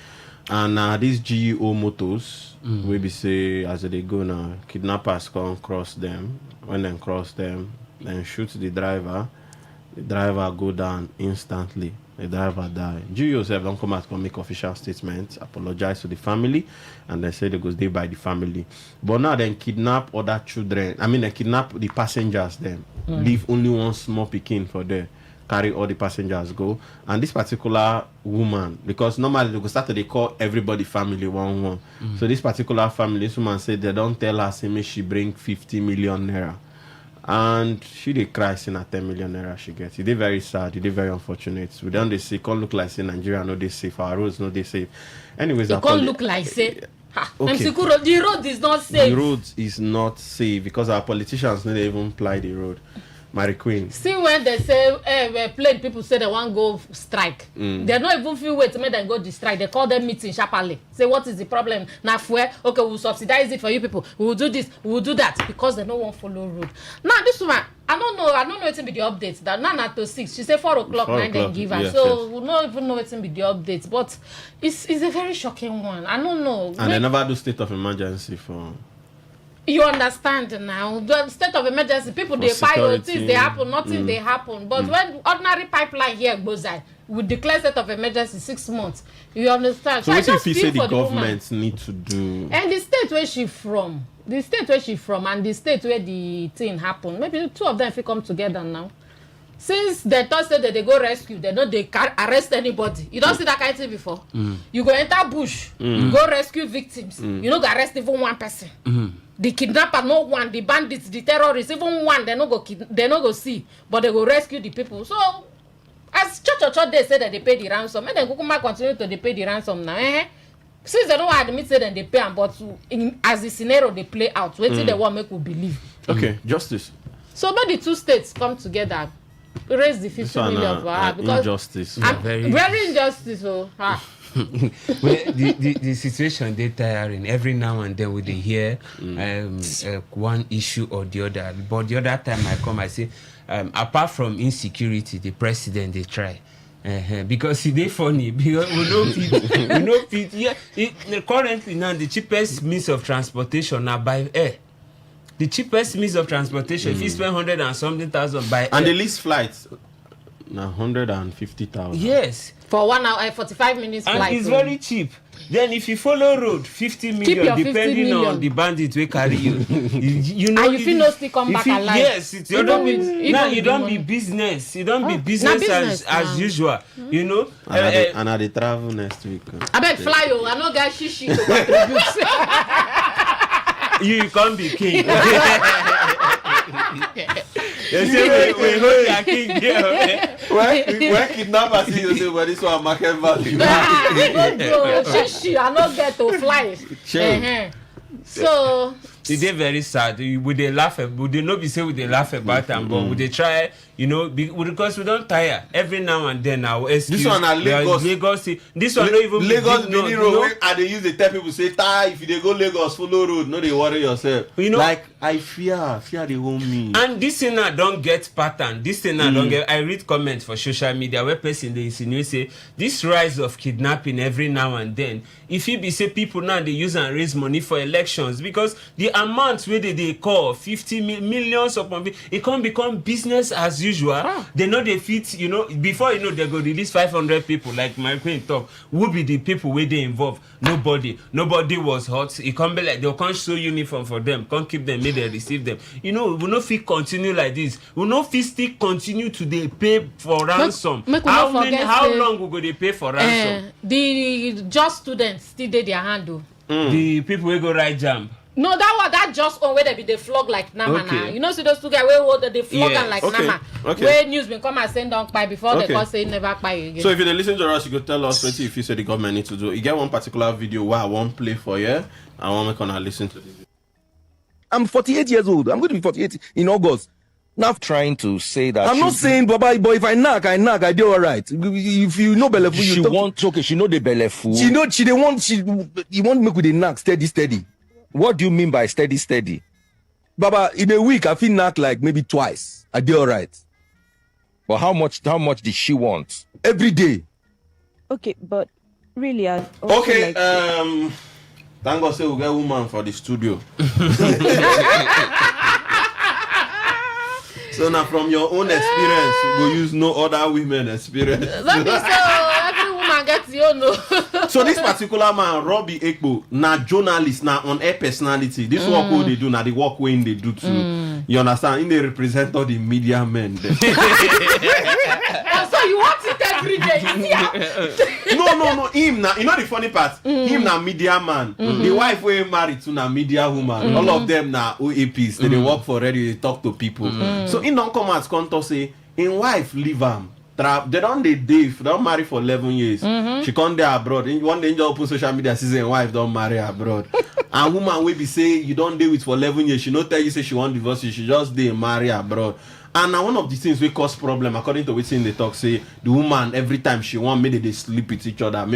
and these GEO motors we be say as they go now, kidnappers come cross them. When they cross them, then shoot the driver. The driver go down instantly. The driver died. You yourself don't come out and make official statements, apologize to the family, and they say they go stay by the family. But now they kidnap other children. I mean, they kidnap the passengers. Then leave only one small pikin for there. Carry all the passengers go. And this particular woman, because normally they go start to they call everybody family one. So this particular family, this woman said they don't tell her say she bring 50 million naira. And she did cry saying at 10 million naira she gets. It did very sad, it did very unfortunate. We don't they say can't look like say Nigeria no they safe, our roads no they safe. Anyways, it can't look like say okay. The road is not safe. The road is not safe because our politicians don't even ply the road. Mary Queen. See when they say plane people say they want go strike. They don't even feel wait to make them go the strike. They call them meeting sharply. Say what is the problem? Now okay, we'll subsidize it for you people. We will do this, we will do that because they don't want follow road. Now this woman, I don't know what be the updates. That now at 6. She say 4 o'clock 9 then give her. Yes, so we don't even know what be the updates. But it's a very shocking one. I don't know. And they never do state of emergency for. You understand now. The state of emergency, people they buy things they happen, nothing they happen. But when ordinary pipeline here goes out, we declare state of emergency 6 months. You understand? So what if you say the government need to do? And the state where she from, and the state where the thing happen, maybe 2 of them if come together now. Since they thought that they go rescue, they can't arrest anybody. You don't see that kind of thing before. You go enter bush, you go rescue victims. You know go arrest even one person. The kidnapper no one, the bandits, the terrorists, even one they no go see, but they go rescue the people. So as church they say that they pay the ransom, and then Kukuma continue to pay the ransom now. Since they don't admit say that they pay, but as the scenario they play out, wait till they want make we believe. Okay, justice. So when the 2 states come together, raise the 50 million for her because injustice. Very injustice. Well, the situation they tiring. Every now and then we dey hear one issue or the other. But the other time I come, I say, apart from insecurity, the president they try. Because they funny because we know people. Yeah, currently now the cheapest means of transportation now by air. The cheapest means of transportation, if you spend 100 and something thousand by and the least flights, now 150,000. Yes, for 1 hour, 45 minutes and flight. And it's very cheap. Then if you follow road, 50 million, depending on the bandit we carry you. You know, and you feel no still come back alive. Yes, you don't be business. You don't be business as usual. You know. And I travel next week. I bet fly you. I know guys shishi to contribute. You can't be king. They say we hold your king here. When kidnappers see you say, well, this one market value. I not get to fly. So it is very sad. We they laugh. We they not be say we they laugh about them, but we they try. You know, because we don't tire every now and then. Our excuse. This one are Lagos. This one not even Lagos mini road. And they use the tell people say, "Tire if they go Lagos follow road, no they worry yourself." You know, like I fear they won't me. And this thing now don't get pattern. This thing now don't get. I read comments for social media where person they insinuate say this rise of kidnapping every now and then. If it be say people now they use and raise money for elections because the amount where they call 50 millions upon it can't become business as usual. They know they fit, you know, before you know they go release 500 people like my queen talk. Who be the people where they involved? Nobody was hot. It can't be like they can't show uniform for them, can't keep them, may they receive them. You know, we no fit continue like this. We no fit still continue to they pay for ransom. How long we go they pay for ransom? The just students still did their handle. The people will go right jam. No, that just on where they be they flog like Nama. Okay. You know, see those 2 guys where they flog and like Nama. Okay. Where news been come and send down by before they can say never buy again. So if you listen to us, you could tell us what if you say the government need to do. You get one particular video where I won't play for you. I want to come and listen to this. I'm 48 years old. I'm going to be 48 in August. Now trying to say that I'm not saying, Baba, but if I knock, I do all right. If you know Belefu, she want okay. She know the Belefu. You want make with the knock steady. What do you mean by steady? Baba, in a week I feel knock like maybe twice. I do all right. But how much did she want? Every day. Okay, but really, okay. Thank God, say we get woman for the studio. So now from your own experience, go use no other women experience. That means every woman gets your no. So this particular man, Robbie Ekpo, na journalist, na on air personality. This work what they do, na the work when they do too. You understand? In they represent all the media men. So you want it every day? No. Him na, you know the funny part. Him na media man. The wife we married to na media woman. All of them na OAPs. They work for radio. They talk to people. So he don't come as contour say, in wife leave him. They don't marry for 11 years. She come there abroad. One day, just open social media, say wife don't marry abroad. And woman will be say you don't date with for 11 years. She not tell you say she want divorce you. She just marry abroad. And now one of the things we cause problem, according to what they talk, say the woman every time she want, maybe they sleep with each other,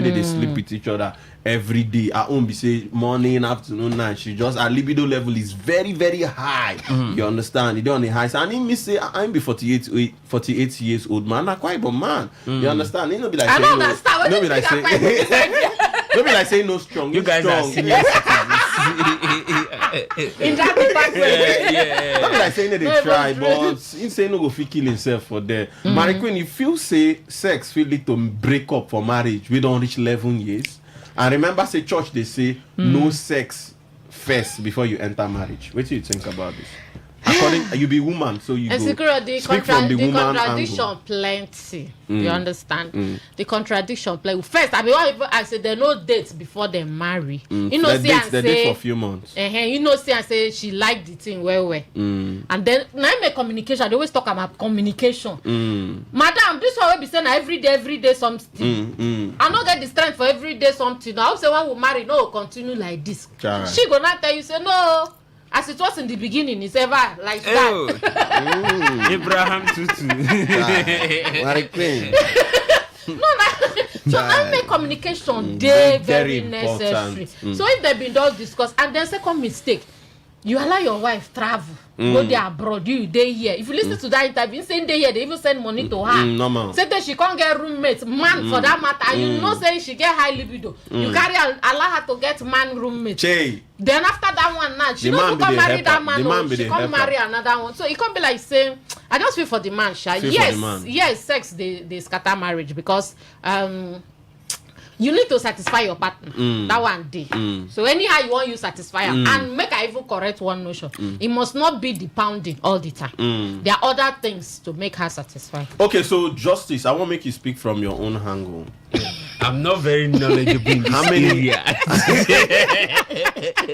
every day. Her own be say morning, afternoon, night. She just her libido level is very, very high. You understand? It on the high side. And he may say I'm be 48 years old man, not quite but man. You understand? It no be like I don't understand. No be like say no be like say no strong. You guys are senior citizens. In that department. No be like saying that they try, but he say no go fit kill himself for there. Mary Queen, if you say sex feel lead to break up for marriage, we don't reach 11 years. And remember, say church, they say no sex first before you enter marriage. What do you think about this? According, you be woman, so you go speak from the woman contradiction angle. Plenty. You understand? The contradiction plenty. First, I said they no dates before they marry. You know, they date for a few months. You know, say she liked the thing well. And then now make communication. They always talk about communication. Madam, this one will be saying every day something. I don't get the strength for every day something. I say one will marry, no, continue like this. She gonna tell you say no. As it was in the beginning, it's ever like that. Abraham Tutu. So I make communication very necessary. So if there been those discuss, and then second mistake, you allow your wife travel, go there abroad, you day here. If you listen to that interview, same day here, they even send money to her. Say that she can't get roommates, man for that matter, and you know say she get high libido. You carry allow her to get man roommates. Then after that one now, she don't come marry that man, she come marry another one. So it can't be like saying, I just feel for the man, yes, sex they scatter marriage because you need to satisfy your partner. That one day. So anyhow you want you satisfy her. And make I even correct one notion. It must not be the pounding all the time. There are other things to make her satisfied. Okay, so Justice, I want to make you speak from your own angle. I'm not very knowledgeable in this area.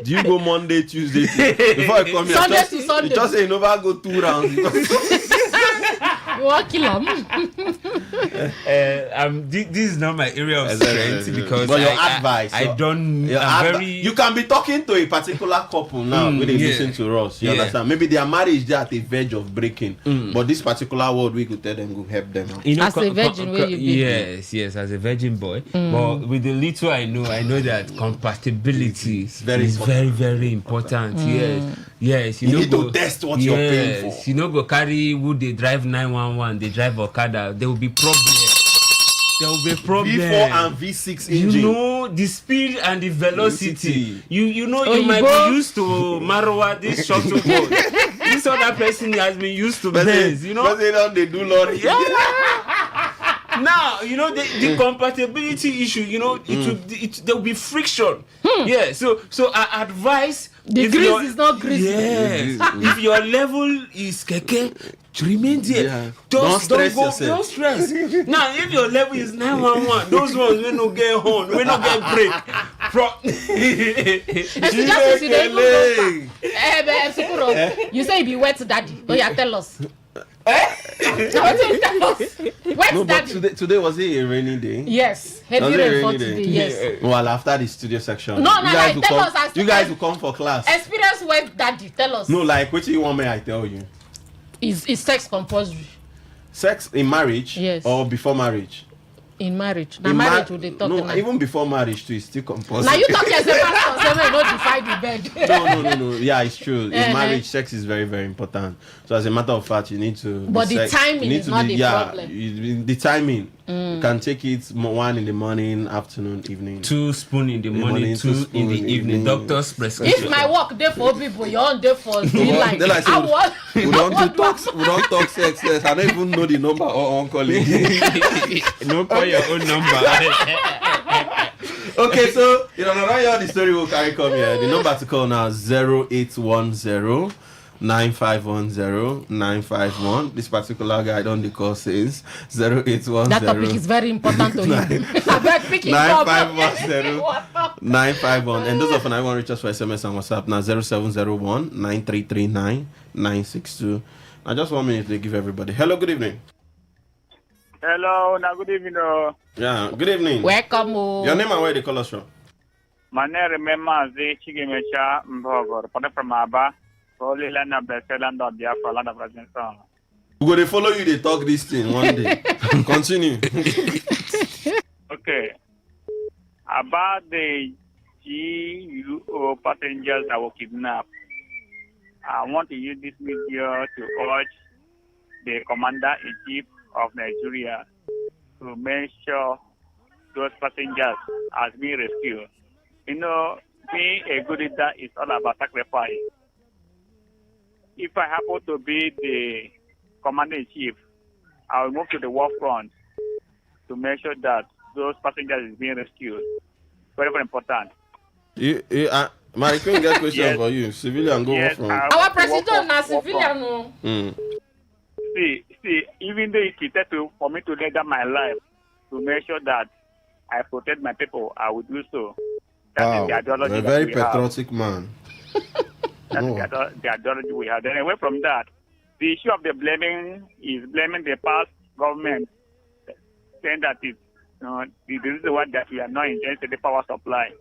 Do you go Monday, Tuesday? Before I come here, Sunday to Sunday. Just say you never go 2 rounds. You want kill him? This is not my area of strength because but your advice. I don't. You can be talking to a particular couple now when they listen to us. You understand? Maybe their marriage they are at the verge of breaking. But this particular word we could tell them will help them out. You know, as a virgin, will you be? Yes, as a virgin boy. But with the little I know that compatibility is very, very important. Yes. You need to test what you're paying for. You know, go carry would they drive 911, they drive Okada. There will be problems. V4 and V6 engine. You know the speed and the velocity. You know you might be used to Marwa, this shuttle boat. This other person has been used to Benz. You know, but they do lorry. Now you know the compatibility issue. You know there will be friction. Yeah. So I advise the grease is not greasy. Yes. If your level is keke, remain there. Yeah. Don't stress yourself. Don't stress. Now, if your level is 911, those ones will not get horn, will not get break. You say you be wet daddy. Oh yeah, tell us. Today was it a rainy day? Yes, heavy rainfall today. Yes. Well, after the studio section, tell us. You guys will come for class. Experience wet daddy. Tell us. No, like what you want me I tell you? Is sex compulsory? Sex in marriage? Yes. Or before marriage? In marriage. Now marriage would they talk no, even before marriage too, it's still compulsory. Now you talk as a pastor, so not defy the bed. No. Yeah, it's true. In marriage, sex is very, very important. So as a matter of fact, you need to. But the timing is not the problem. The timing. You can take it 1 in the morning, afternoon, evening. 2 spoon in the morning, 2 in the evening. Doctor's prescription. If my work there for people, your own there for me like I want. We don't talk sex. I don't even know the number or on calling. No, call your own number. Okay, so you know now the story will carry come here. The number to call now 0810 9510951. This particular guy on the call says 0810. That topic is very important to him. I bet picking 9510 951. And those of you who want to reach us for SMS and WhatsApp now 0701 9339 962. Now just 1 minute to give everybody. Hello, good evening. Hello, now good evening. Yeah, good evening. Welcome. Your name and where they call us from? My name remember the Chigimecha Mbogor, from Aba. Holy land of the land of Biafra, land of Resident Song. We're going to follow you, they talk this thing one day. Continue. Okay. About the GUO passengers that were kidnapped, I want to use this media to urge the Commander-in-Chief of Nigeria to make sure those passengers are being rescued. You know, being a good leader is all about sacrifice. If I happen to be the Commander-in-Chief, I will move to the war front to make sure that those passengers is being rescued. Very, very important. Mary, can get question yes. for you. Civilian go yes, from. Our president is civilian. No. See, even though it's for me to lay down my life to make sure that I protect my people, I will do so. That is the ideology. A very patriotic man. That's the ideology we have. Then away from that, the issue of the blaming the past government, saying that it's the reason why that we are not enjoying the power supply.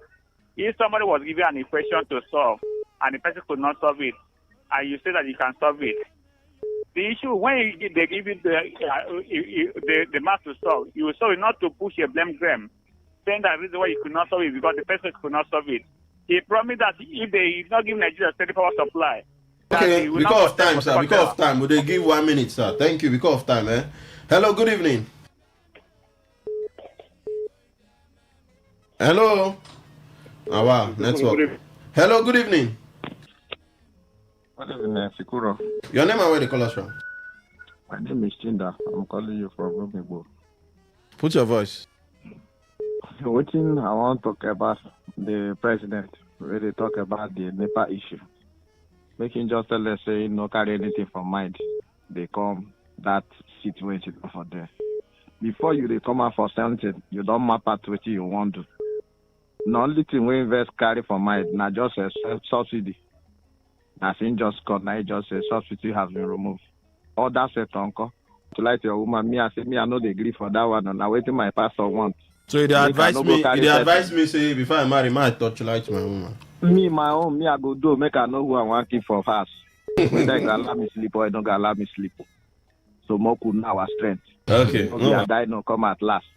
If somebody was given an equation to solve and the person could not solve it, and you say that you can solve it, the issue when they give you the math to solve, you solve it not to push a blame game, saying that the reason why you could not solve it because the person could not solve it. He promised that if they not give Nigeria steady power supply. Okay, because of time, sir. Because of time, would they give 1 minute, sir? Thank you. Because of time, Hello, good evening. Hello. Oh, wow, network. Hello, good evening. Good evening, Sikuro. Your name and where they call us from? My name is Chinda. I'm calling you from Rumigbo. Put your voice. What thing I want to talk about the president, really talk about the NEPA issue. Making just tell us say no carry anything from mind. They come that situation for there. Before you they come out for something, you don't map out what you want to. The only thing we invest carry for mind, not just a subsidy. Nothing just got, now just a subsidy has been removed. All that's it, uncle. To like your woman, me, I say me, I know they agree for that one, and I waiting my pastor wants. So they advise me, say before I marry, I touch like my woman. Me, my own, me, I go do, make I know who I want to keep for fast. Whether I can allow me sleep or I don't allow me sleep. So more could now our strength. Okay. Okay, I die no come at last.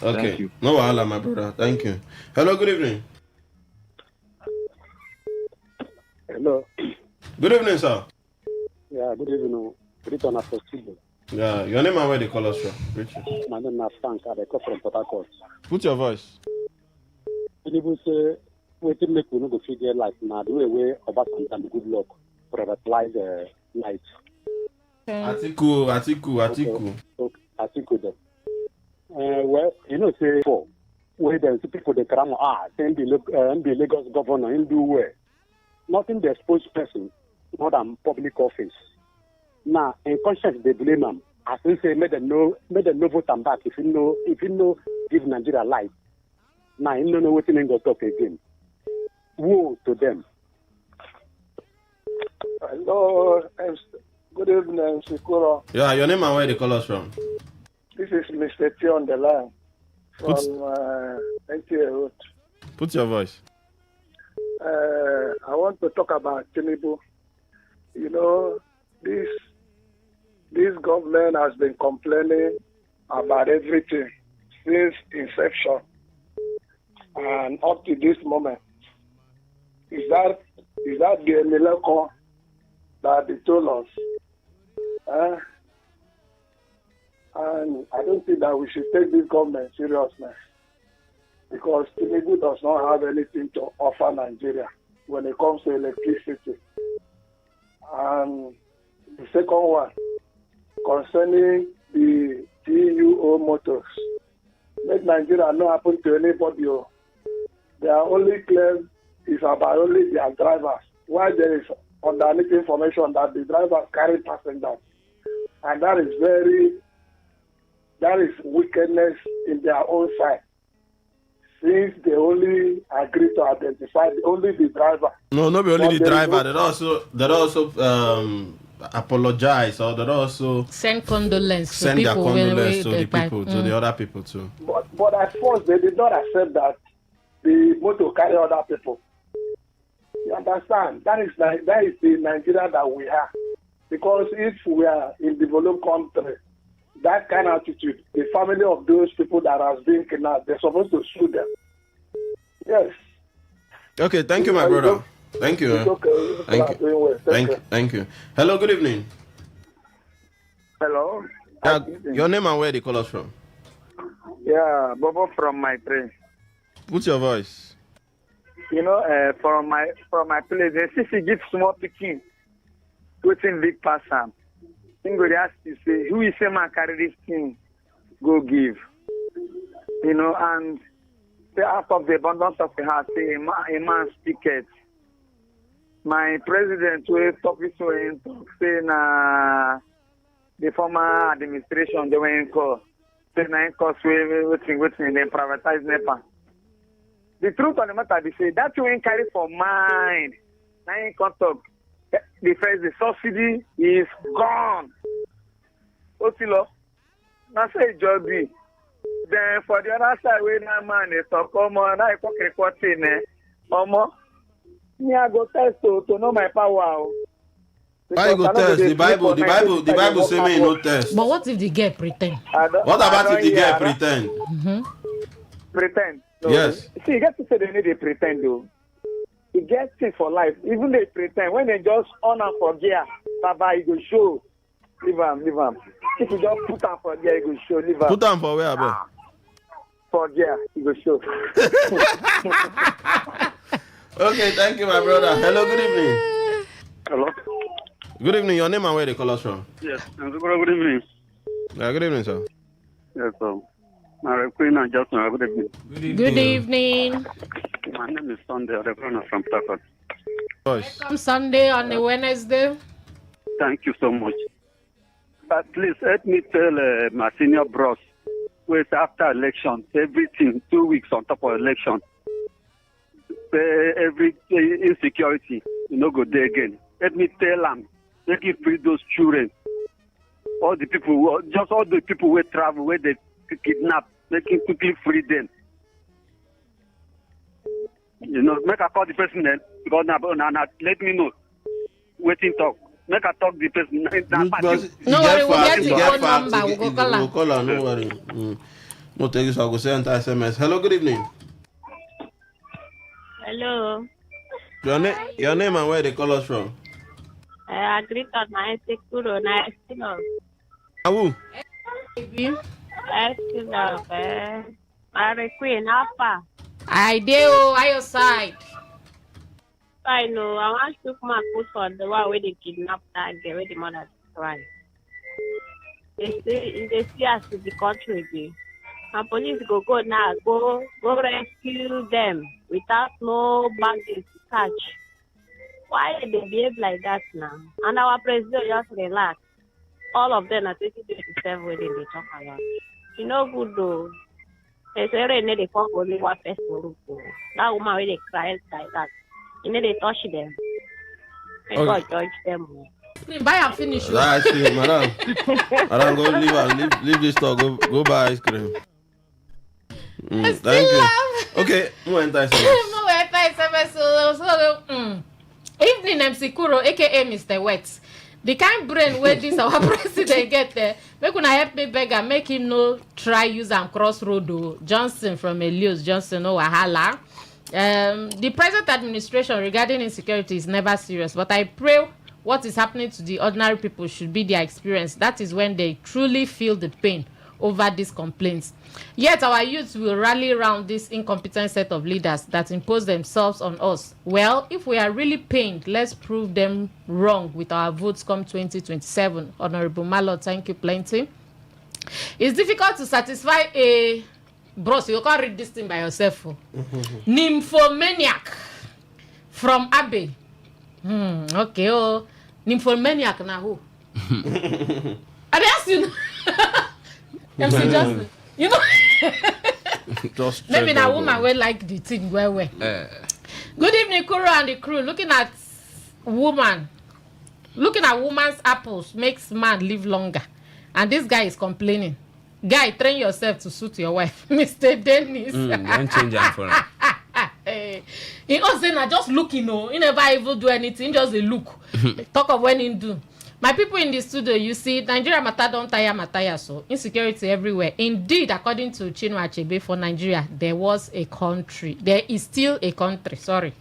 Okay. Thank you. No wahala, my brother. Thank you. Hello, good evening. Hello. Good evening, sir. Yeah, good evening. Return after studio. Yeah, your name and where they call us from? Richard. My name is Frank. I come from Port Harcourt. Put your voice. People say, wait make we no go figure life now. The way Obasanjo and good luck privatize the light. Atiku. Atiku then. Well, you know, say for where the people they come saying the Lagos governor in do well. Nothing the exposed person more than public office. Now, in conscience, they blame them. As we say, made them no vote them back. If you know, give Nigeria life. Now, you don't know what they go talk again. Woe to them. Hello, good evening, Sikuro. Yeah, your name and where they call us from? This is Mr. T on the line from NTA Road. Put your voice. I want to talk about Tinubu. You know, this government has been complaining about everything since inception and up to this moment. Is that the miracle that they told us? And I don't think that we should take this government seriousness because Tinubu does not have anything to offer Nigeria when it comes to electricity. And the second one, concerning the TUO motors, make Nigeria not happen to anybody. They are only claim is about only their drivers. Why there is underneath information that the drivers carry passengers. And that is wickedness in their own side. Since they only agree to identify only the driver. No, not only the driver. They also apologize or they also send condolence to the people, to the other people too. But at first they did not accept that the motor carry other people. You understand? That is the Nigeria that we have. Because if we are in developed country, that kind of attitude, the family of those people that has been kidnapped, they're supposed to sue them. Yes. Okay, thank you, my brother. Thank you. Okay. Thank you. Hello, good evening. Hello. Your name and where they call us from? Yeah, Bobo from my place. What's your voice? You know, from my place, if you give small picking, waiting big person. Somebody ask you, say, who is a man carry this thing? Go give. You know, and say out of the abundance of the heart, say, a man speak it. My president will talk this way and talk, saying, the former administration, they were in court. Say, in court, waiting, they privatize NEPA. The truth of the matter, they say, that you ain't carry for mind. Now you can't talk. The subsidy is gone. Otilo, now say Joby. Then for the other side, when that man is talk, come on, I can report in Omo, me I go test to know my power. I go test the Bible say me no test. But what if the girl pretend? What about if the girl pretend? Pretend? No. Yes. See, you get to say they need to pretend though. You get things for life. Even they pretend when they just on and for gear, Baba, you go show. Leave him. If you just put on for gear, you go show. Leave him. Put on for where, bro? For gear, you go show. Okay, thank you, my brother. Hello, good evening. Hello. Good evening. Your name and where they call us from? Yes. Good evening. Good evening, sir. Yes, sir. Queen and Justin, good evening. Good evening. My name is Sunday. I'm from Stafford. Welcome Sunday on a Wednesday. Thank you so much. But please let me tell my senior bros, wait after election, everything 2 weeks on top of election, every insecurity, go there again. Let me tell them, let me free those children. All the people who travel, where they kidnap, make him quickly free them. Make a call the president because now let me know. Waiting talk. Make a talk the person. No worry, we'll get your phone number. We'll go call her. No worry. No, thank you. So I'll go send her SMS. Hello, good evening. Hello. Your name and where they call us from? I agree on my secure. Who? I do. I your side. I know. I want to come and put for the one where they kidnap that girl, where the mother cry. They see us in the country. And police go now, go rescue them without no baggage to catch. Why they behave like that now? And our president just relax. All of them are 2027 when they talk about. Good though. They say they fuck only one person. That woman when they cry like that. They touch them. They God judge them. Buy and finish. That's it, madam. Madam, go leave this talk. Go buy ice cream. Thank you. Okay, no enter SMS. Evening, MC Kuro, aka Mr. Wet. The kind brain where this our president get there, make una help me beg and make him no try use and crossroad. Johnson from Elios Johnson, no wahala. The present administration regarding insecurity is never serious, but I pray what is happening to the ordinary people should be their experience. That is when they truly feel the pain over these complaints. Yet our youth will rally around this incompetent set of leaders that impose themselves on us. Well, if we are really pained, let's prove them wrong with our votes come 2027. Honorable Malo, thank you plenty. It's difficult to satisfy a... Bros, you can't read this thing by yourself. Nymphomaniac from Abbey. Okay, oh. Nymphomaniac now who? I asked you... MC Justin. You know, just maybe that woman will like the thing well. Good evening, Kuro and the crew. Looking at woman's apples makes man live longer, and this guy is complaining. Guy, train yourself to suit your wife, Mr. Dennis. Don't change that for him. He also not just looking, he never even do anything, just a look. Talk of when he do. My people in the studio, you see, Nigeria matter don't tire, so insecurity everywhere. Indeed, according to Chinua Achebe, for Nigeria, there is still a country, sorry.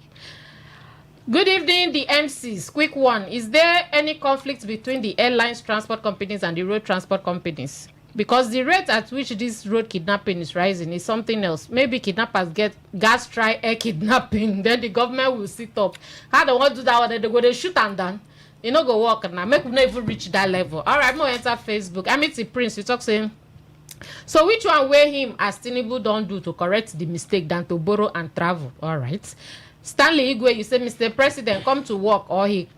Good evening, the MCs. Quick one. Is there any conflict between the airlines, transport companies, and the road transport companies? Because the rate at which this road kidnapping is rising is something else. Maybe kidnappers get gas try air kidnapping, then the government will sit up. How they want to do that? They go, they shoot and done. You know, go work now. Make we not even reach that level. All right, more enter Facebook. I meet the Prince. You talk saying, so which one weigh him as Tinubu don't do to correct the mistake than to borrow and travel? All right. Stanley Igwe, you say, Mr. President, come to work or he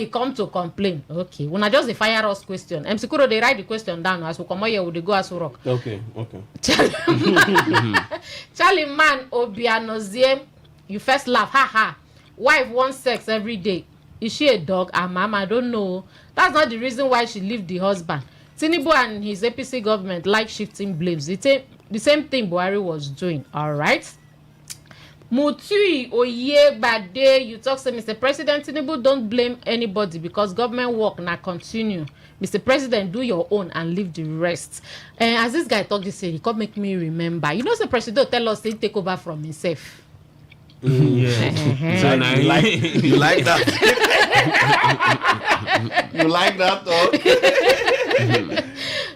come to complain. Okay. When I just the fire us question. MC Kuro, they write the question down as we come here with the go as rock. Okay. Charlie man Obianozie, you first laugh. Ha. Wife wants sex every day. Is she a dog? Mama, I don't know. That's not the reason why she left the husband. Tinubu and his APC government like shifting blames. The same thing Buhari was doing. All right. Mutui Oye Bade, you talk to Mr. President. Tinubu don't blame anybody because government work now continue. Mr. President, do your own and leave the rest. And as this guy talk, this he come make me remember. You know, the president tell us he take over from himself. Yeah. So now you like that? You like that, though?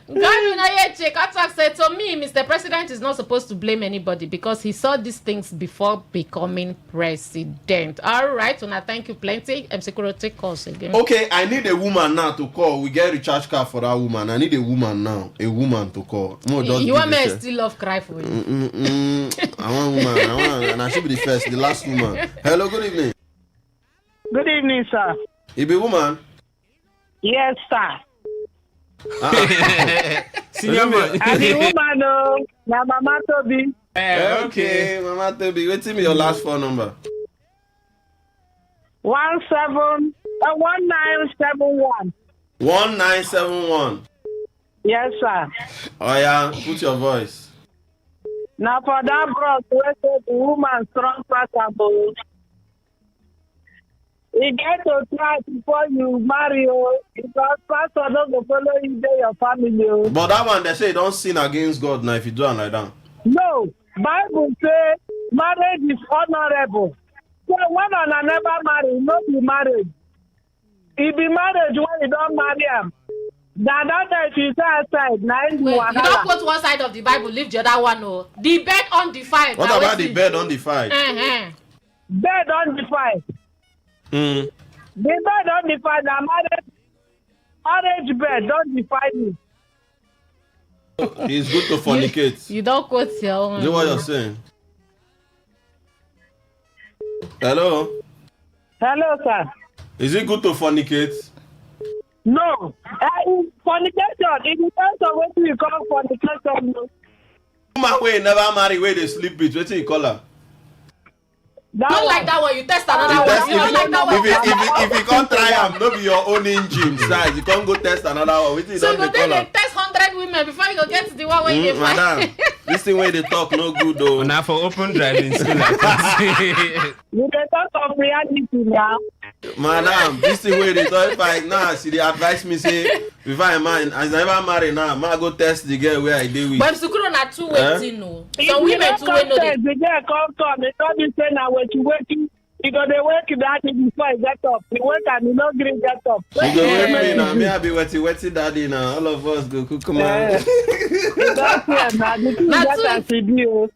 God, said to me, Mr. President is not supposed to blame anybody because he saw these things before becoming president. All right, so now thank you plenty. MC Kuro, take calls again. Okay, I need a woman now to call. We get recharge card for that woman. I need a woman now. A woman to call. You want me to still love cry for you? I want woman. And I should be the first, the last woman. Hello, good evening. Good evening, sir. You be woman? Yes, sir. Senior man. I be woman, no. Na Mama Toby. Okay, Mama Toby. Wait till me your last phone number. 1971. 1971. Yes, sir. Oh yeah, put your voice. Now for that bros, where say the woman strong passable. You get to try before you marry, because pastor don't go follow you there, your family. But that one, they say don't sin against God now if you do it like that. No, Bible say marriage is honorable. So when I never marry, no be marriage. It be marriage when you don't marry him. That is outside. You don't put one side of the Bible, leave the other one. No. The bed undefiled. What about the bed undefiled? Bed undefiled. The bed undefiled. The marriage bed don't defile me. It's good to fornicate. You don't quote your own. Is that what you're saying? Hello? Hello, sir. Is it good to fornicate? No. Fornication. It depends on what you call fornication. Woman wey never marry, wey dey sleep with, wetin you call her? Don't like that one. You test another one. You don't like that one. If you can't try am, no be your own engine size. You can't go test another one. Wetin you so don dey call her? Test 100 women before you go get to the one where you find. Madam, this thing where they talk no good though. Now for open driving school like this. You can talk of reality now. Madam, this thing where they talk, if I now she dey advise me say before I man, as I never marry now, I go test the girl where I dey with. But Sukuro na two waiting no. So women two wait no. The girl come. It don't be say na waiting. He go dey wake daddy before he get up. He wake and he no gree get up. You go wake me now. Me I be wetty daddy now. All of us go cook come on. That's it, na the thing that I do.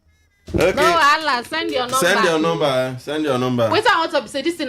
Okay. No, Allah, send your number. Send your number. Wait, I want to say this thing.